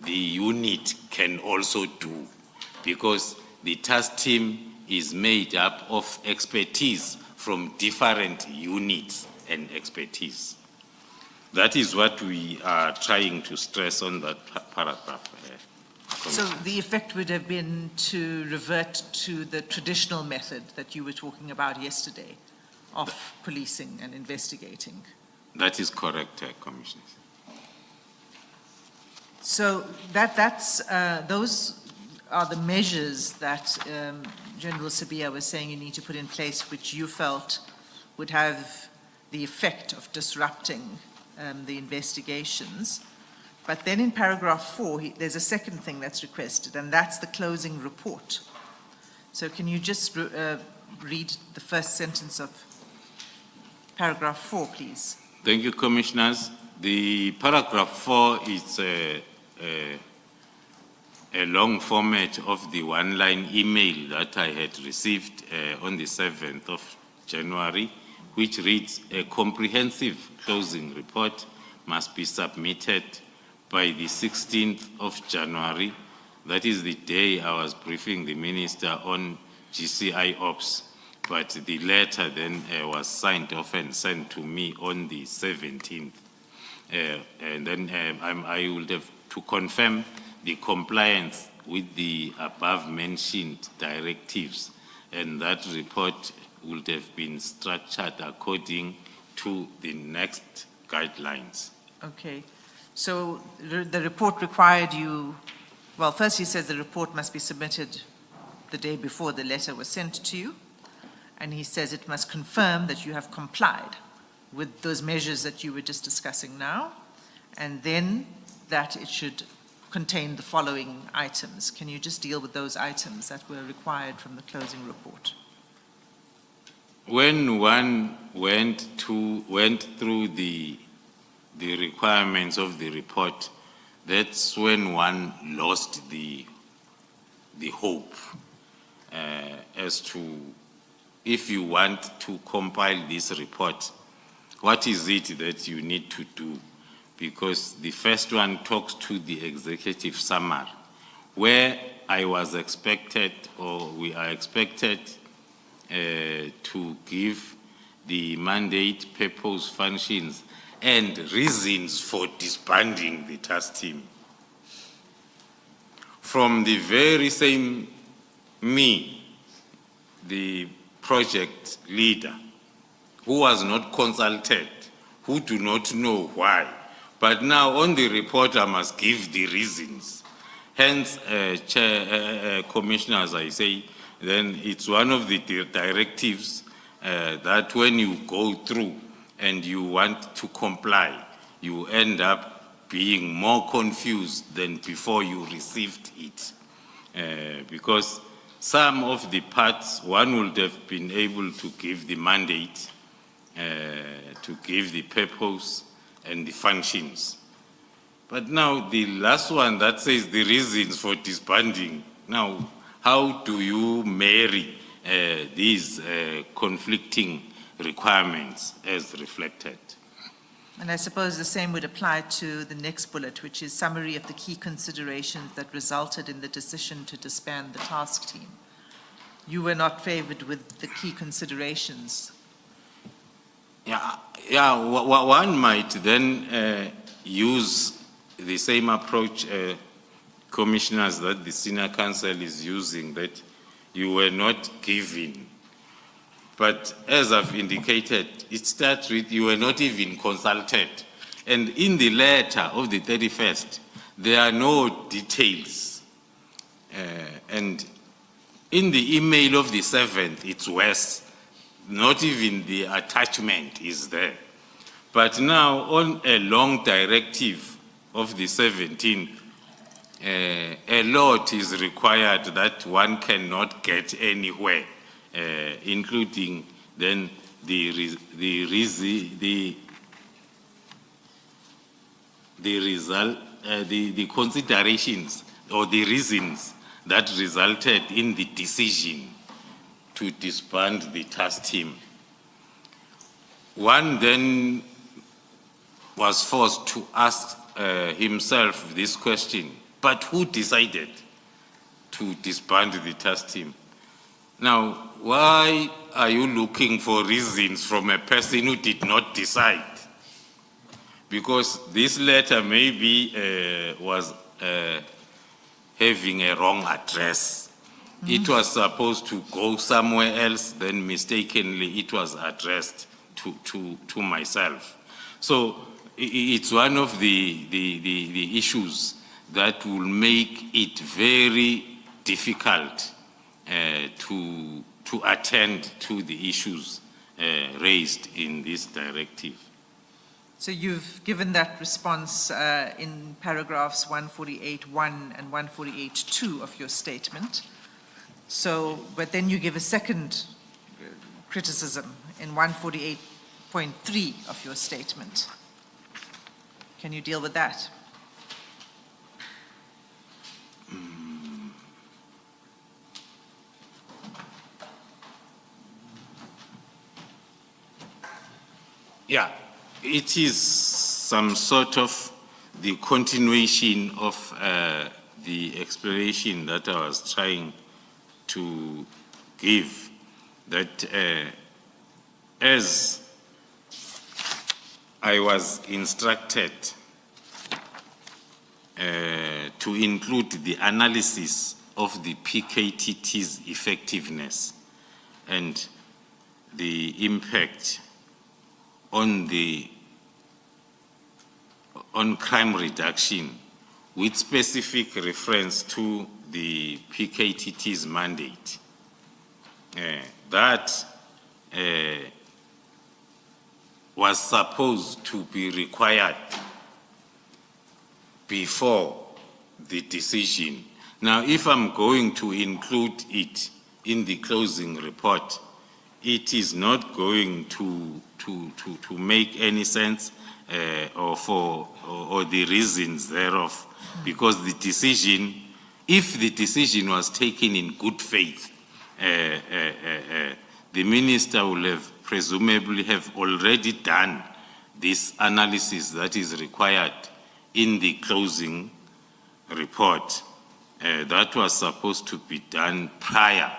the unit can also do, because the task team is made up of expertise from different units and expertise. That is what we are trying to stress on that paragraph. So the effect would have been to revert to the traditional method that you were talking about yesterday of policing and investigating. That is correct, Commissioner. So those are the measures that General Sabia was saying you need to put in place, which you felt would have the effect of disrupting the investigations. But then in paragraph 4, there's a second thing that's requested, and that's the closing report. So can you just read the first sentence of paragraph 4, please? Thank you, Commissioners. The paragraph 4 is a long format of the one-line email that I had received on the 7th of January, which reads, a comprehensive closing report must be submitted by the 16th of January. That is the day I was briefing the Minister on GCI Ops, but the letter then was signed off and sent to me on the 17th. And then I would have to confirm the compliance with the above mentioned directives, and that report would have been structured according to the next guidelines. Okay. So the report required you, well, first he says the report must be submitted the day before the letter was sent to you. And he says it must confirm that you have complied with those measures that you were just discussing now, and then that it should contain the following items. Can you just deal with those items that were required from the closing report? When one went through the requirements of the report, that's when one lost the hope as to if you want to compile this report, what is it that you need to do? Because the first one talks to the executive summary, where I was expected, or we are expected to give the mandate, purpose, functions, and reasons for disbanding the task team. From the very same me, the project leader, who was not consulted, who do not know why. But now on the report, I must give the reasons. Hence, Commissioner, as I say, then it's one of the directives that when you go through and you want to comply, you end up being more confused than before you received it. Because some of the parts, one would have been able to give the mandate, to give the purpose and the functions. But now the last one that says the reasons for disbanding, now how do you marry these conflicting requirements as reflected? And I suppose the same would apply to the next bullet, which is summary of the key considerations that resulted in the decision to disband the task team. You were not favored with the key considerations. One might then use the same approach, commissioners, that the senior counsel is using, that you were not given. But as I've indicated, it starts with you were not even consulted. And in the letter of the 31st, there are no details. And in the email of the 7th, it's worse. Not even the attachment is there. But now on a long directive of the 17th, a lot is required that one cannot get anywhere, including then the considerations or the reasons that resulted in the decision to disband the task team. One then was forced to ask himself this question, but who decided to disband the task team? Now, why are you looking for reasons from a person who did not decide? Because this letter maybe was having a wrong address. It was supposed to go somewhere else, then mistakenly it was addressed to myself. So it's one of the issues that will make it very difficult to attend to the issues raised in this directive. So you've given that response in paragraphs 148.1 and 148.2 of your statement. So, but then you give a second criticism in 148.3 of your statement. Can you deal with that? Yeah, it is some sort of the continuation of the explanation that I was trying to give, that as I was instructed to include the analysis of the PKTT's effectiveness and the impact on crime reduction, with specific reference to the PKTT's mandate. That was supposed to be required before the decision. Now, if I'm going to include it in the closing report, it is not going to make any sense or the reasons thereof, because the decision, if the decision was taken in good faith, the minister will have presumably have already done this analysis that is required in the closing report. That was supposed to be done prior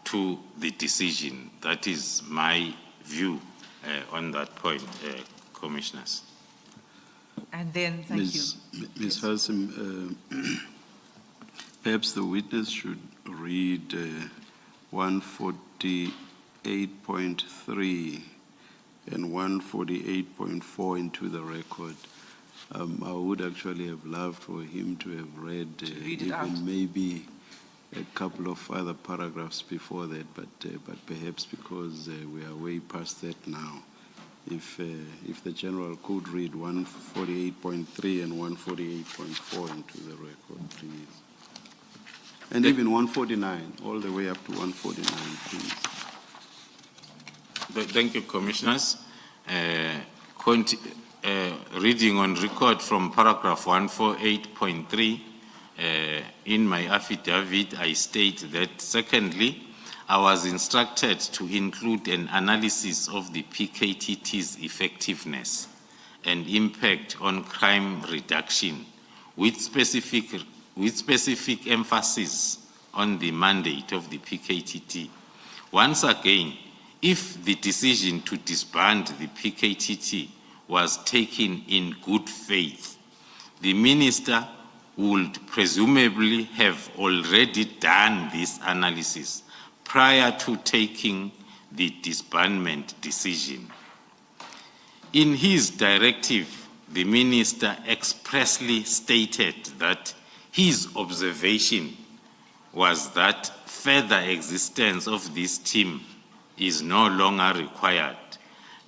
to the decision. That is my view on that point, Commissioners. And then, thank you. Ms. Hassim, perhaps the witness should read 148.3 and 148.4 into the record. I would actually have loved for him to have read even maybe a couple of other paragraphs before that, but perhaps because we are way past that now, if the General could read 148.3 and 148.4 into the record, please. And even 149, all the way up to 149, please. Thank you, Commissioners. Reading on record from paragraph 148.3, in my affidavit, I state that, secondly, I was instructed to include an analysis of the PKTT's effectiveness and impact on crime reduction with specific emphasis on the mandate of the PKTT. Once again, if the decision to disband the PKTT was taken in good faith, the minister would presumably have already done this analysis prior to taking the disbandment decision. In his directive, the minister expressly stated that his observation was that further existence of this team is no longer required,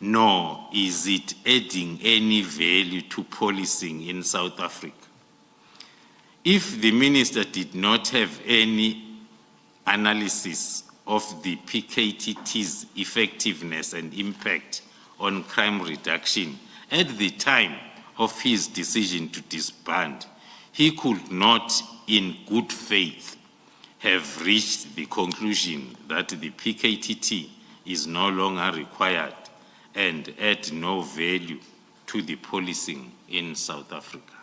nor is it adding any value to policing in South Africa. If the minister did not have any analysis of the PKTT's effectiveness and impact on crime reduction at the time of his decision to disband, he could not, in good faith, have reached the conclusion that the PKTT is no longer required and add no value to the policing in South Africa.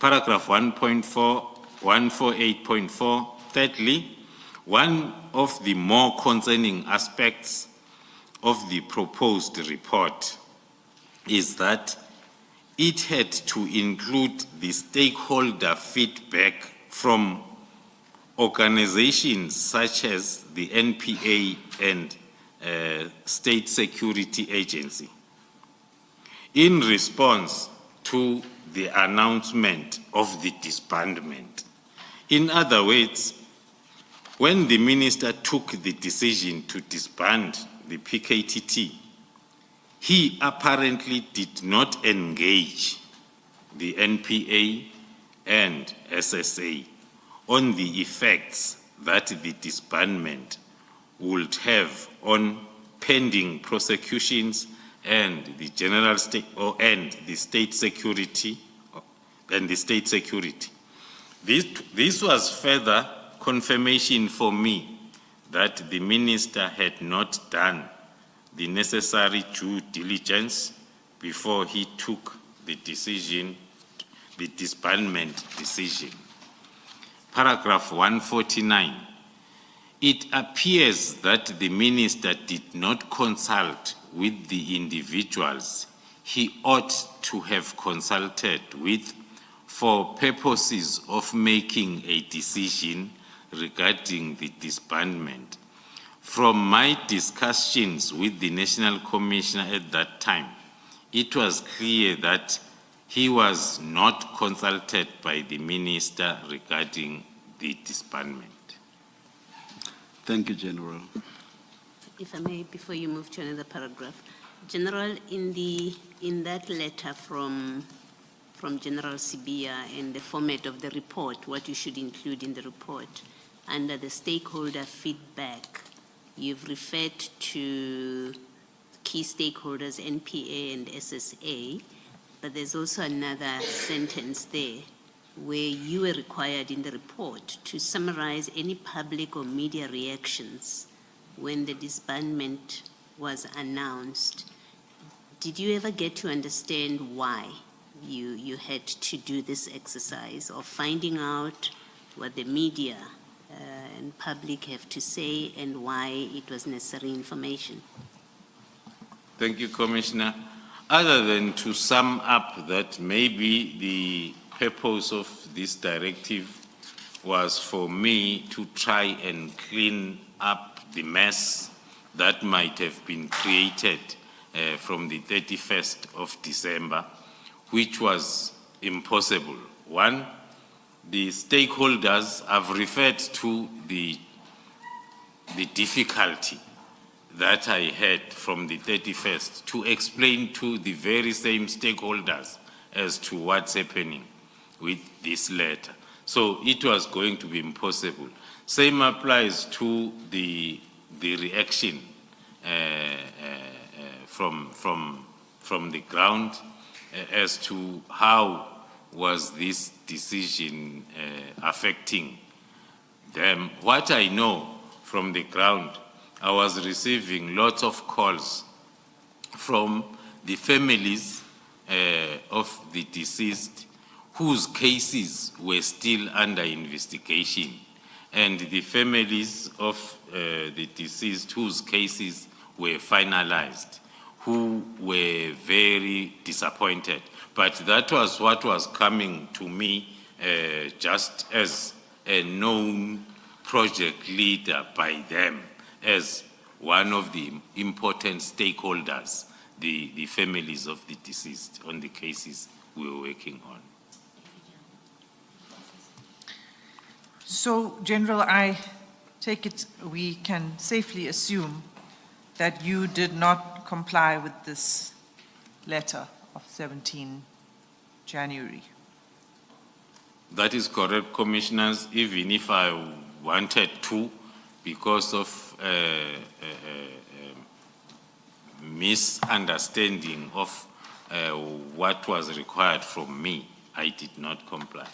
Paragraph 148.4, thirdly, one of the more concerning aspects of the proposed report is that it had to include the stakeholder feedback from organizations such as the NPA and State Security Agency in response to the announcement of the disbandment. In other words, when the minister took the decision to disband the PKTT, he apparently did not engage the NPA and SSA on the effects that the disbandment would have on pending prosecutions and the general state and the state security This was further confirmation for me that the minister had not done the necessary due diligence before he took the decision, the disbandment decision. Paragraph 149. It appears that the minister did not consult with the individuals he ought to have consulted with for purposes of making a decision regarding the disbandment. From my discussions with the National Commissioner at that time, it was clear that he was not consulted by the minister regarding the disbandment. Thank you, General. If I may, before you move to another paragraph. General, in that letter from General Sibia and the format of the report, what you should include in the report, under the stakeholder feedback, you've referred to key stakeholders, NPA and SSA, but there's also another sentence there where you were required in the report to summarize any public or media reactions when the disbandment was announced. Did you ever get to understand why you had to do this exercise of finding out what the media and public have to say and why it was necessary information? Thank you, Commissioner. Other than to sum up that maybe the purpose of this directive was for me to try and clean up the mess that might have been created from the 31st of December, which was impossible. One, the stakeholders have referred to the difficulty that I had from the 31st to explain to the very same stakeholders as to what's happening with this letter. So it was going to be impossible. Same applies to the reaction from the ground as to how was this decision affecting them. What I know from the ground, I was receiving lots of calls from the families of the deceased whose cases were still under investigation, and the families of the deceased whose cases were finalized, who were very disappointed. But that was what was coming to me just as a known project leader by them, as one of the important stakeholders, the families of the deceased on the cases we were working on. So, General, I take it we can safely assume that you did not comply with this letter of 17 January. That is correct, Commissioners, even if I wanted to, because of misunderstanding of what was required from me, I did not comply.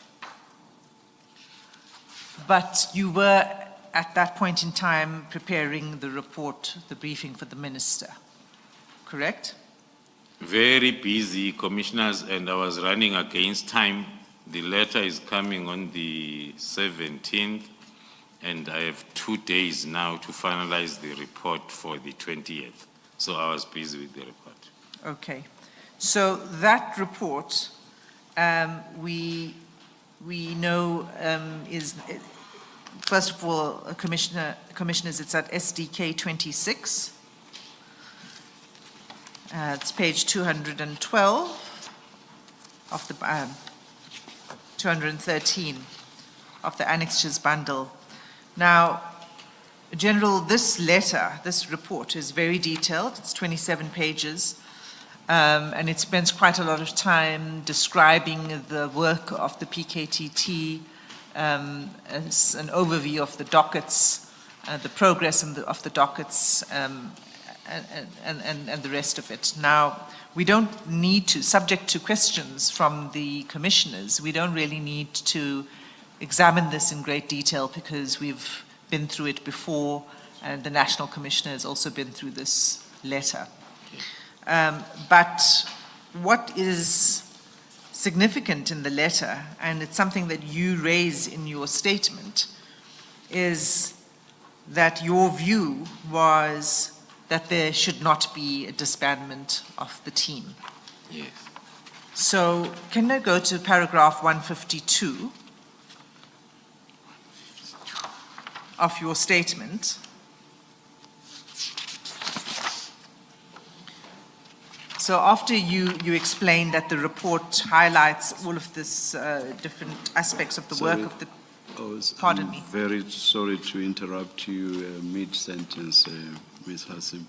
But you were, at that point in time, preparing the report, the briefing for the minister, correct? Very busy, Commissioners, and I was running against time. The letter is coming on the 17th, and I have 2 days now to finalize the report for the 20th. So I was busy with the report. Okay. So that report, we know is, first of all, Commissioners, it's at SDK 26. It's page 212 of the 213 of the annexures bundle. Now, General, this letter, this report is very detailed. It's 27 pages. And it spends quite a lot of time describing the work of the PKTT, as an overview of the dockets, the progress of the dockets, and the rest of it. Now, we don't need to, subject to questions from the commissioners, we don't really need to examine this in great detail because we've been through it before, and the National Commissioner has also been through this letter. But what is significant in the letter, and it's something that you raise in your statement, is that your view was that there should not be a disbandment of the team. Yes. So can I go to paragraph 152 of your statement? So after you explain that the report highlights all of this different aspects of the work of the... Pardon I'm me. very sorry to interrupt you mid-sentence, Ms. Hassim.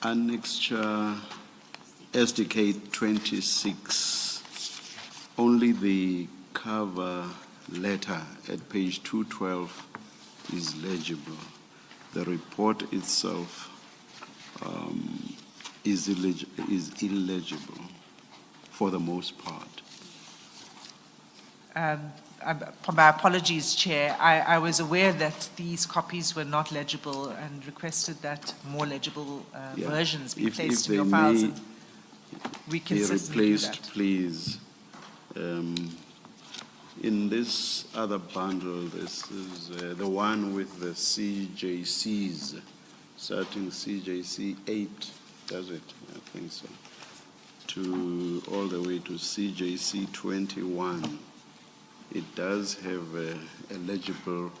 Annexure SDK 26, only the cover letter at page 212 is legible. The report itself is illegible for the most part. My apologies, Chair. I was aware that these copies were not legible and requested that more legible Yeah. versions be placed If in your they files. may And we can be certainly do replaced, that. please. In this other bundle, this is the one with the CJCs, starting CJC 8, does it? I think so. To all the way to CJC 21. It does have a legible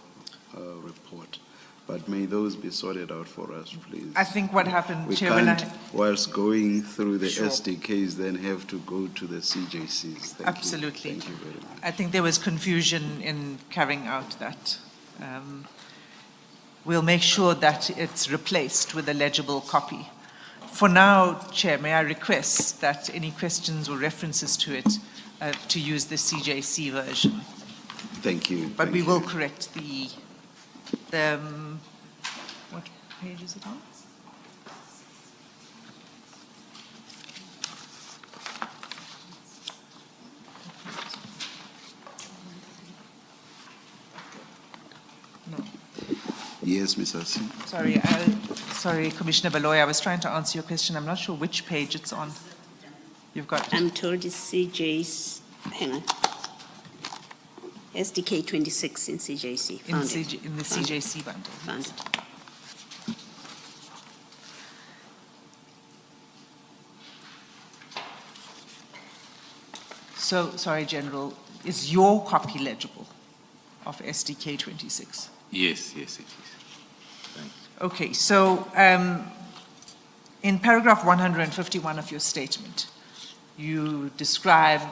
report, but may those be sorted out for us, please. I think what happened, We Chair, when can't, whilst going through the Sure. SDKs, then have to go to the CJCs. Thank Absolutely. You. Thank you very much. I think there was confusion in carrying out that. We'll make sure that it's replaced with a legible copy. For now, Chair, may I request that any questions or references to it to use the CJC version. Thank you. But Thank we you. will correct the what page is it on? No. Yes, Ms. Hassim. Sorry, Commissioner Baloy, I was trying to answer your question. I'm not sure which page it's on. You've got it. I'm told it's CJ's, hang on. SDK 26 in CJC. In Found it. in the Found it. CJC bundle. Found it. So, sorry, General, is your copy legible of SDK 26? Yes, yes, it is. Thank you. Okay, so in paragraph 151 of your statement, you describe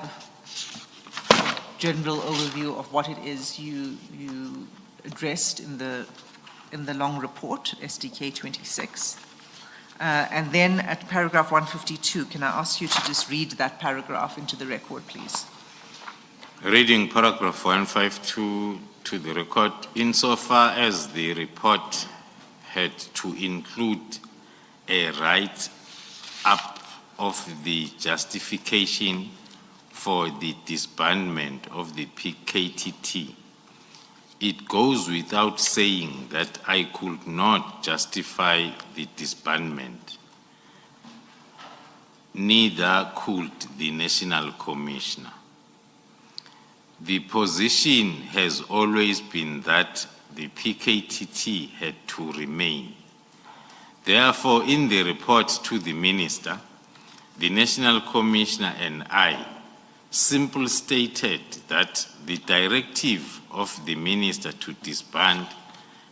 a general overview of what it is you addressed in the long report, SDK 26. And then at paragraph 152, can I ask you to just read that paragraph into the record, please? Reading paragraph 152 to the record, insofar as the report had to include a write-up of the justification for the disbandment of the PKTT, it goes without saying that I could not justify the disbandment. Neither could the National Commissioner. The position has always been that the PKTT had to remain. Therefore, in the report to the Minister, the National Commissioner and I simply stated that the directive of the Minister to disband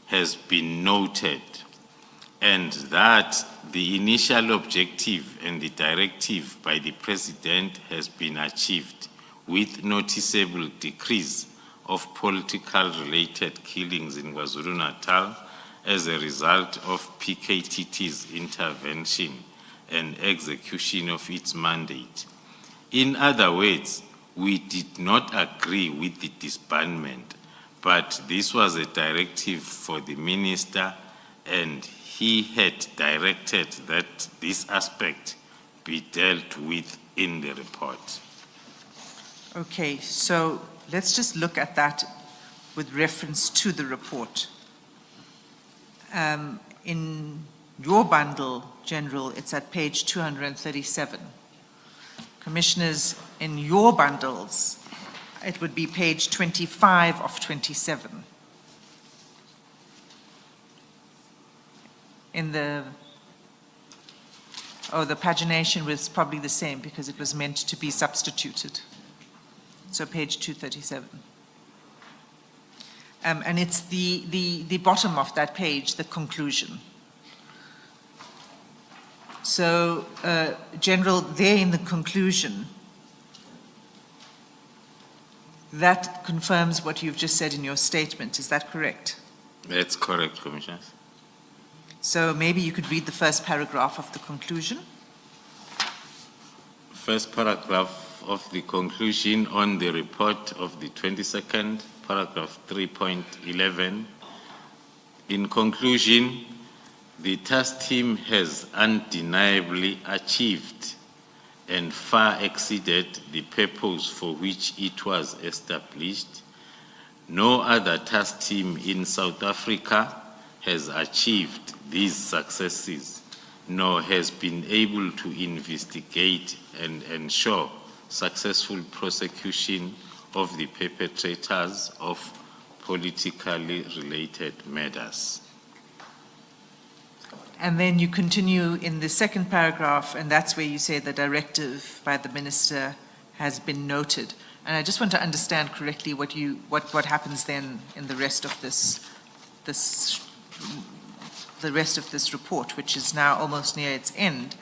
has been noted and that the initial objective and the directive by the President has been achieved with noticeable decrease of political related killings in KwaZulu-Natal as a result of PKTT's intervention and execution of its mandate. In other words, we did not agree with the disbandment, but this was a directive for the Minister and he had directed that this aspect be dealt with in the report. Okay, so let's just look at that with reference to the report. In your bundle, General, it's at page 237. Commissioners, in your bundles, it would be page 25 of 27. In the pagination was probably the same because it was meant to be substituted. So page 237. And it's the bottom of that page, the conclusion. So, General, there in the conclusion, that confirms what you've just said in your statement. Is that correct? That's correct, Commissioners. So maybe you could read the first paragraph of the conclusion. First paragraph of the conclusion on the report of the 22nd, paragraph 3.11. In conclusion, the task team has undeniably achieved and far exceeded the purpose for which it was established. No other task team in South Africa has achieved these successes, nor has been able to investigate and ensure successful prosecution of the perpetrators of politically related matters. And then you continue in the second paragraph, and that's where you say the directive by the minister has been noted. And I just want to understand correctly what happens then in the rest of this report, which is now almost near its end.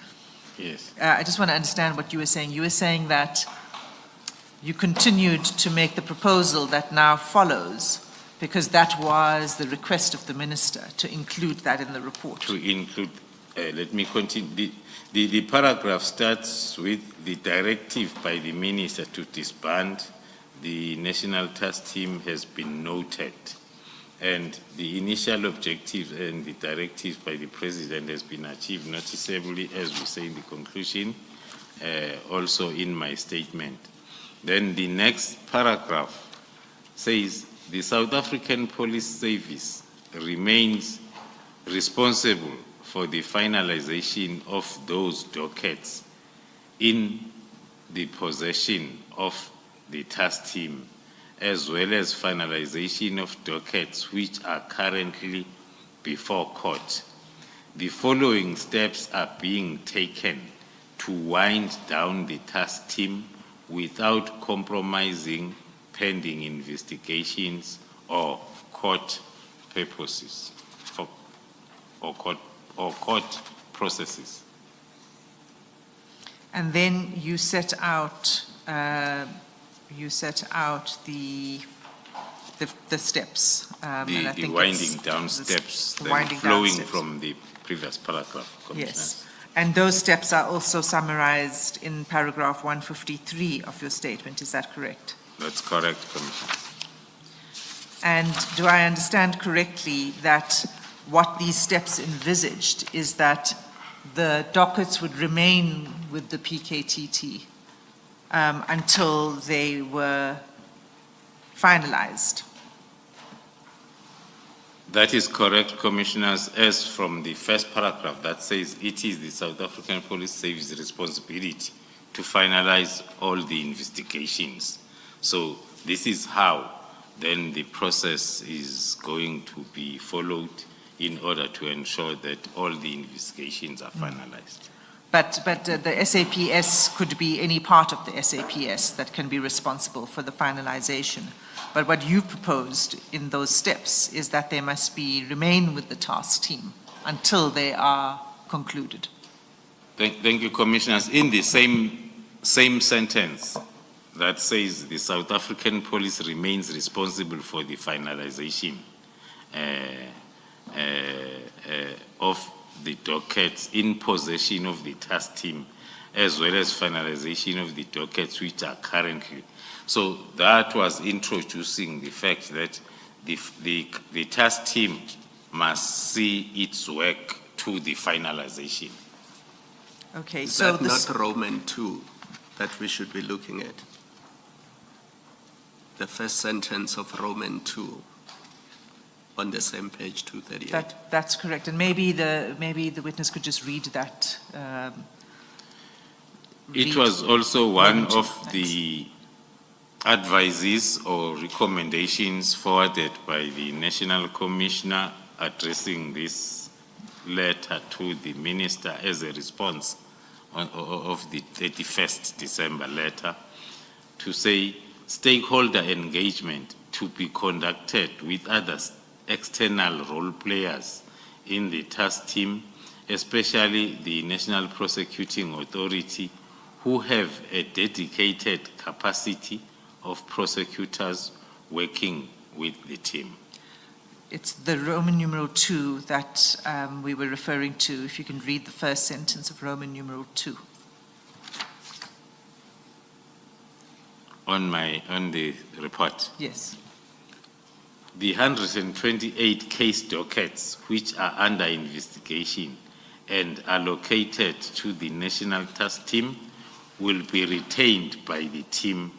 Yes. I just want to understand what you were saying. You were saying that you continued to make the proposal that now follows, because that was the request of the minister to include that in the report. To include, let me continue. The paragraph starts with the directive by the minister to disband the national task team has been noted. And the initial objective and the directive by the president has been achieved noticeably, as we say in the conclusion, also in my statement. Then the next paragraph says, the South African Police Service remains responsible for the finalization of those dockets in the possession of the task team, as well as finalization of dockets which are currently before court. The following steps are being taken to wind down the task team without compromising pending investigations or court purposes or court processes. And then you set out the steps. The winding down steps flowing from the previous paragraph, Commissioner. Yes. And those steps are also summarized in paragraph 153 of your statement. Is that correct? That's correct, Commissioner. And do I understand correctly that what these steps envisaged is that the dockets would remain with the PKTT until they were finalized? That is correct, Commissioners, as from the first paragraph that says it is the South African Police Service responsibility to finalize all the investigations. So this is how then the process is going to be followed in order to ensure that all the investigations are finalized. But the SAPS could be any part of the SAPS that can be responsible for the finalization. But what you proposed in those steps is that they must remain with the task team until they are concluded. Thank you, Commissioners. In the same sentence that says the South African Police remains responsible for the finalization of the dockets in possession of the task team, as well as finalization of the dockets which are currently. So that was introducing the fact that the task team must see its work to the finalization. Okay, Is so that not Roman 2 that we should be looking at? The first sentence of Roman 2 on the same page 238. that's correct. And maybe the witness could just read that. It was also one of the advices or recommendations forwarded by the National Commissioner addressing this letter to the Minister as a response of the 31st December letter to say stakeholder engagement to be conducted with other external role players in the task team especially the National Prosecuting Authority, who have a dedicated capacity of prosecutors working with the team. It's the Roman numeral 2 that we were referring to. If you can read the first sentence of Roman numeral 2. On the report. Yes. The 128 case dockets which are under investigation and allocated to the National Task Team will be retained by the team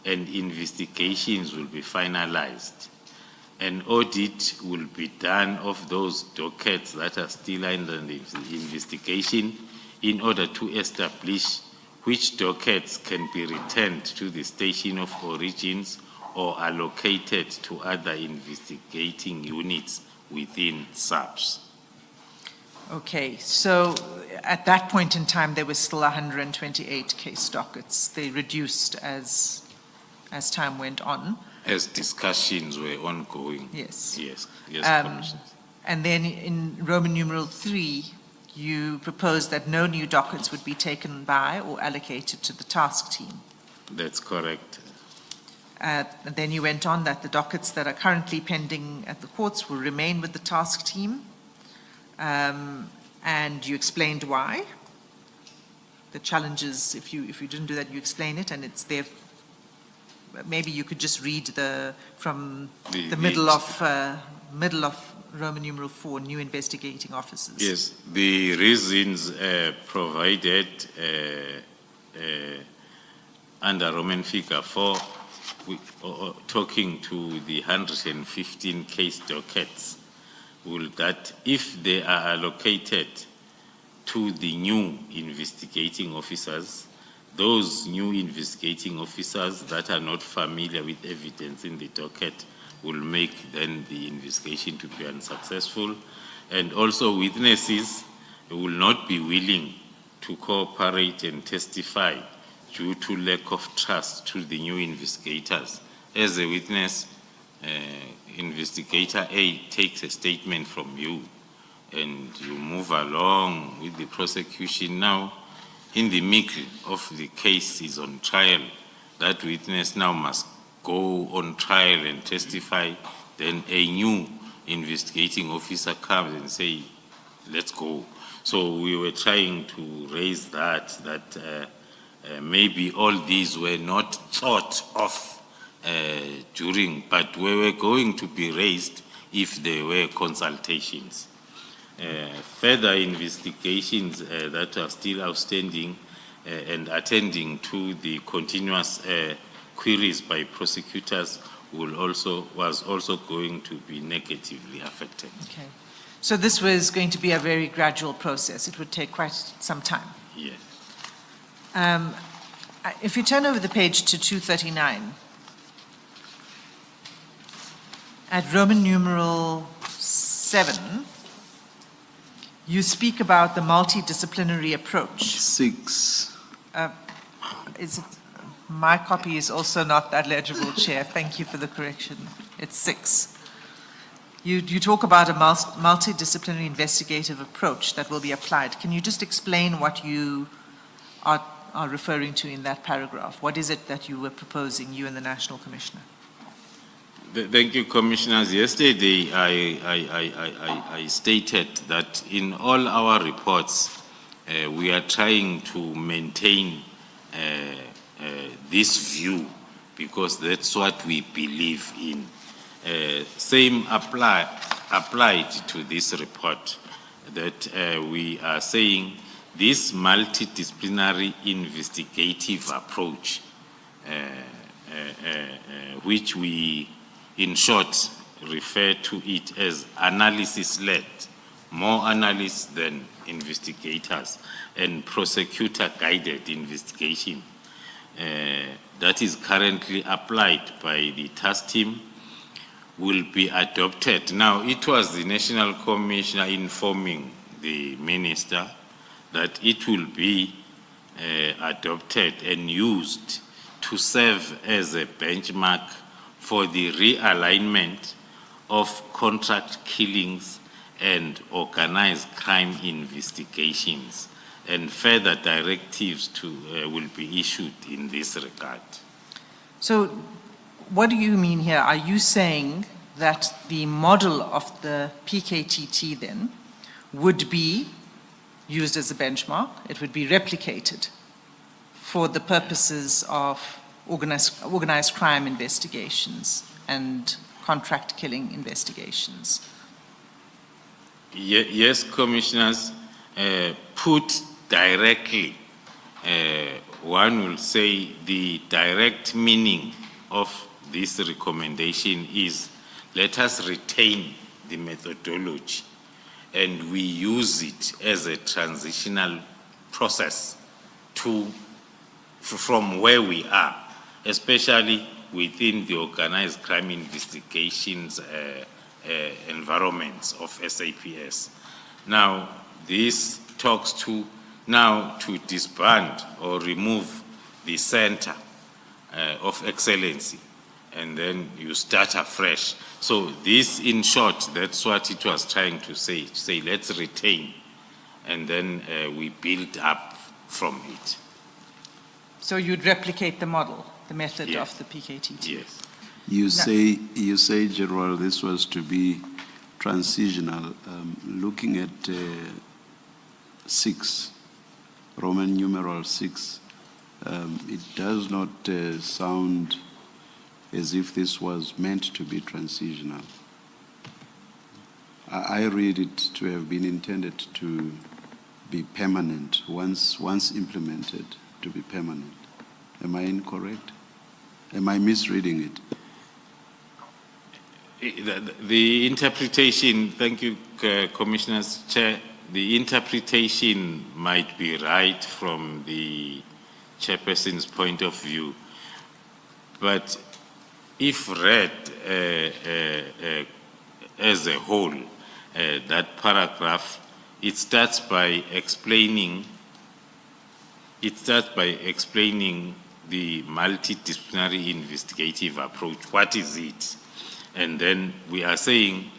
and investigations will be finalized. An audit will be done of those dockets that are still under investigation in order to establish which dockets can be returned to the station of origins or allocated to other investigating units within SAPS. Okay, so at that point in time, there was still 128 case dockets. They reduced as time went on. As discussions were ongoing. Yes. Yes, Commissioners. And then in Roman numeral 3, you proposed that no new dockets would be taken by or allocated to the task team. That's correct. And then you went on that the dockets that are currently pending at the courts will remain with the task team. And you explained why. The challenges, if you didn't do that, you explain it, and it's there. Maybe you could just read from the middle of Roman numeral 4, new investigating officers. Yes, the reasons provided under Roman figure 4, talking to the 115 case dockets, will that if they are allocated to the new investigating officers, those new investigating officers that are not familiar with evidence in the docket will make then the investigation to be unsuccessful. And also witnesses will not be willing to cooperate and testify due to lack of trust to the new investigators. As a witness, investigator A takes a statement from you and you move along with the prosecution. Now, in the middle of the case is on trial, that witness now must go on trial and testify. Then a new investigating officer comes and say, let's go. So we were trying to raise that maybe all these were not thought of during, but were going to be raised if there were consultations. Further investigations that are still outstanding and attending to the continuous queries by prosecutors was also going to be negatively affected. Okay. So this was going to be a very gradual process. It would take quite some time. Yes. If you turn over the page to 239, at Roman numeral 7, you speak about the multidisciplinary approach. 6. My copy is also not that legible, Chair. Thank you for the correction. It's 6. You talk about a multidisciplinary investigative approach that will be applied. Can you just explain what you are referring to in that paragraph? What is it that you were proposing, you and the National Commissioner? Thank you, Commissioners. Yesterday, I stated that in all our reports, we are trying to maintain this view because that's what we believe in. Same applied to this report, that we are saying this multidisciplinary investigative approach, which we in short refer to it as analysis-led, more analysts than investigators, and prosecutor-guided investigation that is currently applied by the task team will be adopted. Now, it was the National Commissioner informing the Minister that it will be adopted and used to serve as a benchmark for the realignment of contract killings and organized crime investigations, and further directives will be issued in this regard. So what do you mean here? Are you saying that the model of the PKTT then would be used as a benchmark, it would be replicated for the purposes of organized crime investigations and contract killing investigations? Yes, commissioners, put directly, one will say the direct meaning of this recommendation is let us retain the methodology and we use it as a transitional process from where we are, especially within the organized crime investigations environments of SAPS. Now, this talks to disband or remove the center of excellency, and then you start afresh. So this, in short, that's what it was trying to say let's retain, and then we build up from it. So you'd replicate the model, the method Yes. of the PKTT? Yes. You say, General, this was to be transitional. Looking at 6, Roman numeral 6, it does not sound as if this was meant to be transitional. I read it to have been intended to be permanent, once implemented, to be permanent. Am I incorrect? Am I misreading it? The interpretation, thank you, Commissioners, Chair, the interpretation might be right from the chairperson's point of view, but if read as a whole, that paragraph, it starts by explaining the multidisciplinary investigative approach. What is it? And then we are saying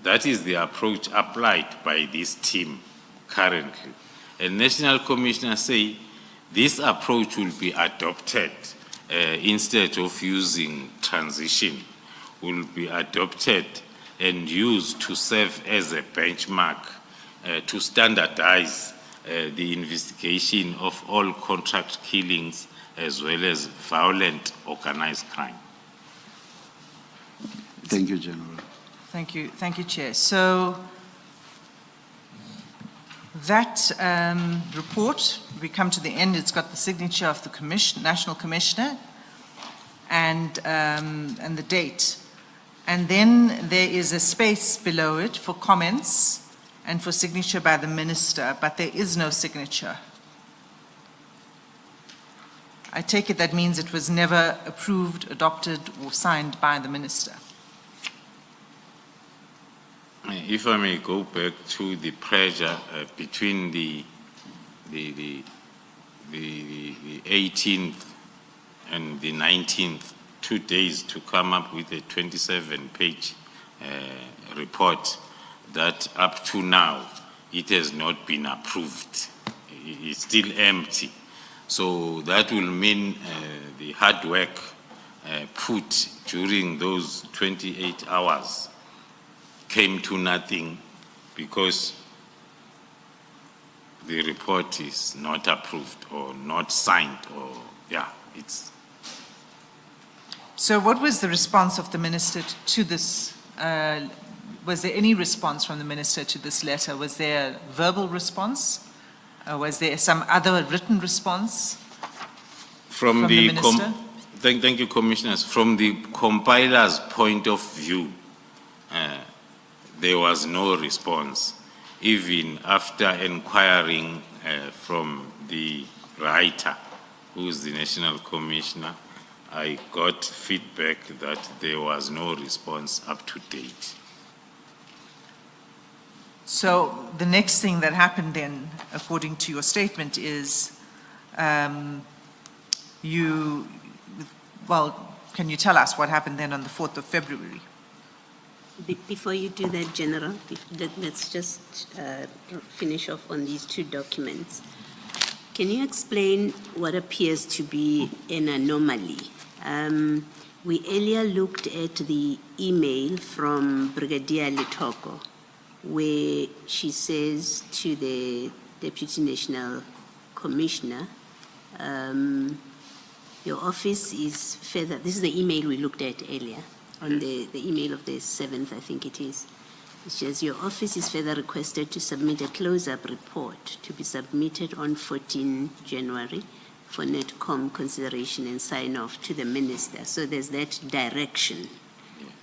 that is the approach applied by this team currently. And national commissioners say this approach will be adopted instead of using transition, will be adopted and used to serve as a benchmark to standardize the investigation of all contract killings as well as violent organized crime. Thank you, General. Thank you, Chair. So that report, we come to the end, it's got the signature of the National Commissioner and the date. And then there is a space below it for comments and for signature by the Minister, but there is no signature. I take it that means it was never approved, adopted, or signed by the Minister. If I may go back to the pressure between the 18th and the 19th, 2 days to come up with a 27-page report that up to now it has not been approved. It's still empty. So that will mean the hard work put during those 28 hours came to nothing because the report is not approved or not signed, or it's. So what was the response of the Minister to this? Was there any response from the Minister to this letter? Was there a verbal response? Was there some other written response from the Minister? Thank you, Commissioners. From the compiler's point of view, there was no response. Even after inquiring from the writer, who is the National Commissioner, I got feedback that there was no response up to date. So the next thing that happened then, according to your statement, is can you tell us what happened then on the 4th of February? Before you do that, General, let's just finish off on these two documents. Can you explain what appears to be an anomaly? We earlier looked at the email from Brigadier Letoko, where she says to the Deputy National Commissioner, your office is further, this is the email we looked at earlier, on the email of the 7th, I think it is. It says, your office is further requested to submit a close-up report to be submitted on 14 January for NETCOM consideration and sign-off to the minister. So there's that direction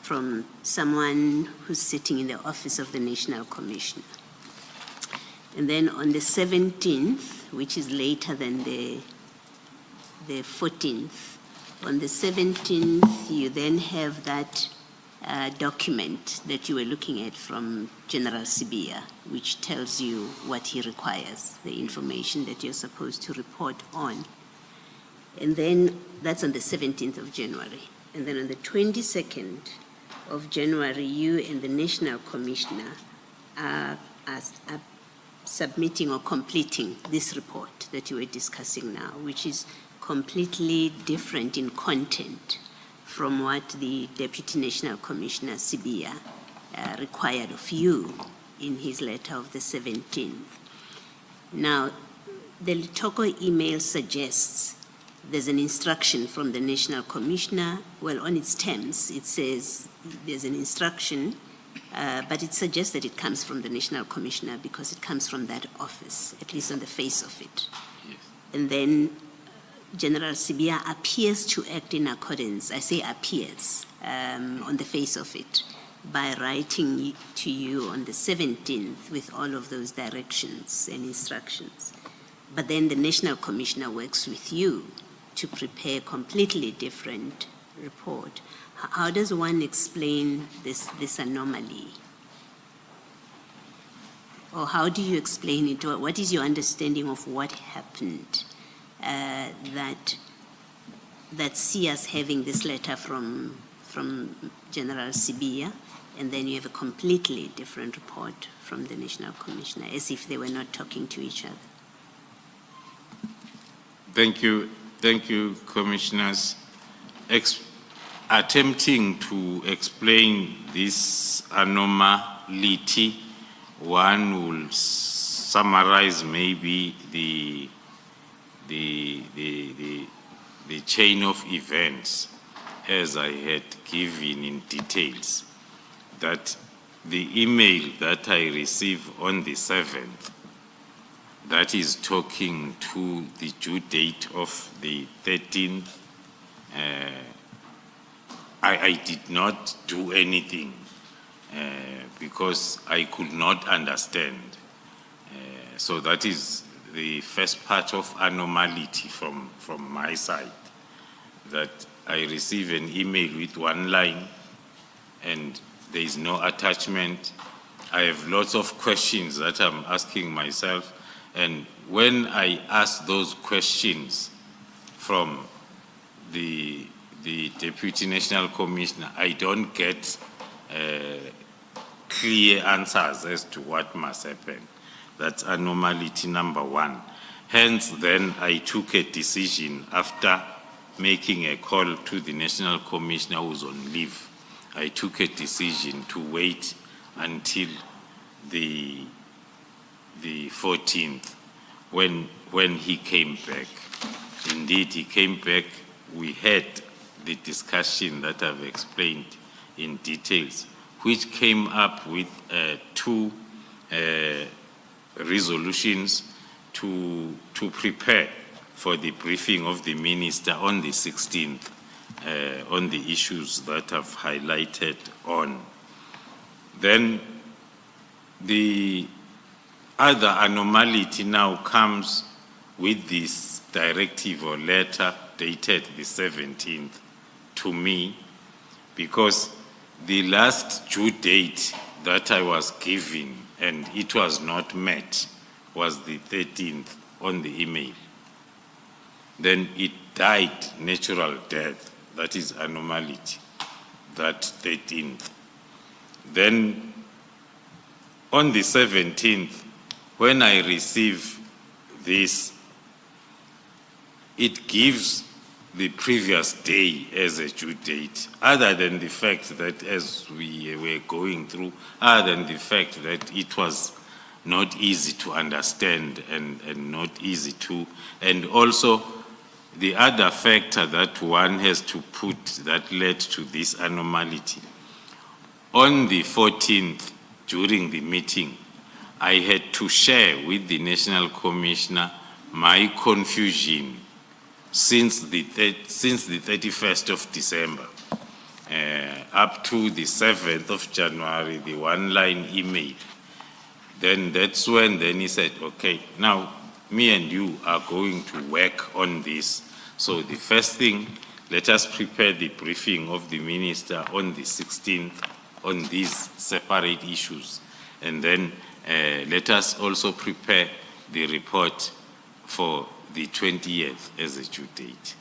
from someone who's sitting in the office of the National Commissioner. And then on the 17th, which is later than the 14th, on the 17th, you then have that document that you were looking at from General Sibia, which tells you what he requires, the information that you're supposed to report on. And then that's on the 17th of January. And then on the 22nd of January, you and the National Commissioner are submitting or completing this report that you were discussing now, which is completely different in content from what the Deputy National Commissioner Sibia required of you in his letter of the 17th. Now, the Letoko email suggests there's an instruction from the National Commissioner. Well, on its terms, it says there's an instruction, but it suggests that it comes from the National Commissioner because it comes from that office, at least on the face of it. Yes. And then General Sibia appears to act in accordance, I say appears, on the face of it, by writing to you on the 17th with all of those directions and instructions. But then the National Commissioner works with you to prepare a completely different report. How does one explain this anomaly? Or how do you explain it? What is your understanding of what happened that see us having this letter from General Sibia, and then you have a completely different report from the National Commissioner, as if they were not talking to each other? Thank you, Commissioners. Attempting to explain this anomaly, one will summarize maybe the chain of events as I had given in details, that the email that I received on the 7th, that is talking to the due date of the 13th, I did not do anything because I could not understand. So that is the first part of anomaly from my side, that I receive an email with one line and there is no attachment. I have lots of questions that I'm asking myself, and when I ask those questions from the Deputy National Commissioner, I don't get clear answers as to what must happen. That's anomaly number one. Hence, then I took a decision after making a call to the National Commissioner who was on leave. I took a decision to wait until the 14th when he came back. Indeed, he came back. We had the discussion that I've explained in details, which came up with two resolutions to prepare for the briefing of the minister on the 16th on the issues that I've highlighted on. Then the other anomaly now comes with this directive or letter dated the 17th to me, because the last due date that I was given and it was not met was the 13th on the email. Then it died natural death, that is anomaly, that 13th. Then on the 17th, when I receive this, it gives the previous day as a due date, other than the fact that as we were going through, other than the fact that it was not easy to understand and not easy to, and also the other factor that one has to put that led to this anomaly. On the 14th, during the meeting, I had to share with the National Commissioner my confusion since the 31st of December up to the 7th of January, the one-line email. Then that's when then he said, okay, now me and you are going to work on this. So the first thing, let us prepare the briefing of the minister on the 16th on these separate issues. And then let us also prepare the report for the 20th as a due date.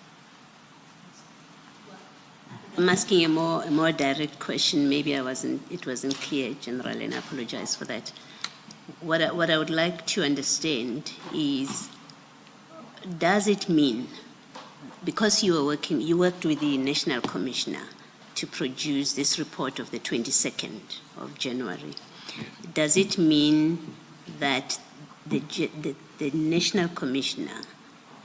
I'm asking a more direct question. Maybe it wasn't clear, General, and I apologize for that. What I would like to understand is, does it mean, because you worked with the National Commissioner to produce this report of the 22nd of January, does it mean that the National Commissioner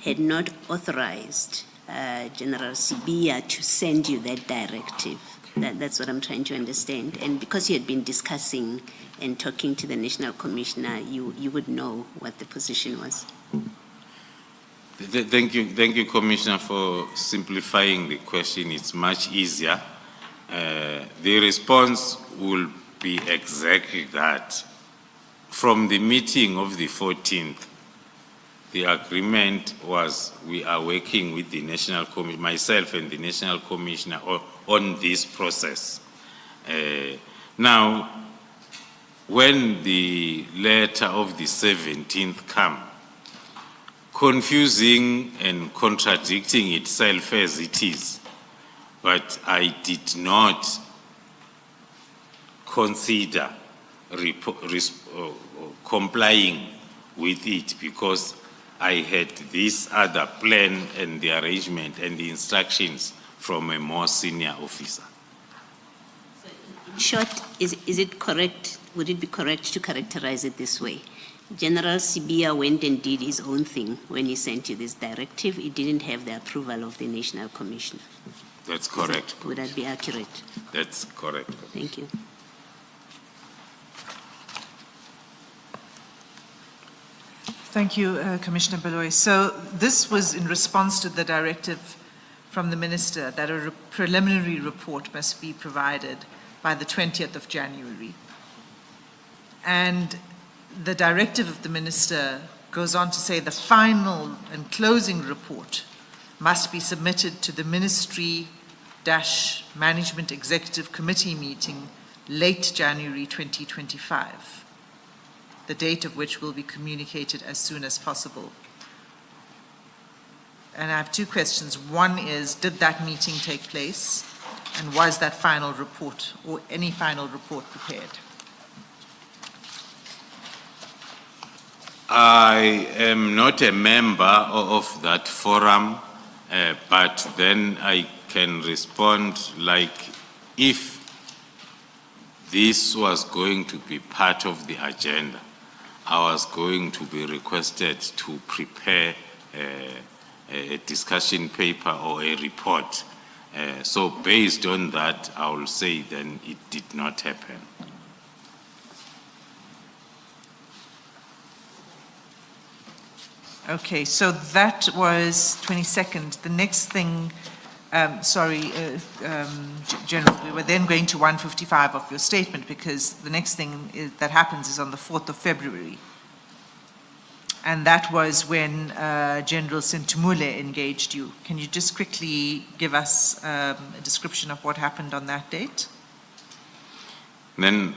had not authorized General Sibia to send you that directive? That's what I'm trying to understand. And because you had been discussing and talking to the National Commissioner, you would know what the position was. Thank you, Commissioner, for simplifying the question. It's much easier. The response will be exactly that. From the meeting of the 14th, the agreement was we are working with the National Commission, myself and the National Commissioner on this process. Now, when the letter of the 17th came, confusing and contradicting itself as it is, but I did not consider complying with it because I had this other plan and the arrangement and the instructions from a more senior officer. In short, is it correct, would it be correct to characterize it this way? General Sibia went and did his own thing when he sent you this directive. It didn't have the approval of the National Commissioner. That's correct. Would that be accurate? That's correct. Thank you. Thank you, Commissioner Baloyi. So this was in response to the directive from the minister that a preliminary report must be provided by the 20th of January. And the directive of the minister goes on to say the final and closing report must be submitted to the Ministry-Management Executive Committee meeting late January 2025. The date of which will be communicated as soon as possible. And I have two questions. One is, did that meeting take place? And was that final report or any final report prepared? I am not a member of that forum, but then I can respond like if this was going to be part of the agenda, I was going to be requested to prepare a discussion paper or a report. So based on that, I will say then it did not happen. Okay, so that was 22nd. The next thing, General, we were then going to 155 of your statement because the next thing that happens is on the 4th of February. And that was when General Sintumule engaged you. Can you just quickly give us a description of what happened on that date? Then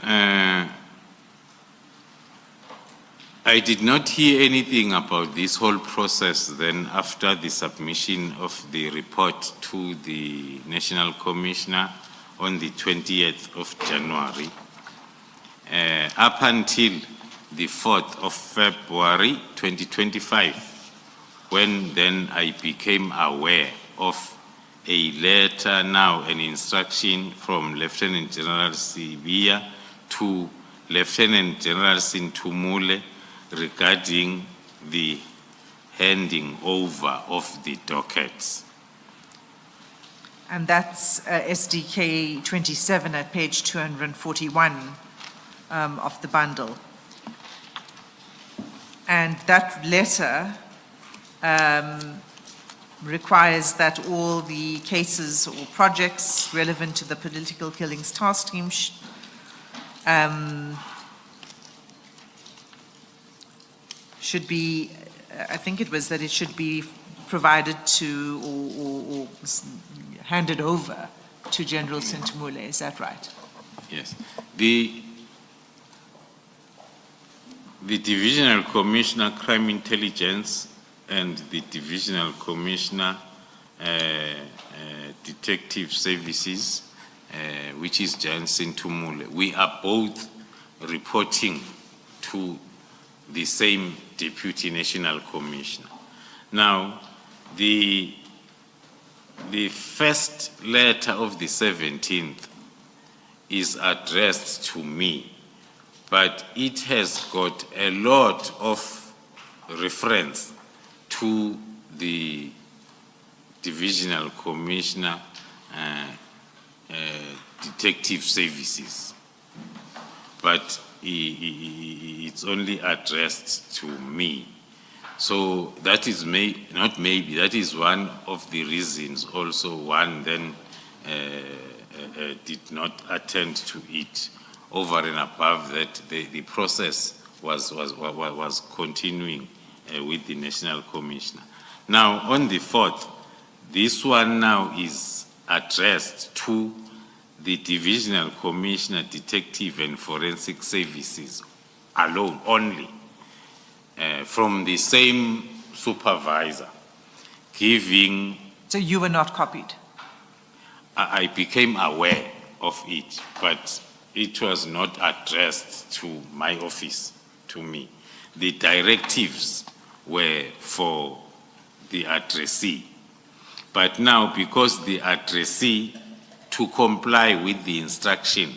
I did not hear anything about this whole process then after the submission of the report to the National Commissioner on the 20th of January. up until the 4th of February 2025, when then I became aware of a letter, now an instruction from Lieutenant General Sibia to Lieutenant General Sintumule regarding the handing over of the dockets. And that's SDK 27 at page 241 of the bundle. And that letter requires that all the cases or projects relevant to the political killings task team should be, I think it was that it should be provided to or handed over to General Sintumule. Is that right? Yes. The Divisional Commissioner Crime Intelligence and the Divisional Commissioner Detective Services, which is Jan Sintumule, we are both reporting to the same Deputy National Commissioner. Now, the first letter of the 17th is addressed to me, but it has got a lot of reference to the Divisional Commissioner Detective Services, but it's only addressed to me. So that is that is one of the reasons also one then did not attend to it. Over and above that, the process was continuing with the National Commissioner. Now, on the 4th, this one now is addressed to the Divisional Commissioner Detective and Forensic Services alone, only, from the same supervisor, giving... So you were not copied? I became aware of it, but it was not addressed to my office, to me. The directives were for the addressee. But now, because the addressee, to comply with the instruction,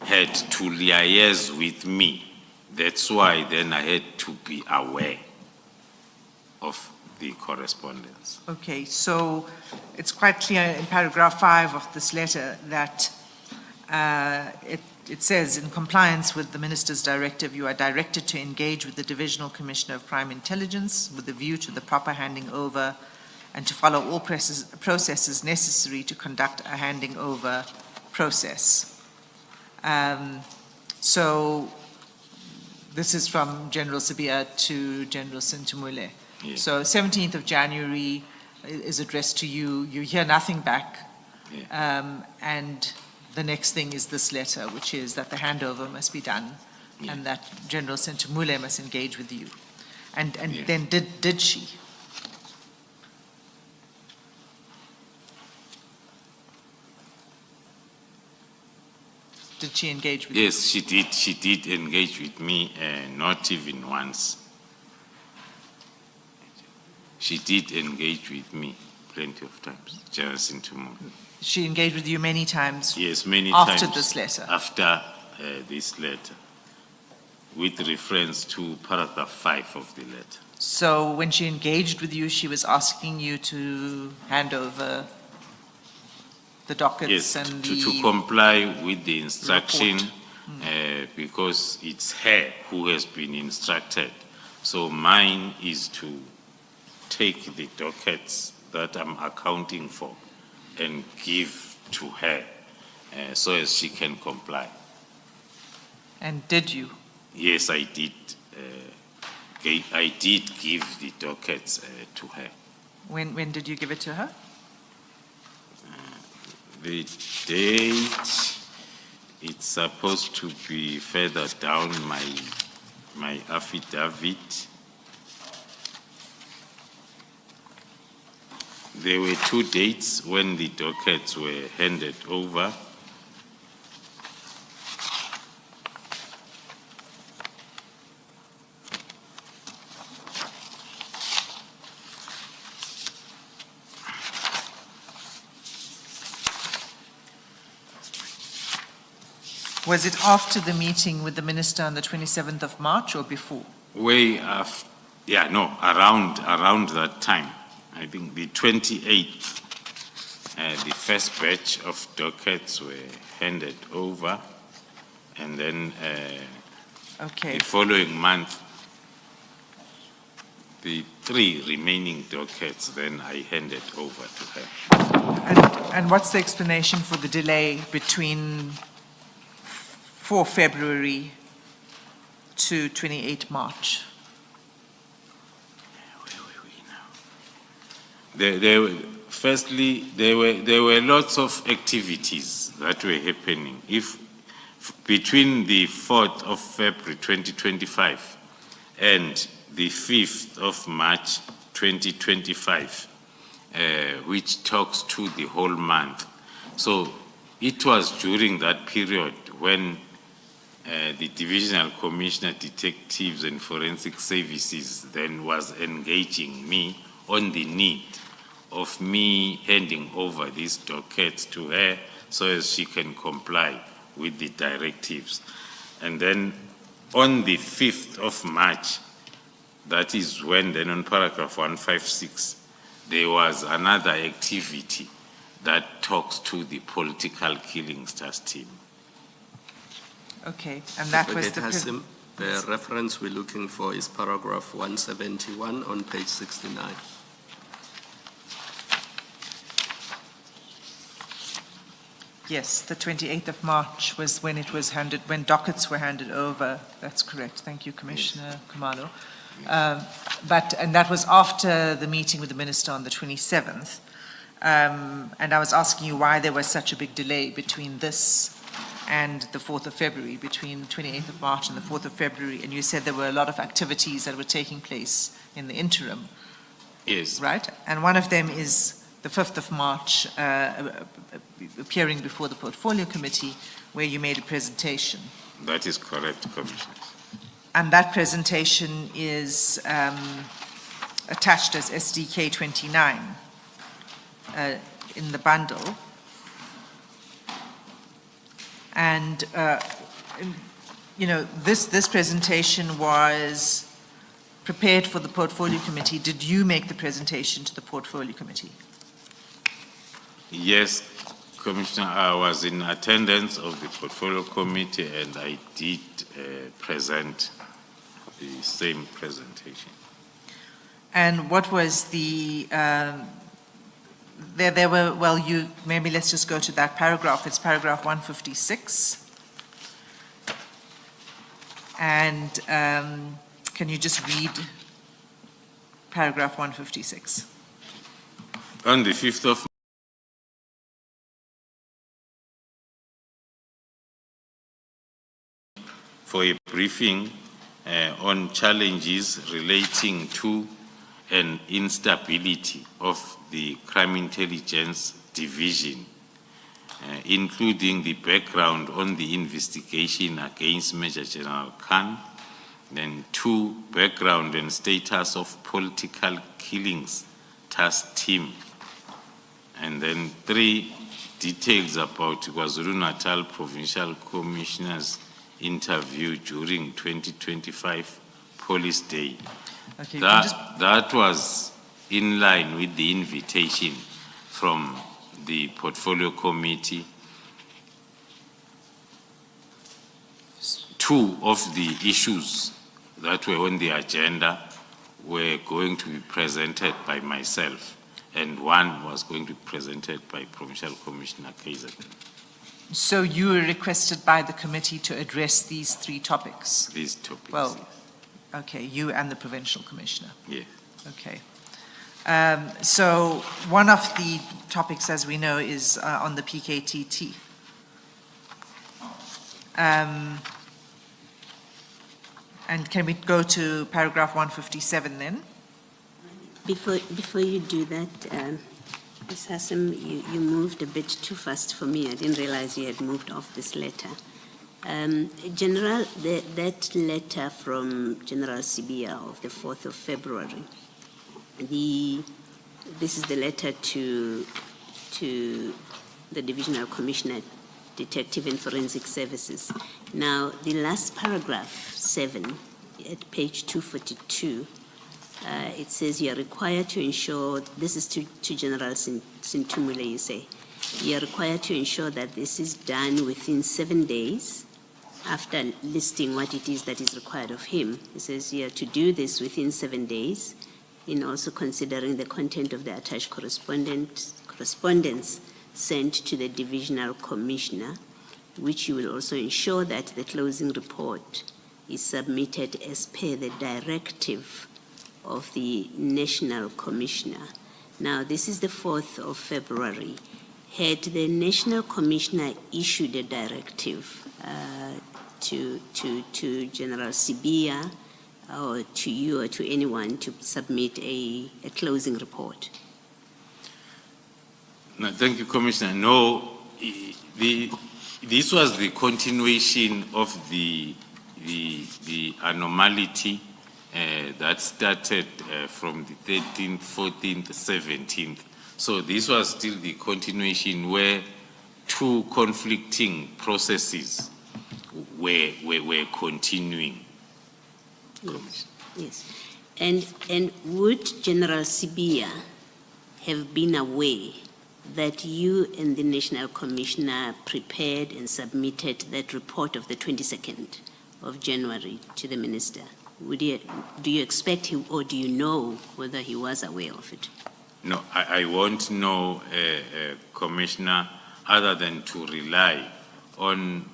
had to liaise with me, that's why then I had to be aware of the correspondence. Okay, so it's quite clear in paragraph 5 of this letter that it says, in compliance with the Minister's directive, you are directed to engage with the Divisional Commissioner of Crime Intelligence with a view to the proper handing over and to follow all processes necessary to conduct a handing over process. So this is from General Sibia to General Sintumule. Yes. So 17th of January is addressed to you. You hear nothing back. Yeah. And the next thing is this letter, which is that the handover must be done, Yeah. and that General Sintumule must engage with you. And Yeah. then did she? Did she engage with you? Yes, she did. She did engage with me, not even once. She did engage with me plenty of times, General Sintumule. She engaged with you many times Yes, many times. after this letter? After this letter, with reference to paragraph 5 of the letter. So when she engaged with you, she was asking you to hand over the dockets Yes, and to comply with the instruction, because it's her who has been instructed. So mine is to take the dockets that I'm accounting for and give to her so as she can comply. And did you? Yes, I did. I did give the dockets to her. When did you give it to her? The date, it's supposed to be further down my affidavit. There were 2 dates when the dockets were handed over. Was it after the meeting with the minister on the 27th of March or before? Around that time. I think the 28th, the first batch of dockets were handed over, and then Okay. the following month, the 3 remaining dockets, then I handed over to her. And what's the explanation for the delay between 4 February to 28 March? Where were we now? Firstly, there were lots of activities that were happening. Between the 4th of February 2025 and the 5th of March 2025, which talks to the whole month. So it was during that period when the Divisional Commissioner, Detectives and Forensic Services then was engaging me on the need of me handing over these dockets to her so as she can comply with the directives. And then on the 5th of March, that is when then on paragraph 156, there was another activity that talks to the political killings task team. Okay, and that was the reference we're looking for is paragraph 171 on page 69. Yes, the 28th of March was when it was handed, when dockets were handed over. That's correct. Thank you, Commissioner Khumalo. And that was after the meeting with the minister on the 27th. And I was asking you why there was such a big delay between this and the 4th of February, between the 28th of March and the 4th of February. And you said there were a lot of activities that were taking place in the interim. Yes. Right? And one of them is the 5th of March, appearing before the Portfolio Committee, where you made a presentation. That is correct, Commissioner. And that presentation is attached as SDK 29 in the bundle. And, this presentation was prepared for the Portfolio Committee. Did you make the presentation to the Portfolio Committee? Yes, Commissioner, I was in attendance of the Portfolio Committee and I did present the same presentation. And what was the, maybe let's just go to that paragraph. It's paragraph 156. And can you just read paragraph 156? On the 5th of for a briefing on challenges relating to an instability of the Crime Intelligence Division, including the background on the investigation against Major General Khan, then 2, background and status of political killings task team, and then 3, details about KwaZulu-Natal Provincial Commissioner's interview during 2025 Police Day. Okay, that was in line with the invitation from the Portfolio Committee. 2 of the issues that were on the agenda were going to be presented by myself, and 1 was going to be presented by Provincial Commissioner KZN. So you were requested by the committee to address these 3 topics? These topics. Well, okay, you and the Provincial Commissioner. Yes. Okay. So one of the topics, as we know, is on the PKTT. And can we go to paragraph 157 then? Before you do that, Ms. Hassan, you moved a bit too fast for me. I didn't realize you had moved off this letter. General, that letter from General Sibia of the 4th of February, this is the letter to the Divisional Commissioner, Detective and Forensic Services. Now, the last paragraph, 7, at page 242, it says you are required to ensure, this is to General Sintumule, you say, you are required to ensure that this is done within 7 days after listing what it is that is required of him. It says you are to do this within 7 days, in also considering the content of the attached correspondence sent to the Divisional Commissioner, which you will also ensure that the closing report is submitted as per the directive of the National Commissioner. Now, this is the 4th of February. Had the National Commissioner issued a directive to General Sibia or to you or to anyone to submit a closing report? No, thank you, Commissioner. No, this was the continuation of the anomaly that started from the 13th, 14th, 17th. So this was still the continuation where two conflicting processes were continuing. Yes. And would General Sibia have been aware that you and the National Commissioner prepared and submitted that report of the 22nd of January to the Minister? Do you expect him, or do you know whether he was aware of it? No, I won't know, Commissioner, other than to rely on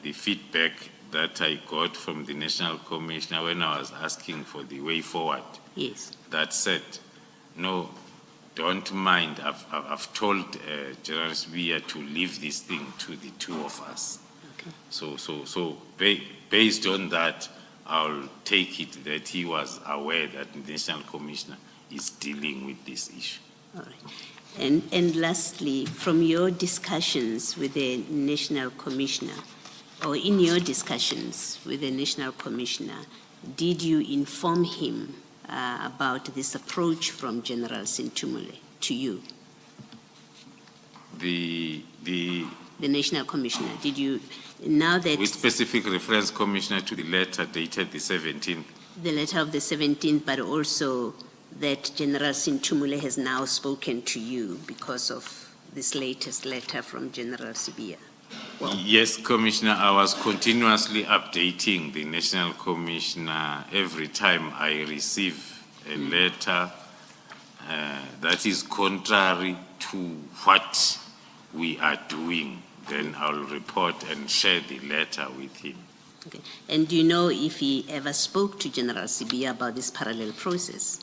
the feedback that I got from the National Commissioner when I was asking for the way forward. Yes. That said, no, don't mind. I've told General Sibia to leave this thing to the two of us. Okay. So based on that, I'll take it that he was aware that the National Commissioner is dealing with this issue. All right. And lastly, from your discussions with the National Commissioner, or in your discussions with the National Commissioner, did you inform him about this approach from General Sintumule to you? The National Commissioner, did you, now that... With specific reference, Commissioner, to the letter dated the 17th. The letter of the 17th, but also that General Sintumule has now spoken to you because of this latest letter from General Sibia. Well, yes, Commissioner, I was continuously updating the National Commissioner every time I receive a letter that is contrary to what we are doing. Then I'll report and share the letter with him. okay. And do you know if he ever spoke to General Sibia about this parallel process?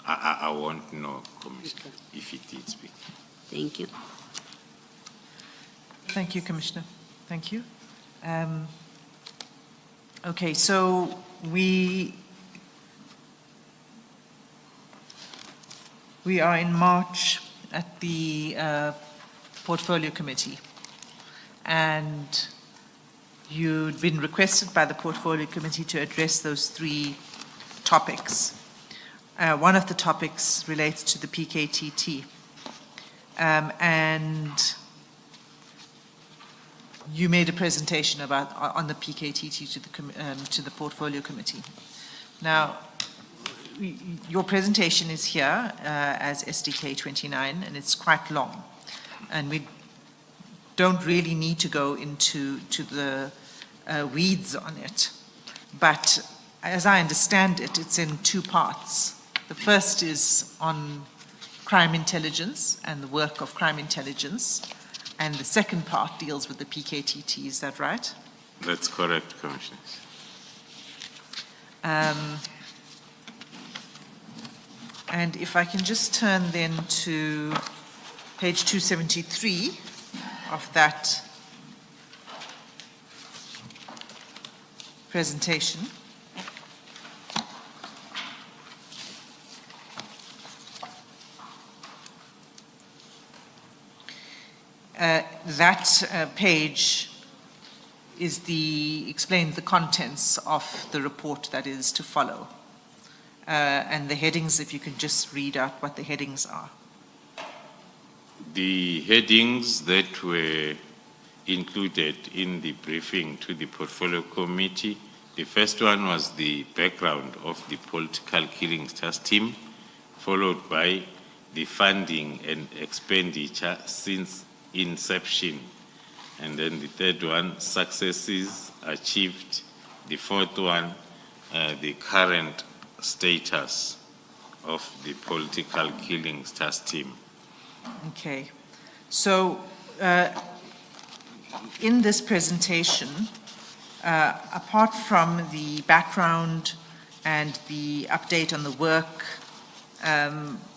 I won't know, Commissioner, if he did speak. Thank you. Thank you, Commissioner. Thank you. Okay, so we are in March at the Portfolio Committee, and you'd been requested by the Portfolio Committee to address those 3 topics. One of the topics relates to the PKTT, and you made a presentation on the PKTT to the Portfolio Committee. Now, your presentation is here as SDK 29, and it's quite long, and we don't really need to go into the weeds on it. But as I understand it, it's in 2 parts. The first is on crime intelligence and the work of crime intelligence, and the second part deals with the PKTT. Is that right? That's correct, Commissioner. And if I can just turn then to page 273 of that presentation. That page explains the contents of the report that is to follow. And the headings, if you could just read out what the headings are. The headings that were included in the briefing to the portfolio committee. The first one was the background of the political killings task team, followed by the funding and expenditure since inception. And then the third one, successes achieved. The fourth one, the current status of the political killings task team. Okay. So, in this presentation, apart from the background and the update on the work,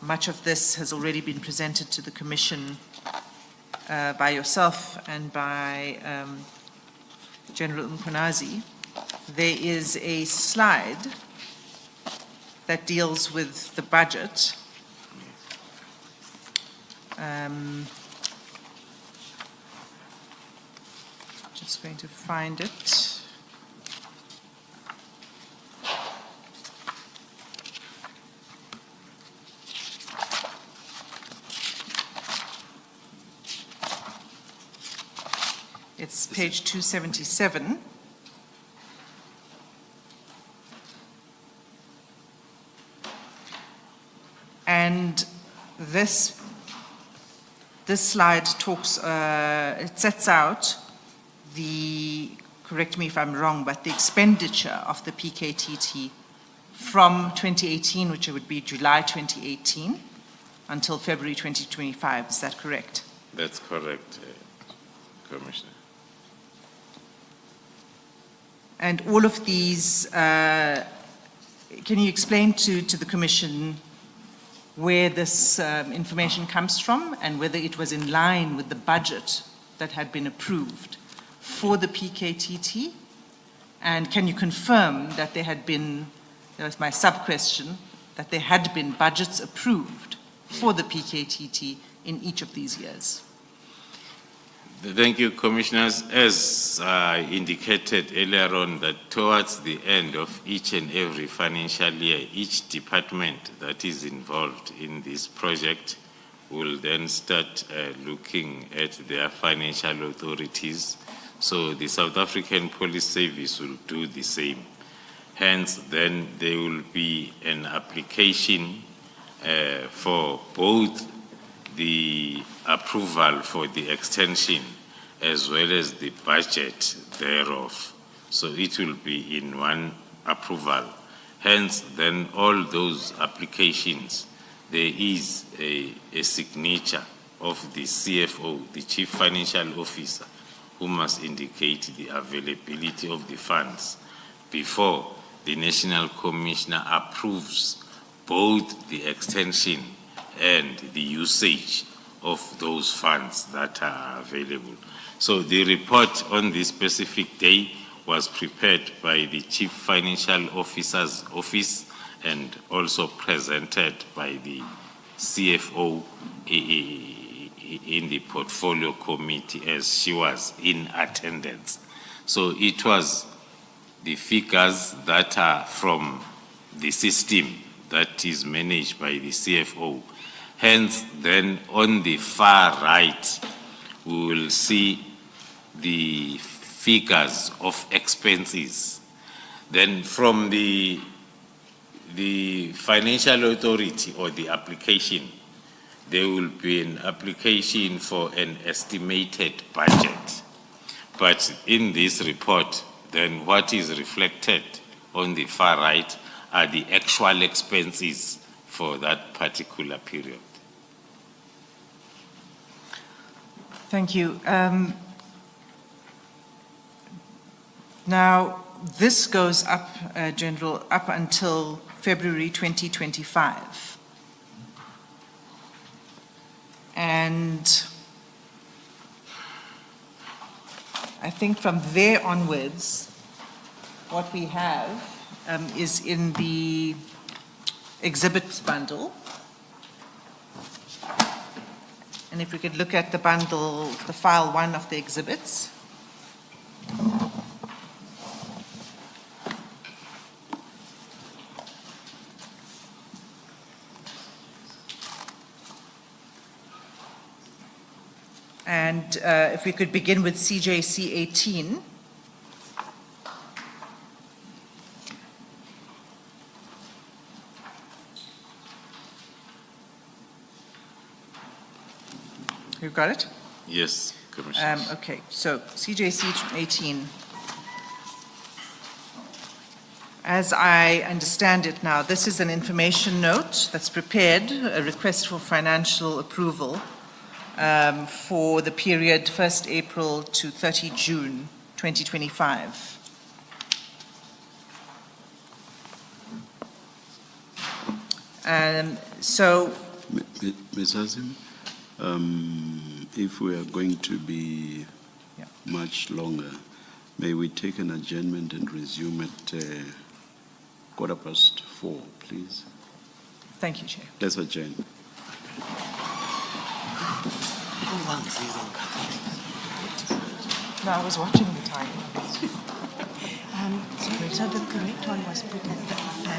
much of this has already been presented to the Commission by yourself and by General Mkhwanazi. There is a slide that deals with the budget. Just going to find it. It's page 277. And this slide talks, it sets out the, correct me if I'm wrong, but the expenditure of the PKTT from 2018, which would be July 2018, until February 2025. Is that correct? That's correct, Commissioner. And all of these, can you explain to the Commission where this information comes from and whether it was in line with the budget that had been approved for the PKTT? And can you confirm that there had been, that was my sub-question, that there had been budgets approved for the PKTT in each of these years? Thank you, Commissioners. As I indicated earlier on, that towards the end of each and every financial year, each department that is involved in this project will then start looking at their financial authorities. So the South African Police Service will do the same. Hence, then there will be an application for both the approval for the extension as well as the budget thereof. So it will be in one approval. Hence, then all those applications, there is a signature of the CFO, the Chief Financial Officer, who must indicate the availability of the funds before the National Commissioner approves both the extension and the usage of those funds that are available. So the report on this specific day was prepared by the Chief Financial Officer's office and also presented by the CFO in the portfolio committee as she was in attendance. So it was the figures that are from the system that is managed by the CFO. Hence, then on the far right, we will see the figures of expenses. Then from the financial authority or the application, there will be an application for an estimated budget. But in this report, then what is reflected on the far right are the actual expenses for that particular period. Thank you. Now, this goes up, General, up until February 2025. And I think from there onwards, what we have is in the exhibits bundle. And if we could look at the bundle, the file 1 of the exhibits. And if we could begin with CJC 18. You got it? Yes, Commissioner. Okay, so CJC 18. As I understand it now, this is an information note that's prepared, a request for financial approval for the period 1st April to 30 June 2025. So, Ms. Hassim, if we are going to be Yeah. much longer, may we take an adjournment and resume at 4:15, please? thank you, Chair. Let's adjourn. No, I was watching the time. So the correct one was put at the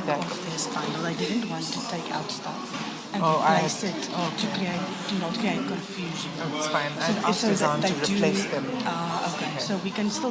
back of this bundle. I didn't want to take out stuff and replace it to not create confusion. Oh, it's fine. So, I asked so that Suzanne they to do, replace them. okay, so we can still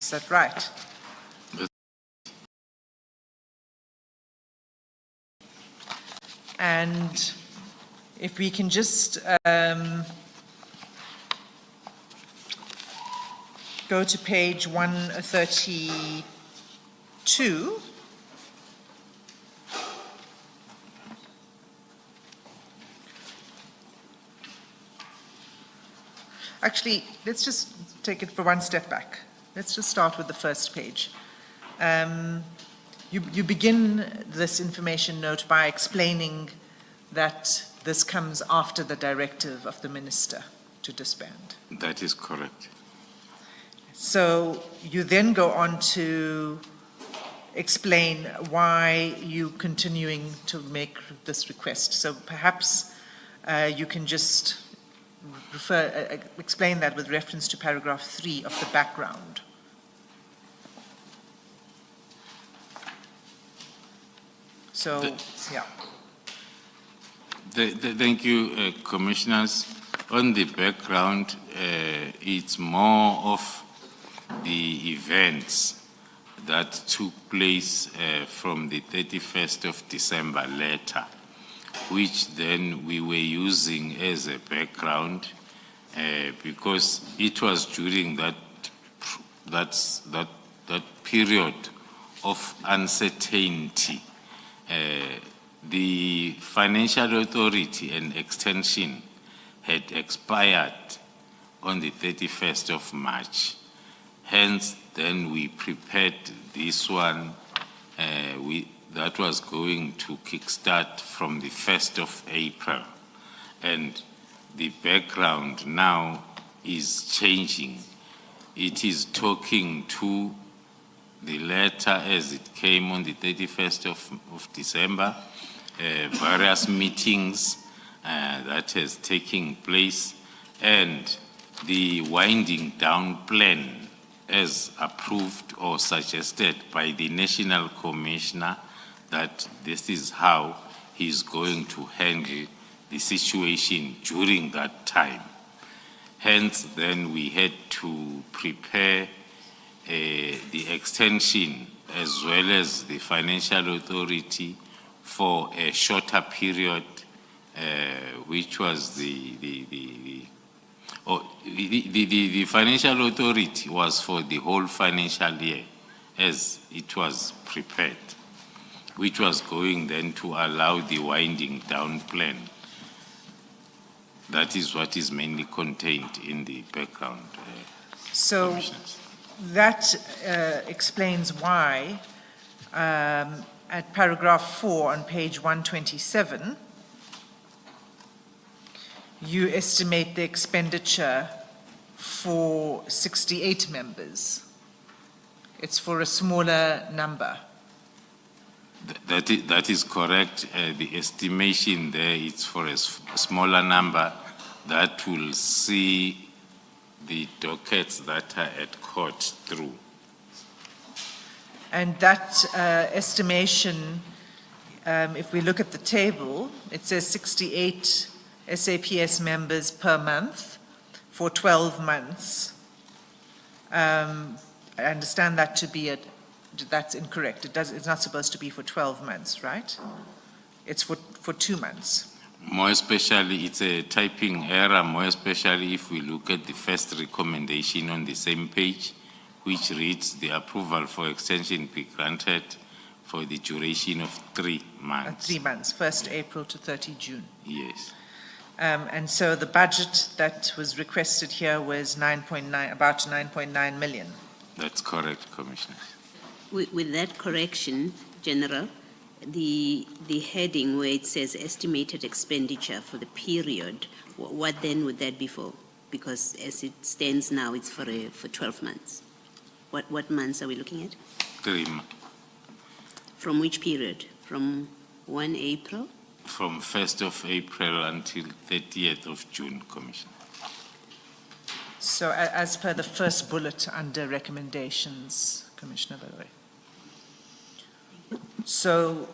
Is that right? And if we can just go to page 132. Actually, let's just take it for one step back. Let's just start with the first page. You begin this information note by explaining that this comes after the directive of the minister to disband. That is correct. So you then go on to explain why you continuing to make this request. So perhaps you can just explain that with reference to paragraph 3 of the background. So, yeah. Thank you, Commissioners. On the background, it's more of the events that took place from the 31st of December letter, which then we were using as a background because it was during that period of uncertainty. The financial authority and extension had expired on the 31st of March. Hence, then we prepared this one that was going to kickstart from the 1st of April. And the background now is changing. It is talking to the letter as it came on the 31st of December, various meetings that has taken place, and the winding down plan as approved or suggested by the National Commissioner that this is how he's going to handle the situation during that time. Hence, then we had to prepare the extension as well as the financial authority for a shorter period, which was the financial authority was for the whole financial year as it was prepared, which was going then to allow the winding down plan. That is what is mainly contained in the background. So that explains why at paragraph 4 on page 127, you estimate the expenditure for 68 members. It's for a smaller number. That is correct. The estimation there is for a smaller number that will see the dockets that are at court through. And that estimation, if we look at the table, it says 68 SAPS members per month for 12 months. I understand that to be that's incorrect. It's not supposed to be for 12 months, right? It's for 2 months. More especially, it's a typing error, more especially if we look at the first recommendation on the same page, which reads the approval for extension be granted for the duration of 3 months. 3 months, 1st April to 30 June. Yes. And so the budget that was requested here was about 9.9 million. That's correct, Commissioner. With that correction, General, the heading where it says estimated expenditure for the period, what then would that be for? Because as it stands now, it's for 12 months. What months are we looking at? 3 months. From which period? From 1 April? From 1st of April until 30th of June, Commissioner. So as per the first bullet under recommendations, Commissioner, by the way. So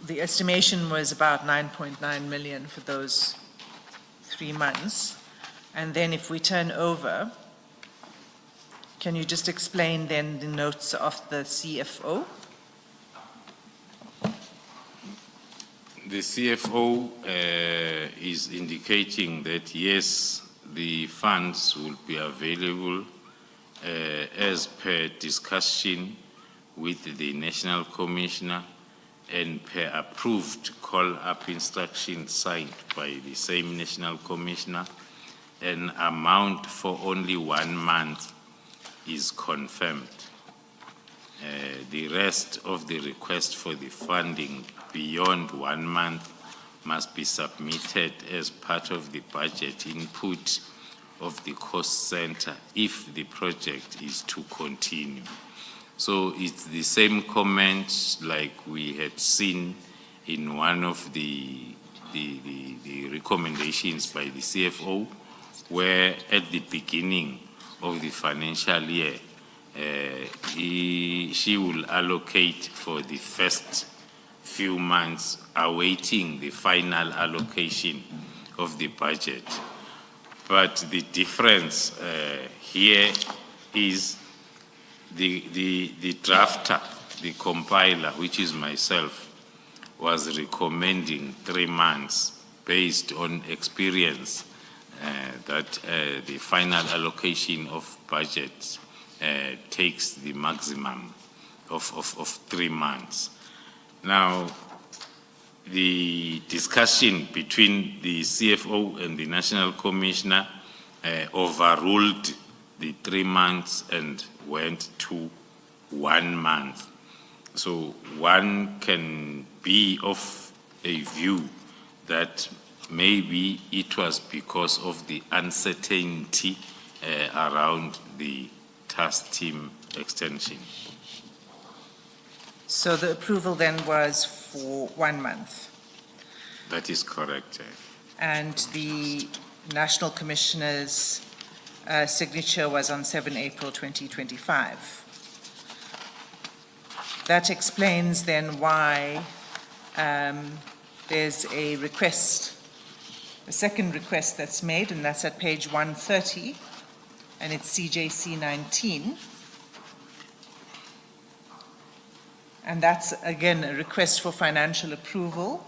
the estimation was about 9.9 million for those 3 months. And then if we turn over Can you just explain then the notes of the CFO? The CFO is indicating that yes, the funds will be available as per discussion with the National Commissioner and per approved call-up instruction signed by the same National Commissioner. An amount for only 1 month is confirmed. The rest of the request for the funding beyond 1 month must be submitted as part of the budget input of the cost center if the project is to continue. So it's the same comment like we had seen in one of the recommendations by the CFO, where at the beginning of the financial year, she will allocate for the first few months, awaiting the final allocation of the budget. But the difference here is the drafter, the compiler, which is myself, was recommending 3 months based on experience that the final allocation of budget takes the maximum of 3 months. Now, the discussion between the CFO and the National Commissioner overruled the 3 months and went to 1 month. So one can be of a view that maybe it was because of the uncertainty around the task team extension. So the approval then was for 1 month, That is correct. and the National Commissioner's signature was on 7 April 2025. That explains then why there's a request, a second request that's made, and that's at page 130, and it's CJC 19. And that's, again, a request for financial approval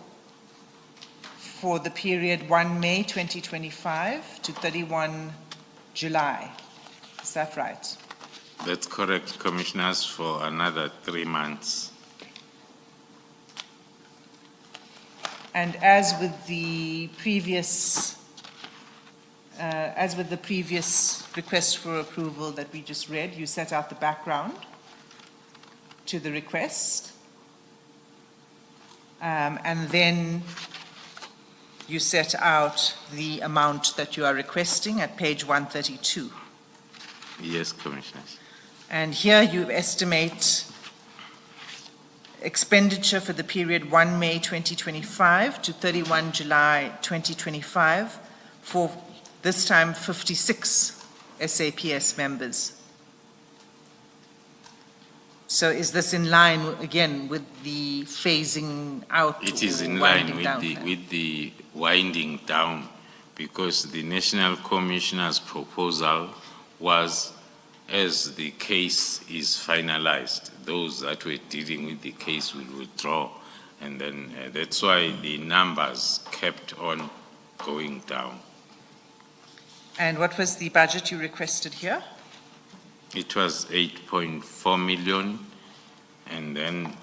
for the period 1 May 2025 to 31 July. Is that right? That's correct, Commissioners, for another 3 months. And as with the previous request for approval that we just read, you set out the background to the request, and then you set out the amount that you are requesting at page 132. Yes, Commissioners. And here you estimate expenditure for the period 1 May 2025 to 31 July 2025 for this time 56 SAPS members. So is this in line, again, with the phasing out? It is in or line winding down with the winding down, because the National Commissioner's proposal was, as the case is finalized, those that were dealing with the case will withdraw. And then that's why the numbers kept on going down. And what was the budget you requested here? It was 8.4 million, and then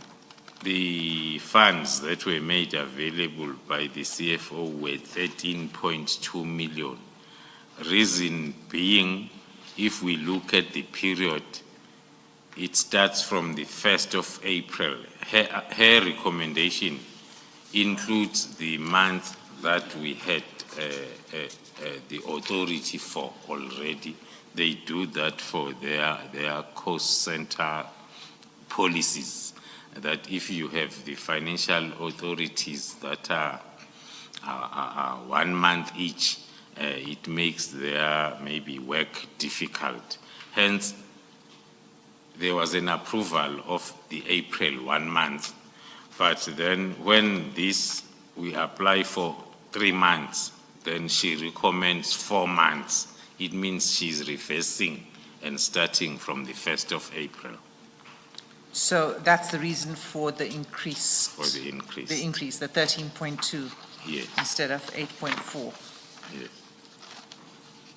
the funds that were made available by the CFO were 13.2 million. Reason being, if we look at the period, it starts from the 1st of April. Her recommendation includes the month that we had the authority for already. They do that for their cost center policies, that if you have the financial authorities that are 1 month each, it makes their maybe work difficult. Hence, there was an approval of the April 1 month, but then when we apply for 3 months, then she recommends 4 months. It means she's reversing and starting from the 1st of April So that's the reason for the increase. for the increase. The increase, the 13.2 Yes, instead of 8.4. yes.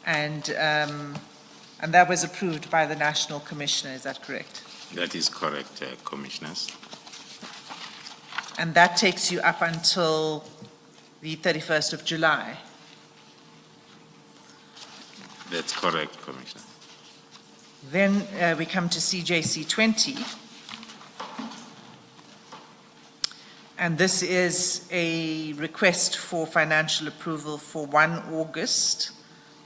And that was approved by the National Commissioner, is that correct? That is correct, Commissioners. And that takes you up until the 31st of July. That's correct, Commissioner. Then we come to CJC 20. And this is a request for financial approval for 1 August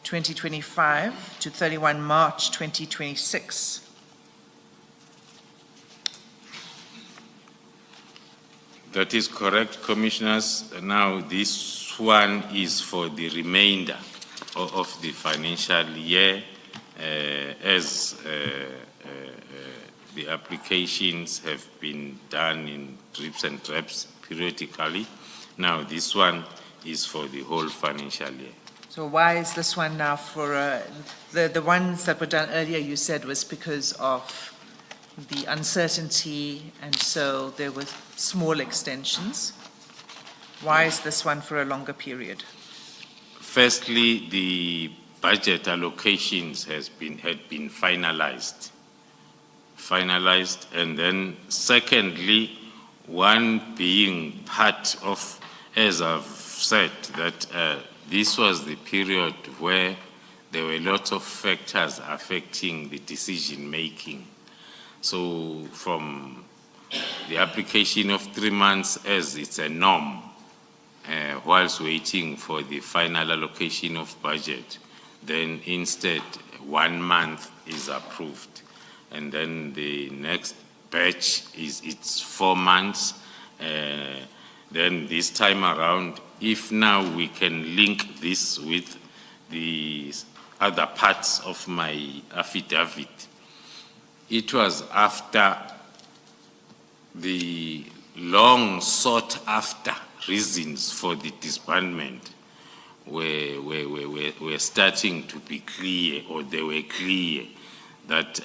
2025 to 31 March 2026. That is correct, Commissioners. Now, this one is for the remainder of the financial year, as the applications have been done in drips and drabs periodically. Now, this one is for the whole financial year. So why is this one now for, the ones that were done earlier, you said, was because of the uncertainty, and so there were small extensions. Why is this one for a longer period? Firstly, the budget allocations had been finalized, and then secondly, one being part of, as I've said, that this was the period where there were lots of factors affecting the decision making. So from the application of 3 months as it's a norm, whilst waiting for the final allocation of budget, then instead 1 month is approved. And then the next batch it's 4 months. Then this time around, if now we can link this with the other parts of my affidavit, it was after the long sought after reasons for the disbandment were starting to be clear, or they were clear, that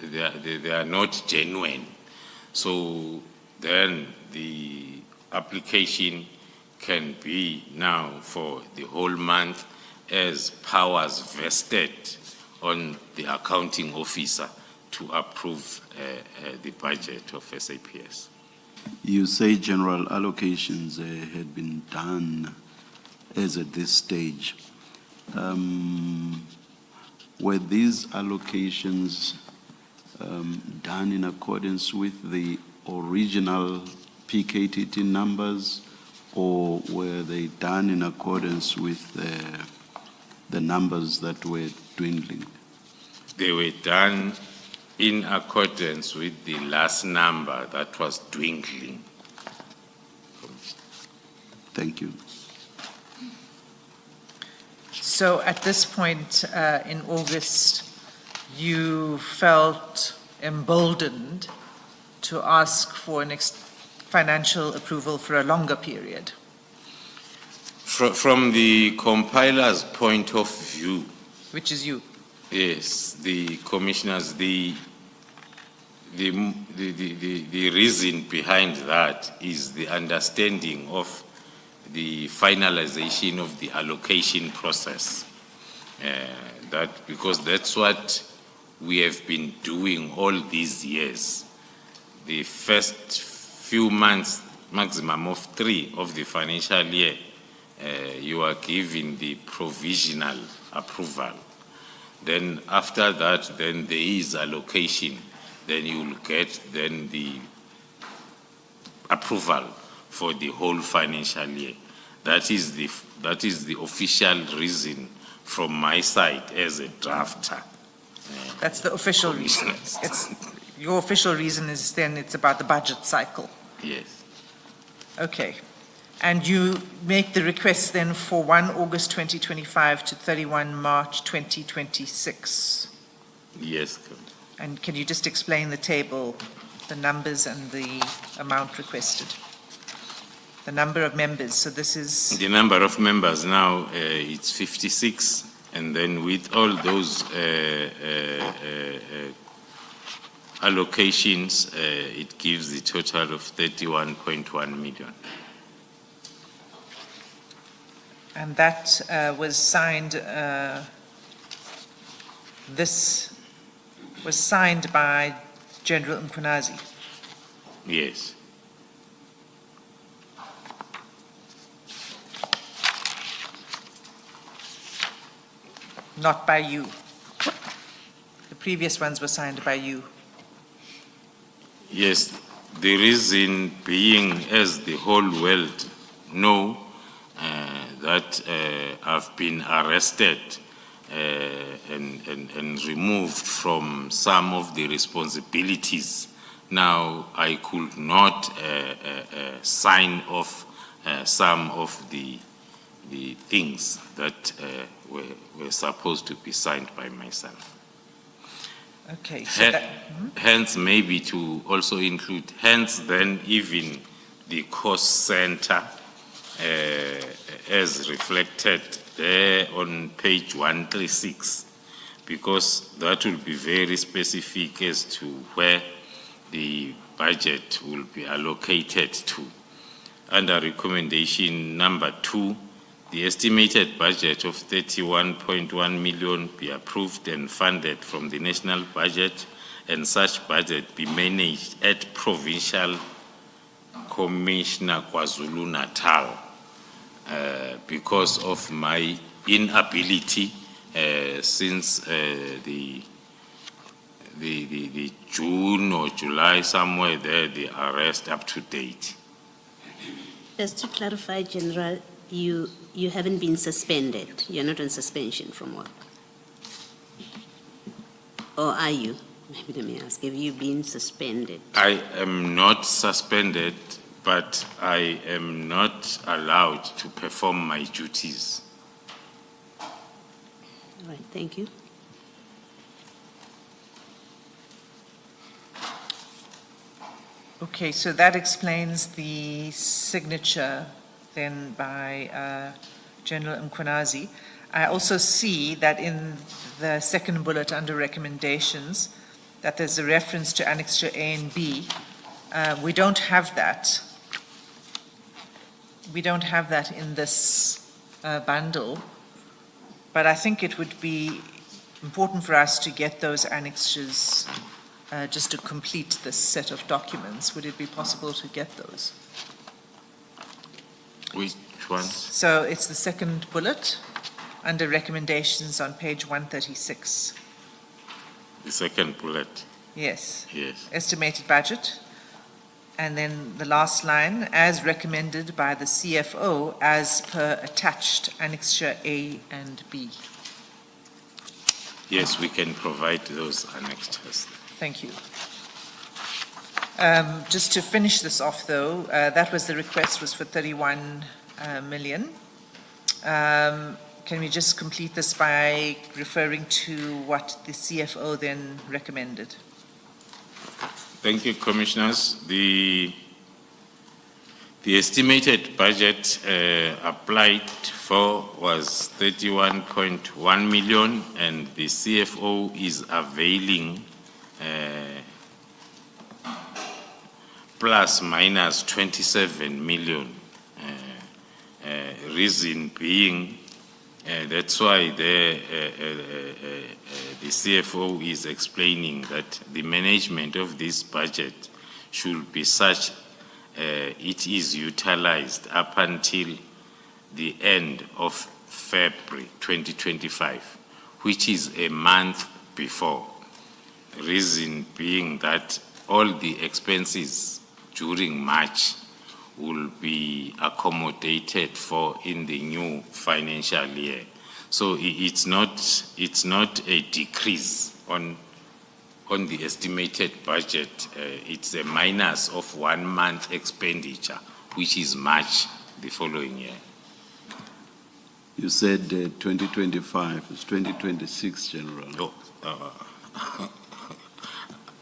they are not genuine. So then the application can be now for the whole month as powers vested on the accounting officer to approve the budget of SAPS. You say general allocations had been done as at this stage. Were these allocations done in accordance with the original PKTT numbers, or were they done in accordance with the numbers that were dwindling? They were done in accordance with the last number that was dwindling. Thank you. So at this point in August, you felt emboldened to ask for an financial approval for a longer period? From the compiler's point of view, Which is you? yes, the commissioners, the reason behind that is the understanding of the finalization of the allocation process. Because that's what we have been doing all these years. The first few months, maximum of 3 of the financial year, you are given the provisional approval. Then after that, then there is allocation. Then you will get then the approval for the whole financial year. That is the official reason from my side as a drafter. That's the official reason. Your official reason is then it's about the budget cycle. Yes. Okay. And you make the request then for 1 August 2025 to 31 March 2026. Yes. And can you just explain the table, the numbers and the amount requested? The number of members, so this is, The number of members now, it's 56. And then with all those allocations, it gives the total of 31.1 million. And that was signed, this was signed by General Mkhunazi. Yes. Not by you. The previous ones were signed by you. Yes, the reason being, as the whole world know, that I've been arrested and removed from some of the responsibilities. Now, I could not sign off some of the things that were supposed to be signed by myself. Okay, so that, Hence, maybe to also include, hence then even the cost center as reflected there on page 136, because that will be very specific as to where the budget will be allocated to. Under recommendation number 2, the estimated budget of 31.1 million be approved and funded from the national budget, and such budget be managed at Provincial Commissioner KwaZulu-Natal. Because of my inability since the June or July, somewhere there, the arrest up to date. Just to clarify, General, you haven't been suspended. You're not on suspension from work. Or are you? Maybe let me ask, have you been suspended? I am not suspended, but I am not allowed to perform my duties. All right, thank you. okay, so that explains the signature then by General Mkhunazi. I also see that in the second bullet under recommendations, that there's a reference to Annexure A and B. We don't have that. We don't have that in this bundle, but I think it would be important for us to get those annexures just to complete this set of documents. Would it be possible to get those? Which ones? So it's the second bullet under recommendations on page 136. The second bullet. Yes. Yes. Estimated budget. And then the last line, as recommended by the CFO as per attached annexure A and B. Yes, we can provide those annexures. Thank you. Just to finish this off though, that was the request was for 31 million. Can we just complete this by referring to what the CFO then recommended? Thank you, Commissioners. The estimated budget applied for was 31.1 million, and the CFO is availing plus minus 27 million. Reason being, that's why the CFO is explaining that the management of this budget should be such it is utilized up until the end of February 2025, which is a month before. Reason being that all the expenses during March will be accommodated for in the new financial year. So it's not a decrease on the estimated budget. It's a minus of 1 month expenditure, which is March the following year. You said 2025, it's 2026, General. Oh,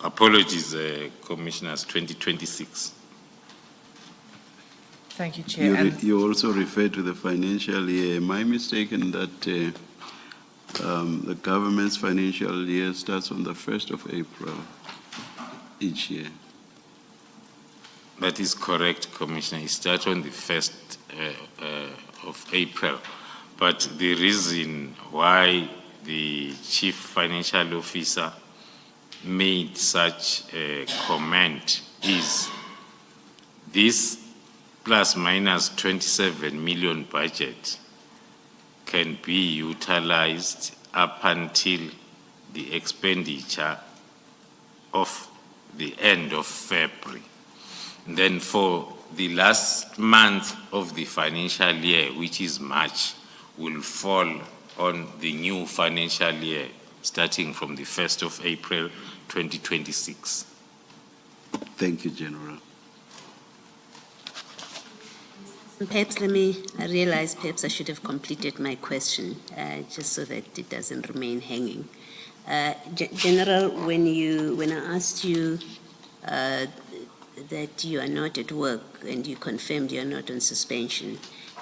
apologies, Commissioners, 2026. Thank you, Chair. You also referred to the financial year. Am I mistaken that The government's financial year starts on the 1st of April each year. That is correct, Commissioner. It starts on the 1st of April. But the reason why the Chief Financial Officer made such a comment is this plus minus 27 million budget can be utilized up until the expenditure of the end of February. Then for the last month of the financial year, which is March, will fall on the new financial year starting from the 1st of April 2026. Thank you, General. Perhaps I realize perhaps I should have completed my question, just so that it doesn't remain hanging. General, when I asked you that you are not at work and you confirmed you are not on suspension,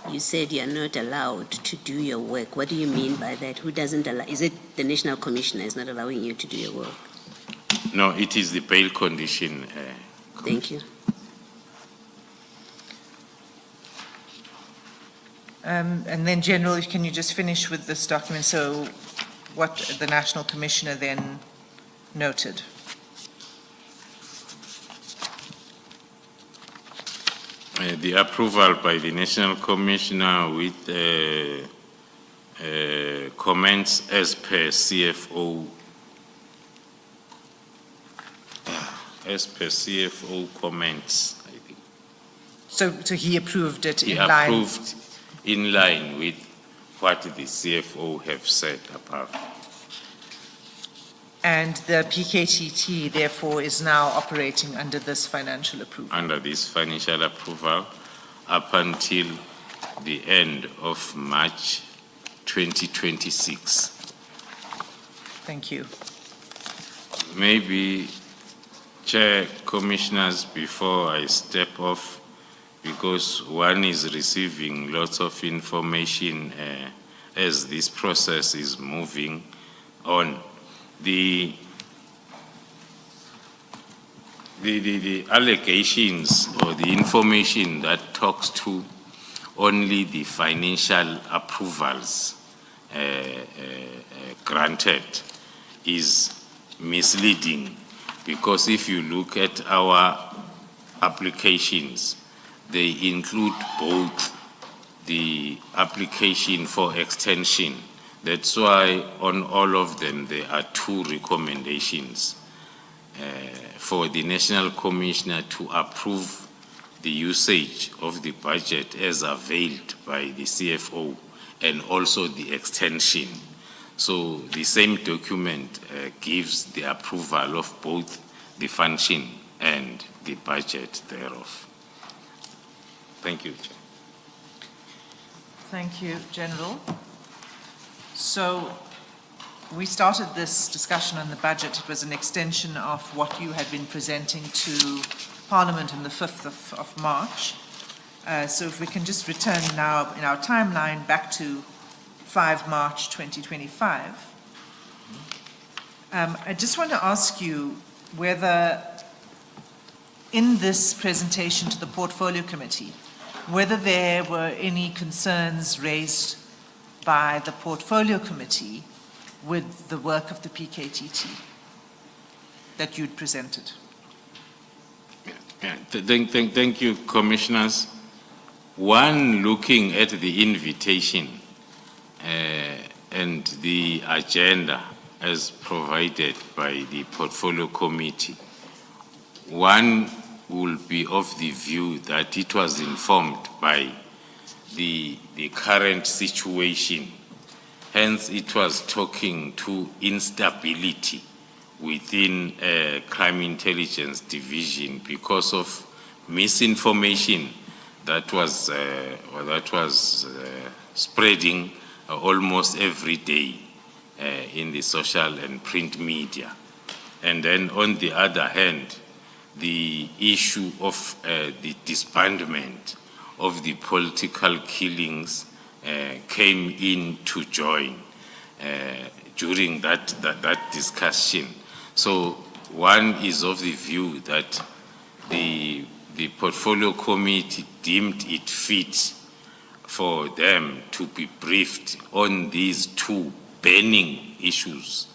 you said you are not allowed to do your work. What do you mean by that? Who doesn't allow? Is it the National Commissioner is not allowing you to do your work? No, it is the bail condition. Thank you. And then, General, can you just finish with this document? So what the National Commissioner then noted? The approval by the National Commissioner with comments as per CFO, comments, I think. So he approved it He in line? approved in line with what the CFO have said above. And the PKTT, therefore, is now operating under this financial approval? Under this financial approval up until the end of March 2026. Thank you. Maybe, Chair, Commissioners, before I step off, because one is receiving lots of information as this process is moving on. The allegations or the information that talks to only the financial approvals granted is misleading, because if you look at our applications, they include both the application for extension. That's why on all of them there are two recommendations for the National Commissioner to approve the usage of the budget as availed by the CFO and also the extension. So the same document gives the approval of both the function and the budget thereof. Thank you, Chair. Thank you, General. So we started this discussion on the budget. It was an extension of what you had been presenting to Parliament on the 5th of March. So if we can just return now in our timeline back to 5 March 2025. I just want to ask you whether in this presentation to the Portfolio Committee, whether there were any concerns raised by the Portfolio Committee with the work of the PKTT that you'd presented. Thank you, Commissioners. One, looking at the invitation and the agenda as provided by the Portfolio Committee, one will be of the view that it was informed by the current situation. Hence, it was talking to instability within Crime Intelligence Division because of misinformation that was spreading almost every day in the social and print media. And then on the other hand, the issue of the disbandment of the political killings came in to join. during that discussion. So one is of the view that the portfolio committee deemed it fit for them to be briefed on these two burning issues.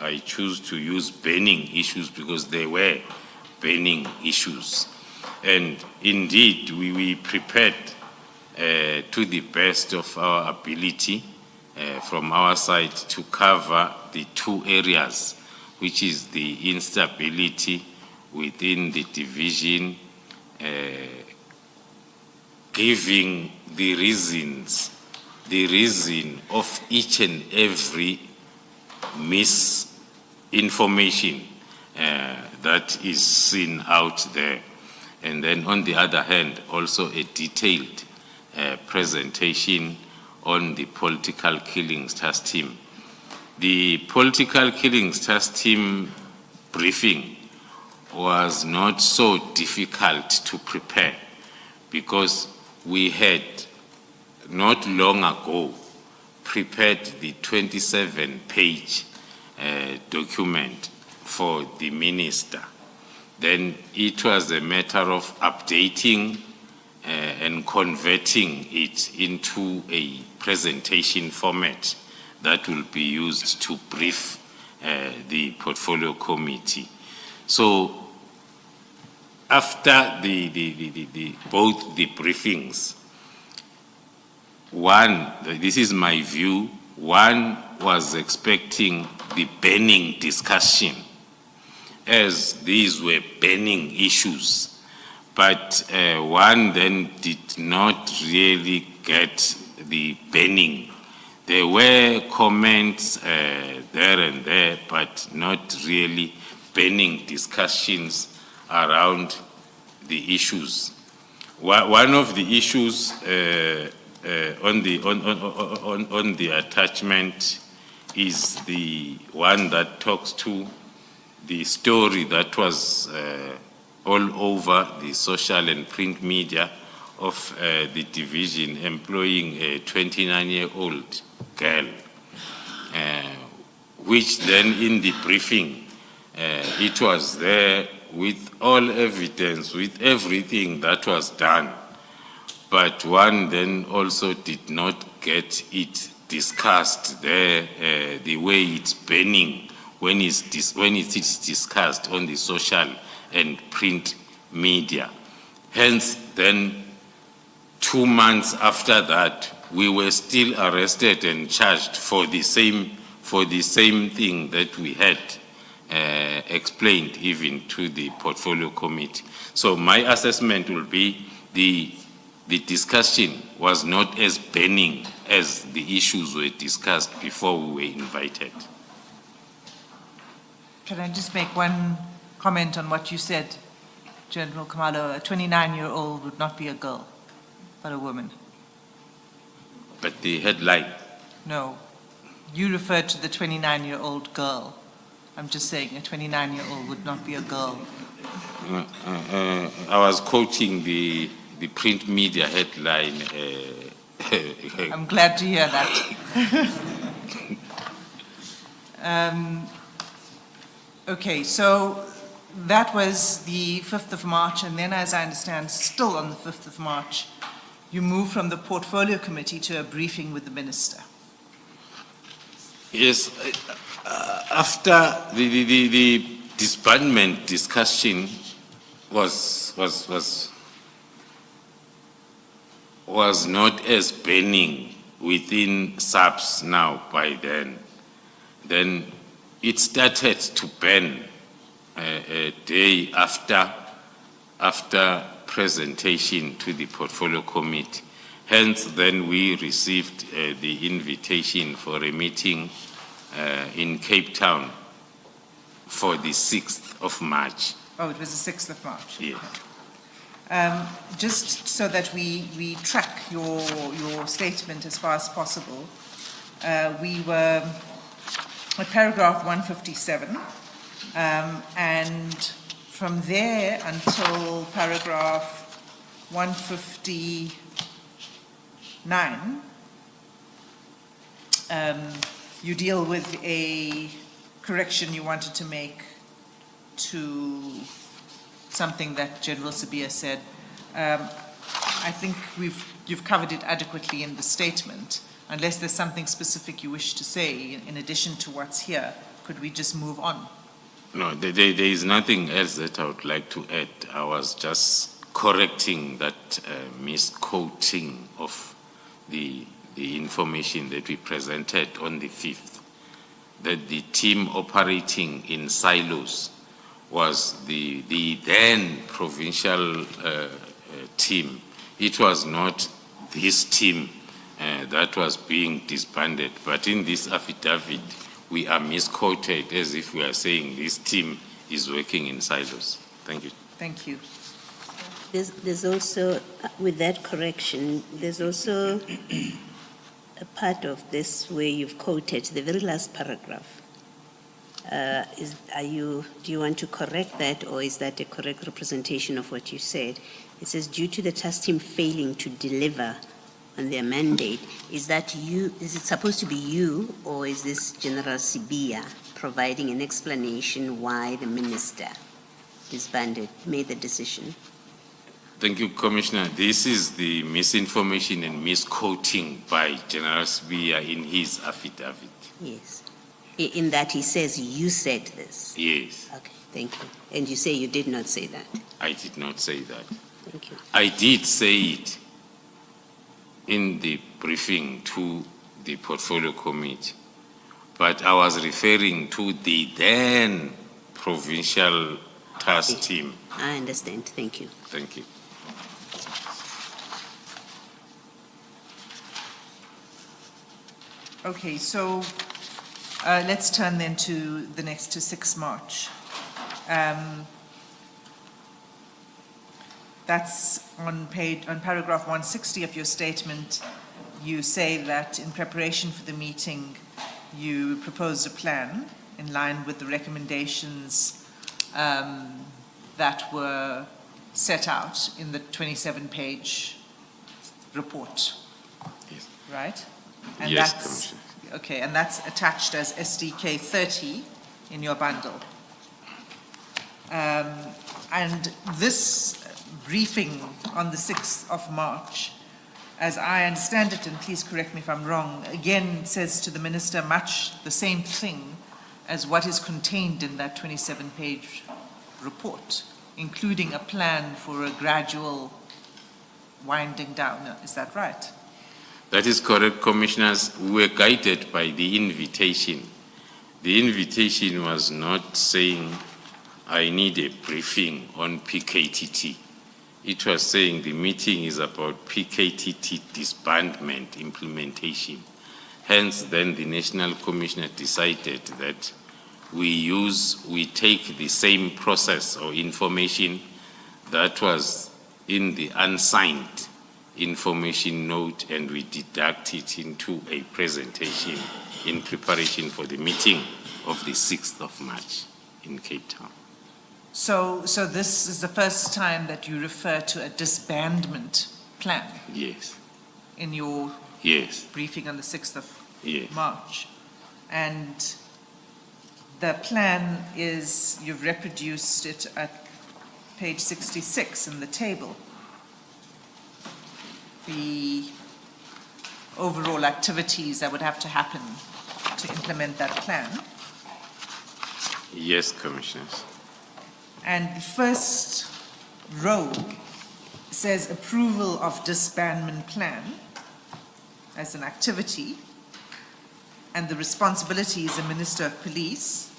I choose to use burning issues because they were burning issues. And indeed, we prepared to the best of our ability from our side to cover the two areas, which is the instability within the division, giving the reason of each and every misinformation that is seen out there. And then on the other hand, also a detailed presentation on the political killings task team. The political killings task team briefing was not so difficult to prepare because we had not long ago prepared the 27-page document for the minister. Then it was a matter of updating and converting it into a presentation format that will be used to brief the portfolio committee. So after both the briefings, one, this is my view, one was expecting the burning discussion, as these were burning issues. But one then did not really get the burning. There were comments there and there, but not really burning discussions around the issues. One of the issues on the attachment is the one that talks to the story that was all over the social and print media of the division employing a 29-year-old girl, which then in the briefing, it was there with all evidence, with everything that was done. But one then also did not get it discussed there the way it's burning when it is discussed on the social and print media. Hence, then 2 months after that, we were still arrested and charged for the same thing that we had explained even to the portfolio committee. So my assessment will be the discussion was not as burning as the issues were discussed before we were invited. Can I just make one comment on what you said, General Khumalo? A 29-year-old would not be a girl, but a woman. But the headline? No. You referred to the 29-year-old girl. I'm just saying a 29-year-old would not be a girl. I was quoting the print media headline. I'm glad to hear that. Okay, so that was the 5th of March, and then as I understand, still on the 5th of March, you moved from the portfolio committee to a briefing with the minister. Yes, after the disbandment discussion was not as burning within SAPS now by then it started to burn a day after presentation to the portfolio committee. Hence, then we received the invitation for a meeting in Cape Town for the 6th of March. Oh, it was the 6th of March. Yeah. Okay. Just so that we track your statement as far as possible, we were at paragraph 157, and from there until paragraph 159, you deal with a correction you wanted to make to something that General Sabia said. I think you've covered it adequately in the statement. Unless there's something specific you wish to say in addition to what's here, could we just move on? No, there is nothing else that I would like to add. I was just correcting that misquoting of the information that we presented on the 5th, that the team operating in silos was the then provincial team. It was not this team that was being disbanded, but in this affidavit, we are misquoted as if we are saying this team is working in silos. Thank you. Thank you. There's also, with that correction, there's also a part of this where you've quoted the very last paragraph. Do you want to correct that, or is that a correct representation of what you said? It says, due to the task team failing to deliver on their mandate, is that you, is it supposed to be you, or is this General Sibia providing an explanation why the minister disbanded, made the decision? Thank you, Commissioner. This is the misinformation and misquoting by General Sibia in his affidavit. Yes. In that he says you said this? Yes. Okay, thank you. And you say you did not say that? I did not say that. Thank you. I did say it in the briefing to the portfolio committee, but I was referring to the then provincial task team. I understand. Thank you. Thank you. Okay, so let's turn then to the next, to 6 March. That's on paragraph 160 of your statement. You say that in preparation for the meeting, you proposed a plan in line with the recommendations that were set out in the 27-page report. Yes. Right? And Yes, that's, Commissioner. okay, and that's attached as SDK 30 in your bundle. And this briefing on the 6th of March, as I understand it, and please correct me if I'm wrong, again says to the minister much the same thing as what is contained in that 27-page report, including a plan for a gradual winding down. Is that right? That is correct, Commissioners. We were guided by the invitation. The invitation was not saying, I need a briefing on PKTT. It was saying the meeting is about PKTT disbandment implementation. Hence, then the National Commissioner decided that we take the same process or information that was in the unsigned information note and we deduct it into a presentation in preparation for the meeting of the 6th of March in Cape Town. So this is the first time that you refer to a disbandment plan? Yes. In your Yes. briefing on the 6th of Yes. March. And the plan is, you've reproduced it at page 66 in the table. The overall activities that would have to happen to implement that plan. Yes, Commissioners. And the first row says approval of disbandment plan as an activity, and the responsibility is the Minister of Police,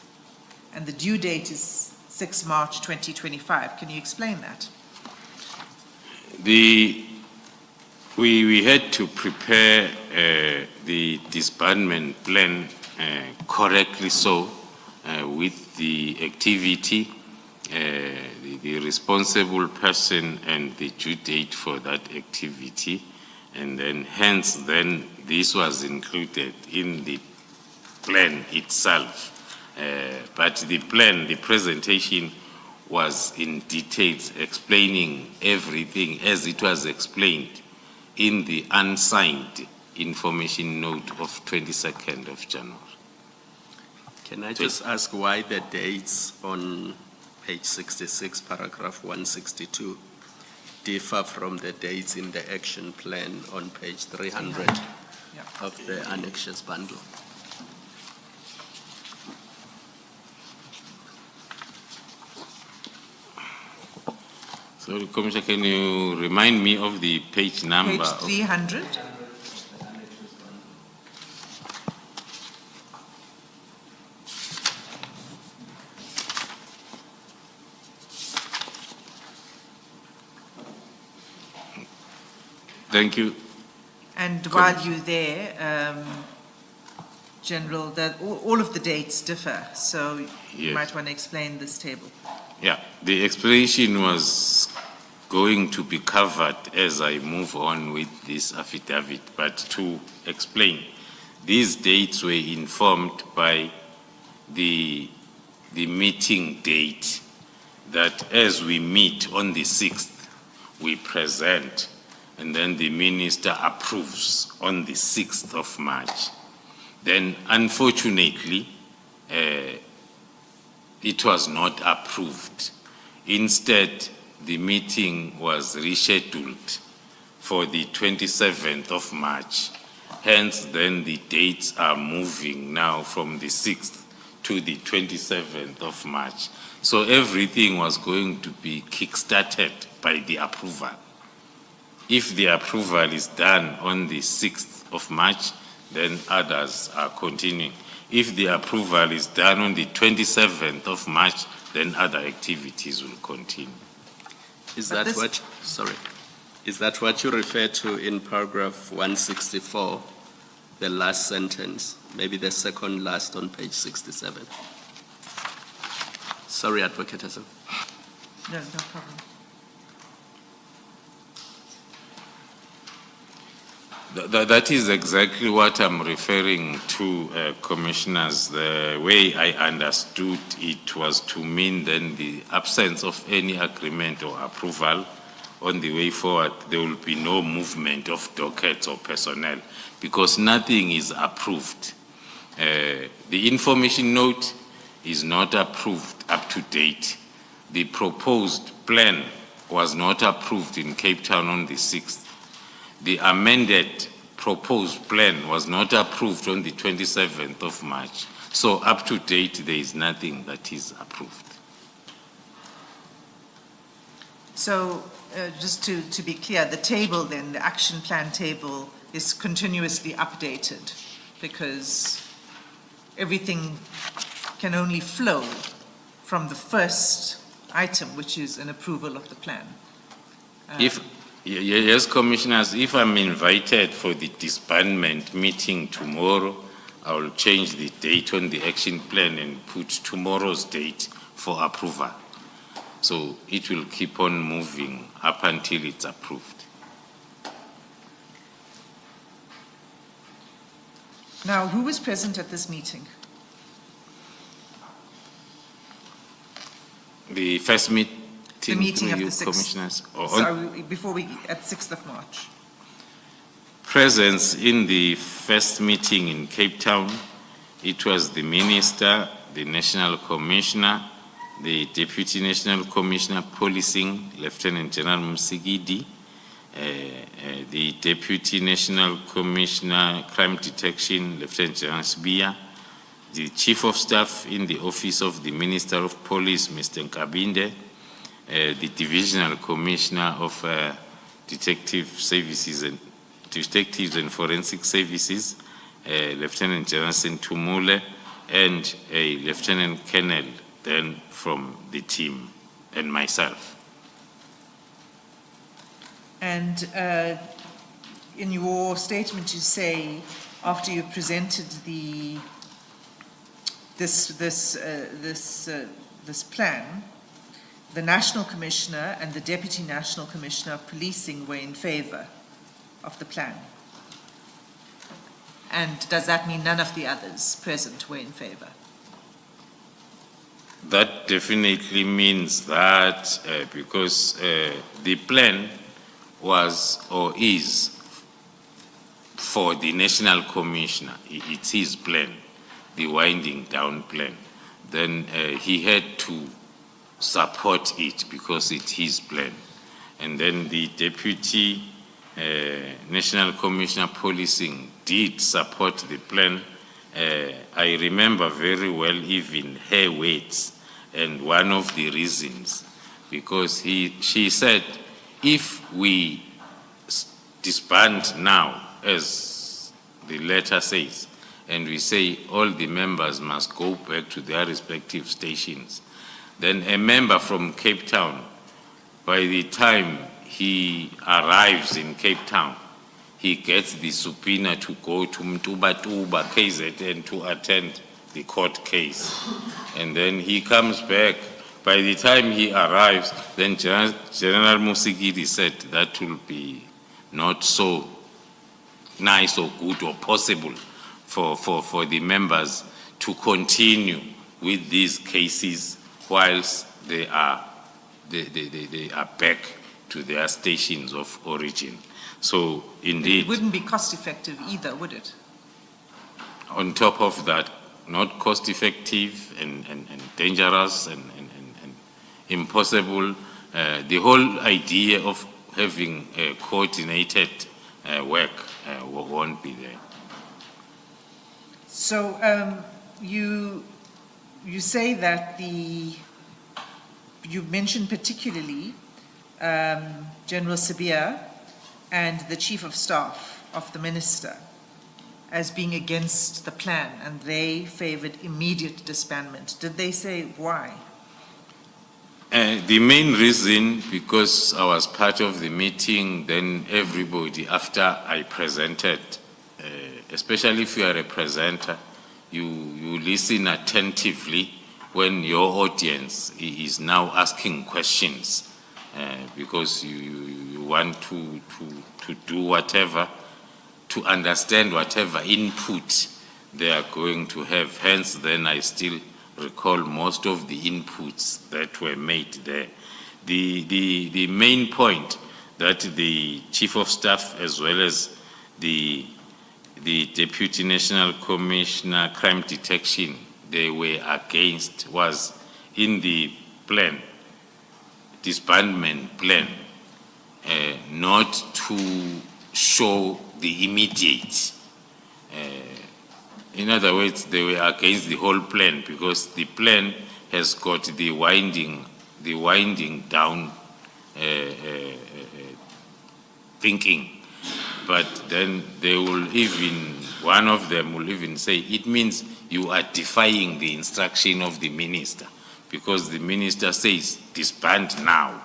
and the due date is 6 March 2025. Can you explain that? We had to prepare the disbandment plan correctly so with the activity, the responsible person and the due date for that activity, and then hence then this was included in the plan itself. But the plan, the presentation was in details explaining everything as it was explained in the unsigned information note of 22nd of January. Can I just ask why the dates on page 66, paragraph 162, differ from the dates in the action plan on page 300 of the annexures bundle? Sorry, Commissioner, can you remind me of the page number? Page 300. Thank you. And while you're there, General, that all of the dates differ, so you Yes. might want to explain this table. Yeah, the explanation was going to be covered as I move on with this affidavit, but to explain, these dates were informed by the meeting date, that as we meet on the 6th, we present, and then the minister approves on the 6th of March. Then, unfortunately, it was not approved. Instead, the meeting was rescheduled for the 27th of March. Hence, then the dates are moving now from the 6th to the 27th of March. So everything was going to be kick-started by the approval. If the approval is done on the 6th of March, then others are continuing. If the approval is done on the 27th of March, then other activities will continue. Is But that what, sorry, is that what you refer to in paragraph 164, the last sentence, maybe the second last on page 67? Sorry, Advocate Hassan. No problem. That is exactly what I'm referring to, Commissioners. The way I understood it was to mean then the absence of any agreement or approval on the way forward, there will be no movement of dockets or personnel because nothing is approved. The information note is not approved up to date. The proposed plan was not approved in Cape Town on the 6th. The amended proposed plan was not approved on the 27th of March. So up to date, there is nothing that is approved. So just to be clear, the table then, the action plan table is continuously updated because everything can only flow from the first item, which is an approval of the plan. Yes, Commissioners, if I'm invited for the disbandment meeting tomorrow, I will change the date on the action plan and put tomorrow's date for approval. So it will keep on moving up until it's approved. Now, who was present at this meeting? The first meeting, The meeting of you the 6th. Commissioners, Before we, at 6th of March. presence in the first meeting in Cape Town, it was the Minister, the National Commissioner, the Deputy National Commissioner Policing, Lieutenant General Musigidi, the Deputy National Commissioner Crime Detection, Lieutenant General Sbia, the Chief of Staff in the Office of the Minister of Police, Mr. Nkabinde, the Divisional Commissioner of Detectives and Forensic Services, Lieutenant General Sentumule, and a Lieutenant Colonel then from the team, and myself. And in your statement, you say after you presented this plan, the National Commissioner and the Deputy National Commissioner of Policing were in favor of the plan. And does that mean none of the others present were in favor? That definitely means that because the plan was or is for the National Commissioner, it's his plan, the winding down plan, then he had to support it because it's his plan. And then the Deputy National Commissioner Policing did support the plan. I remember very well even her words, and one of the reasons, because she said, if we disband now, as the letter says, and we say all the members must go back to their respective stations, then a member from Cape Town, by the time he arrives in Cape Town, he gets the subpoena to go to Mtuba KZN to attend the court case. And then he comes back. By the time he arrives, then General Musigiri said that will be not so nice or good or possible for the members to continue with these cases whilst they are back to their stations of origin. So indeed, It wouldn't be cost effective either, would it? on top of that, not cost effective and dangerous and impossible. The whole idea of having coordinated work won't be there. So you say that you mentioned particularly General Sabia and the Chief of Staff of the Minister as being against the plan, and they favored immediate disbandment. Did they say why? The main reason, because I was part of the meeting, then everybody, after I presented, especially if you are a presenter, you listen attentively when your audience is now asking questions, because you want to do whatever, to understand whatever input they are going to have. Hence, then I still recall most of the inputs that were made there. The main point that the Chief of Staff as well as the Deputy National Commissioner Crime Detection, they were against, was in the plan, disbandment plan, not to show the immediate. In other words, they were against the whole plan because the plan has got the winding down thinking. But then they will even, one of them will even say, it means you are defying the instruction of the minister because the minister says disband now.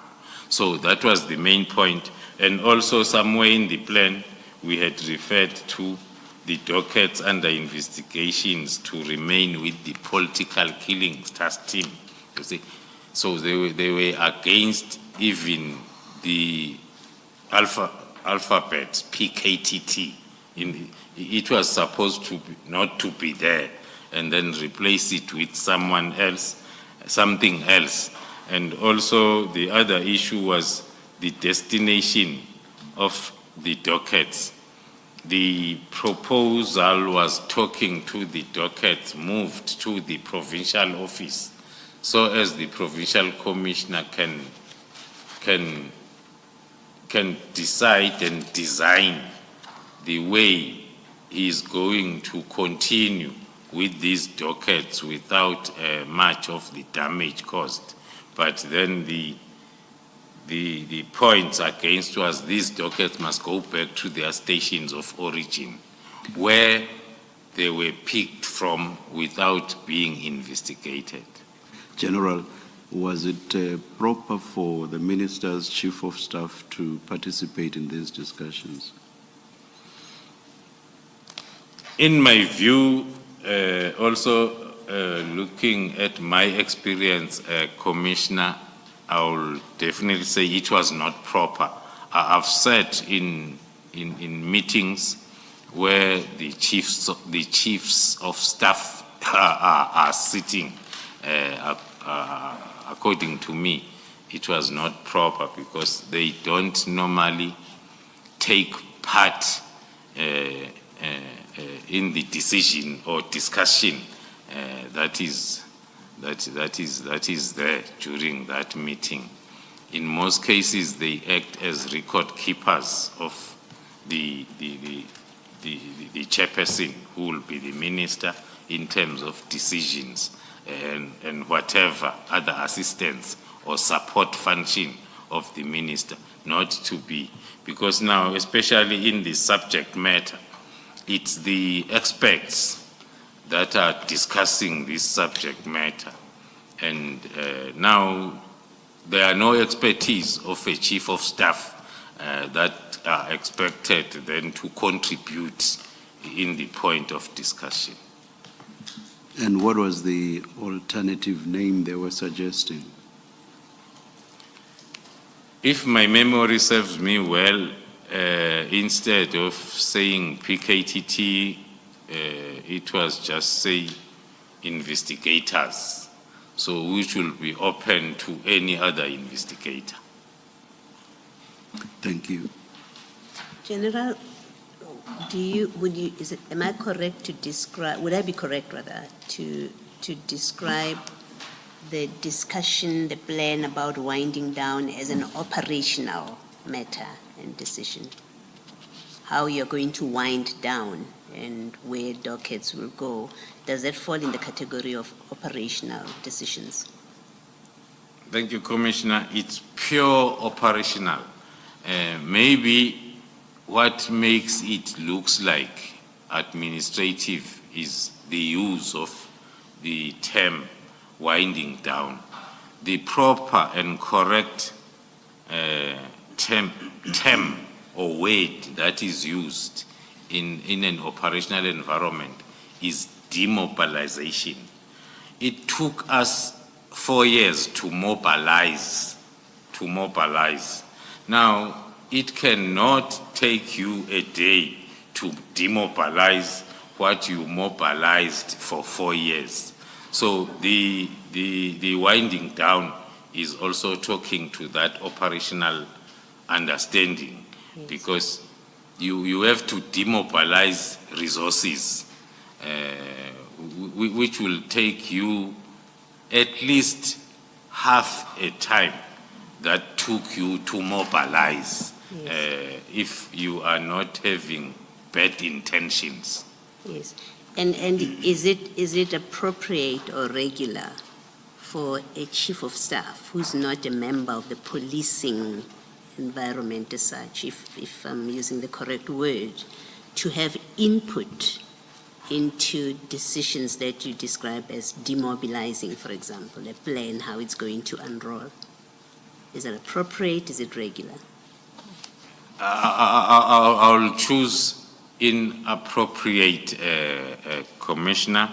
So that was the main point. And also somewhere in the plan, we had referred to the dockets under investigations to remain with the political killings task team. You see, so they were against even the alphabet PKTT. It was supposed to not to be there, and then replace it with someone else, something else. And also the other issue was the destination of the dockets. The proposal was talking to the dockets moved to the provincial office, so as the provincial commissioner can decide and design the way he is going to continue with these dockets without much of the damage caused. But then the points against was these dockets must go back to their stations of origin, where they were picked from without being investigated. General, was it proper for the Minister's Chief of Staff to participate in these discussions? In my view, also looking at my experience, Commissioner, I will definitely say it was not proper. I've sat in meetings where the chiefs of staff are sitting. According to me, it was not proper because they don't normally take part in the decision or discussion that is there during that meeting. In most cases, they act as record keepers of the chairperson, who will be the minister, in terms of decisions and whatever other assistance or support function of the minister, not to be, because now, especially in the subject matter, it's the experts that are discussing this subject matter. And now there are no expertise of a chief of staff that are expected then to contribute in the point of discussion. And what was the alternative name they were suggesting? If my memory serves me well, instead of saying PKTT, it was just say investigators, so which will be open to any other investigator. Thank you. General, am I correct to describe, would I be correct rather, to describe the discussion, the plan about winding down as an operational matter and decision? How you're going to wind down and where dockets will go, does that fall in the category of operational decisions? Thank you, Commissioner. It's pure operational. Maybe what makes it looks like administrative is the use of the term winding down. The proper and correct term or word that is used in an operational environment is demobilization. It took us 4 years to mobilize. Now, it cannot take you a day to demobilize what you mobilized for 4 years. So the winding down is also talking to that operational understanding, yes, because you have to demobilize resources, which will take you at least half a time that took you to mobilize, yes, if you are not having bad intentions. Yes. And is it appropriate or regular for a chief of staff who's not a member of the policing environment as such, if I'm using the correct word, to have input into decisions that you describe as demobilizing, for example, a plan, how it's going to unroll? Is it appropriate? Is it regular? I'll choose inappropriate, Commissioner,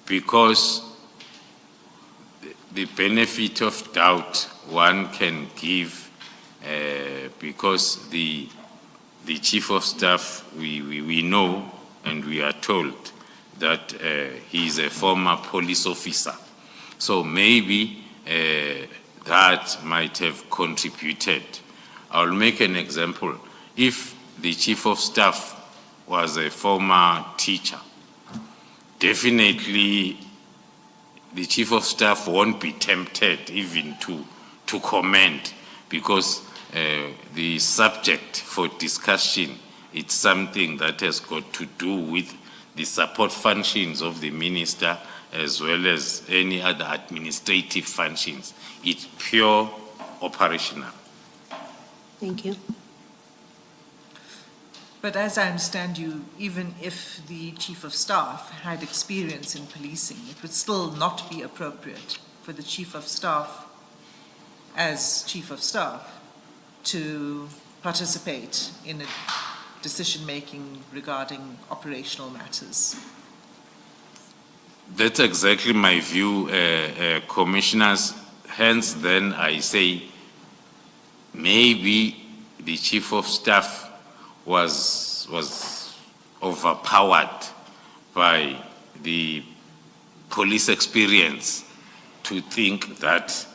because the benefit of doubt one can give, because the chief of staff, we know and we are told that he is a former police officer. So maybe that might have contributed. I'll make an example. If the chief of staff was a former teacher, definitely the chief of staff won't be tempted even to comment, because the subject for discussion, it's something that has got to do with the support functions of the minister as well as any other administrative functions. It's pure operational. Thank you. But as I understand you, even if the chief of staff had experience in policing, it would still not be appropriate for the chief of staff, as chief of staff, to participate in a decision-making regarding operational matters. That's exactly my view, Commissioners. Hence, then I say maybe the chief of staff was overpowered by the police experience to think that,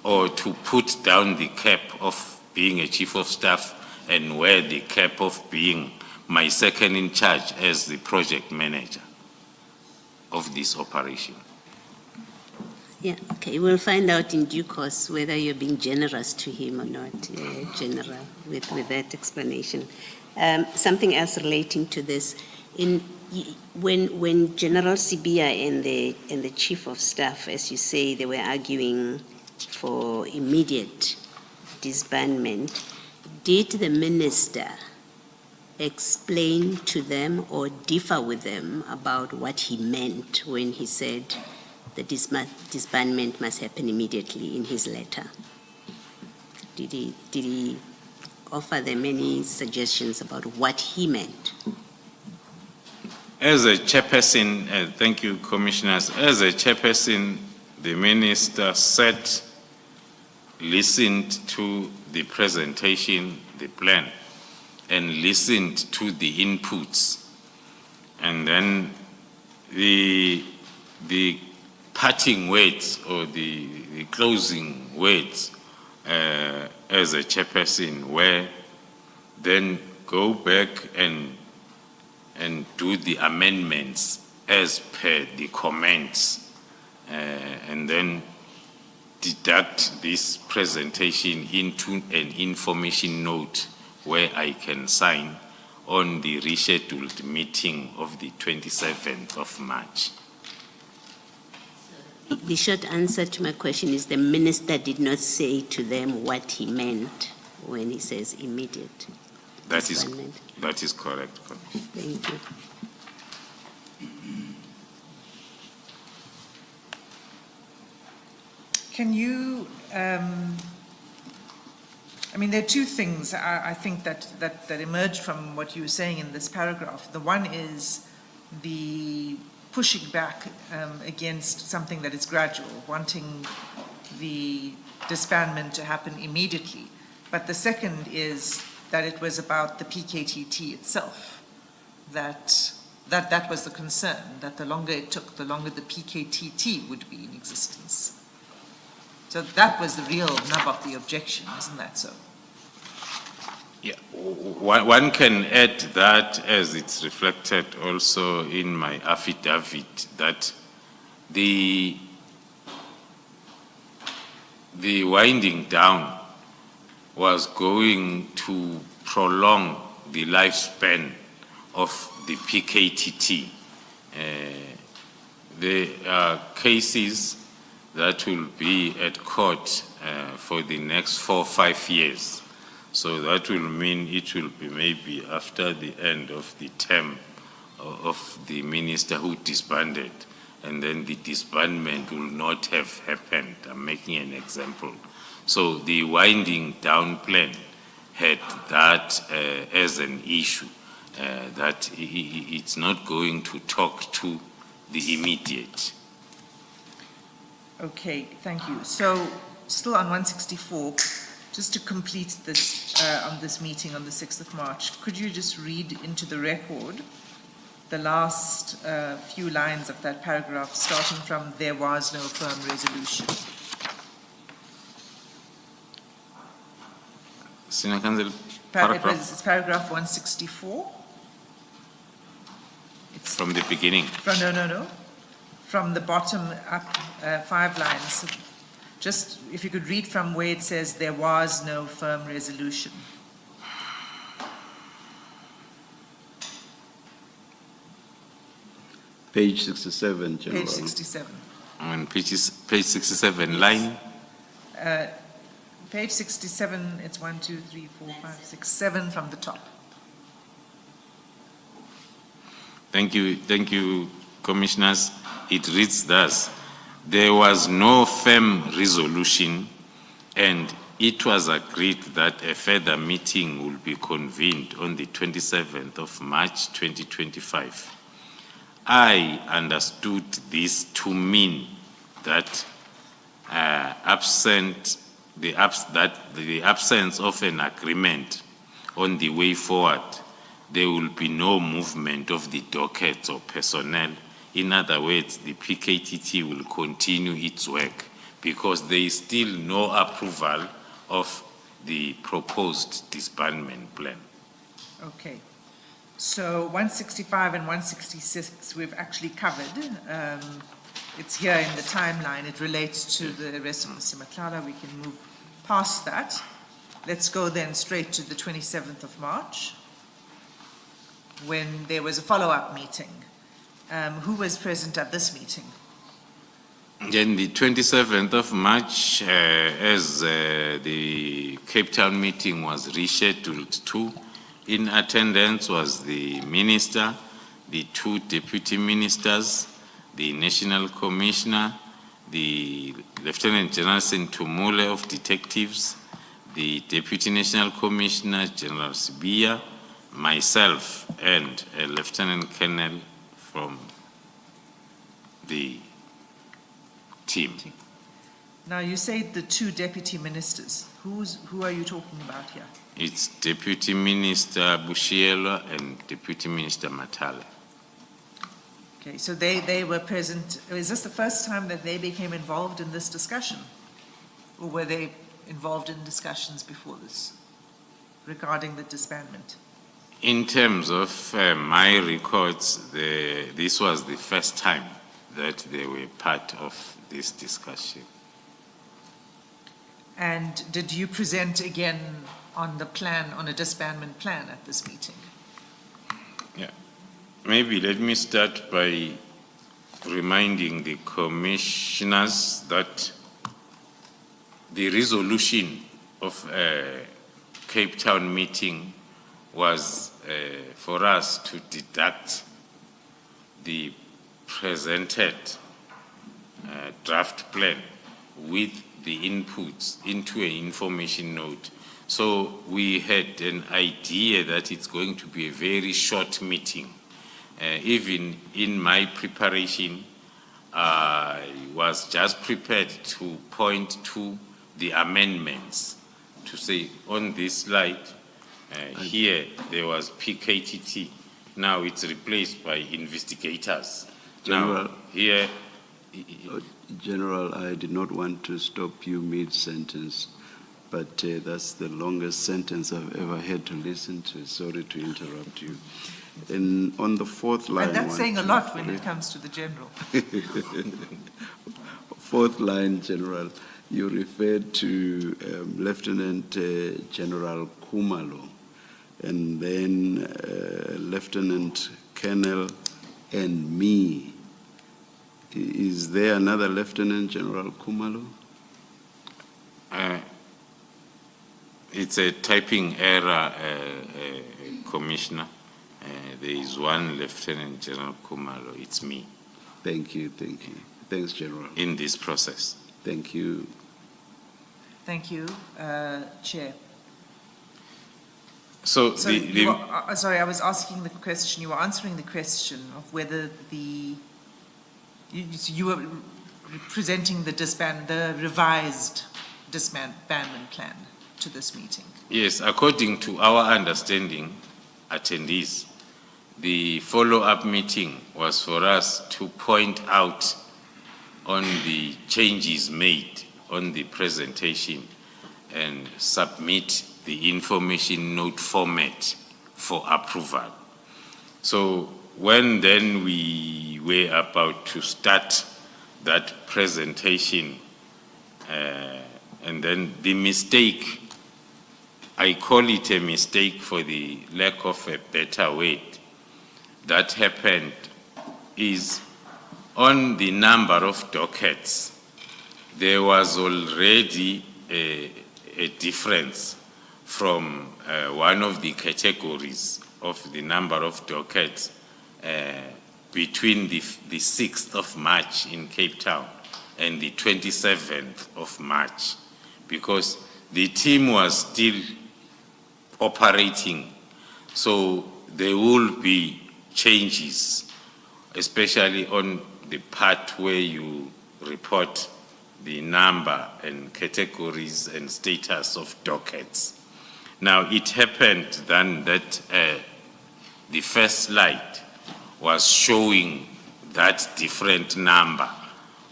or to put down the cap of being a chief of staff and wear the cap of being my second in charge as the project manager of this operation. Yeah, okay, we'll find out in due course whether you're being generous to him or not, General, with that explanation. Something else relating to this, when General Sibia and the Chief of Staff, as you say, they were arguing for immediate disbandment, did the minister explain to them or differ with them about what he meant when he said the disbandment must happen immediately in his letter? Did he offer them any suggestions about what he meant? As a chairperson, thank you, commissioners. As a chairperson, the minister listened to the presentation, the plan, and listened to the inputs. And then the parting words or the closing words as a chairperson were then go back and do the amendments as per the comments, and then deduct this presentation into an information note where I can sign on the rescheduled meeting of the 27th of March. The short answer to my question is the minister did not say to them what he meant when he says immediate. That is correct. Thank you. Can you, I mean, there are two things I think that emerged from what you were saying in this paragraph. The one is the pushing back against something that is gradual, wanting the disbandment to happen immediately. But the second is that it was about the PKTT itself, that was the concern, that the longer it took, the longer the PKTT would be in existence. So that was the real nub of the objection, isn't that so? Yeah, one can add that, as it's reflected also in my affidavit, that the winding down was going to prolong the lifespan of the PKTT. There are cases that will be at court for the next 4 or 5 years. So that will mean it will be maybe after the end of the term of the minister who disbanded, and then the disbandment will not have happened. I'm making an example. So the winding down plan had that as an issue, that it's not going to talk to the immediate. Okay, thank you. So still on 164, just to complete this on this meeting on the 6th of March, could you just read into the record the last few lines of that paragraph, starting from "there was no firm resolution"? Senior Counsel, paragraph? It's paragraph 164. It's From the beginning. No. From the bottom up 5 lines. Just if you could read from where it says "there was no firm resolution." Page 67, General. Page 67. On page 67, line. Page 67, it's 1, 2, 3, 4, 5, 6, 7 from the top. Thank you, commissioners. It reads thus: there was no firm resolution, and it was agreed that a further meeting will be convened on the 27th of March 2025. I understood this to mean that the absence of an agreement on the way forward, there will be no movement of the dockets or personnel. In other words, the PKTT will continue its work because there is still no approval of the proposed disbandment plan. Okay. So 165 and 166 we've actually covered. It's here in the timeline. It relates to the rest of Mr. Matlala. We can move past that. Let's go then straight to the 27th of March, when there was a follow-up meeting. Who was present at this meeting? Then the 27th of March, as the Cape Town meeting was rescheduled to, in attendance was the minister, the two deputy ministers, the national commissioner, the Lieutenant General Sentumule of Detectives, the deputy national commissioner, General Sibia, myself, and a lieutenant colonel from the team. Now, you say the two deputy ministers. Who are you talking about here? It's Deputy Minister Bushielo and Deputy Minister Matala. Okay, so they were present. Is this the first time that they became involved in this discussion? Or were they involved in discussions before this regarding the disbandment? In terms of my records, this was the first time that they were part of this discussion. And did you present again on the plan, on a disbandment plan at this meeting? Yeah. Maybe let me start by reminding the commissioners that the resolution of Cape Town meeting was for us to deduct the presented draft plan with the inputs into an information note. So we had an idea that it's going to be a very short meeting. Even in my preparation, I was just prepared to point to the amendments, to say on this slide, here there was PKTT, now it's replaced by investigators. General, now here... General, I did not want to stop you mid-sentence, but that's the longest sentence I've ever had to listen to. Sorry to interrupt you. And on the fourth line... And that's saying a lot when it comes to the general. Fourth line, General, you referred to Lieutenant General Kumalo, and then Lieutenant Colonel and me. Is there another Lieutenant General Kumalo? It's a typing error, Commissioner. There is one Lieutenant General Kumalo. It's me. Thank you, thank you. Thanks, General. In this process. Thank you. Thank you, Chair. So you were, sorry, I was asking the question, you were answering the question of whether you were presenting the revised disbandment plan to this meeting. Yes, according to our understanding, attendees, the follow-up meeting was for us to point out on the changes made on the presentation and submit the information note format for approval. So when then we were about to start that presentation, and then the mistake, I call it a mistake for the lack of a better word, that happened is on the number of dockets, there was already a difference from one of the categories of the number of dockets between the 6th of March in Cape Town and the 27th of March, because the team was still operating. So there will be changes, especially on the part where you report the number and categories and status of dockets. Now, it happened then that the first slide was showing that different number,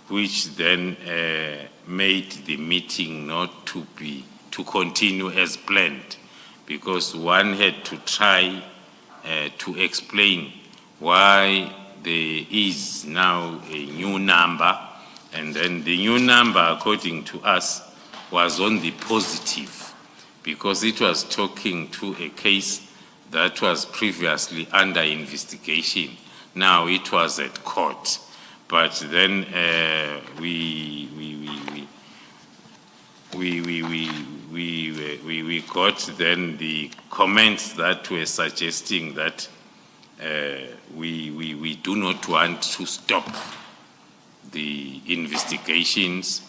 which then made the meeting not to be to continue as planned, because one had to try to explain why there is now a new number, and then the new number, according to us, was on the positive, because it was talking to a case that was previously under investigation. Now it was at court, but then we got then the comments that were suggesting that we do not want to stop the investigations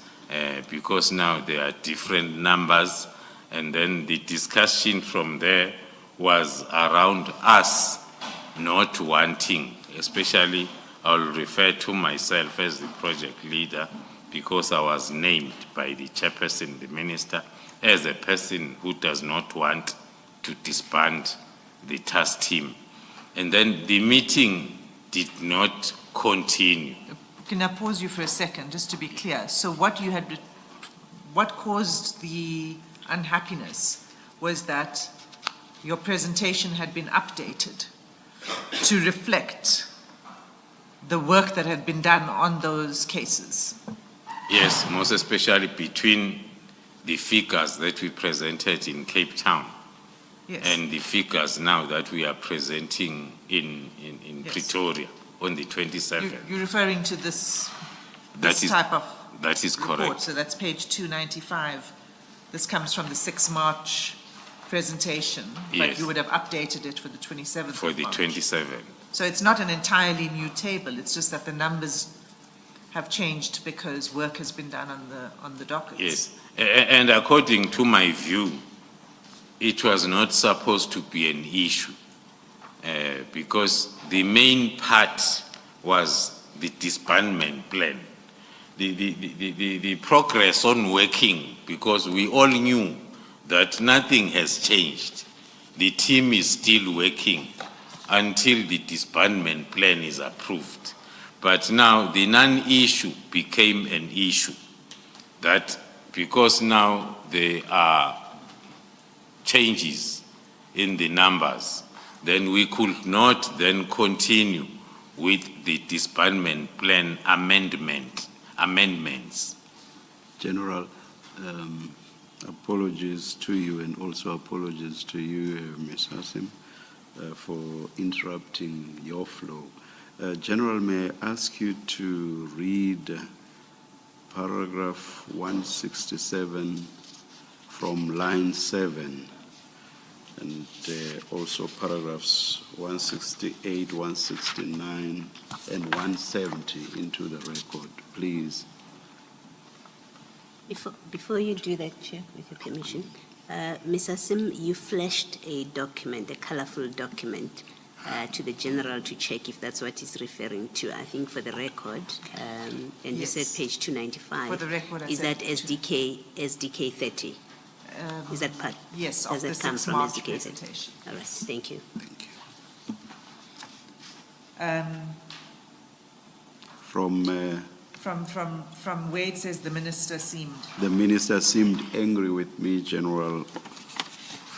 because now there are different numbers, and then the discussion from there was around us not wanting, especially I'll refer to myself as the project leader, because I was named by the chairperson, the minister, as a person who does not want to disband the task team. And then the meeting did not continue. Can I pause you for a second, just to be clear? So what caused the unhappiness was that your presentation had been updated to reflect the work that had been done on those cases. Yes, most especially between the figures that we presented in Cape Town, Yes. and the figures now that we are presenting in Yes. Pretoria on the 27th. You're referring to this That is- type of That is report. correct. So that's page 295. This comes from the 6 March presentation, but Yes. you would have updated it for the 27th For of the March. 27th. So it's not an entirely new table, it's just that the numbers have changed because work has been done on the dockets. Yes, and according to my view, it was not supposed to be an issue because the main part was the disbandment plan. The progress on working, because we all knew that nothing has changed. The team is still working until the disbandment plan is approved. But now the non-issue became an issue, that because now there are changes in the numbers, then we could not then continue with the disbandment plan amendments. General, apologies to you and also apologies to you, Ms. Hassim, for interrupting your flow. General, may I ask you to read paragraph 167 from line 7 and also paragraphs 168, 169 and 170 into the record, please. Before you do that, Chair, with your permission, Ms. Hassim, you flashed a document, a colorful document, to the General to check if that's what he's referring to. I think for the record, and you Yes. said page 295. For the record, I is said that SDK 30? Is that part? Yes, Does of the that come 6 from March SDK 30? presentation. All right, thank you. Thank you. From where it says the minister seemed. The minister seemed angry with me, General,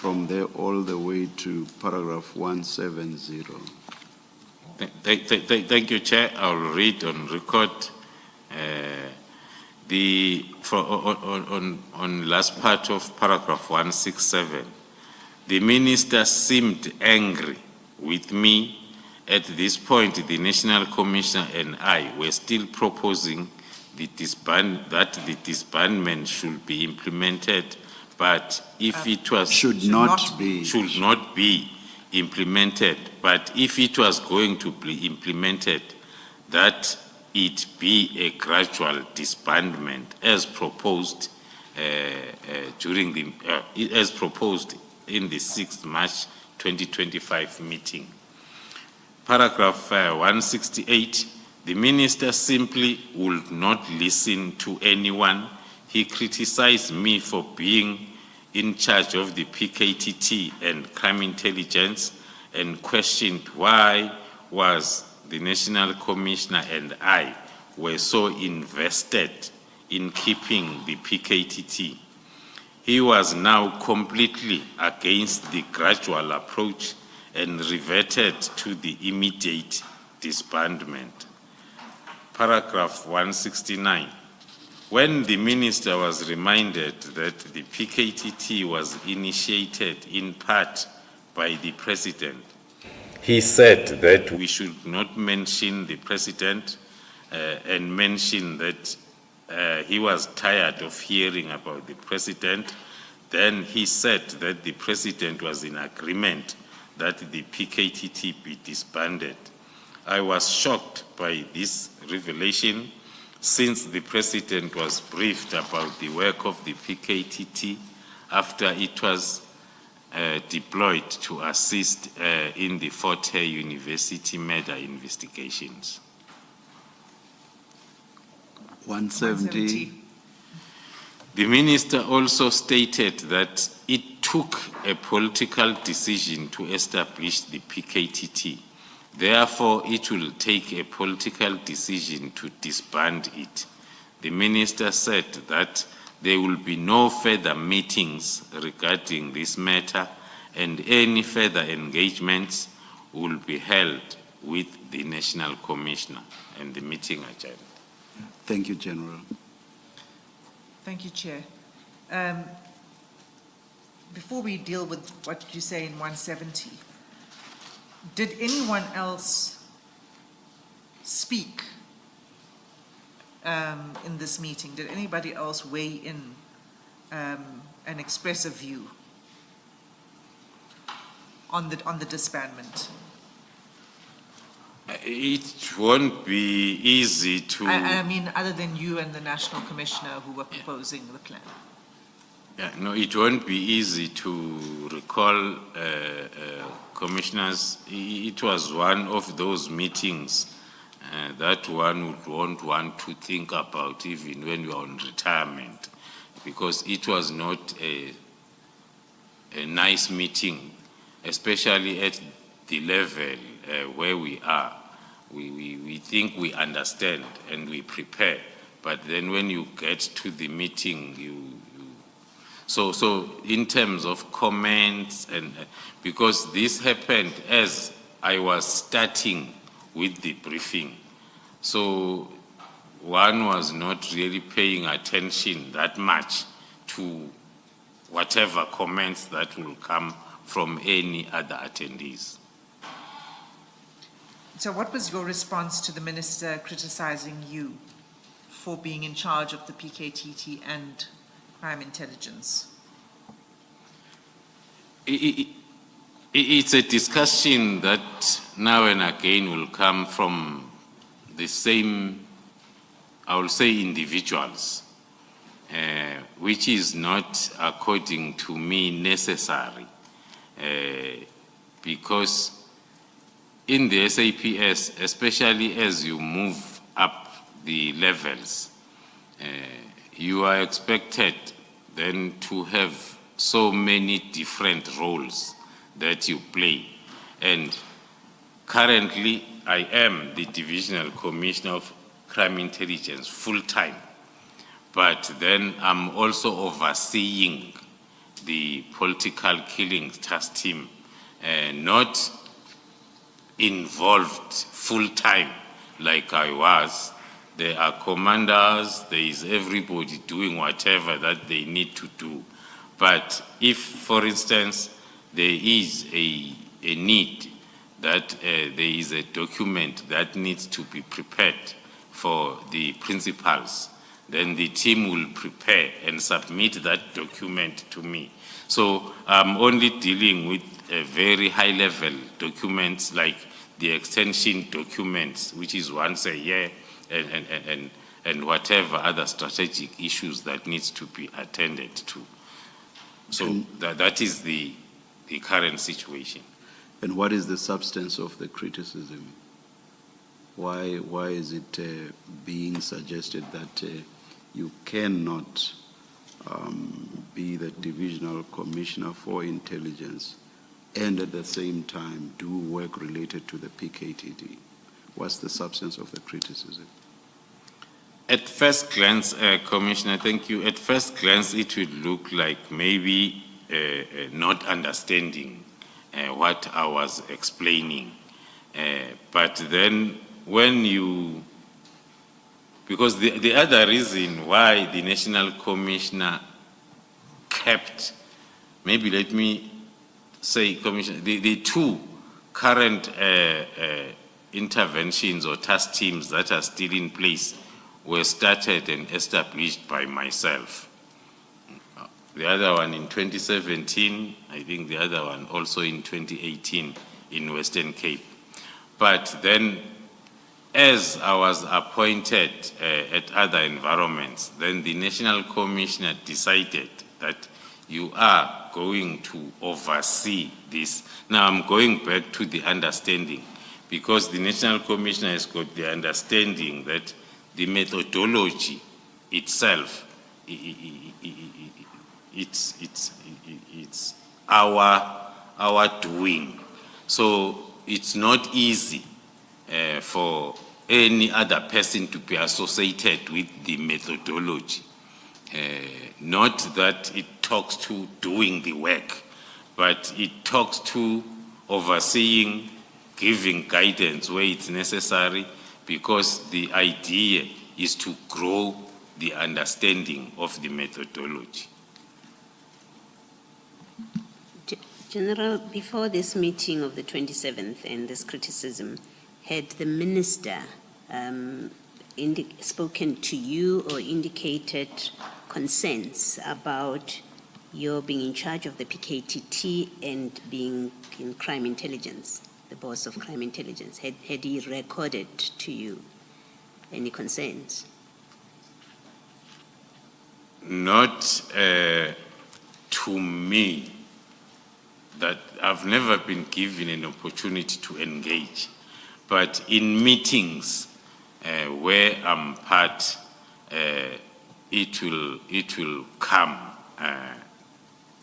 from there all the way to paragraph 170. Thank you, Chair. I'll read on record. On last part of paragraph 167, the minister seemed angry with me. At this point, the National Commissioner and I were still proposing that the disbandment should be implemented, but if it was Should not be implemented, but if it was going to be implemented, that it be a gradual disbandment as proposed as proposed in the 6th March 2025 meeting. Paragraph 168, the minister simply would not listen to anyone. He criticized me for being in charge of the PKTT and crime intelligence and questioned why was the National Commissioner and I were so invested in keeping the PKTT. he was now completely against the gradual approach and reverted to the immediate disbandment. Paragraph 169. When the minister was reminded that the PKTT was initiated in part by the president, he said that we should not mention the president and mention that he was tired of hearing about the president. Then he said that the president was in agreement that the PKTT be disbanded. I was shocked by this revelation, since the president was briefed about the work of the PKTT after it was deployed to assist in the Fort Hare University murder investigations. 170. The minister also stated that it took a political decision to establish the PKTT. Therefore, it will take a political decision to disband it. The minister said that there will be no further meetings regarding this matter, and any further engagements will be held with the National Commissioner and the meeting agenda. Thank you, General. Thank you, Chair. Before we deal with what you say in 170, did anyone else speak in this meeting? Did anybody else weigh in and express a view on the disbandment? It won't be easy to... I mean, other than you and the National Commissioner who were proposing the plan. Yeah, no, it won't be easy to recall, commissioners. It was one of those meetings that one won't want to think about even when you are on retirement, because it was not a nice meeting, especially at the level where we are. We think we understand and we prepare, but then when you get to the meeting, So in terms of comments, and because this happened as I was starting with the briefing, so one was not really paying attention that much to whatever comments that will come from any other attendees. So what was your response to the minister criticizing you for being in charge of the PKTT and crime intelligence? It's a discussion that now and again will come from the same, I will say, individuals, which is not, according to me, necessary, because in the SAPS, especially as you move up the levels, you are expected then to have so many different roles that you play. And currently, I am the Divisional Commissioner of Crime Intelligence full-time, but then I'm also overseeing the political killings task team, not involved full-time like I was. There are commanders, there is everybody doing whatever that they need to do. But if, for instance, there is a need that there is a document that needs to be prepared for the principals, then the team will prepare and submit that document to me. So I'm only dealing with very high-level documents like the extension documents, which is once a year, and whatever other strategic issues that needs to be attended to. So that is the current situation. And what is the substance of the criticism? Why is it being suggested that you cannot be the Divisional Commissioner for Intelligence and at the same time do work related to the PKTT? What's the substance of the criticism? At first glance, Commissioner, thank you. At first glance, it would look like maybe not understanding what I was explaining. But then when you, because the other reason why the National Commissioner kept, maybe let me say, Commissioner, the two current interventions or task teams that are still in place were started and established by myself. The other one in 2017, I think the other one also in 2018 in Western Cape. But then as I was appointed at other environments, then the National Commissioner decided that you are going to oversee this. Now I'm going back to the understanding, because the National Commissioner has got the understanding that the methodology itself, it's our doing. So it's not easy for any other person to be associated with the methodology. Not that it talks to doing the work, but it talks to overseeing, giving guidance where it's necessary, because the idea is to grow the understanding of the methodology. General, before this meeting of the 27th and this criticism, had the minister spoken to you or indicated concerns about your being in charge of the PKTT and being in crime intelligence, the boss of crime intelligence? Had he recorded to you any concerns? Not to me. That I've never been given an opportunity to engage, but in meetings where I'm part, it will come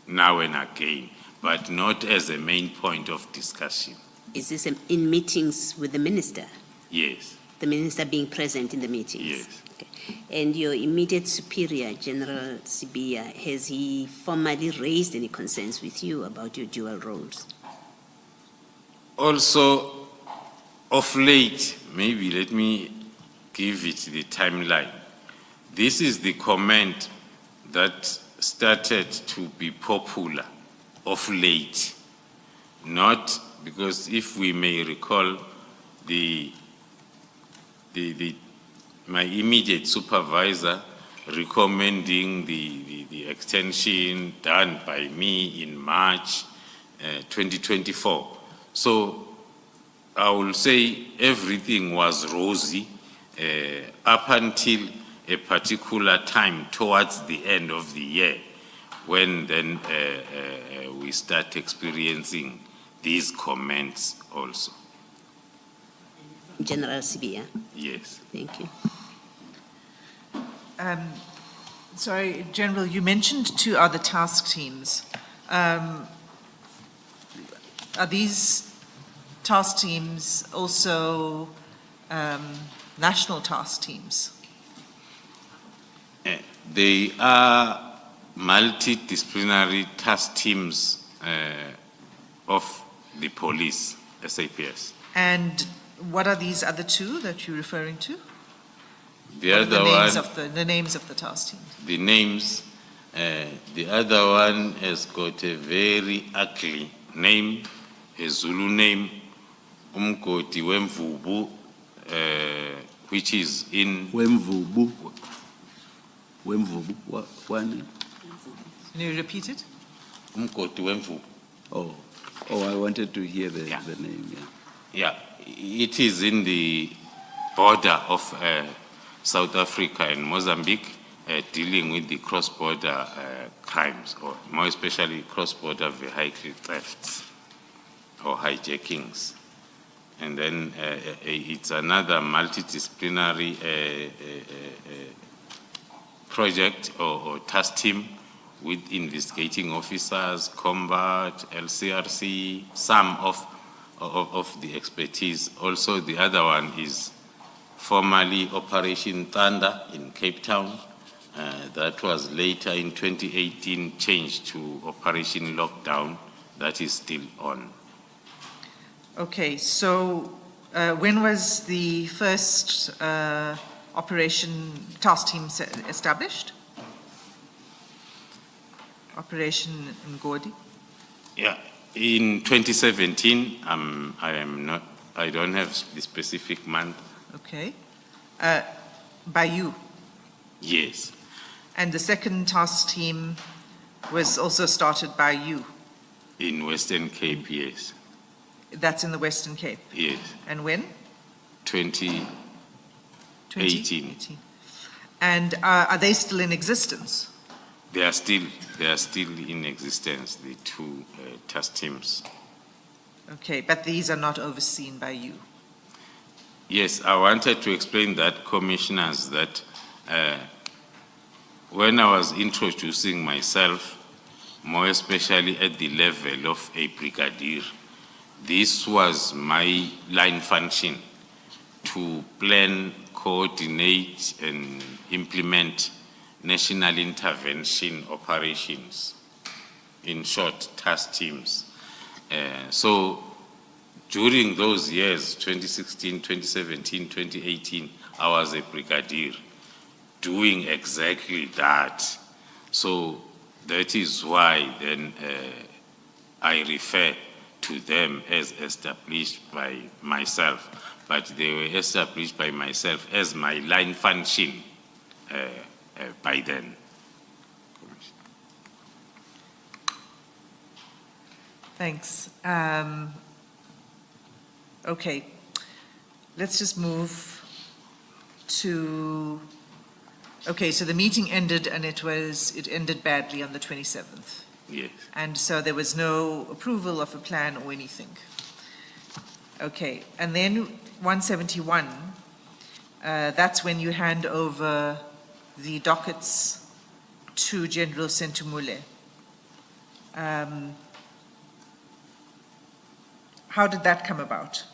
now and again, but not as a main point of discussion. Is this in meetings with the minister? Yes. The minister being present in the meetings? Yes. Okay. And your immediate superior, General Sibia, has he formally raised any concerns with you about your dual roles? Also, of late, maybe let me give it the timeline. This is the comment that started to be popular of late. Not because, if we may recall, my immediate supervisor recommending the extension done by me in March 2024. So I will say everything was rosy up until a particular time towards the end of the year, when then we start experiencing these comments also. General Sibia? Yes. Thank you. Sorry, General, you mentioned two other task teams. Are these task teams also national task teams? They are multidisciplinary task teams of the police, SAPS. And what are these other two that you're referring to? The other one, the names of the task teams. the names, the other one has got a very ugly name, a Zulu name, Umkoti Wemvubu, which is in... Wemvubu. What name? Can you repeat it? Umkoti Wemvubu. Oh, I wanted to hear the name, Yeah, it is in the border of South Africa and Mozambique, dealing with the cross-border crimes, or more especially cross-border vehicle thefts or hijackings. And then it's another multidisciplinary project or task team with investigating officers, combat, LCRC, some of the expertise. Also, the other one is formerly Operation Thunder in Cape Town. That was later in 2018 changed to Operation Lockdown. That is still on. Okay, so when was the first operation task team established? Operation Ngodi? Yeah, in 2017, I don't have the specific month. Okay. By you? Yes, And the second task team was also started by you? in Western Cape, yes. That's in the Western Cape? Yes, And when? 2018. 2018. And are they still in existence? They are still in existence, the two task teams. Okay, but these are not overseen by you? Yes, I wanted to explain that, commissioners, that when I was introducing myself, more especially at the level of a brigadier, this was my line function to plan, coordinate, and implement national intervention operations, in short, task teams. So during those years, 2016, 2017, 2018, I was a brigadier doing exactly that. So that is why then I refer to them as established by myself, but they were established by myself as my line function by then. Thanks. Okay, let's just move to, okay, so the meeting ended and it ended badly on the 27th. Yes. And so there was no approval of a plan or anything. Okay, and then 171, that's when you hand over the dockets to General Sentumule. How did that come about?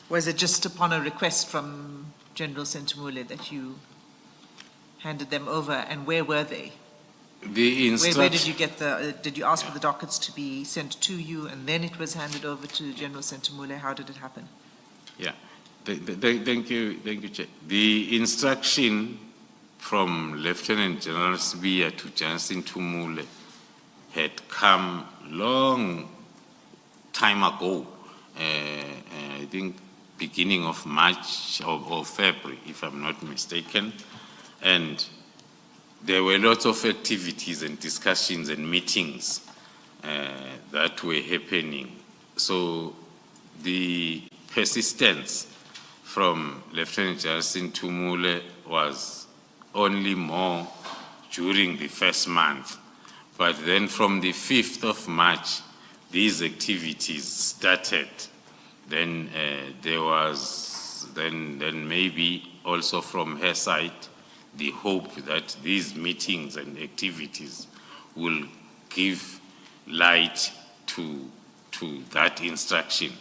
Was it just upon a request from General Sentumule that you handed them over, and where were they? Where did you get did you ask for the dockets to be sent to you and then it was handed over to General Sentumule? How did it happen? Yeah, thank you, Chair. The instruction from Lieutenant General Sibiya to Johnson Tumule had come long time ago, I think beginning of March or February, if I'm not mistaken, and there were lots of activities and discussions and meetings that were happening. So the persistence from Lieutenant General Tumule was only more during the first month. But then from the 5th of March, these activities started. Then there was, then maybe also from her side, the hope that these meetings and activities will give light to that instruction.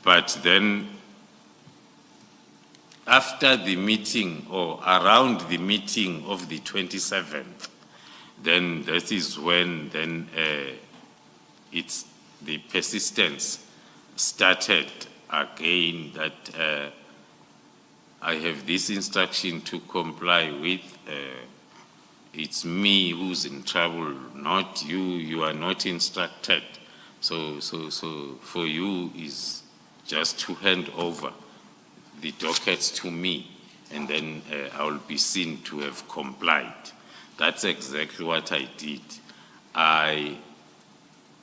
But then after the meeting or around the meeting of the 27th, then that is when then it's the persistence started again that I have this instruction to comply with. It's me who's in trouble, not you. You are not instructed. So for you is just to hand over the dockets to me, and then I will be seen to have complied. That's exactly what I did. I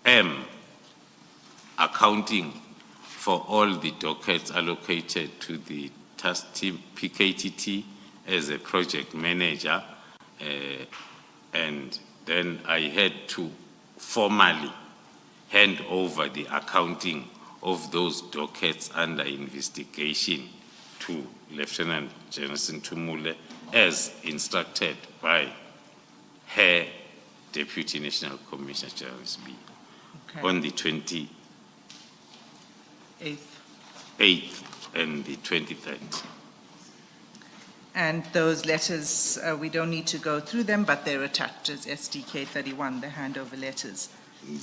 am accounting for all the dockets allocated to the task team PKTT as a project manager, and then I had to formally hand over the accounting of those dockets under investigation to Lieutenant General Tumule as instructed by her Deputy National Commissioner General B Okay. on the 28th and the 23rd. And those letters, we don't need to go through them, but they're attached as SDK 31, the handover letters.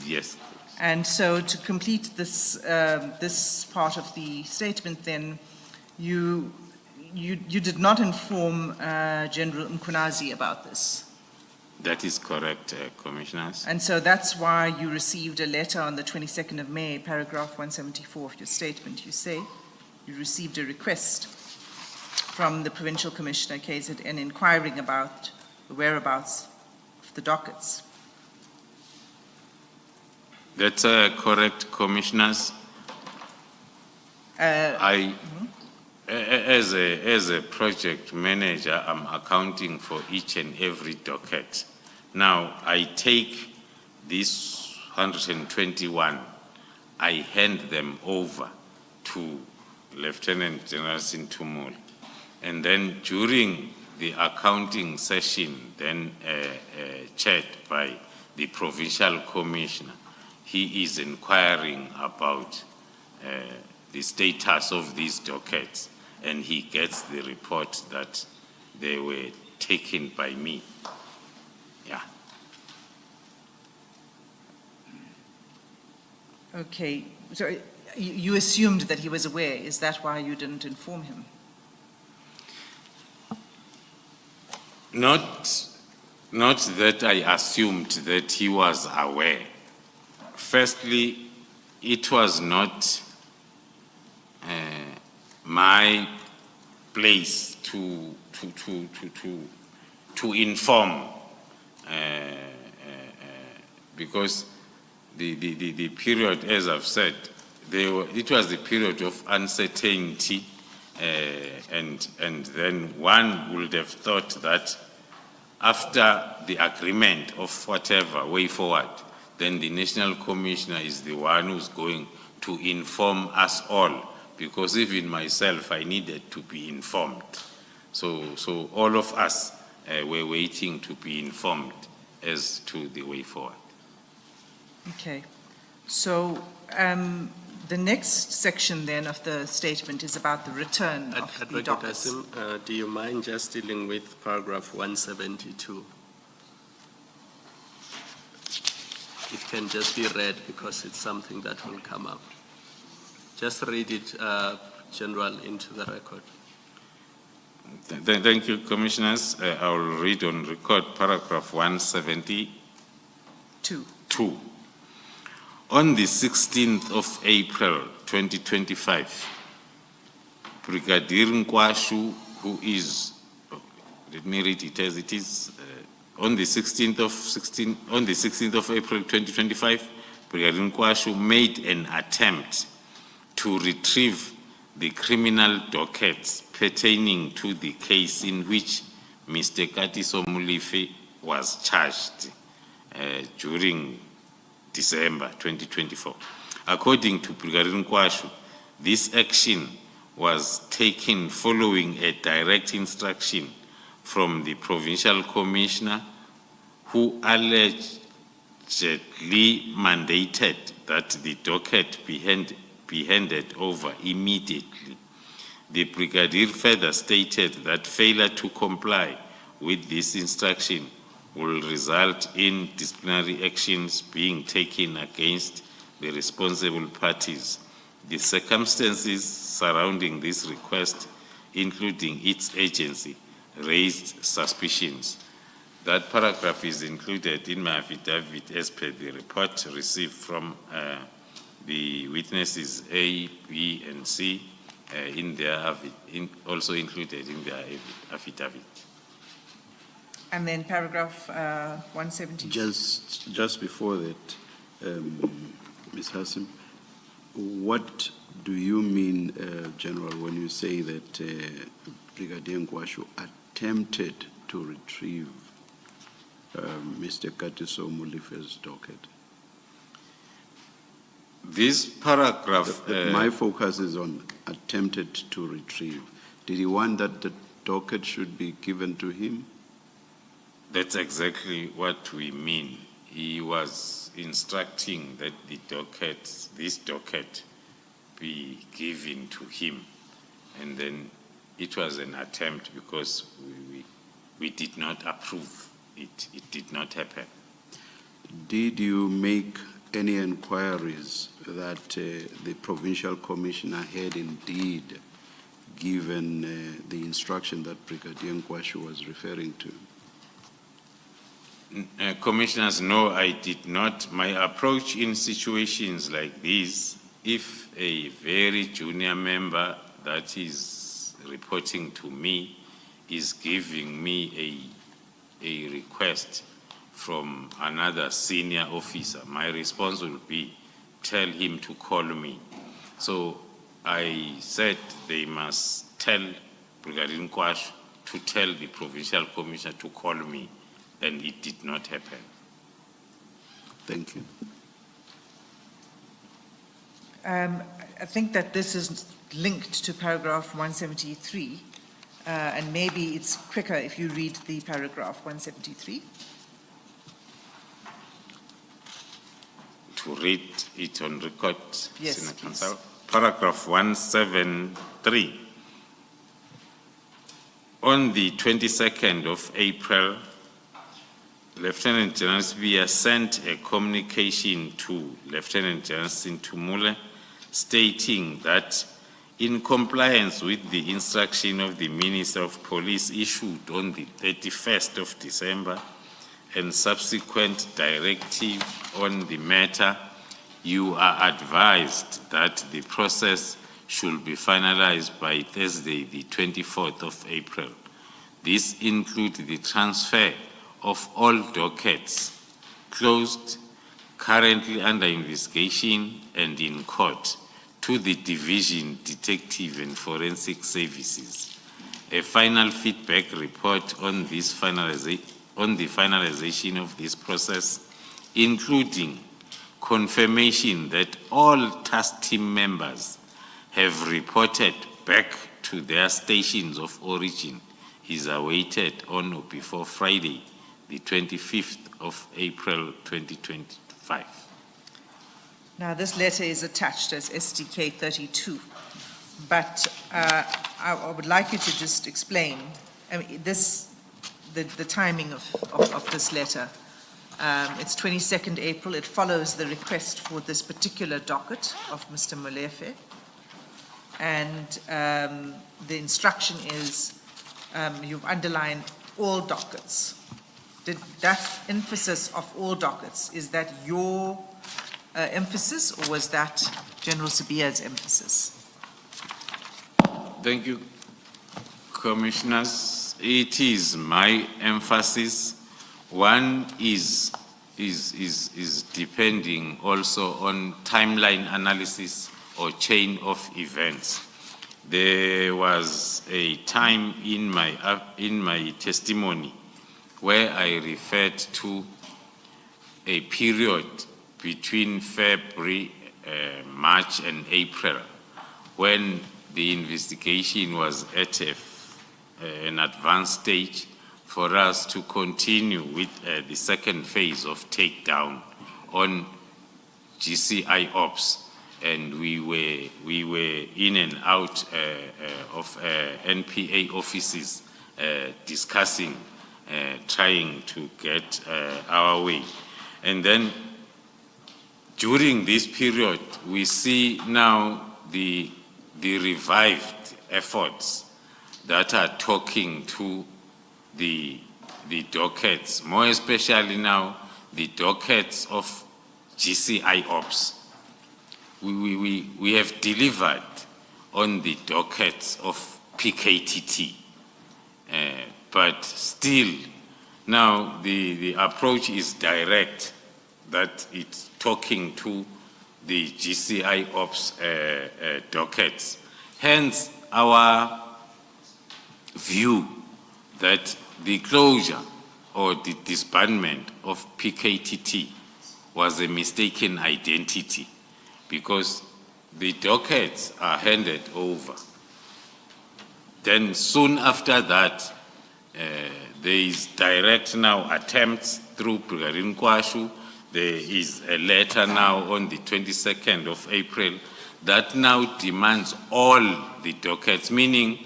Yes. And so to complete this, this part of the statement then, you did not inform General Mkunazi about this. That is correct, Commissioners. And so that's why you received a letter on the 22nd of May, paragraph 174 of your statement. You say you received a request from the Provincial Commissioner, KZN, inquiring about the whereabouts of the dockets. That's correct, Commissioners. As a project manager, I'm accounting for each and every docket. Now, I take these 121, I hand them over to Lieutenant General Sintumul. And then during the accounting session, then chaired by the Provincial Commissioner, he is inquiring about the status of these dockets, and he gets the report that they were taken by me. Yeah. Okay, so you assumed that he was aware. Is that why you didn't inform him? Not that I assumed that he was aware. Firstly, it was not my place to inform, because the period, as I've said, it was the period of uncertainty, and then one would have thought that after the agreement of whatever way forward, then the National Commissioner is the one who's going to inform us all, because even myself, I needed to be informed. So all of us were waiting to be informed as to the way forward. Okay, so the next section then of the statement is about the return of the Advocate dockets. Asim, do you mind just dealing with paragraph 172? It can just be read because it's something that will come up. Just read it, General, into the record. Thank you, Commissioners. I will read on record paragraph 172. On the 16th of April 2025, Brigadier Nkwashu, who is, let me read it as it is, on the 16th of April 2025, Brigadier Nkwashu made an attempt to retrieve the criminal dockets pertaining to the case in which Mr. Katiso Mulife was charged during December 2024. According to Brigadier Nkwashu, this action was taken following a direct instruction from the Provincial Commissioner, who allegedly mandated that the docket be handed over immediately. The Brigadier further stated that failure to comply with this instruction will result in disciplinary actions being taken against the responsible parties. The circumstances surrounding this request, including its agency, raised suspicions. That paragraph is included in my affidavit as per the report received from the witnesses A, B, and C, also included in their affidavit. And then paragraph 170. Just before that, Ms. Hassim, what do you mean, General, when you say that Brigadier Nkwashu attempted to retrieve Mr. Katiso Mulife's docket? This paragraph... my focus is on attempted to retrieve. Did he want that the docket should be given to him? That's exactly what we mean. He was instructing that this docket be given to him. and then it was an attempt because we did not approve. It did not happen. Did you make any inquiries that the provincial commissioner had indeed given the instruction that Brigadier Nkwashu was referring to? Commissioners, no, I did not. My approach in situations like this, if a very junior member that is reporting to me is giving me a request from another senior officer, my response will be, tell him to call me. So I said they must tell Brigadier Nkwashu to tell the provincial commissioner to call me, and it did not happen. Thank you. I think that this is linked to paragraph 173, and maybe it's quicker if you read the paragraph 173. To read it on record, Yes, Senator please. Nsau. Paragraph 173. On the 22nd of April, Lieutenant General Sibia sent a communication to Lieutenant General Sintumule stating that in compliance with the instruction of the Minister of Police issued on the 31st of December and subsequent directive on the matter, you are advised that the process should be finalized by Thursday, the 24th of April. This includes the transfer of all dockets closed, currently under investigation and in court, to the Division Detective and Forensic Services. A final feedback report on this on the finalization of this process, including confirmation that all task team members have reported back to their stations of origin, is awaited on or before Friday, the 25th of April 2025. Now, this letter is attached as SDK 32, but I would like you to just explain, I mean, the timing of this letter. It's 22nd April. It follows the request for this particular docket of Mr. Molefe. And the instruction is, you've underlined all dockets. Did that emphasis of all dockets, is that your emphasis, or was that General Sibia's emphasis? Thank you, Commissioners. It is my emphasis. One is depending also on timeline analysis or chain of events. There was a time in my testimony where I referred to a period between February, March and April when the investigation was at an advanced stage for us to continue with the second phase of takedown on GCI ops. And we were in and out of NPA offices discussing, trying to get our way. And then during this period, we see now the revived efforts that are talking to the dockets, more especially now the dockets of GCI ops. We have delivered on the dockets of PKTT, but still now the approach is direct, that it's talking to the GCI ops dockets. Hence our view that the closure or the disbandment of PKTT was a mistaken identity, because the dockets are handed over. Then soon after that, there is direct now attempts through Brigadier Nkwashu. There is a letter now on the 22nd of April that now demands all the dockets, meaning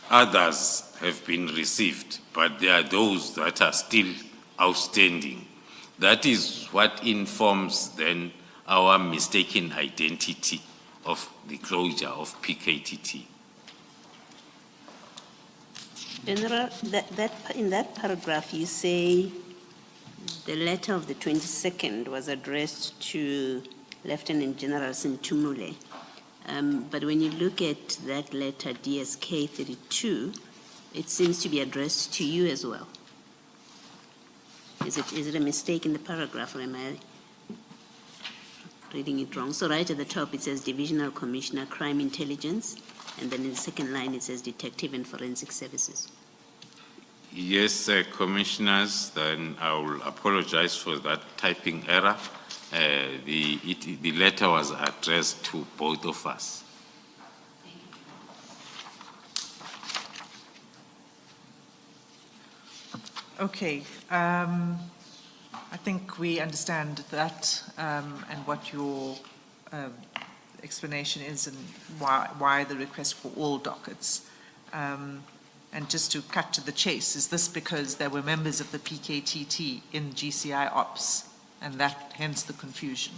others have been received, but there are those that are still outstanding. That is what informs then our mistaken identity of the closure of PKTT. General, in that paragraph, you say the letter of the 22nd was addressed to Lieutenant General Sintumule. But when you look at that letter, DSK 32, it seems to be addressed to you as well. Is it a mistake in the paragraph, or am I reading it wrong? So right at the top, it says Divisional Commissioner, Crime Intelligence, and then in the second line, it says Detective and Forensic Services. Yes, Commissioners, then I will apologize for that typing error. The letter was addressed to both of us. Okay, I think we understand that and what your explanation is and why the request for all dockets. And just to cut to the chase, is this because there were members of the PKTT in GCI Ops and that hence the confusion?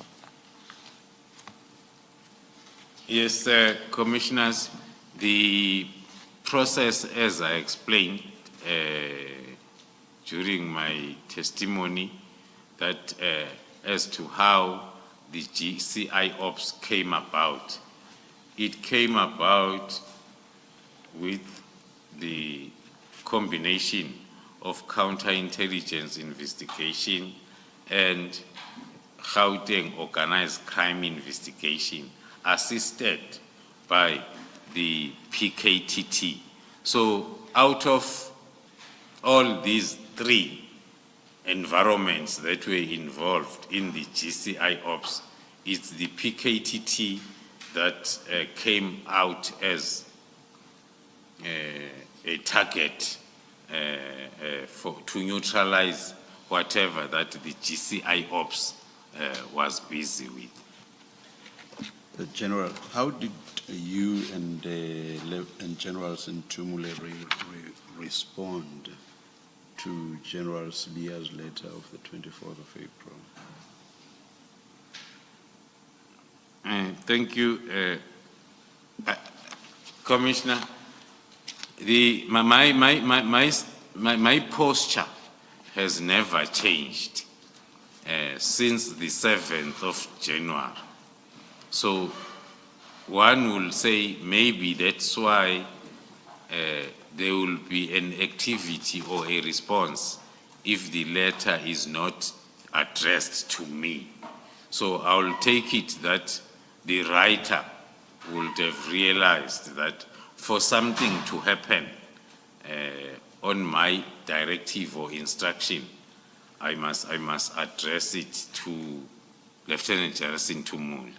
Yes, Commissioners, the process, as I explained during my testimony, that as to how the GCI Ops came about, it came about with the combination of counterintelligence investigation and Gauteng organized crime investigation assisted by the PKTT. So out of all these three environments that were involved in the GCI Ops, it's the PKTT that came out as a target to neutralize whatever that the GCI Ops was busy with. General, how did you and General Sintumule respond to General Sbia's letter of the 24th of April? Thank you, Commissioner. My posture has never changed since the 7th of January. So one will say maybe that's why there will be an activity or a response if the letter is not addressed to me. So I will take it that the writer would have realized that for something to happen on my directive or instruction, I must address it to Lieutenant General Sintumule.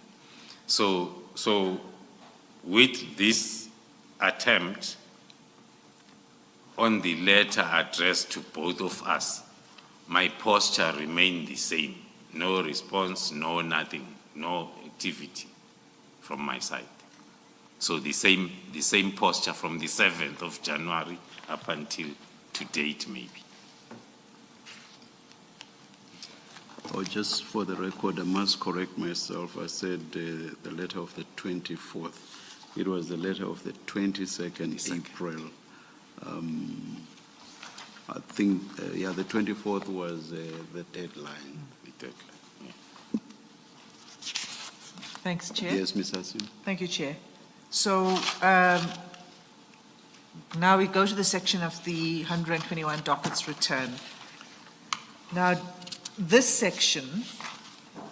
So with this attempt on the letter addressed to both of us, my posture remained the same. No response, no nothing, no activity from my side. So the same posture from the 7th of January up until to date, maybe. Oh, just for the record, I must correct myself. I said the letter of the 24th. It was the letter of the 22nd April. I think, the 24th was the deadline. Yeah. Thanks, Chair. Yes, Ms. Hassim. Thank you, Chair. So now we go to the section of the 121 dockets return. Now, this section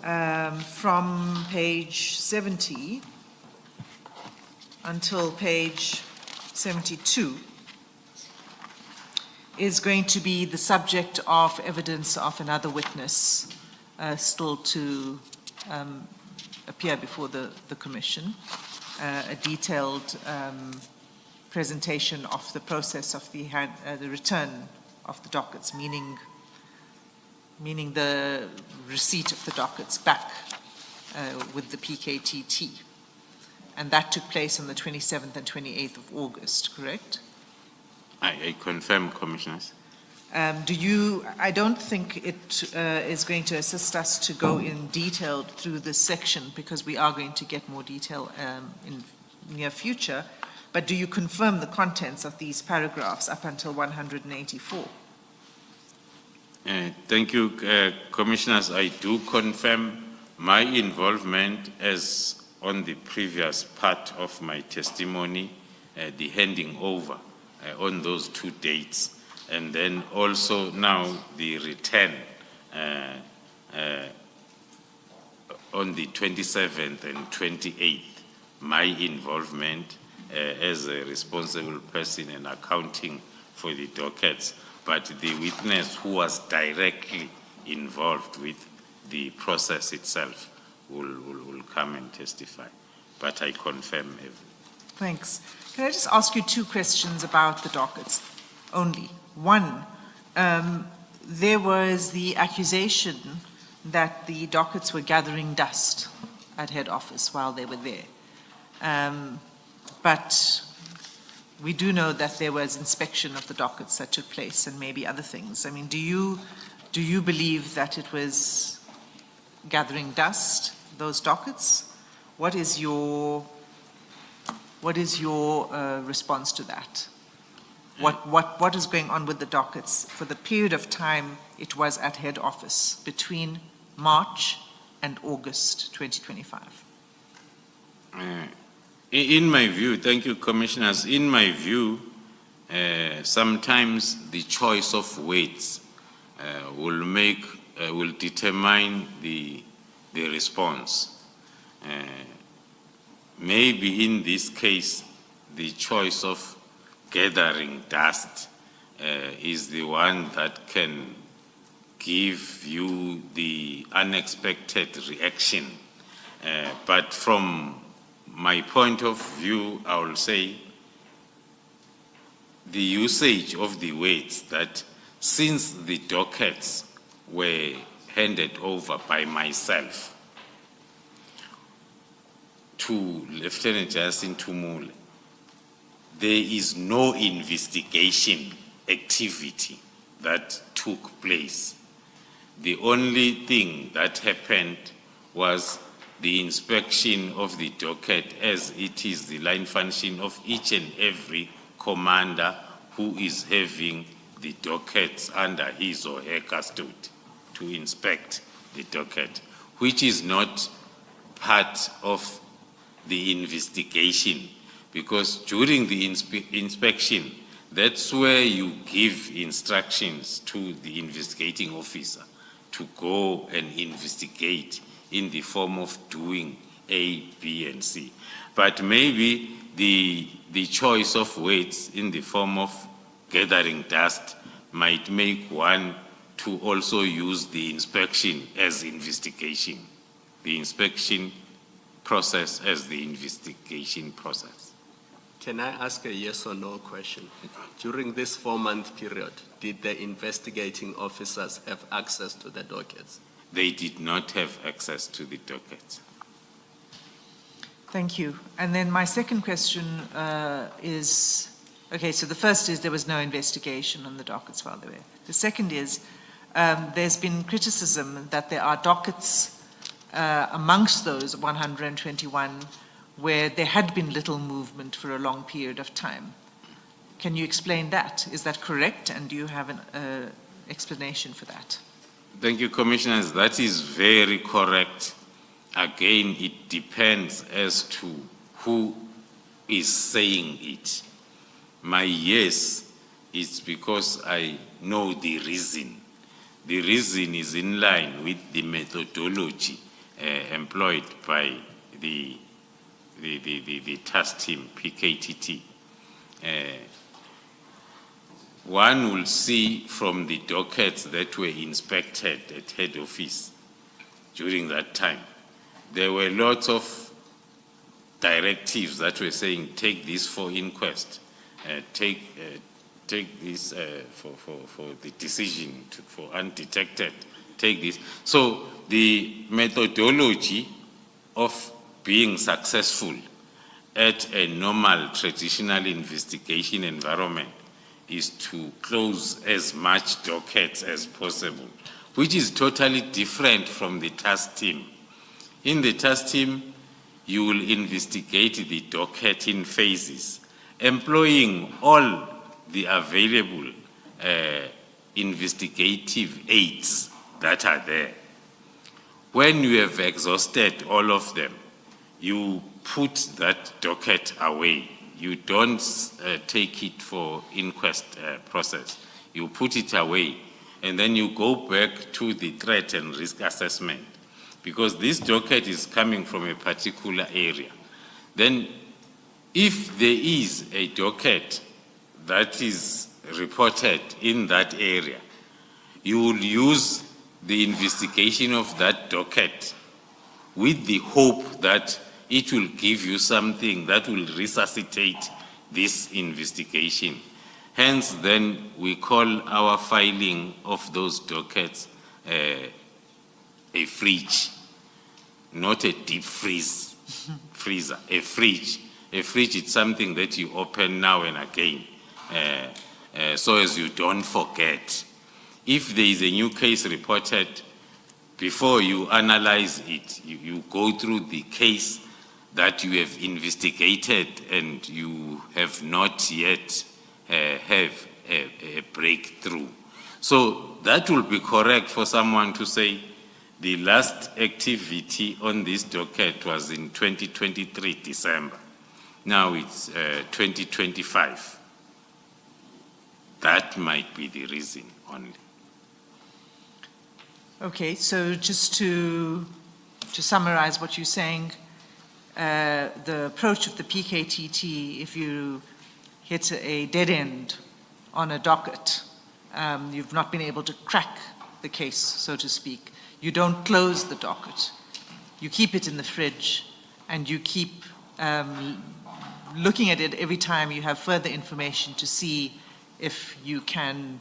from page 70 until page 72 is going to be the subject of evidence of another witness still to appear before the Commission, a detailed presentation of the process of the return of the dockets, meaning the receipt of the dockets back with the PKTT. And that took place on the 27th and 28th of August, correct? I confirm, Commissioners. I don't think it is going to assist us to go in detail through this section because we are going to get more detail in near future, but do you confirm the contents of these paragraphs up until 184? Thank you, Commissioners. I do confirm my involvement as on the previous part of my testimony, the handing over on those 2 dates, and then also now the return on the 27th and 28th, my involvement as a responsible person and accounting for the dockets, but the witness who was directly involved with the process itself will come and testify. But I confirm everything. Thanks. Can I just ask you 2 questions about the dockets only? One, there was the accusation that the dockets were gathering dust at head office while they were there. But we do know that there was inspection of the dockets that took place and maybe other things. I mean, do you believe that it was gathering dust, those dockets? What is your response to that? What is going on with the dockets for the period of time it was at head office between March and August 2025? In my view, thank you, Commissioners. In my view, sometimes the choice of weights will determine the response. Maybe in this case, the choice of gathering dust is the one that can give you the unexpected reaction. But from my point of view, I will say the usage of the weights that since the dockets were handed over by myself to Lieutenant Justin Tumule, there is no investigation activity that took place. The only thing that happened was the inspection of the docket, as it is the line function of each and every commander who is having the dockets under his or her custody to inspect the docket, which is not part of the investigation, because during the inspection, that's where you give instructions to the investigating officer to go and investigate in the form of doing A, B, and C. But maybe the choice of weights in the form of gathering dust might make one to also use the inspection as investigation, the inspection process as the investigation process. Can I ask a yes or no question? During this 4-month period, did the investigating officers have access to the dockets? They did not have access to the dockets. Thank you. And then my second question is, okay, so the first is there was no investigation on the dockets while they were. The second is there's been criticism that there are dockets amongst those 121 where there had been little movement for a long period of time. Can you explain that? Is that correct? And do you have an explanation for that? Thank you, Commissioners. That is very correct. Again, it depends as to who is saying it. My yes is because I know the reason. The reason is in line with the methodology employed by the task team, PKTT. One will see from the dockets that were inspected at head office during that time, there were lots of directives that were saying, take this for inquest, take this for the decision for undetected, take this. So the methodology of being successful at a normal traditional investigation environment is to close as much dockets as possible, which is totally different from the task team. In the task team, you will investigate the docket in phases, employing all the available investigative aids that are there. When you have exhausted all of them, you put that docket away. You don't take it for inquest process. You put it away, and then you go back to the threat and risk assessment, because this docket is coming from a particular area. Then if there is a docket that is reported in that area, you will use the investigation of that docket with the hope that it will give you something that will resuscitate this investigation. Hence, then, we call our filing of those dockets a fridge, not a deep freezer, a fridge. A fridge is something that you open now and again, so as you don't forget. If there is a new case reported, before you analyze it, you go through the case that you have investigated and you have not yet have a breakthrough. So that will be correct for someone to say the last activity on this docket was in 2023, December. Now it's 2025. That might be the reason only. Okay, so just to summarize what you're saying, the approach of the PKTT, if you hit a dead end on a docket, you've not been able to crack the case, so to speak. You don't close the docket. You keep it in the fridge, and you keep looking at it every time you have further information to see if you can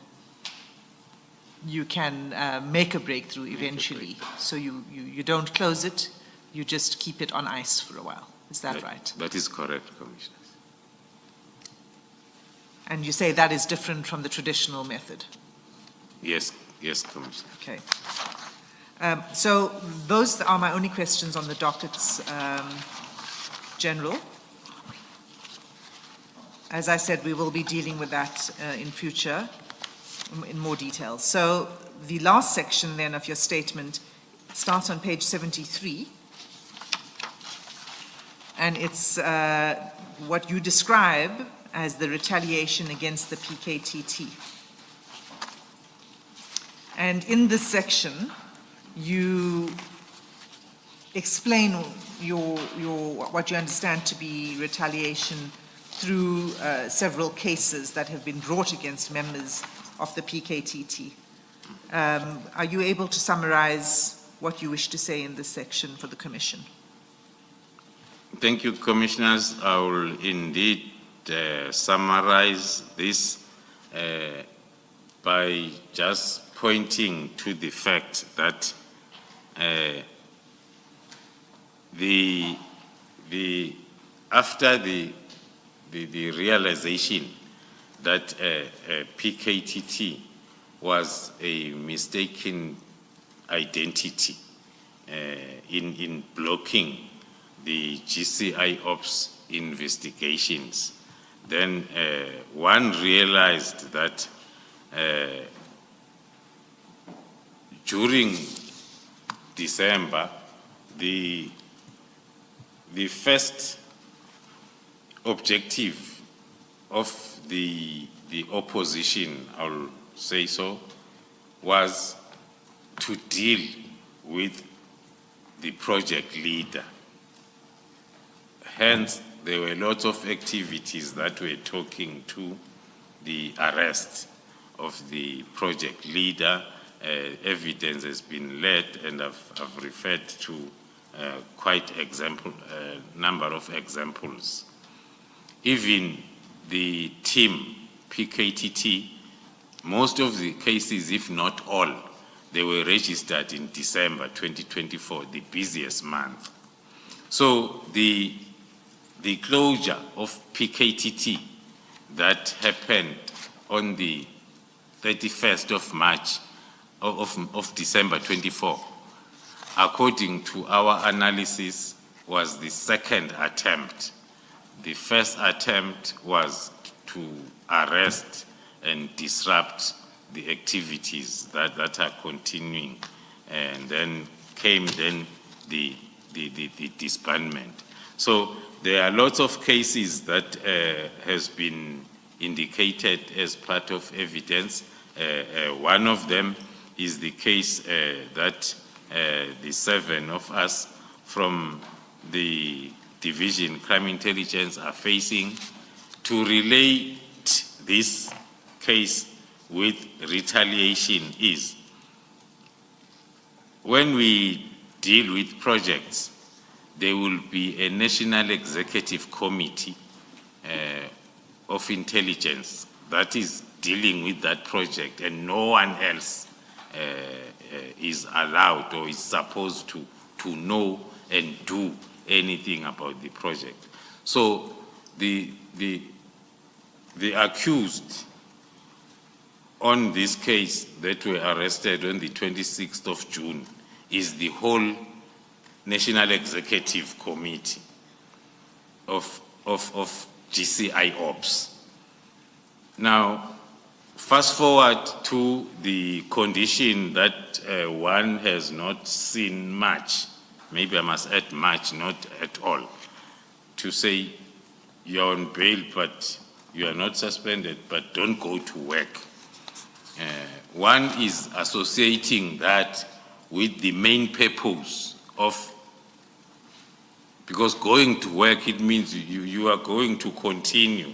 make a breakthrough eventually. So you don't close it, you just keep it on ice for a while. Is that right? That is correct, Commissioner. And you say that is different from the traditional method? Yes, Commissioner. Okay. So those are my only questions on the dockets, General. As I said, we will be dealing with that in future in more detail. So the last section then of your statement starts on page 73. And it's what you describe as the retaliation against the PKTT. And in this section, you explain what you understand to be retaliation through several cases that have been brought against members of the PKTT. Are you able to summarize what you wish to say in this section for the Commission? Thank you, Commissioners. I will indeed summarize this by just pointing to the fact that after the realization that PKTT was a mistaken identity in blocking the GCI Ops investigations, then one realized that during December, the first objective of the opposition, I'll say so, was to deal with the project leader. Hence, there were lots of activities that were talking to the arrest of the project leader. Evidence has been led, and I've referred to quite number of examples. Even the team, PKTT, most of the cases, if not all, they were registered in December 2024, the busiest month. So the closure of PKTT that happened on the 31st of March, of December 24, according to our analysis, was the second attempt. The first attempt was to arrest and disrupt the activities that are continuing, and then came the disbandment. So there are lots of cases that has been indicated as part of evidence. One of them is the case that the 7 of us from the Division Crime Intelligence are facing. To relate this case with retaliation is, when we deal with projects, there will be a National Executive Committee of Intelligence that is dealing with that project, and no one else is allowed or is supposed to know and do anything about the project. So the accused on this case that were arrested on the 26th of June is the whole National Executive Committee of GCI Ops. Now, fast forward to the condition that one has not seen much, maybe I must add much, not at all, to say you're on bail, but you are not suspended, but don't go to work. One is associating that with the main purpose of, because going to work, it means you are going to continue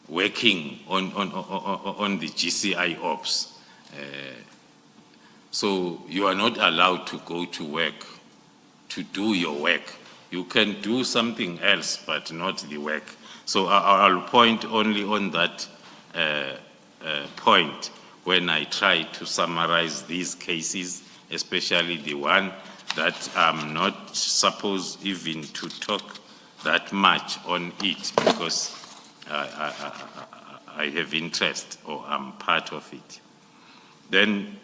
working on the GCI Ops. So you are not allowed to go to work to do your work. You can do something else, but not the work. So I'll point only on that point when I try to summarize these cases, especially the one that I'm not supposed even to talk that much on it, because I have interest, or I'm part of it. Then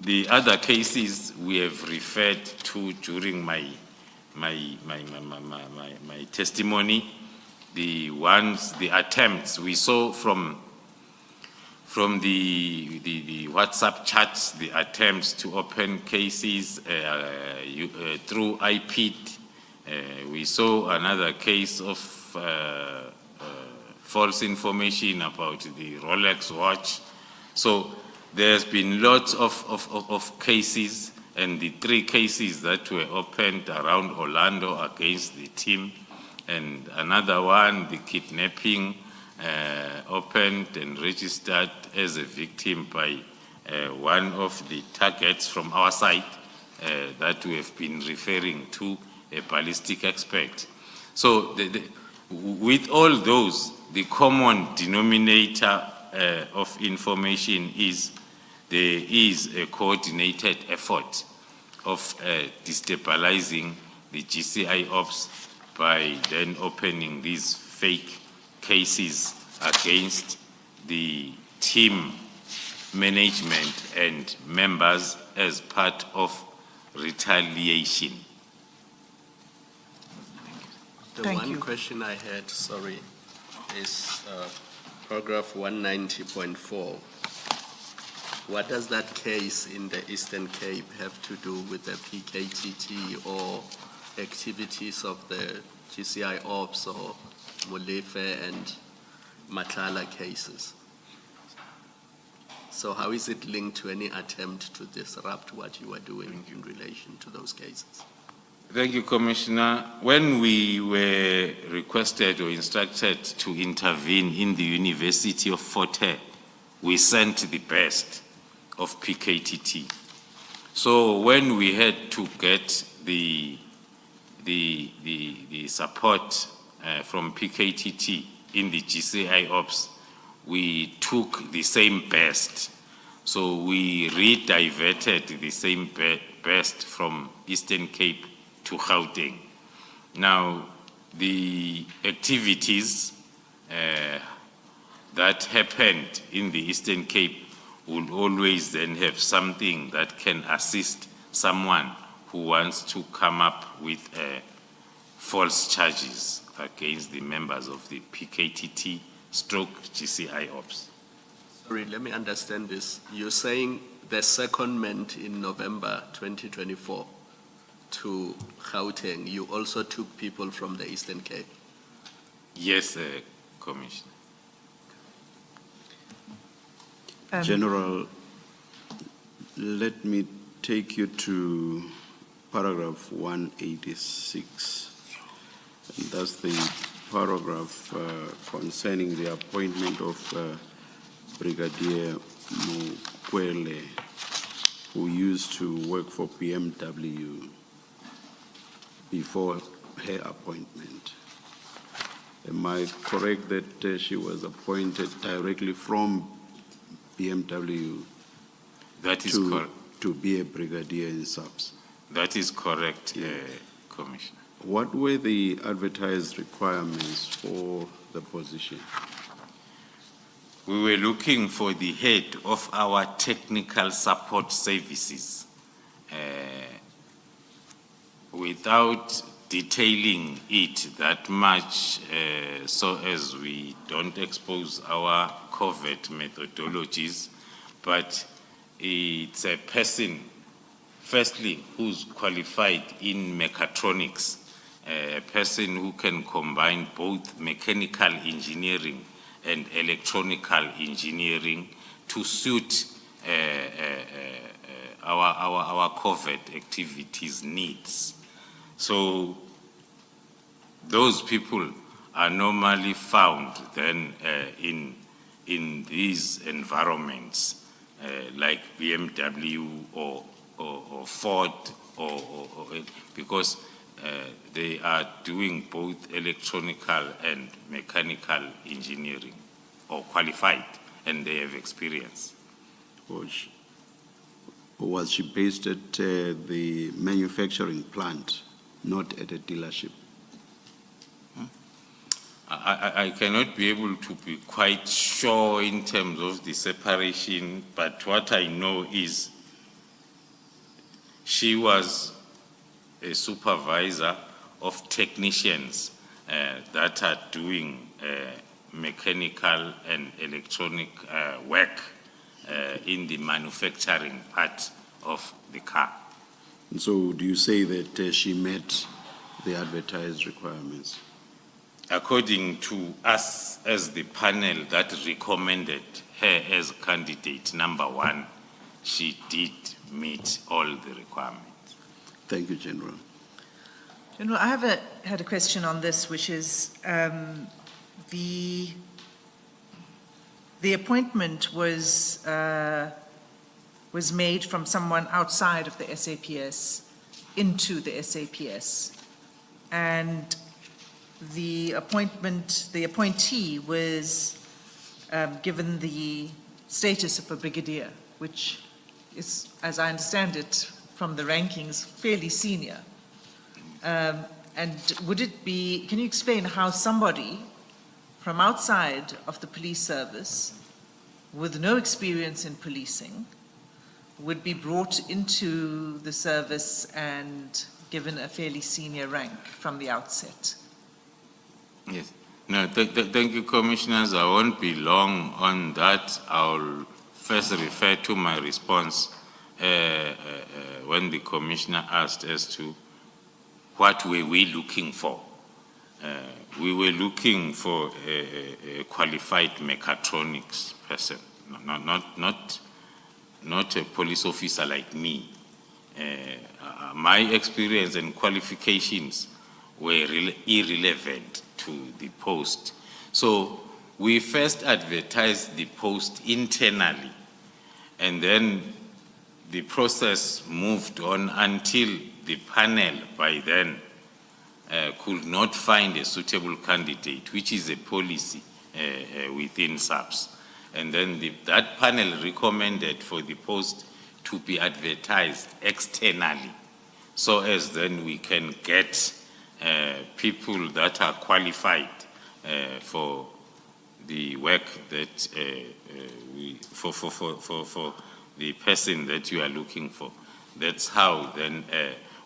the other cases we have referred to during my testimony, the attempts we saw from the WhatsApp chats, the attempts to open cases through IPID. We saw another case of false information about the Rolex watch. So there's been lots of cases, and the 3 cases that were opened around Orlando against the team, and another one, the kidnapping, opened and registered as a victim by one of the targets from our side that we have been referring to, a ballistic expert. So with all those, the common denominator of information is there is a coordinated effort of destabilizing the GCI Ops by then opening these fake cases against the team management and members as part of retaliation. The one question I had, sorry, is paragraph 190.4. What does that case in the Eastern Cape have to do with the PKTT or activities of the GCI Ops or Molefe and Matlala cases? So how is it linked to any attempt to disrupt what you are doing in relation to those cases? Thank you, Commissioner. When we were requested or instructed to intervene in the University of Fort Hare, we sent the best of PKTT. So when we had to get the support from PKTT in the GCI Ops, we took the same best So we rediverted the same burst from Eastern Cape to Gauteng. Now, the activities that happened in the Eastern Cape will always then have something that can assist someone who wants to come up with false charges against the members of the PKTT stroke GCI Ops. Sorry, let me understand this. You're saying the secondment in November 2024 to Gauteng, you also took people from the Eastern Cape? Yes, Commissioner. General, let me take you to paragraph 186. And that's the paragraph concerning the appointment of Brigadier Mukwele, who used to work for BMW before her appointment. Am I correct that she was appointed directly from BMW That is correct. to be a brigadier in SAPS? That is correct, Commissioner. What were the advertised requirements for the position? We were looking for the head of our technical support services. Without detailing it that much, so as we don't expose our covert methodologies, but it's a person, firstly, who's qualified in mechatronics, a person who can combine both mechanical engineering and electronical engineering to suit our covert activities needs. So those people are normally found then in these environments like BMW or Ford, because they are doing both electronical and mechanical engineering, or qualified, and they have experience. Was she based at the manufacturing plant, not at a dealership? I cannot be able to be quite sure in terms of the separation, but what I know is she was a supervisor of technicians that are doing mechanical and electronic work in the manufacturing part of the car. And so do you say that she met the advertised requirements? According to us as the panel that recommended her as candidate number one, she did meet all the requirements. Thank you, General. General, I had a question on this, which is the appointment was made from someone outside of the SAPS into the SAPS, and the appointee was given the status of a brigadier, which is, as I understand it from the rankings, fairly senior. And would it be, can you explain how somebody from outside of the police service with no experience in policing would be brought into the service and given a fairly senior rank from the outset? Yes. No, thank you, Commissioners. I won't be long on that. I'll first refer to my response when the Commissioner asked as to what were we looking for. We were looking for a qualified mechatronics person, not a police officer like me. My experience and qualifications were irrelevant to the post. So we first advertised the post internally, and then the process moved on until the panel by then could not find a suitable candidate, which is a policy within SAPS. And then that panel recommended for the post to be advertised externally, so as then we can get people that are qualified for the work that for the person that you are looking for. That's how then,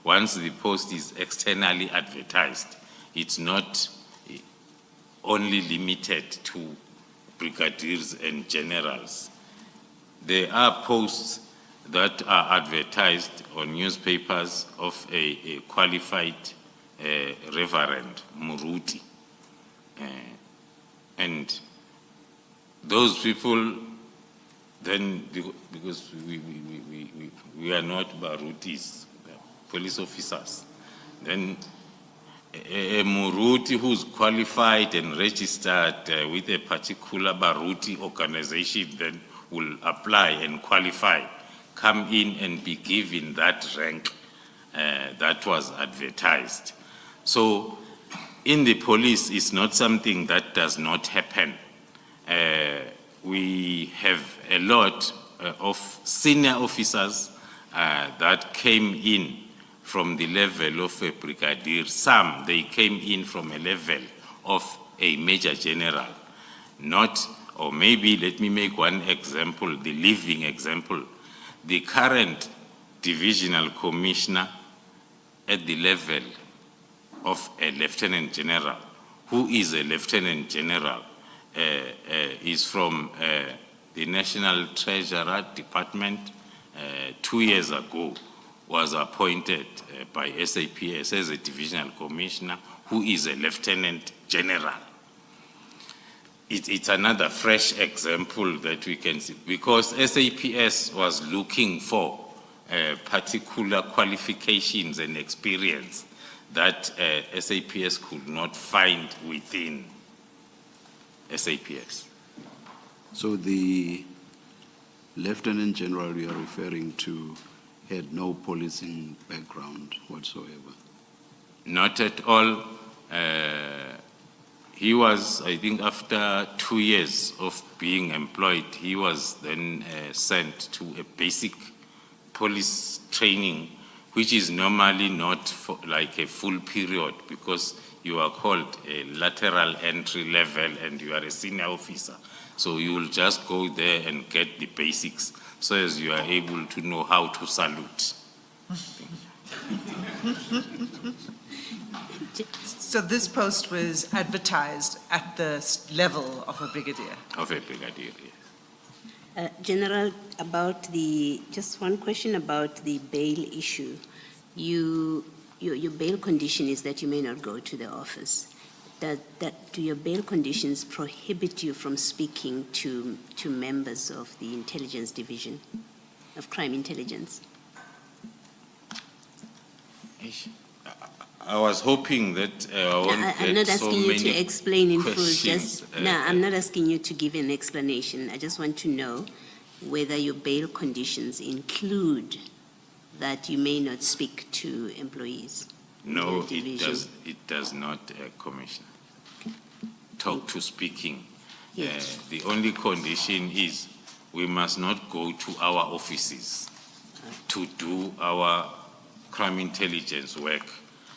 once the post is externally advertised, it's not only limited to brigadiers and generals. There are posts that are advertised on newspapers of a qualified Reverend Muruti. And those people then, because we are not Barutis, police officers, then a Muruti who's qualified and registered with a particular Baruti organization then will apply and qualify, come in and be given that rank that was advertised. So in the police, it's not something that does not happen. We have a lot of senior officers that came in from the level of a brigadier. Some, they came in from a level of a major general. Not, or maybe let me make one example, the living example. The current divisional commissioner at the level of a lieutenant general, who is a lieutenant general, is from the National Treasurer Department. 2 years ago was appointed by SAPS as a divisional commissioner, who is a lieutenant general. It's another fresh example that we can see, because SAPS was looking for particular qualifications and experience that SAPS could not find within SAPS. So the Lieutenant General you are referring to had no policing background whatsoever? Not at all. He was, I think, after 2 years of being employed, he was then sent to a basic police training, which is normally not for like a full period, because you are called a lateral entry level and you are a senior officer. So you will just go there and get the basics, so as you are able to know how to salute. So this post was advertised at the level of a brigadier? Of a brigadier, yes. General, just one question about the bail issue. Your bail condition is that you may not go to the office. Do your bail conditions prohibit you from speaking to members of the intelligence division of crime intelligence? I was hoping that I won't I'm not get so asking you to many explain in full. questions. I'm not asking you to give an explanation. I just want to know whether your bail conditions include that you may not speak to employees. No, it does not, Commissioner. Talk to speaking. Yes. The only condition is we must not go to our offices to do our crime intelligence work.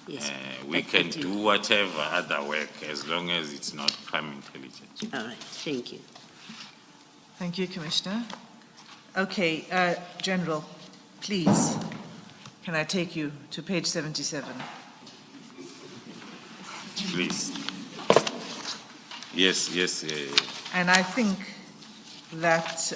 Yes. We can do whatever other work as long as it's not crime intelligence. All right, thank you. Thank you, Commissioner. Okay, General, please, can I take you to page 77? Please. Yes. And I think that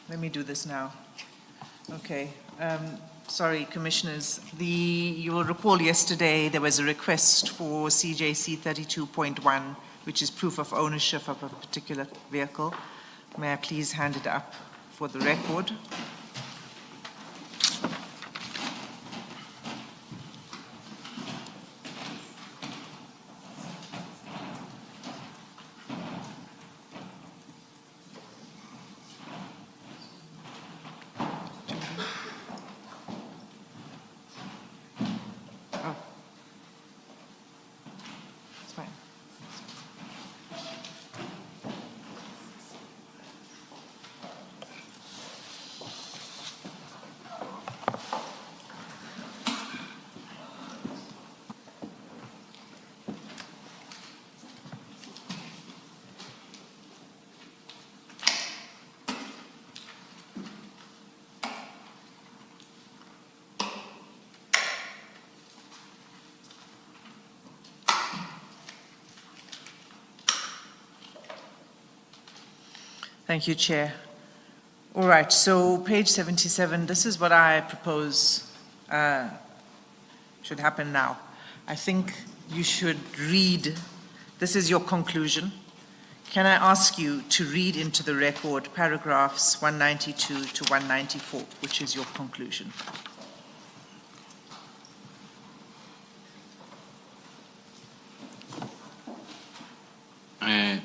let me do this now. Okay. Sorry, Commissioners. You will recall yesterday there was a request for CJC 32.1, which is proof of ownership of a particular vehicle. May I please hand it up for the record? Thank you, Chair. All right, so page 77, this is what I propose should happen now. I think you should read, this is your conclusion. Can I ask you to read into the record paragraphs 192 to 194, which is your conclusion?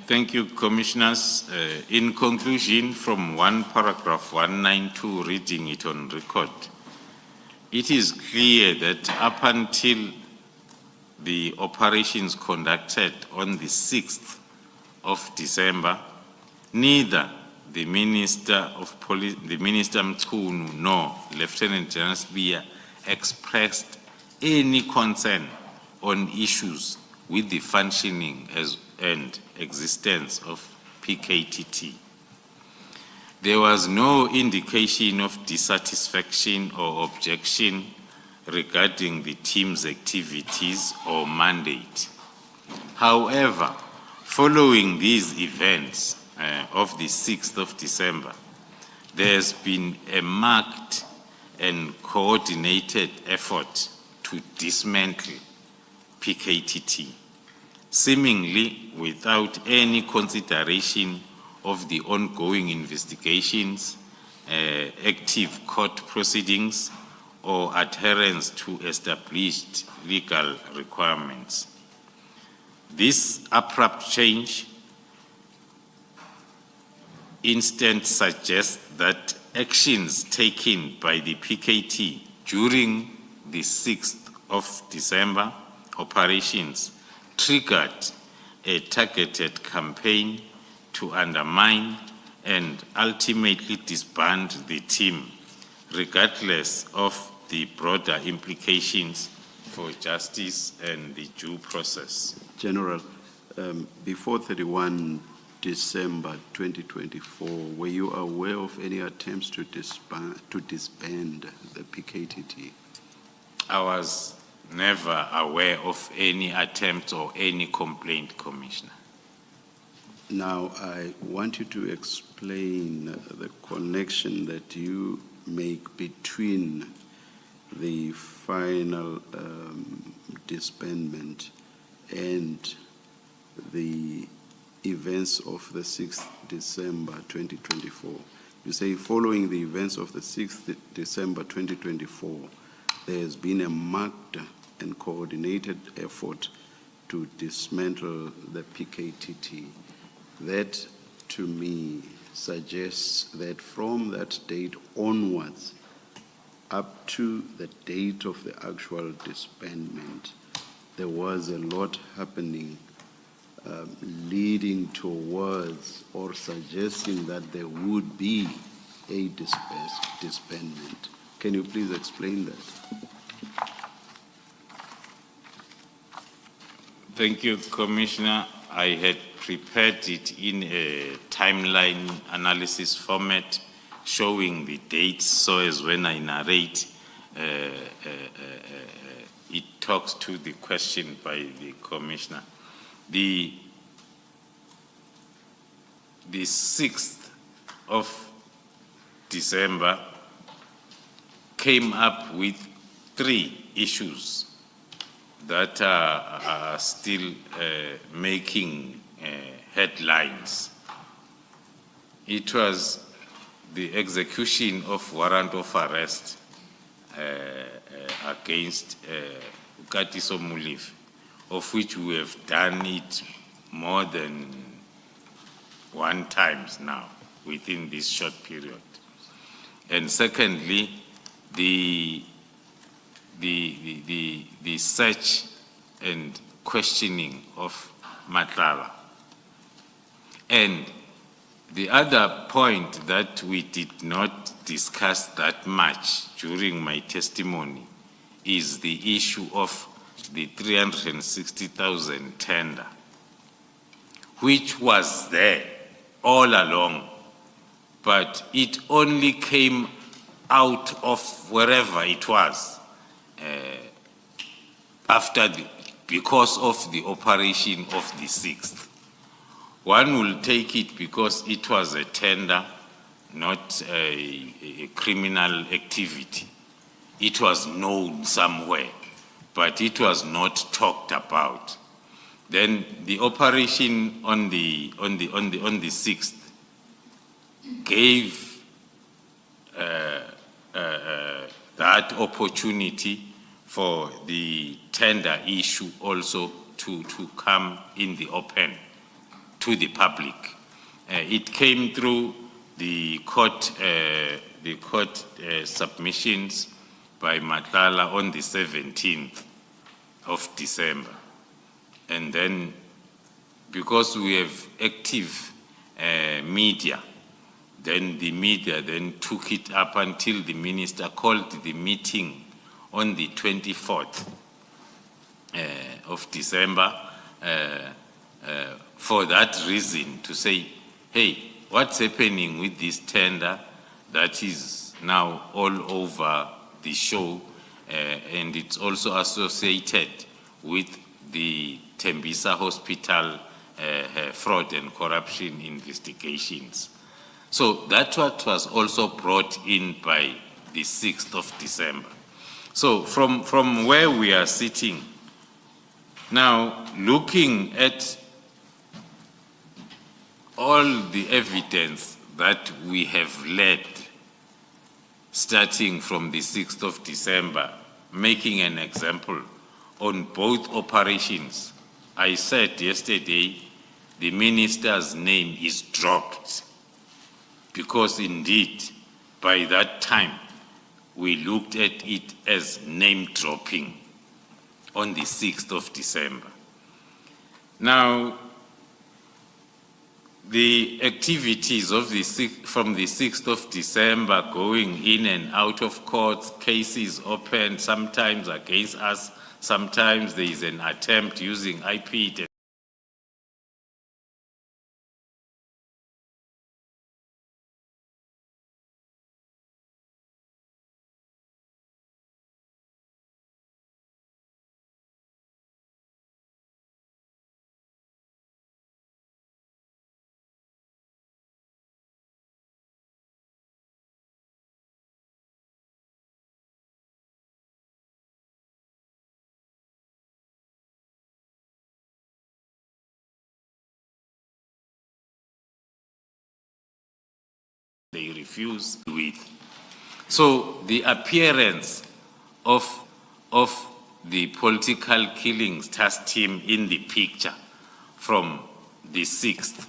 Thank you, Commissioners. In conclusion, from one paragraph 192, reading it on record, it is clear that up until the operations conducted on the 6th of December, neither the Minister of Police, the Minister Mchunu, nor Lieutenant General Spear expressed any concern on issues with the functioning and existence of PKTT. There was no indication of dissatisfaction or objection regarding the team's activities or mandate. However, following these events of the 6th of December, there's been a marked and coordinated effort to dismantle PKTT, seemingly without any consideration of the ongoing investigations, active court proceedings, or adherence to established legal requirements. This abrupt change instead suggests that actions taken by the PKT during the 6th of December operations triggered a targeted campaign to undermine and ultimately disband the team, regardless of the broader implications for justice and the due process. General, before 31 December 2024, were you aware of any attempts to disband the PKTT? I was never aware of any attempt or any complaint, Commissioner. Now, I want you to explain the connection that you make between the final disbandment and the events of the 6th December 2024. You say following the events of the 6th December 2024, there has been a marked and coordinated effort to dismantle the PKTT. That, to me, suggests that from that date onwards, up to the date of the actual disbandment, there was a lot happening leading towards or suggesting that there would be a disbandment. Can you please explain that? Thank you, Commissioner. I had prepared it in a timeline analysis format showing the dates, so as when I narrate, it talks to the question by the Commissioner. The 6th of December came up with 3 issues that are still making headlines. It was the execution of warrant of arrest against Katiso Muliv, of which we have done it more than 1 time now within this short period. And secondly, the search and questioning of Madlanga. And the other point that we did not discuss that much during my testimony is the issue of the 360,000 tender, which was there all along, but it only came out of wherever it was because of the operation of the 6th. one will take it because it was a tender, not a criminal activity. It was known somewhere, but it was not talked about. Then the operation on the 6th gave that opportunity for the tender issue also to come in the open to the public. It came through the court submissions by Madlanga on the 17th of December. And then, because we have active media, then the media then took it up until the minister called the meeting on the 24th of December for that reason, to say, hey, what's happening with this tender that is now all over the show, and it's also associated with the Tembisa Hospital fraud and corruption investigations. So that's what was also brought in by the 6th of December. So from where we are sitting, now looking at all the evidence that we have led, starting from the 6th of December, making an example on both operations, I said yesterday the minister's name is dropped, because indeed by that time we looked at it as name dropping on the 6th of December. Now, the activities of from the 6th of December, going in and out of courts, cases opened, sometimes against us, sometimes there is an attempt using IP. They refuse with. So the appearance of the political killings task team in the picture from the 6th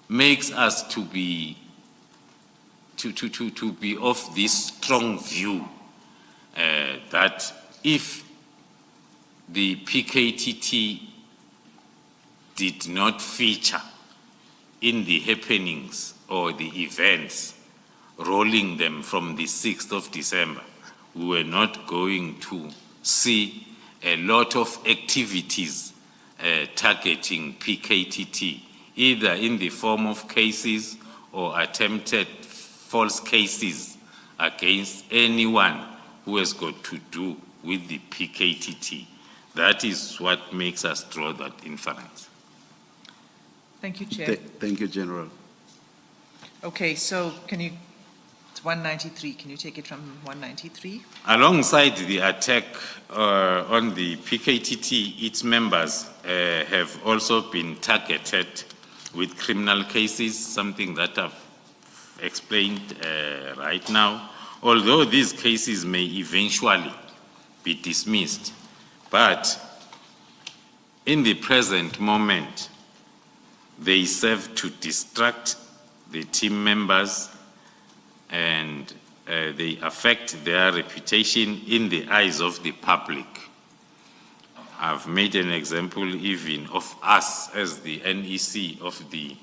makes us to be of this strong view that if the PKTT did not feature in the happenings or the events, rolling them from the 6th of December, we were not going to see a lot of activities targeting PKTT, either in the form of cases or attempted false cases against anyone who has got to do with the PKTT. That is what makes us draw that inference. Thank you, Chair. Thank you, General. Okay, so it's 193. Can you take it from 193? Alongside the attack on the PKTT, its members have also been targeted with criminal cases, something that I've explained right now. Although these cases may eventually be dismissed, but in the present moment, they serve to distract the team members, and they affect their reputation in the eyes of the public. I've made an example even of us as the NEC of the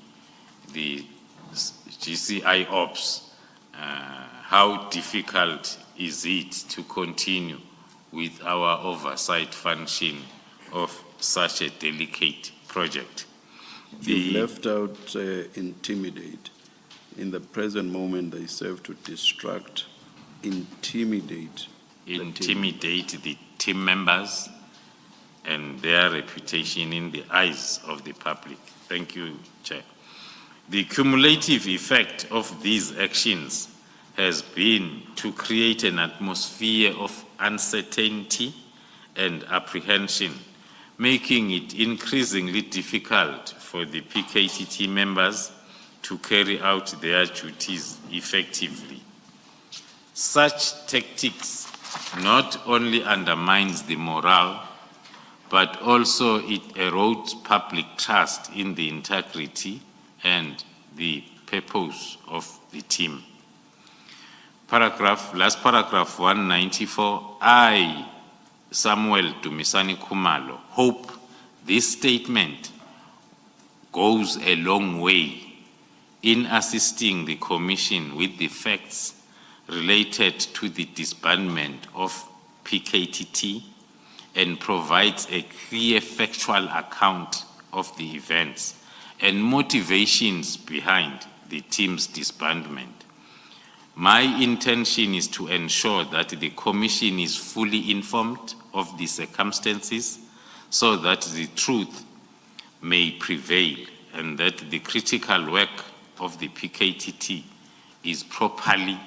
GCI Ops. How difficult is it to continue with our oversight function of such a delicate project? You left out intimidate. In the present moment, they serve to distract, intimidate the team members, and their reputation in the eyes of the public. Thank you, Chair. The cumulative effect of these actions has been to create an atmosphere of uncertainty and apprehension, making it increasingly difficult for the PKTT members to carry out their duties effectively. Such tactics not only undermines the morale, but also it erodes public trust in the integrity and the purpose of the team. Last paragraph 194, I, Samuel Dumisani Kumalo, hope this statement goes a long way in assisting the Commission with the facts related to the disbandment of PKTT and provides a clear factual account of the events and motivations behind the team's disbandment. My intention is to ensure that the Commission is fully informed of the circumstances so that the truth may prevail and that the critical work of the PKTT is properly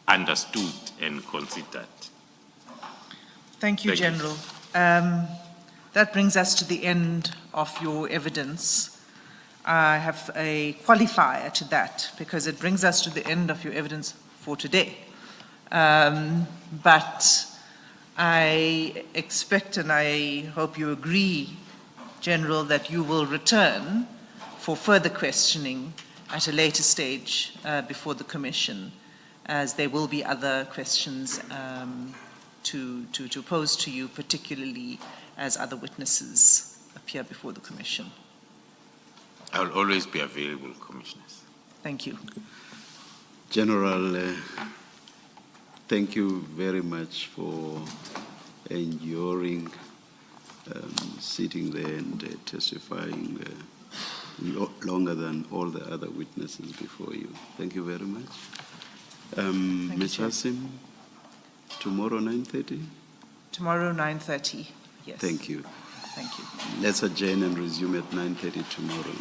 understood and considered. Thank you, General. That brings us to the end of your evidence. I have a qualifier to that because it brings us to the end of your evidence for today. But I expect and I hope you agree, General, that you will return for further questioning at a later stage before the Commission, as there will be other questions to pose to you, particularly as other witnesses appear before the Commission. I'll always be available, Commissioners. Thank you. General, thank you very much for enduring sitting there and testifying longer than all the other witnesses before you. Thank you very much. Ms. Hassim, tomorrow 9:30? Tomorrow 9:30, yes. Thank you. Thank you. Let's adjourn and resume at 9:30 tomorrow.